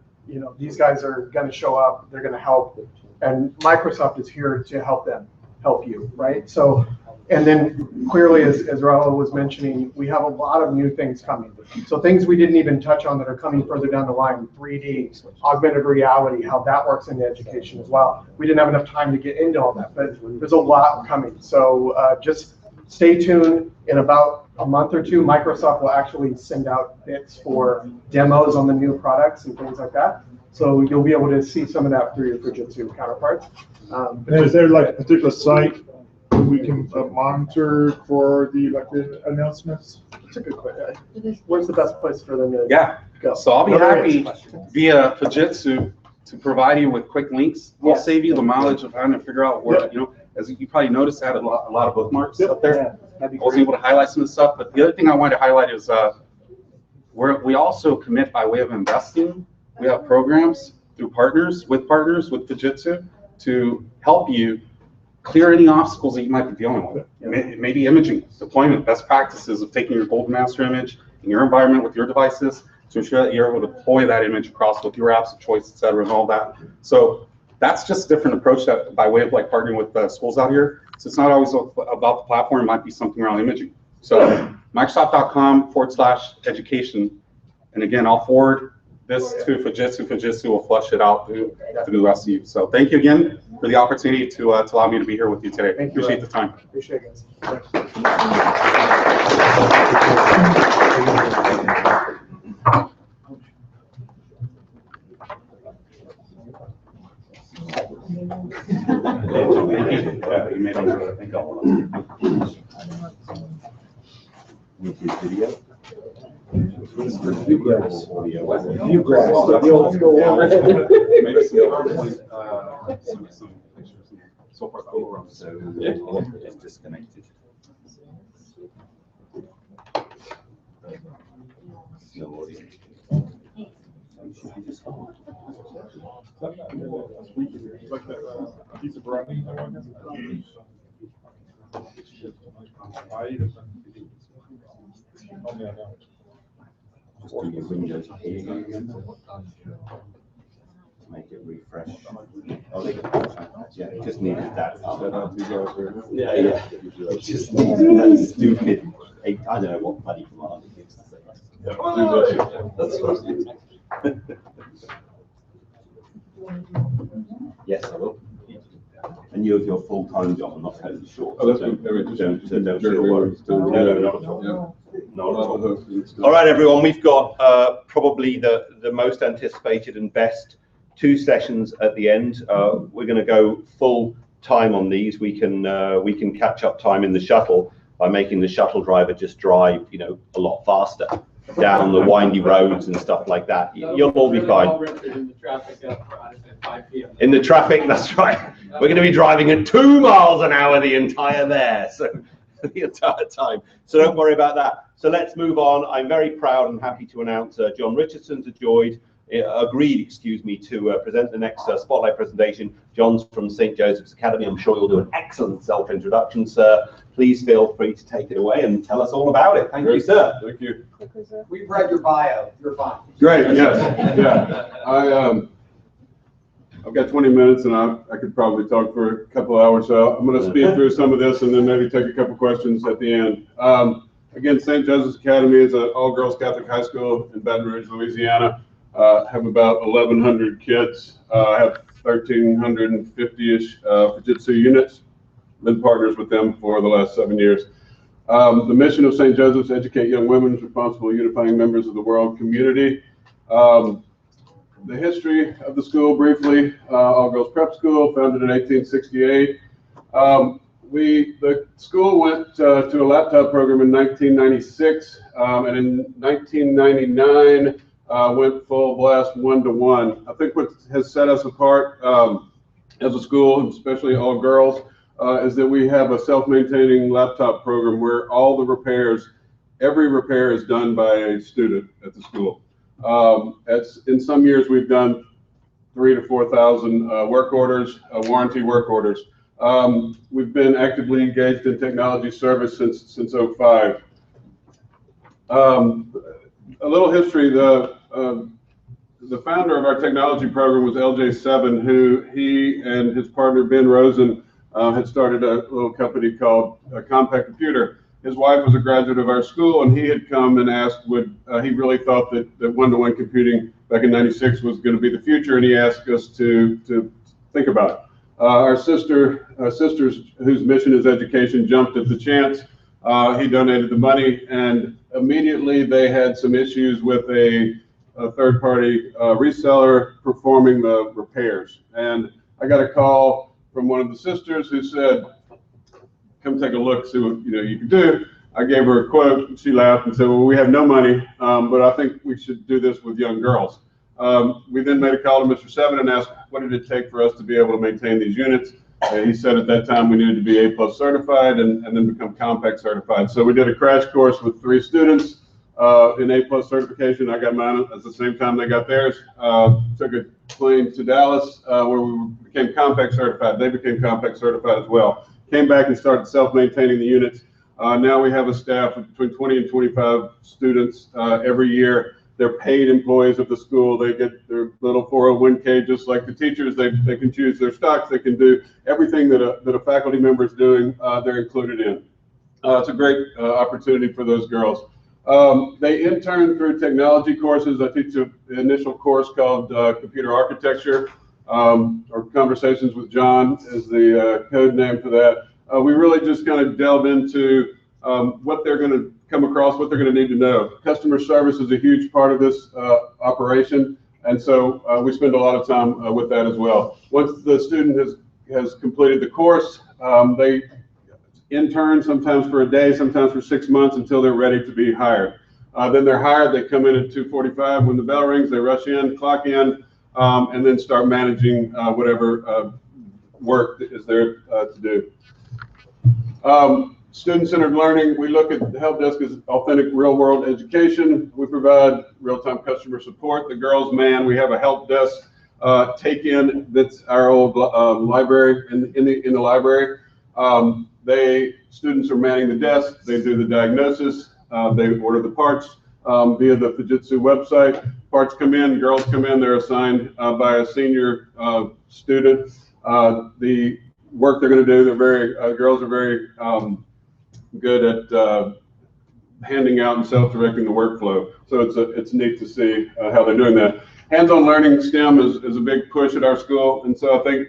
these guys are going to show up, they're going to help, and Microsoft is here to help them, help you, right? So, and then clearly, as Raul was mentioning, we have a lot of new things coming. So things we didn't even touch on that are coming further down the line, 3D, augmented reality, how that works in education as well. We didn't have enough time to get into all that, but there's a lot coming. So just stay tuned. In about a month or two, Microsoft will actually send out bits for demos on the new products and things like that. So you'll be able to see some of that through your Fujitsu counterparts. And is there like a particular site we can monitor for the announcements? That's a good question. Where's the best place for them to go? So I'll be happy via Fujitsu to provide you with quick links. I'll save you the mileage of having to figure out where, as you probably noticed, I had a lot of bookmarks up there. I was able to highlight some of the stuff. But the other thing I wanted to highlight is we also commit by way of investing. We have programs through partners with Fujitsu to help you clear any obstacles that you might be dealing with. Maybe imaging, deployment, best practices of taking your golden master image in your environment with your devices to ensure that you're able to deploy that image across with your apps of choice, et cetera, and all that. So that's just a different approach that by way of like partnering with schools out here. So it's not always about the platform, it might be something around imaging. So Microsoft.com/education. And again, I'll forward this to Fujitsu. Fujitsu will flush it out to the rest of you. So thank you again for the opportunity to allow me to be here with you today. Thank you. Appreciate the time. Appreciate it, guys. You grabs the old school. Maybe some pictures. So far, it's disconnected. No audio. Like that piece of brownie I want. Just do your Windows P again. Make it refresh. Oh, they yeah, it just needed that. Yeah. It just needed that stupid. I don't know what bloody command it gives to say that. That's right. Yes, I will. And your full-time job, I'm not totally sure. Oh, that's good. Don't feel worried. No, not at all. All right, everyone, we've got probably the most anticipated and best 2 sessions at the end. We're going to go full time on these. We can catch up time in the shuttle by making the shuttle driver just drive, a lot faster down the windy roads and stuff like that. You'll all be fine. In the traffic, that's right. We're going to be driving at 2 miles an hour the entire time. So don't worry about that. So let's move on. I'm very proud and happy to announce John Richardson agreed to present the next spotlight presentation. John's from St. Joseph's Academy. I'm sure you'll do an excellent self-introduction, sir. Please feel free to take it away and tell us all about it. Thank you, sir. Thank you. We've read your bio. You're fine. Great. Yes. Yeah. I've got 20 minutes, and I could probably talk for a couple of hours. So I'm going to speed through some of this, and then maybe take a couple questions at the end. Again, St. Joseph's Academy is an all-girls Catholic high school in Baton Rouge, Louisiana. Have about 1,100 kids. I have 1,350-ish Fujitsu units. Been partners with them for the last 7 years. The mission of St. Joseph's: educate young women as responsible, unifying members of the world community. The history of the school, briefly: all-girls prep school, founded in 1868. The school went to a laptop program in 1996, and in 1999 went full blast 1-to-1. I think what has set us apart as a school, especially all girls, is that we have a self-maintaining laptop program where all the repairs, every repair is done by a student at the school. In some years, we've done 3,000 to 4,000 work orders, warranty work orders. We've been actively engaged in technology service since 2005. A little history: the founder of our technology program was LJ7, who he and his partner Ben Rosen had started a little company called Compact Computer. His wife was a graduate of our school, and he had come and asked would he really thought that one-to-one computing back in '96 was going to be the future, and he asked us to think about it. Our sisters, whose mission is education, jumped at the chance. He donated the money, and immediately they had some issues with a third-party reseller performing the repairs. And I got a call from one of the sisters who said, "Come take a look, see what you can do." I gave her a quote, and she laughed and said, "Well, we have no money, but I think we should do this with young girls." We then made a call to Mr. Seven and asked, what did it take for us to be able to maintain these units? He said at that time we needed to be A+ certified and then become Compact certified. So we did a crash course with 3 students in A+ certification. I got mine at the same time they got theirs. Took a plane to Dallas where we became Compact certified. They became Compact certified as well. Came back and started self-maintaining the units. Now we have a staff of between 20 and 25 students every year. They're paid employees of the school. They get their little 401k just like the teachers. They can choose their stocks. They can do everything that a faculty member is doing. They're included in. It's a great opportunity for those girls. They intern through technology courses. I teach an initial course called Computer Architecture, or Conversations with John is the code name for that. We really just kind of delve into what they're going to come across, what they're going to need to know. Customer service is a huge part of this operation, and so we spend a lot of time with that as well. Once the student has completed the course, they intern sometimes for a day, sometimes for 6 months until they're ready to be hired. Then they're hired, they come in at 2:45 when the bell rings, they rush in, clock in, and then start managing whatever work is there to do. Student-centered learning, we look at the help desk as authentic real-world education. We provide real-time customer support. The girls man, we have a help desk take-in that's our old library in the library. Students are manning the desk. They do the diagnosis. They order the parts via the Fujitsu website. Parts come in, girls come in. They're assigned by a senior student. The work they're going to do, girls are very good at handing out and self-directing the workflow. So it's neat to see how they're doing that. Hands-on learning STEM is a big push at our school, and so I think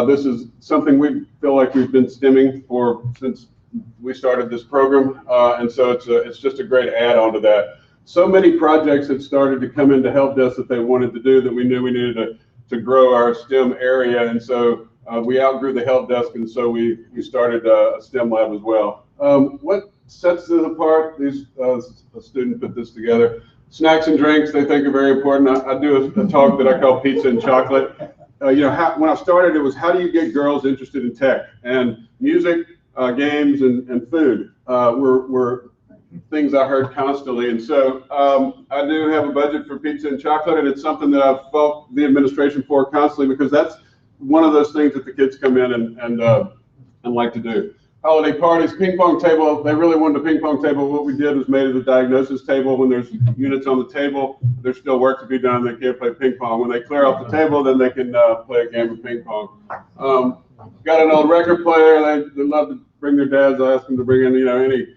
this is something we feel like we've been stemming for since we started this program, and so it's just a great add-on to that. So many projects had started to come into help desk that they wanted to do that we knew we needed to grow our STEM area, and so we outgrew the help desk, and so we started a STEM lab as well. What sets it apart? A student put this together. Snacks and drinks, they think are very important. I do a talk that I call Pizza and Chocolate. When I started, it was how do you get girls interested in tech? And music, games, and food were things I heard constantly. And so I do have a budget for pizza and chocolate, and it's something that I've fought the administration for constantly because that's one of those things that the kids come in and like to do. Holiday parties, ping pong table. They really wanted a ping pong table. What we did was made it a diagnosis table. When there's units on the table, there's still work to be done. They can't play ping pong. When they clear off the table, then they can play a game of ping pong. Got an old record player. They love to bring their dads. I ask them to bring in any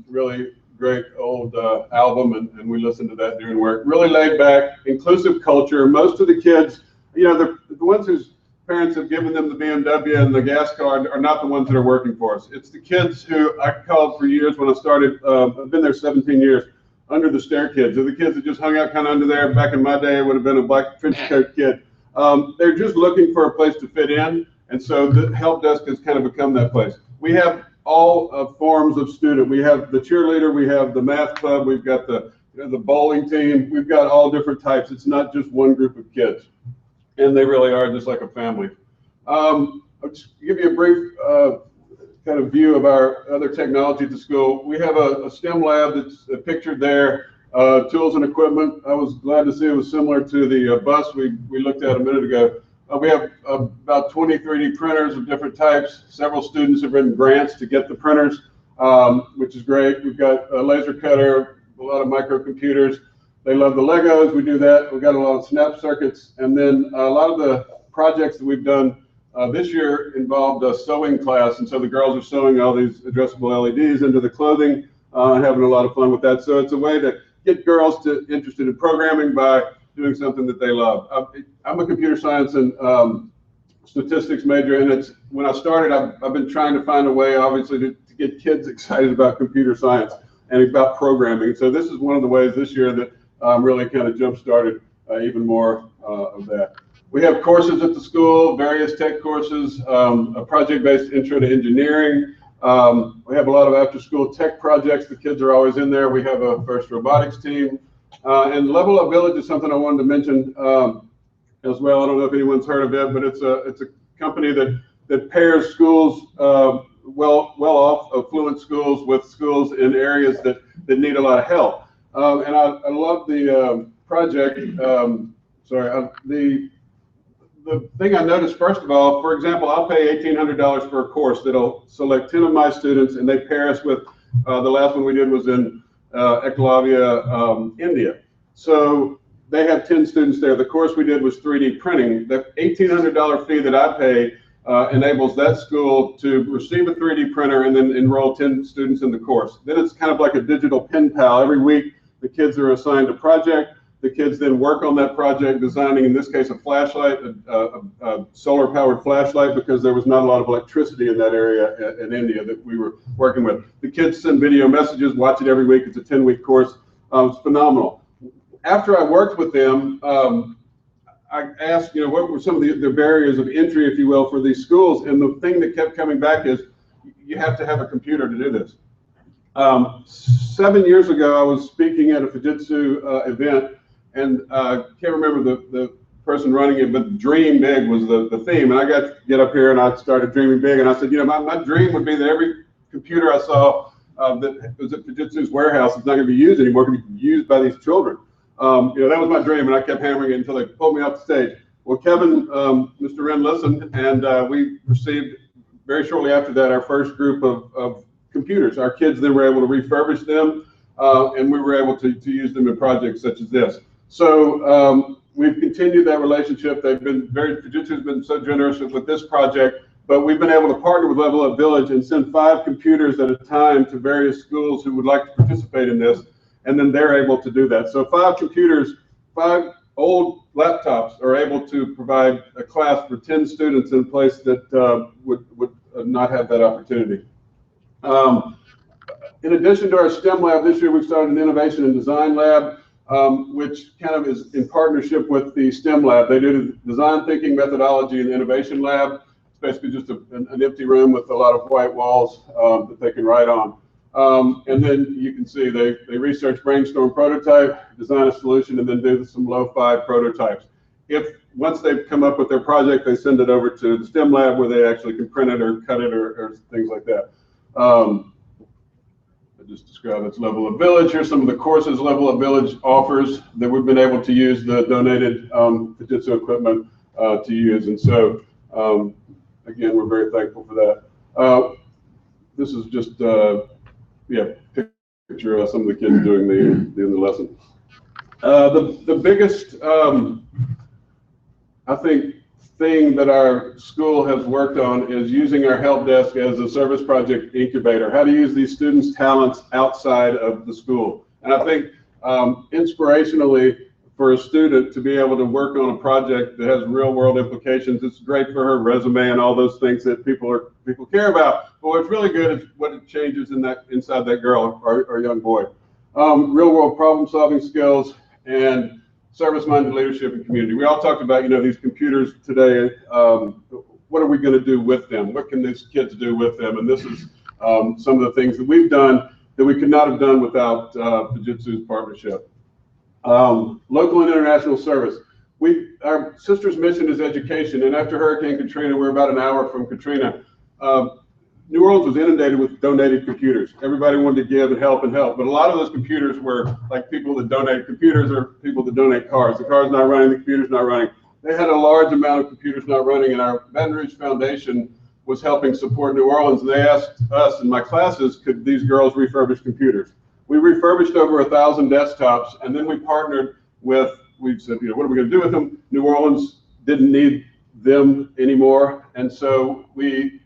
really great old album, and we listen to that during work. Really laid back, inclusive culture. Most of the kids, the ones whose parents have given them the BMW and the gas card are not the ones that are working for us. It's the kids who I called for years when I started. I've been there 17 years. Under the stair kids. They're the kids that just hung out kind of under there. Back in my day, it would have been a black trench coat kid. They're just looking for a place to fit in, and so the help desk has kind of become that place. We have all forms of student. We have the cheerleader. We have the math club. We've got the bowling team. We've got all different types. It's not just one group of kids. And they really are just like a family. I'll just give you a brief kind of view of our other technology at the school. We have a STEM lab that's pictured there, tools and equipment. I was glad to see it was similar to the bus we looked at a minute ago. We have about 20 3D printers of different types. Several students have written grants to get the printers, which is great. We've got a laser cutter, a lot of microcomputers. They love the Legos. We do that. We've got a lot of snap circuits. And then a lot of the projects that we've done this year involved a sewing class. And so the girls are sewing all these addressable LEDs into the clothing and having a lot of fun with that. So it's a way to get girls interested in programming by doing something that they love. I'm a computer science and statistics major, and it's when I started, I've been trying to find a way, obviously, to get kids excited about computer science and about programming. So this is one of the ways this year that really kind of jump-started even more of that. We have courses at the school, various tech courses, a project-based intro to engineering. We have a lot of after-school tech projects. The kids are always in there. We have a FIRST robotics team. And Level Up Village is something I wanted to mention as well. I don't know if anyone's heard of it, but it's a company that pairs schools, well-off, affluent schools with schools in areas that need a lot of help. And I love the project. The thing I noticed, first of all, for example, I'll pay $1,800 for a course that'll select 10 of my students, and they pair us with, the last one we did was in Ekalavya, India. So they have 10 students there. The course we did was 3D printing. The $1,800 fee that I pay enables that school to receive a 3D printer and then enroll 10 students in the course. Then it's kind of like a digital pen pal. Every week, the kids are assigned a project. The kids then work on that project, designing, in this case, a flashlight, a solar-powered flashlight, because there was not a lot of electricity in that area in India that we were working with. The kids send video messages, watch it every week. It's a 10-week course. It's phenomenal. After I worked with them, I asked, what were some of the barriers of entry, if you will, for these schools? And the thing that kept coming back is you have to have a computer to do this. 7 years ago, I was speaking at a Fujitsu event, and I can't remember the person running it, but Dream Big was the theme. And I got to get up here and I started dreaming big. And I said, my dream would be that every computer I saw that was at Fujitsu's warehouse is not going to be used anymore. It can be used by these children. That was my dream, and I kept hammering it until they pulled me off the stage. Well, Kevin, Mr. Wren listened, and we received very shortly after that our first group of computers. Our kids then were able to refurbish them, and we were able to use them in projects such as this. So we've continued that relationship. Fujitsu's been so generous with this project, but we've been able to partner with Level Up Village and send 5 computers at a time to various schools who would like to participate in this, and then they're able to do that. So 5 computers, 5 old laptops are able to provide a class for 10 students in a place that would not have that opportunity. In addition to our STEM lab, this year we've started an innovation and design lab, which kind of is in partnership with the STEM lab. They do the design thinking methodology and innovation lab. It's basically just an empty room with a lot of white walls that they can write on. And then you can see they research, brainstorm, prototype, design a solution, and then do some lo-fi prototypes. Once they've come up with their project, they send it over to the STEM lab where they actually can print it or cut it or things like that. I just described it's Level Up Village. Here's some of the courses Level Up Village offers that we've been able to use the donated Fujitsu equipment to use. And so, again, we're very thankful for that. This is just picture of some of the kids doing the lesson. The biggest, I think, thing that our school has worked on is using our help desk as a service project incubator, how to use these students' talents outside of the school. And I think inspirationally, for a student to be able to work on a project that has real world implications, it's great for her resume and all those things that people care about. But what's really good is what it changes inside that girl or young boy. Real world problem solving skills and service-minded leadership and community. We all talked about, these computers today. What are we going to do with them? What can these kids do with them? And this is some of the things that we've done that we could not have done without Fujitsu's partnership. Local and international service. Our sister's mission is education, and after Hurricane Katrina, we're about an hour from Katrina. New Orleans was inundated with donated computers. Everybody wanted to give and help, but a lot of those computers were like people that donate computers or people that donate cars. The car's not running, the computer's not running. They had a large amount of computers not running, and our Baton Rouge Foundation was helping support New Orleans. And they asked us in my classes, could these girls refurbish computers? We refurbished over 1,000 desktops, and then we partnered with, we said, what are we going to do with them? New Orleans didn't need them anymore, and so we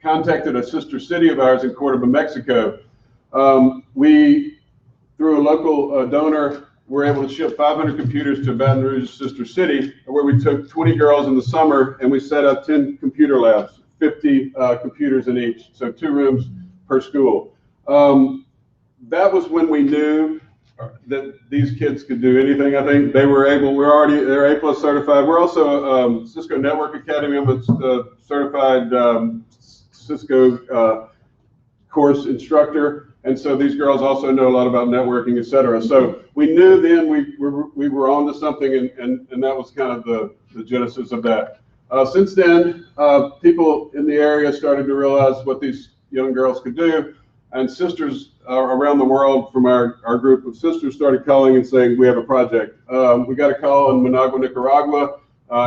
contacted a sister city of ours in Cordoba, Mexico. We, through a local donor, were able to ship 500 computers to Baton Rouge, sister city, where we took 20 girls in the summer and we set up 10 computer labs, 50 computers in each, so 2 rooms per school. That was when we knew that these kids could do anything. I think they were able, they're A+ certified. We're also Cisco Network Academy. I'm a certified Cisco course instructor. And so these girls also know a lot about networking, et cetera. So we knew then we were on to something, and that was kind of the genesis of that. Since then, people in the area started to realize what these young girls could do, and sisters around the world from our group of sisters started calling and saying, we have a project. We got a call in Managua, Nicaragua,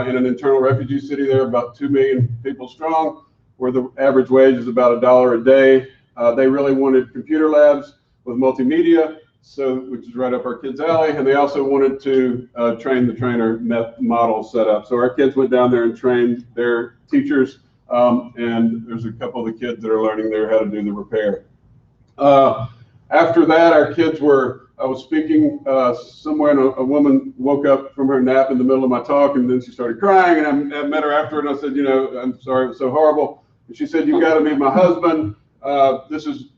in an internal refugee city there, about 2 million people strong, where the average wage is about $1 a day. They really wanted computer labs with multimedia, which is right up our kids' alley, and they also wanted to train the trainer model set up. So our kids went down there and trained their teachers, and there's a couple of the kids that are learning there how to do the repair. After that, our kids I was speaking somewhere, and a woman woke up from her nap in the middle of my talk, and then she started crying, and I met her after, and I said, I'm sorry, it was so horrible. And she said, you've got to meet my husband. This is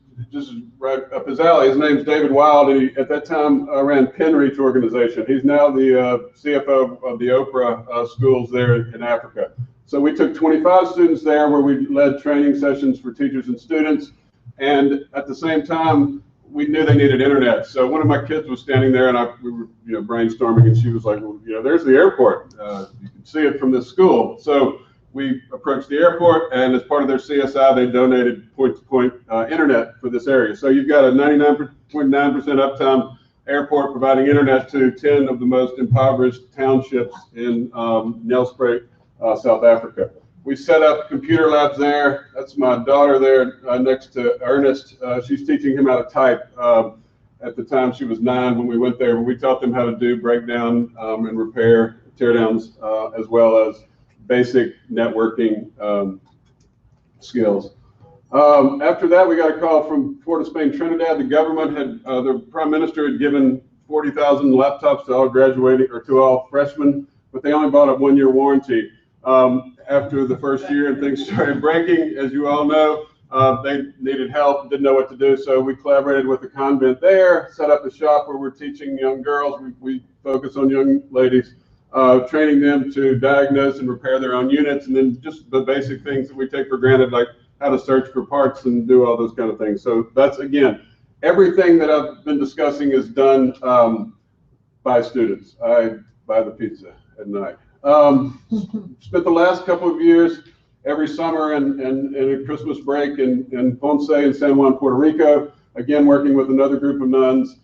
right up his alley. His name's David Wild, and he, at that time, ran Penreach organization. He's now the CFO of the Oprah schools there in Africa. So we took 25 students there, where we led training sessions for teachers and students. And at the same time, we knew they needed internet. So one of my kids was standing there, and we were brainstorming, and she was like, well, there's the airport. You can see it from this school. So we approached the airport, and as part of their CSI, they donated point-to-point internet for this area. So you've got a 99.9% uptime airport providing internet to 10 of the most impoverished townships in Nelspruit, South Africa. We set up computer labs there. That's my daughter there next to Ernest. She's teaching him how to type. At the time, she was 9 when we went there. We taught them how to do breakdown and repair teardowns, as well as basic networking skills. After that, we got a call from Port of Spain, Trinidad. The government had, the prime minister had given 40,000 laptops to all graduating, or to all freshmen, but they only bought a 1-year warranty. After the first year and things started breaking, as you all know, they needed help, didn't know what to do. So we collaborated with the convent there, set up a shop where we're teaching young girls. We focus on young ladies, training them to diagnose and repair their own units, and then just the basic things that we take for granted, like how to search for parts and do all those kind of things. So that's, again, everything that I've been discussing is done by students. I buy the pizza at night. Spent the last couple of years every summer and a Christmas break in Ponce and San Juan, Puerto Rico, again working with another group of nuns,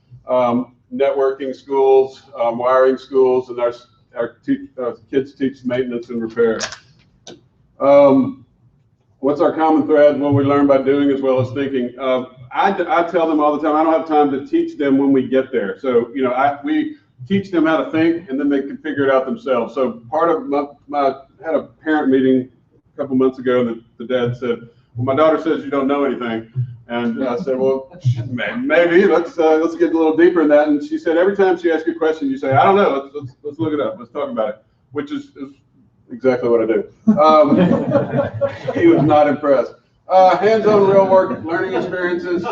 networking schools, wiring schools, and our kids teach maintenance and repair. What's our common thread? Well, we learn by doing as well as thinking. I tell them all the time, I don't have time to teach them when we get there. So, we teach them how to think, and then they can figure it out themselves. So part of I had a parent meeting a couple months ago, and the dad said, well, my daughter says you don't know anything. And I said, well, maybe, let's get a little deeper in that. And she said, every time she asks you a question, you say, I don't know, let's look it up, let's talk about it, which is exactly what I do. He was not impressed. Hands-on real work, learning experiences,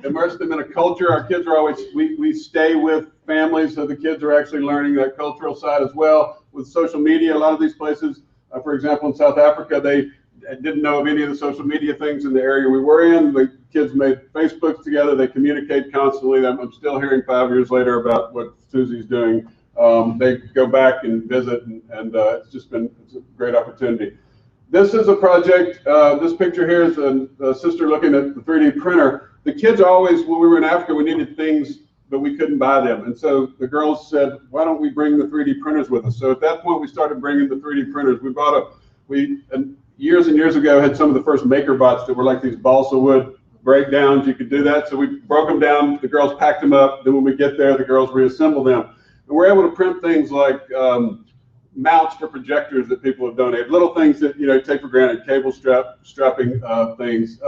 immerse them in a culture. Our kids are always, we stay with families, so the kids are actually learning that cultural side as well. With social media, a lot of these places, for example, in South Africa, they didn't know of any of the social media things in the area we were in. The kids made Facebooks together. They communicate constantly. I'm still hearing 5 years later about what Susie's doing. They go back and visit, and it's a great opportunity. This is a project. This picture here is a sister looking at the 3D printer. The kids always, when we were in Africa, we needed things, but we couldn't buy them. And so the girls said, why don't we bring the 3D printers with us? So at that point, we started bringing the 3D printers. We years and years ago had some of the first maker bots that were like these balsa wood breakdowns, you could do that. So we broke them down, the girls packed them up, then when we get there, the girls reassemble them. And we're able to print things like mounts for projectors that people have donated, little things that, you know, take for granted, cable strapping things,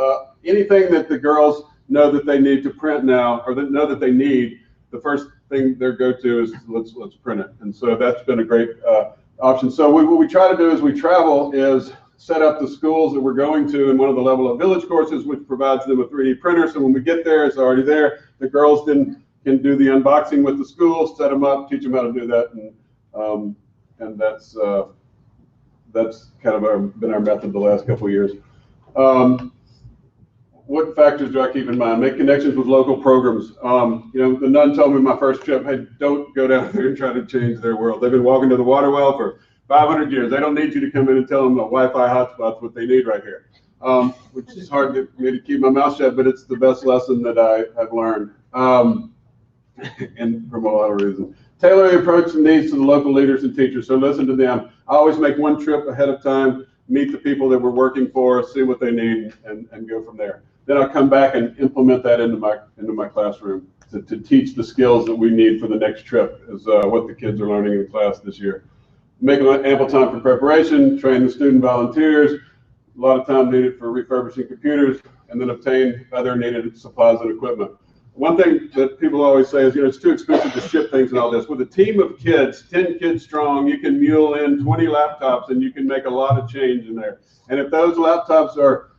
anything that the girls know that they need to print now, or that know that they need, the first thing their go-to is let's print it. And so that's been a great option. So what we try to do as we travel is set up the schools that we're going to in one of the Level Up Village courses, which provides them a 3D printer. So when we get there, it's already there. The girls then can do the unboxing with the schools, set them up, teach them how to do that, and that's kind of been our method the last couple of years. What factors do I keep in mind? Make connections with local programs. You know, the nun told me my first trip, hey, don't go down there and try to change their world. They've been walking to the water well for 500 years. They don't need you to come in and tell them the Wi-Fi hotspot's what they need right here, which is hard for me to keep my mouth shut, but it's the best lesson that I've learned, and from a lot of reasons. Tailor your approach and needs to the local leaders and teachers. So listen to them. I always make one trip ahead of time, meet the people that we're working for, see what they need, and go from there. Then I'll come back and implement that into my classroom to teach the skills that we need for the next trip, is what the kids are learning in class this year. Make ample time for preparation, train the student volunteers, a lot of time needed for refurbishing computers, and then obtain other needed supplies and equipment. One thing that people always say is, you know, it's too expensive to ship things and all this. With a team of kids, 10 kids strong, you can mule in 20 laptops and you can make a lot of change in there. And if those laptops are,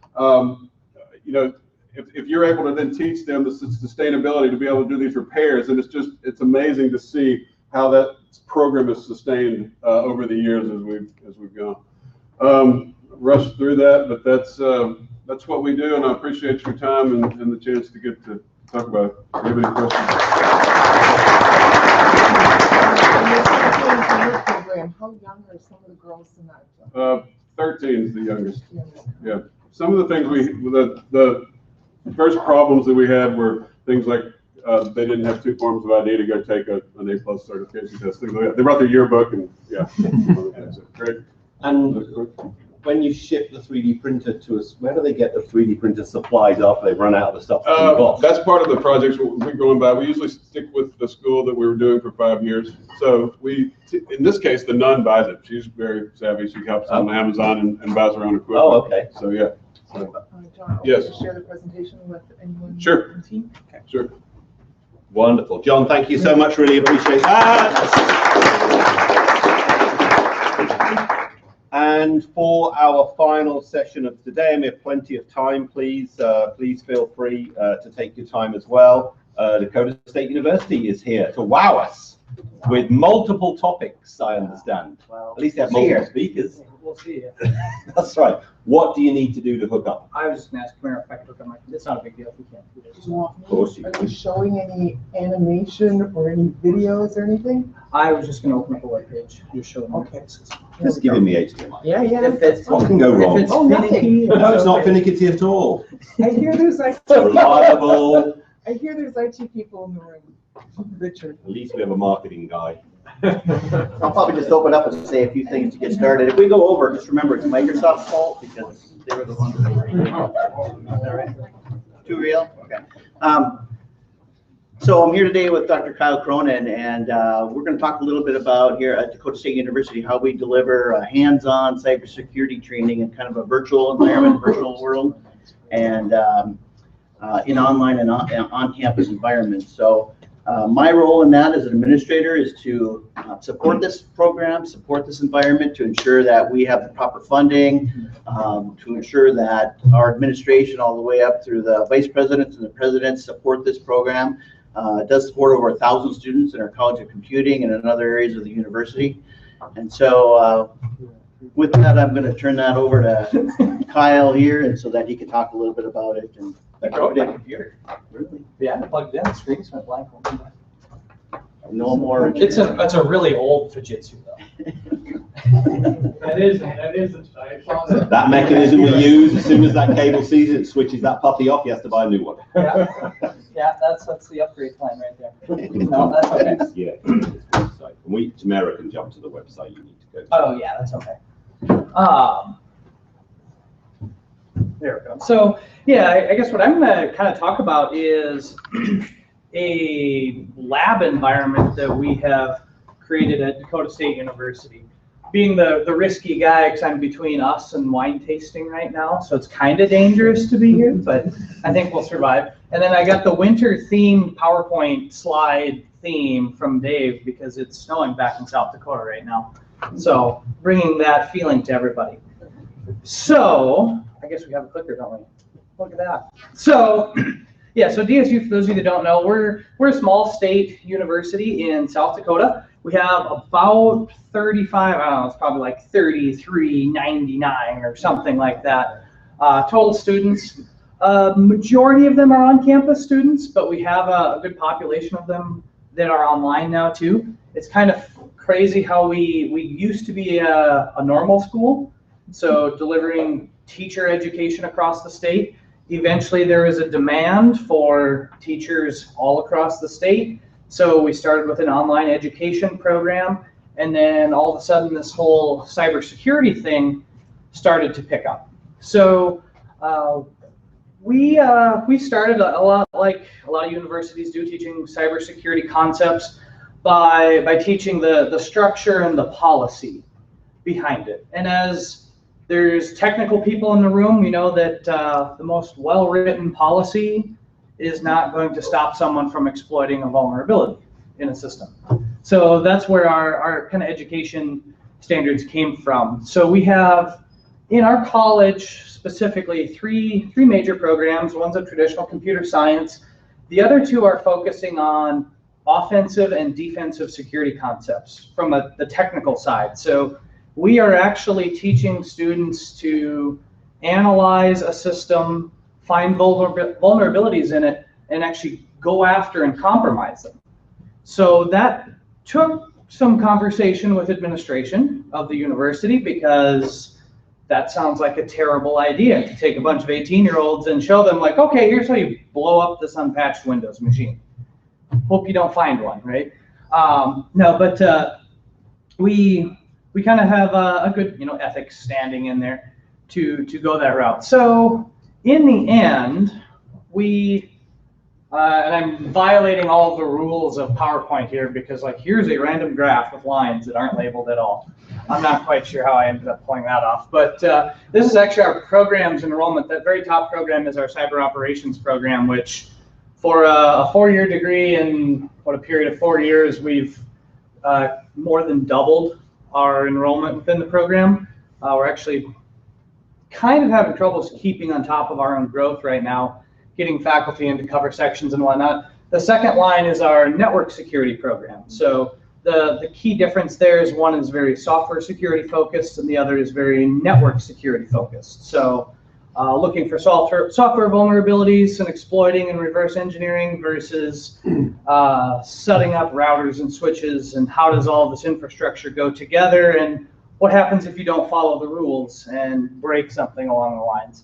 you know, if you're able to then teach them the sustainability to be able to do these repairs, and it's amazing to see how that program is sustained over the years as we've gone. Rushed through that, but that's what we do, and I appreciate your time and the chance to get to talk about it. Do you have any Program. How young are some of the girls in that? 13 is the youngest. Yeah. Some of the things the first problems that we had were things like they didn't have 2 forms of ID to go take an A+ certification test. Things like that. They brought their yearbook and yeah. Great. And when you ship the 3D printer to us, where do they get the 3D printer supplies after they've run out of the stuff? That's part of the projects we're going by. We usually stick with the school that we were doing for 5 years. So in this case, the nun buys it. She's very savvy. She helps on Amazon and buys her own equipment. Oh, okay. So yeah. John, yes. Share the presentation with anyone. Sure. On the team? Okay. Sure. Wonderful. John, thank you so much. Really appreciate that. And for our final session of today, and we have plenty of time, please feel free to take your time as well. Dakota State University is here to wow us with multiple topics, I understand. Well, at least they have multiple speakers. We'll see. That's right. What do you need to do to hook up? I was just going to ask Camara if I could hook up my, it's not a big deal if we can't do this. Of course you Are you showing any animation or any videos or anything? I was just going to open up a web page. You're showing me. Okay. Just give him the HTML. Yeah, yeah. If it's, What can go wrong? If it's nothing. finicky, No, it's not finicky at all. I hear there's IT. Reliable. I hear there's IT people in the room. Richard. At least we have a marketing guy. I'll probably just open up and say a few things to get started. If we go over, just remember it's Microsoft's fault because they were the ones that were. Too real? Okay. So I'm here today with Dr. Kyle Cronin, and we're going to talk a little bit about here at Dakota State University how we deliver hands-on cybersecurity training in kind of a virtual environment, virtual world, and in online and on-campus environments. So my role in that as an administrator is to support this program, support this environment, to ensure that we have the proper funding, to ensure that our administration all the way up through the vice presidents and the presidents support this program. It does support over 1,000 students in our College of Computing and in other areas of the university. And so with that, I'm going to turn that over to Kyle here, and so that he can talk a little bit about it. And I broke my computer. Really? Yeah, I plugged it in. The screen just went blank. No more. It's a really old Fujitsu though. That is a That mechanism we use, as soon as that cable sees it, switches that puppy off, he has to buy a new one. Yeah, that's the upgrade plan right there. No, that's okay. Yeah. Tamara can jump to the website you need to go to. Oh yeah, that's okay. There we go. So yeah, I guess what I'm going to kind of talk about is a lab environment that we have created at Dakota State University. Being the risky guy, because I'm between us and wine tasting right now, so it's kind of dangerous to be here, but I think we'll survive. And then I got the winter themed PowerPoint slide theme from Dave because it's snowing back in South Dakota right now. So bringing that feeling to everybody. So I guess we have a clicker, don't we? Look at that. So yeah, so DSU, for those of you that don't know, we're a small state university in South Dakota. We have about 35, I don't know, it's probably like 3399 or something like that, total students. Majority of them are on-campus students, but we have a good population of them that are online now too. It's kind of crazy how we used to be a normal school, so delivering teacher education across the state. Eventually there was a demand for teachers all across the state. So we started with an online education program, and then all of a sudden this whole cybersecurity thing started to pick up. So we started a lot like a lot of universities do, teaching cybersecurity concepts by teaching the structure and the policy behind it. And as there's technical people in the room, we know that the most well-written policy is not going to stop someone from exploiting a vulnerability in a system. So that's where our kind of education standards came from. So we have in our college specifically three major programs. One's a traditional computer science. The other two are focusing on offensive and defensive security concepts from the technical side. So we are actually teaching students to analyze a system, find vulnerabilities in it, and actually go after and compromise them. So that took some conversation with administration of the university, because that sounds like a terrible idea to take a bunch of 18-year-olds and show them like, okay, here's how you blow up this unpatched Windows machine. Hope you don't find one, right? No, but we kind of have a good ethics standing in there to go that route. So in the end, and I'm violating all of the rules of PowerPoint here, because like here's a random graph with lines that aren't labeled at all. I'm not quite sure how I ended up pulling that off, but this is actually our programs enrollment. That very top program is our cyber operations program, which for a 4-year degree in a period of 4 years, we've more than doubled our enrollment within the program. We're actually kind of having troubles keeping on top of our own growth right now, getting faculty into cover sections and whatnot. The second line is our network security program. So the key difference there is one is very software security focused and the other is very network security focused. So looking for software vulnerabilities and exploiting and reverse engineering versus setting up routers and switches, and how does all this infrastructure go together, and what happens if you don't follow the rules and break something along the lines.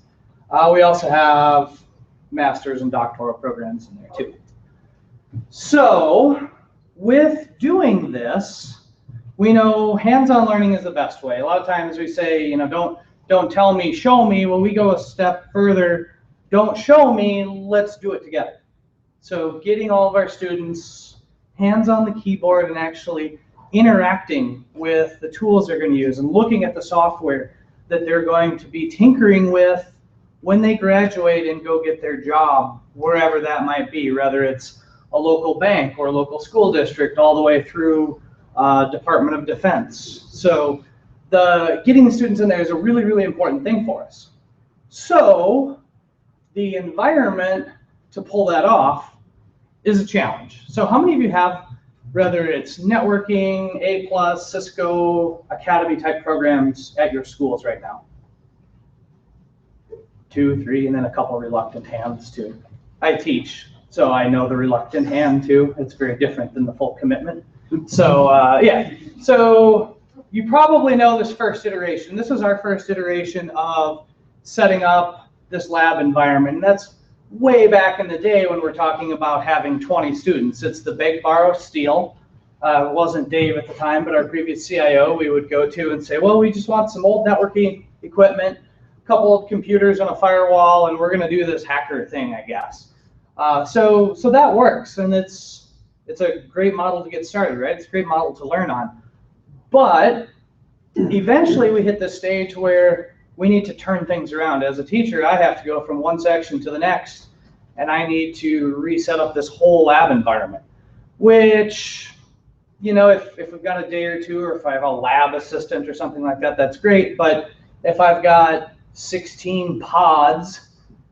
We also have master's and doctoral programs in there too. So with doing this, we know hands-on learning is the best way. A lot of times we say, don't tell me, show me. Well, we go a step further. Don't show me, let's do it together. So getting all of our students hands on the keyboard and actually interacting with the tools they're going to use and looking at the software that they're going to be tinkering with when they graduate and go get their job, wherever that might be, whether it's a local bank or a local school district, all the way through Department of Defense. So getting the students in there is a really, really important thing for us. So the environment to pull that off is a challenge. So how many of you have, whether it's networking, A+, Cisco, Academy type programs at your schools right now? 2, 3, and then a couple reluctant hands too. I teach, so I know the reluctant hand too. It's very different than the full commitment. So yeah, so you probably know this first iteration. This is our first iteration of setting up this lab environment. And that's way back in the day when we're talking about having 20 students. It's the beg, borrow, steal. It wasn't Dave at the time, but our previous CIO we would go to and say, well, we just want some old networking equipment. couple of computers and a firewall, and we're going to do this hacker thing, I guess. So that works, and it's a great model to get started, right? It's a great model to learn on. But eventually we hit the stage where we need to turn things around. As a teacher, I have to go from one section to the next, and I need to reset up this whole lab environment, which, you know, if we've got a day or two, or if I have a lab assistant or something like that, that's great. But if I've got 16 pods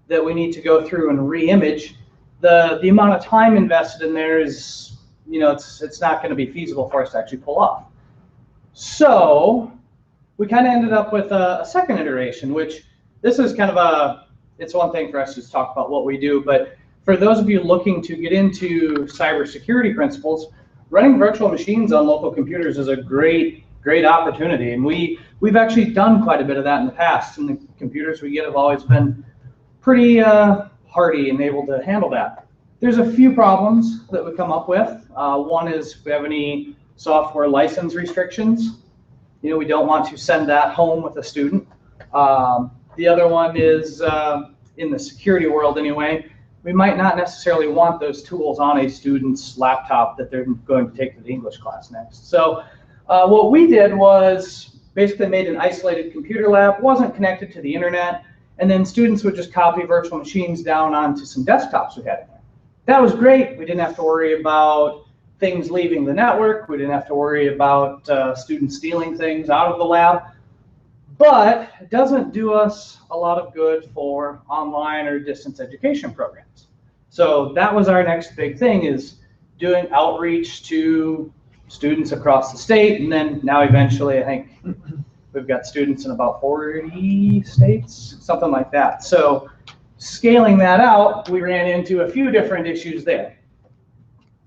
that we need to go through and re-image, the amount of time invested in there is, you know, it's not going to be feasible for us to actually pull off. So we kind of ended up with a second iteration, which this is kind of it's one thing for us to talk about what we do, but for those of you looking to get into cybersecurity principles, running virtual machines on local computers is a great opportunity. And we've actually done quite a bit of that in the past, and the computers we get have always been pretty hardy and able to handle that. There's a few problems that we come up with. One is if we have any software license restrictions. You know, we don't want to send that home with a student. The other one is, in the security world anyway, we might not necessarily want those tools on a student's laptop that they're going to take to the English class next. So what we did was basically made an isolated computer lab, wasn't connected to the internet, and then students would just copy virtual machines down onto some desktops we had in there. That was great. We didn't have to worry about things leaving the network. We didn't have to worry about students stealing things out of the lab. But it doesn't do us a lot of good for online or distance education programs. So that was our next big thing, is doing outreach to students across the state. And then now eventually, I think we've got students in about 40 states, something like that. So scaling that out, we ran into a few different issues there.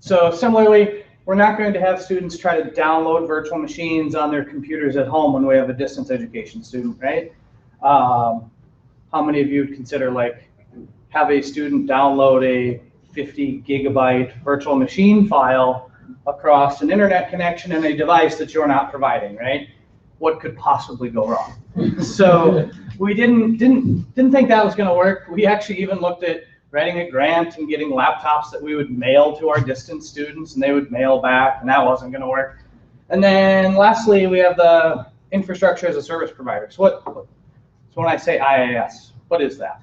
So similarly, we're not going to have students try to download virtual machines on their computers at home when we have a distance education student, right? How many of you would consider, like, have a student download a 50 gigabyte virtual machine file across an internet connection and a device that you're not providing, right? What could possibly go wrong? So we didn't think that was going to work. We actually even looked at writing a grant and getting laptops that we would mail to our distance students, and they would mail back, and that wasn't going to work. And then lastly, we have the infrastructure as a service provider. So so when I say IaaS, what is that?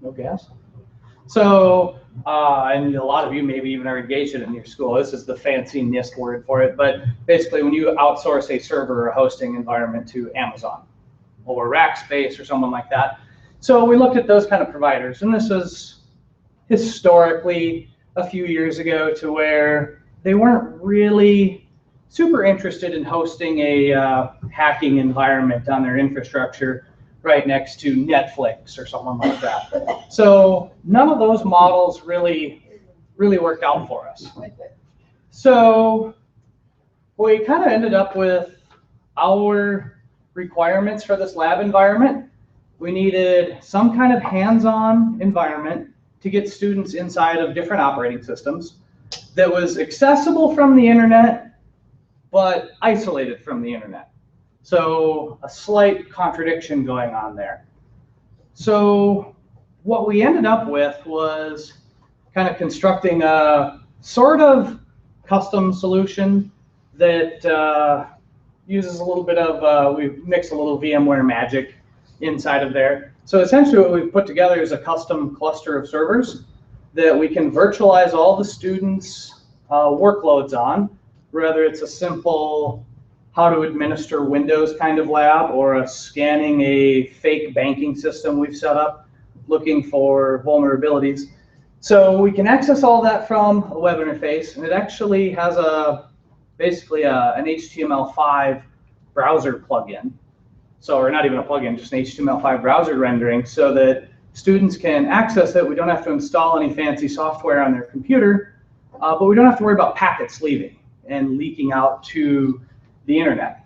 No guess? So, and a lot of you maybe even are engaged in it in your school. This is the fancy NIST word for it, but basically when you outsource a server or a hosting environment to Amazon or Rackspace or someone like that. So we looked at those kind of providers, and this was historically a few years ago to where they weren't really super interested in hosting a hacking environment on their infrastructure right next to Netflix or something like that. So none of those models really worked out for us. So we kind of ended up with our requirements for this lab environment. We needed some kind of hands-on environment to get students inside of different operating systems that was accessible from the internet, but isolated from the internet. So a slight contradiction going on there. So what we ended up with was kind of constructing a sort of custom solution that uses a little bit of, we mixed a little VMware magic inside of there. So essentially what we've put together is a custom cluster of servers that we can virtualize all the students' workloads on, whether it's a simple how to administer Windows kind of lab or a scanning a fake banking system we've set up looking for vulnerabilities. So we can access all that from a web interface, and it actually has basically an HTML5 browser plugin. So, or not even a plugin, just an HTML5 browser rendering so that students can access it. We don't have to install any fancy software on their computer, but we don't have to worry about packets leaving and leaking out to the internet.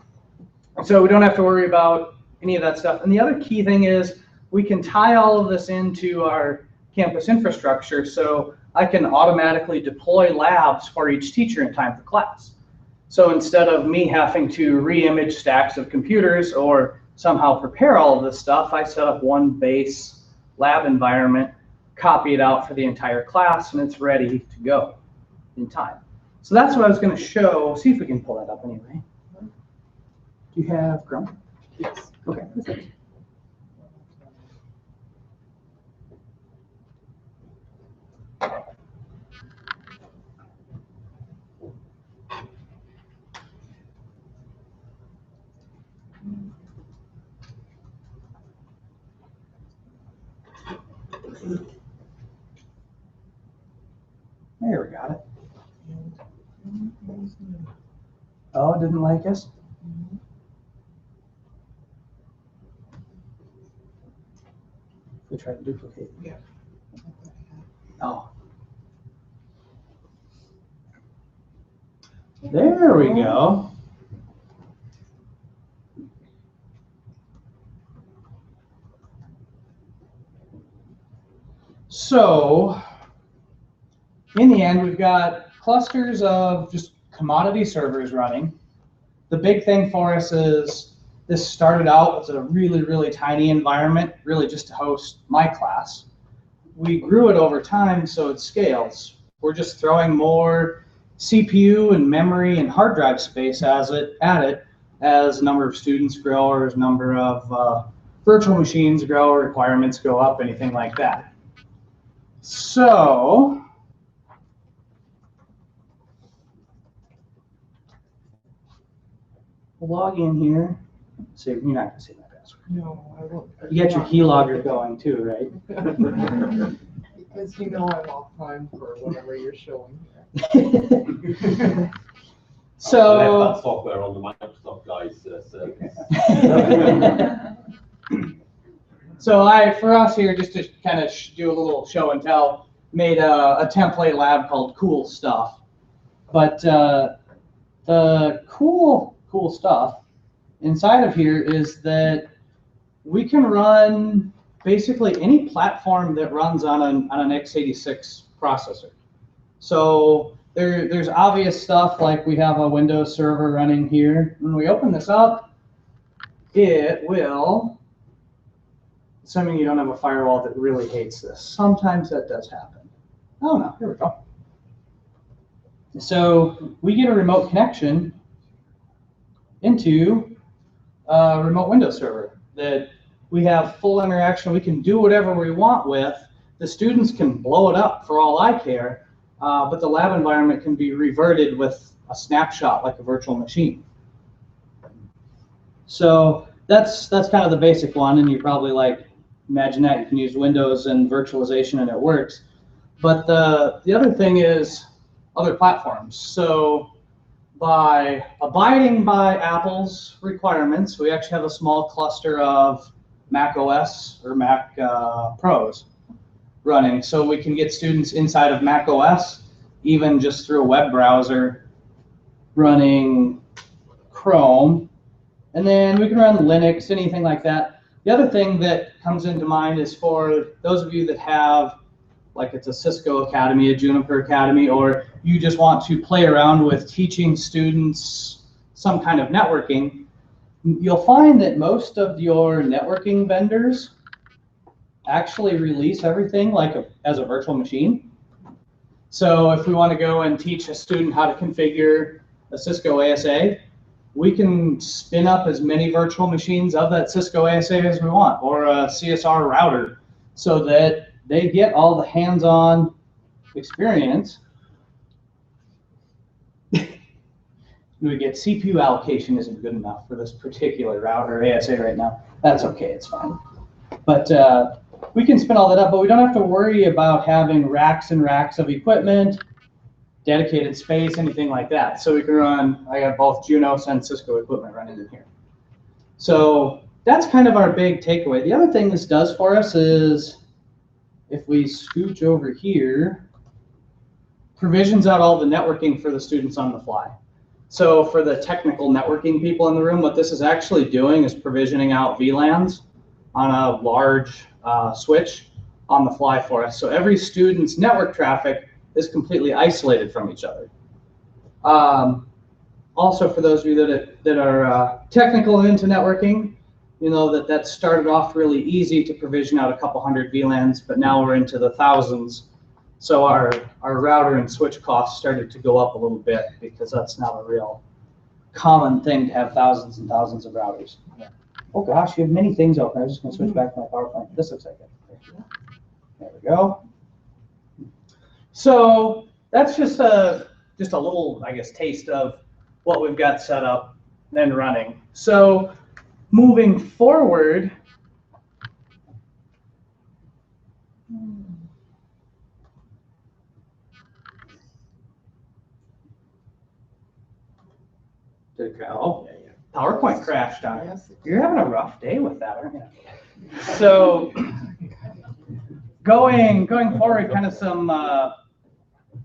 So we don't have to worry about any of that stuff. And the other key thing is we can tie all of this into our campus infrastructure, so I can automatically deploy labs for each teacher in time for class. So instead of me having to re-image stacks of computers or somehow prepare all of this stuff, I set up one base lab environment, copy it out for the entire class, and it's ready to go in time. So that's what I was going to show. See if we can pull that up anyway. Do you have Chrome? Yes. Okay, perfect. There, we got it. Oh, it didn't like us? We tried to duplicate. Yeah. Oh. There we go. So, in the end, we've got clusters of just commodity servers running. The big thing for us is this started out as a really, really tiny environment, really just to host my class. We grew it over time so it scales. We're just throwing more CPU and memory and hard drive space at it as number of students grow or as number of virtual machines grow, requirements go up, anything like that. So, log in here. So you're not going to see my password. No, I won't. You got your keylogger going too, right? Because you know I'm off time for whatever you're showing. So I left that software on the Microsoft guys. So for us here, just to kind of do a little show and tell, made a template lab called Cool Stuff. But the cool stuff inside of here is that we can run basically any platform that runs on an x86 processor. So there's obvious stuff like we have a Windows server running here. When we open this up, it will, assuming you don't have a firewall that really hates this. Sometimes that does happen. Oh no, here we go. So we get a remote connection into a remote Windows server that we have full interaction. We can do whatever we want with. The students can blow it up for all I care, but the lab environment can be reverted with a snapshot like a virtual machine. So that's kind of the basic one, and you probably like imagine that you can use Windows and virtualization and it works. But the other thing is other platforms. So by abiding by Apple's requirements, we actually have a small cluster of Mac OS or Mac Pros running. So we can get students inside of Mac OS, even just through a web browser running Chrome. And then we can run Linux, anything like that. The other thing that comes into mind is for those of you that have, like it's a Cisco Academy, a Juniper Academy, or you just want to play around with teaching students some kind of networking, you'll find that most of your networking vendors actually release everything like as a virtual machine. So if we want to go and teach a student how to configure a Cisco ASA, we can spin up as many virtual machines of that Cisco ASA as we want, or a CSR router, so that they get all the hands-on experience. We get CPU allocation isn't good enough for this particular router ASA right now. That's okay, it's fine. But we can spin all that up, but we don't have to worry about having racks and racks of equipment, dedicated space, anything like that. So we can run, I got both Junos and Cisco equipment running in here. So that's kind of our big takeaway. The other thing this does for us is, if we scooch over here, provisions out all the networking for the students on the fly. So for the technical networking people in the room, what this is actually doing is provisioning out VLANs on a large switch on the fly for us. So every student's network traffic is completely isolated from each other. also for those of you that are technical and into networking, you know that started off really easy to provision out a couple hundred VLANs, but now we're into the thousands. So our router and switch costs started to go up a little bit because that's not a real common thing to have thousands and thousands of routers. Oh gosh, you have many things open. I'm just going to switch back to my PowerPoint. This looks like it. There we go. So that's just a little, I guess, taste of what we've got set up and running. So moving forward, oh, PowerPoint crashed on it. You're having a rough day with that, aren't you? So going forward, kind of some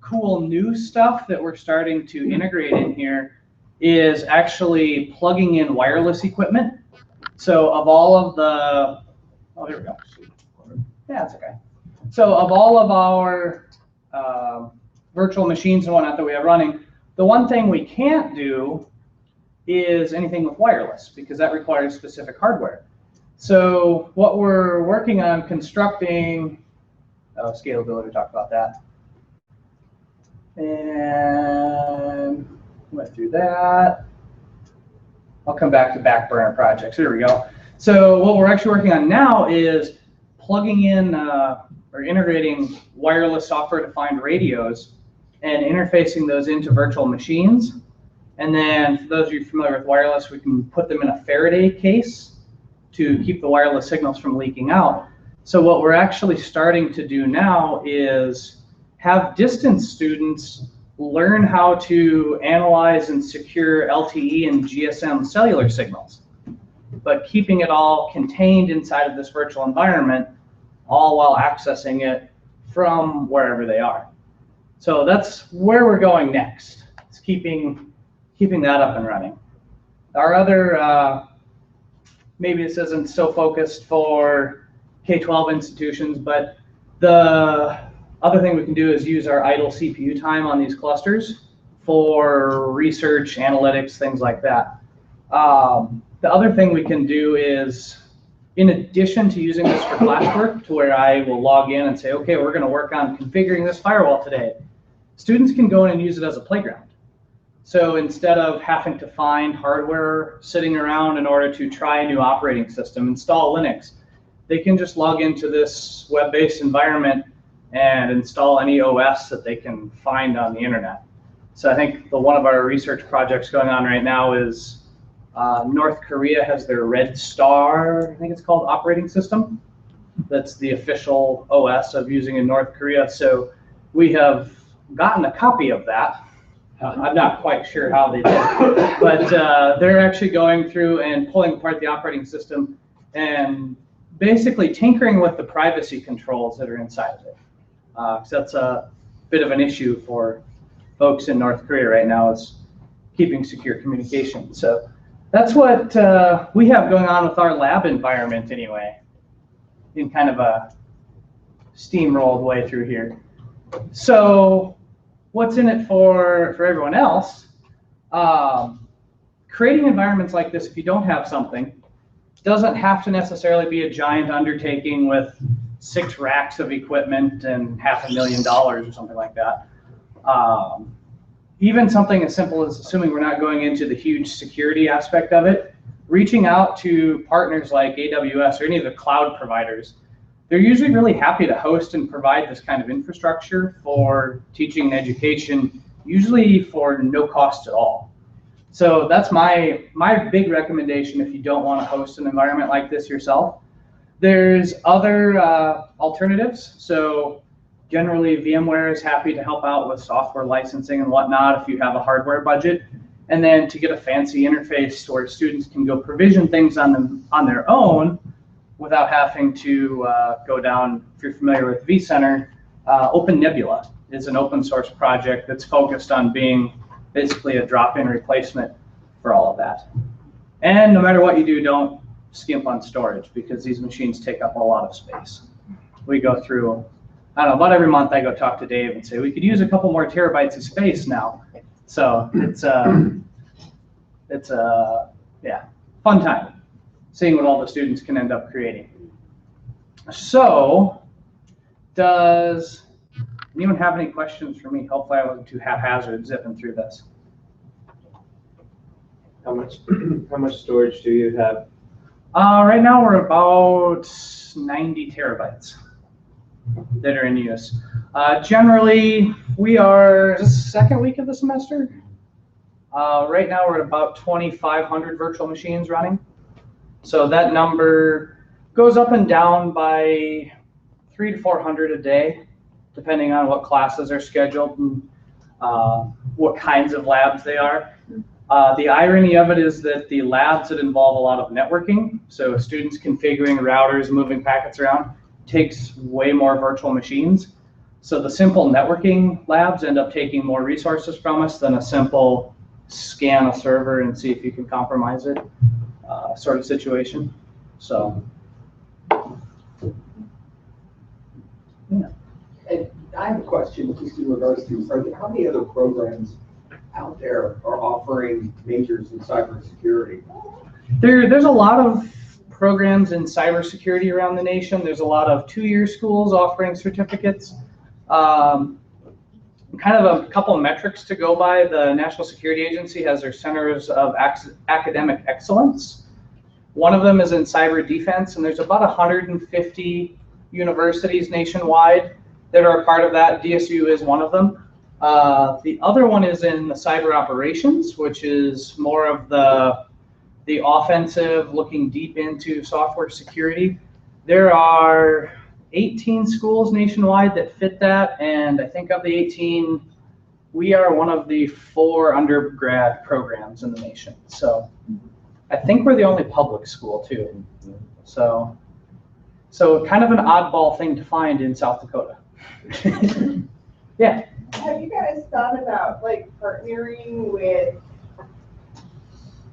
cool new stuff that we're starting to integrate in here is actually plugging in wireless equipment. So of all of the, oh, there we go. Yeah, it's okay. So of all of our virtual machines and whatnot that we have running, the one thing we can't do is anything with wireless because that requires specific hardware. So what we're working on constructing, scalability, we talked about that. And went through that. I'll come back to back burner projects. Here we go. So what we're actually working on now is plugging in or integrating wireless software-defined radios and interfacing those into virtual machines. And then for those of you familiar with wireless, we can put them in a Faraday case to keep the wireless signals from leaking out. So what we're actually starting to do now is have distance students learn how to analyze and secure LTE and GSM cellular signals, but keeping it all contained inside of this virtual environment, all while accessing it from wherever they are. So that's where we're going next. It's keeping that up and running. Our other, maybe this isn't so focused for K-12 institutions, but the other thing we can do is use our idle CPU time on these clusters for research, analytics, things like that. The other thing we can do is, in addition to using this for classwork, to where I will log in and say, okay, we're going to work on configuring this firewall today, students can go in and use it as a playground. So instead of having to find hardware sitting around in order to try a new operating system, install Linux, they can just log into this web-based environment and install any OS that they can find on the internet. So I think one of our research projects going on right now is North Korea has their Red Star, I think it's called, operating system. That's the official OS of using in North Korea. So we have gotten a copy of that. I'm not quite sure how they did, but they're actually going through and pulling apart the operating system and basically tinkering with the privacy controls that are inside of it. So that's a bit of an issue for folks in North Korea right now, is keeping secure communication. So that's what we have going on with our lab environment anyway, in kind of a steamrolled way through here. So what's in it for everyone else? Creating environments like this, if you don't have something, doesn't have to necessarily be a giant undertaking with 6 racks of equipment and $500,000 or something like that. Even something as simple as, assuming we're not going into the huge security aspect of it, reaching out to partners like AWS or any of the cloud providers. They're usually really happy to host and provide this kind of infrastructure for teaching and education, usually for no cost at all. So that's my big recommendation if you don't want to host an environment like this yourself. There's other alternatives. So generally VMware is happy to help out with software licensing and whatnot if you have a hardware budget. And then to get a fancy interface where students can go provision things on their own without having to go down, if you're familiar with vCenter, OpenNebula is an open source project that's focused on being basically a drop-in replacement for all of that. And no matter what you do, don't skimp on storage because these machines take up a lot of space. We go through, I don't know, about every month I go talk to Dave and say, we could use a couple more terabytes of space now. So it's it's a, yeah, fun time, seeing what all the students can end up creating. So, does anyone have any questions for me? Hopefully I wasn't too haphazard zipping through this. How much storage do you have? Right now we're about 90 terabytes that are in use. Generally, we are, is this the second week of the semester? Right now we're at about 2,500 virtual machines running. So that number goes up and down by 300 to 400 a day, depending on what classes are scheduled and what kinds of labs they are. The irony of it is that the labs that involve a lot of networking, so students configuring routers, moving packets around, takes way more virtual machines. So the simple networking labs end up taking more resources from us than a simple scan a server and see if you can compromise it sort of situation. So, yeah. And I have a question just in regards to, how many other programs out there are offering majors in cybersecurity? There's a lot of programs in cybersecurity around the nation. There's a lot of two-year schools offering certificates. Kind of a couple of metrics to go by. The National Security Agency has their centers of academic excellence. One of them is in cyber defense, and there's about 150 universities nationwide that are a part of that. DSU is one of them. The other one is in the cyber operations, which is more of the offensive, looking deep into software security. There are 18 schools nationwide that fit that, and I think of the 18, we are one of the 4 undergrad programs in the nation. So I think we're the only public school too. So kind of an oddball thing to find in South Dakota. Yeah. Have you guys thought about like partnering with,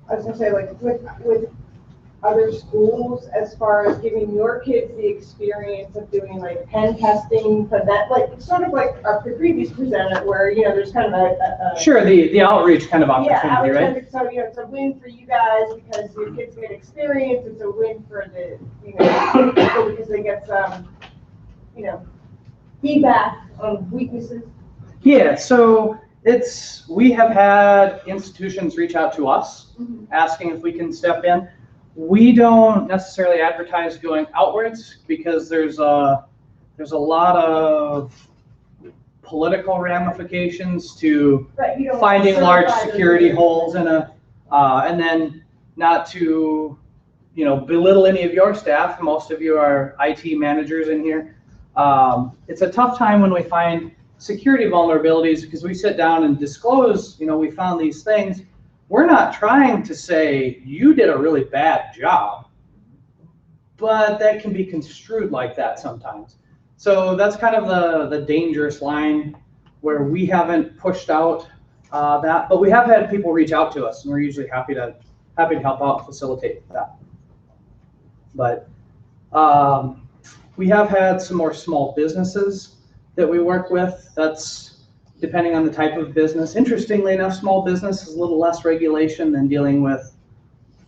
I was gonna say like with other schools as far as giving your kids the experience of doing like pen testing, but that like sort of like the previous presenter where, you know, there's kind of a sure, the outreach kind of opportunity, right? So, you know, it's a win for you guys because your kids get experience. It's a win for the, you know, people because they get some, you know, feedback on weaknesses. Yeah, so we have had institutions reach out to us asking if we can step in. We don't necessarily advertise going outwards because there's a lot of political ramifications to finding large security holes in a, and then not to, you know, belittle any of your staff. Most of you are IT managers in here. It's a tough time when we find security vulnerabilities because we sit down and disclose, you know, we found these things. We're not trying to say you did a really bad job, but that can be construed like that sometimes. So that's kind of the dangerous line where we haven't pushed out that, but we have had people reach out to us, and we're usually happy to help out and facilitate that. But we have had some more small businesses that we work with. That's depending on the type of business. Interestingly enough, small business is a little less regulation than dealing with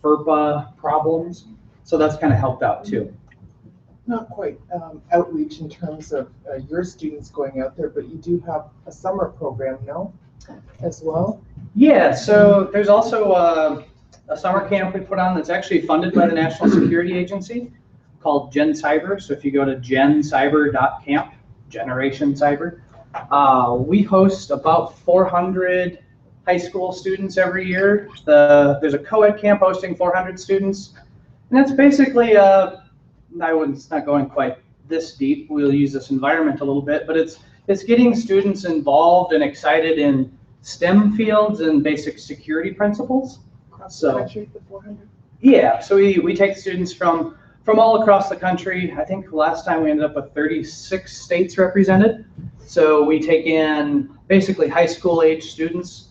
FERPA problems. So that's kind of helped out too. Not quite outreach in terms of your students going out there, but you do have a summer program, no? As well? Yeah, so there's also a summer camp we put on that's actually funded by the National Security Agency called Gen Cyber. So if you go to gencyber.camp, Generation Cyber, we host about 400 high school students every year. There's a co-ed camp hosting 400 students. And that's basically, it's not going quite this deep. We'll use this environment a little bit, but it's getting students involved and excited in STEM fields and basic security principles. Across the country, the 400? Yeah, so we take students from all across the country. I think last time we ended up with 36 states represented. So we take in basically high school age students.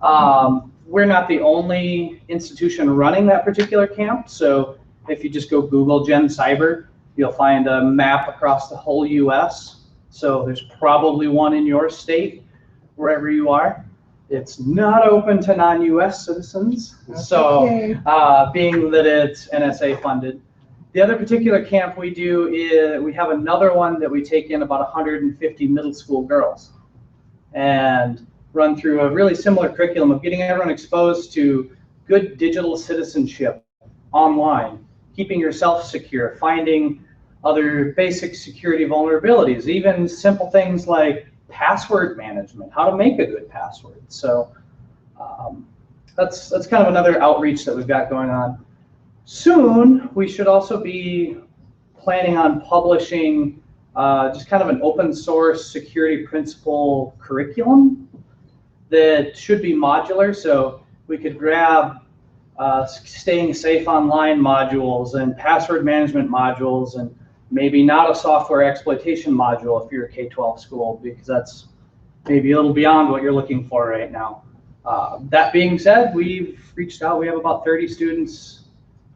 We're not the only institution running that particular camp. So if you just go Google Gen Cyber, you'll find a map across the whole US. So there's probably one in your state, wherever you are. It's not open to non-US citizens, That's so okay. being that it's NSA funded. The other particular camp we do is, we have another one that we take in about 150 middle school girls and run through a really similar curriculum of getting everyone exposed to good digital citizenship online, keeping yourself secure, finding other basic security vulnerabilities, even simple things like password management, how to make a good password. So that's kind of another outreach that we've got going on. Soon, we should also be planning on publishing just kind of an open source security principle curriculum that should be modular. So we could grab staying safe online modules and password management modules, and maybe not a software exploitation module if you're a K-12 school, because that's maybe a little beyond what you're looking for right now. That being said, we've reached out. We have about 30 students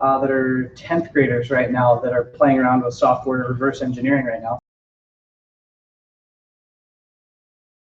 that are 10th graders right now that are playing around with software reverse engineering right now.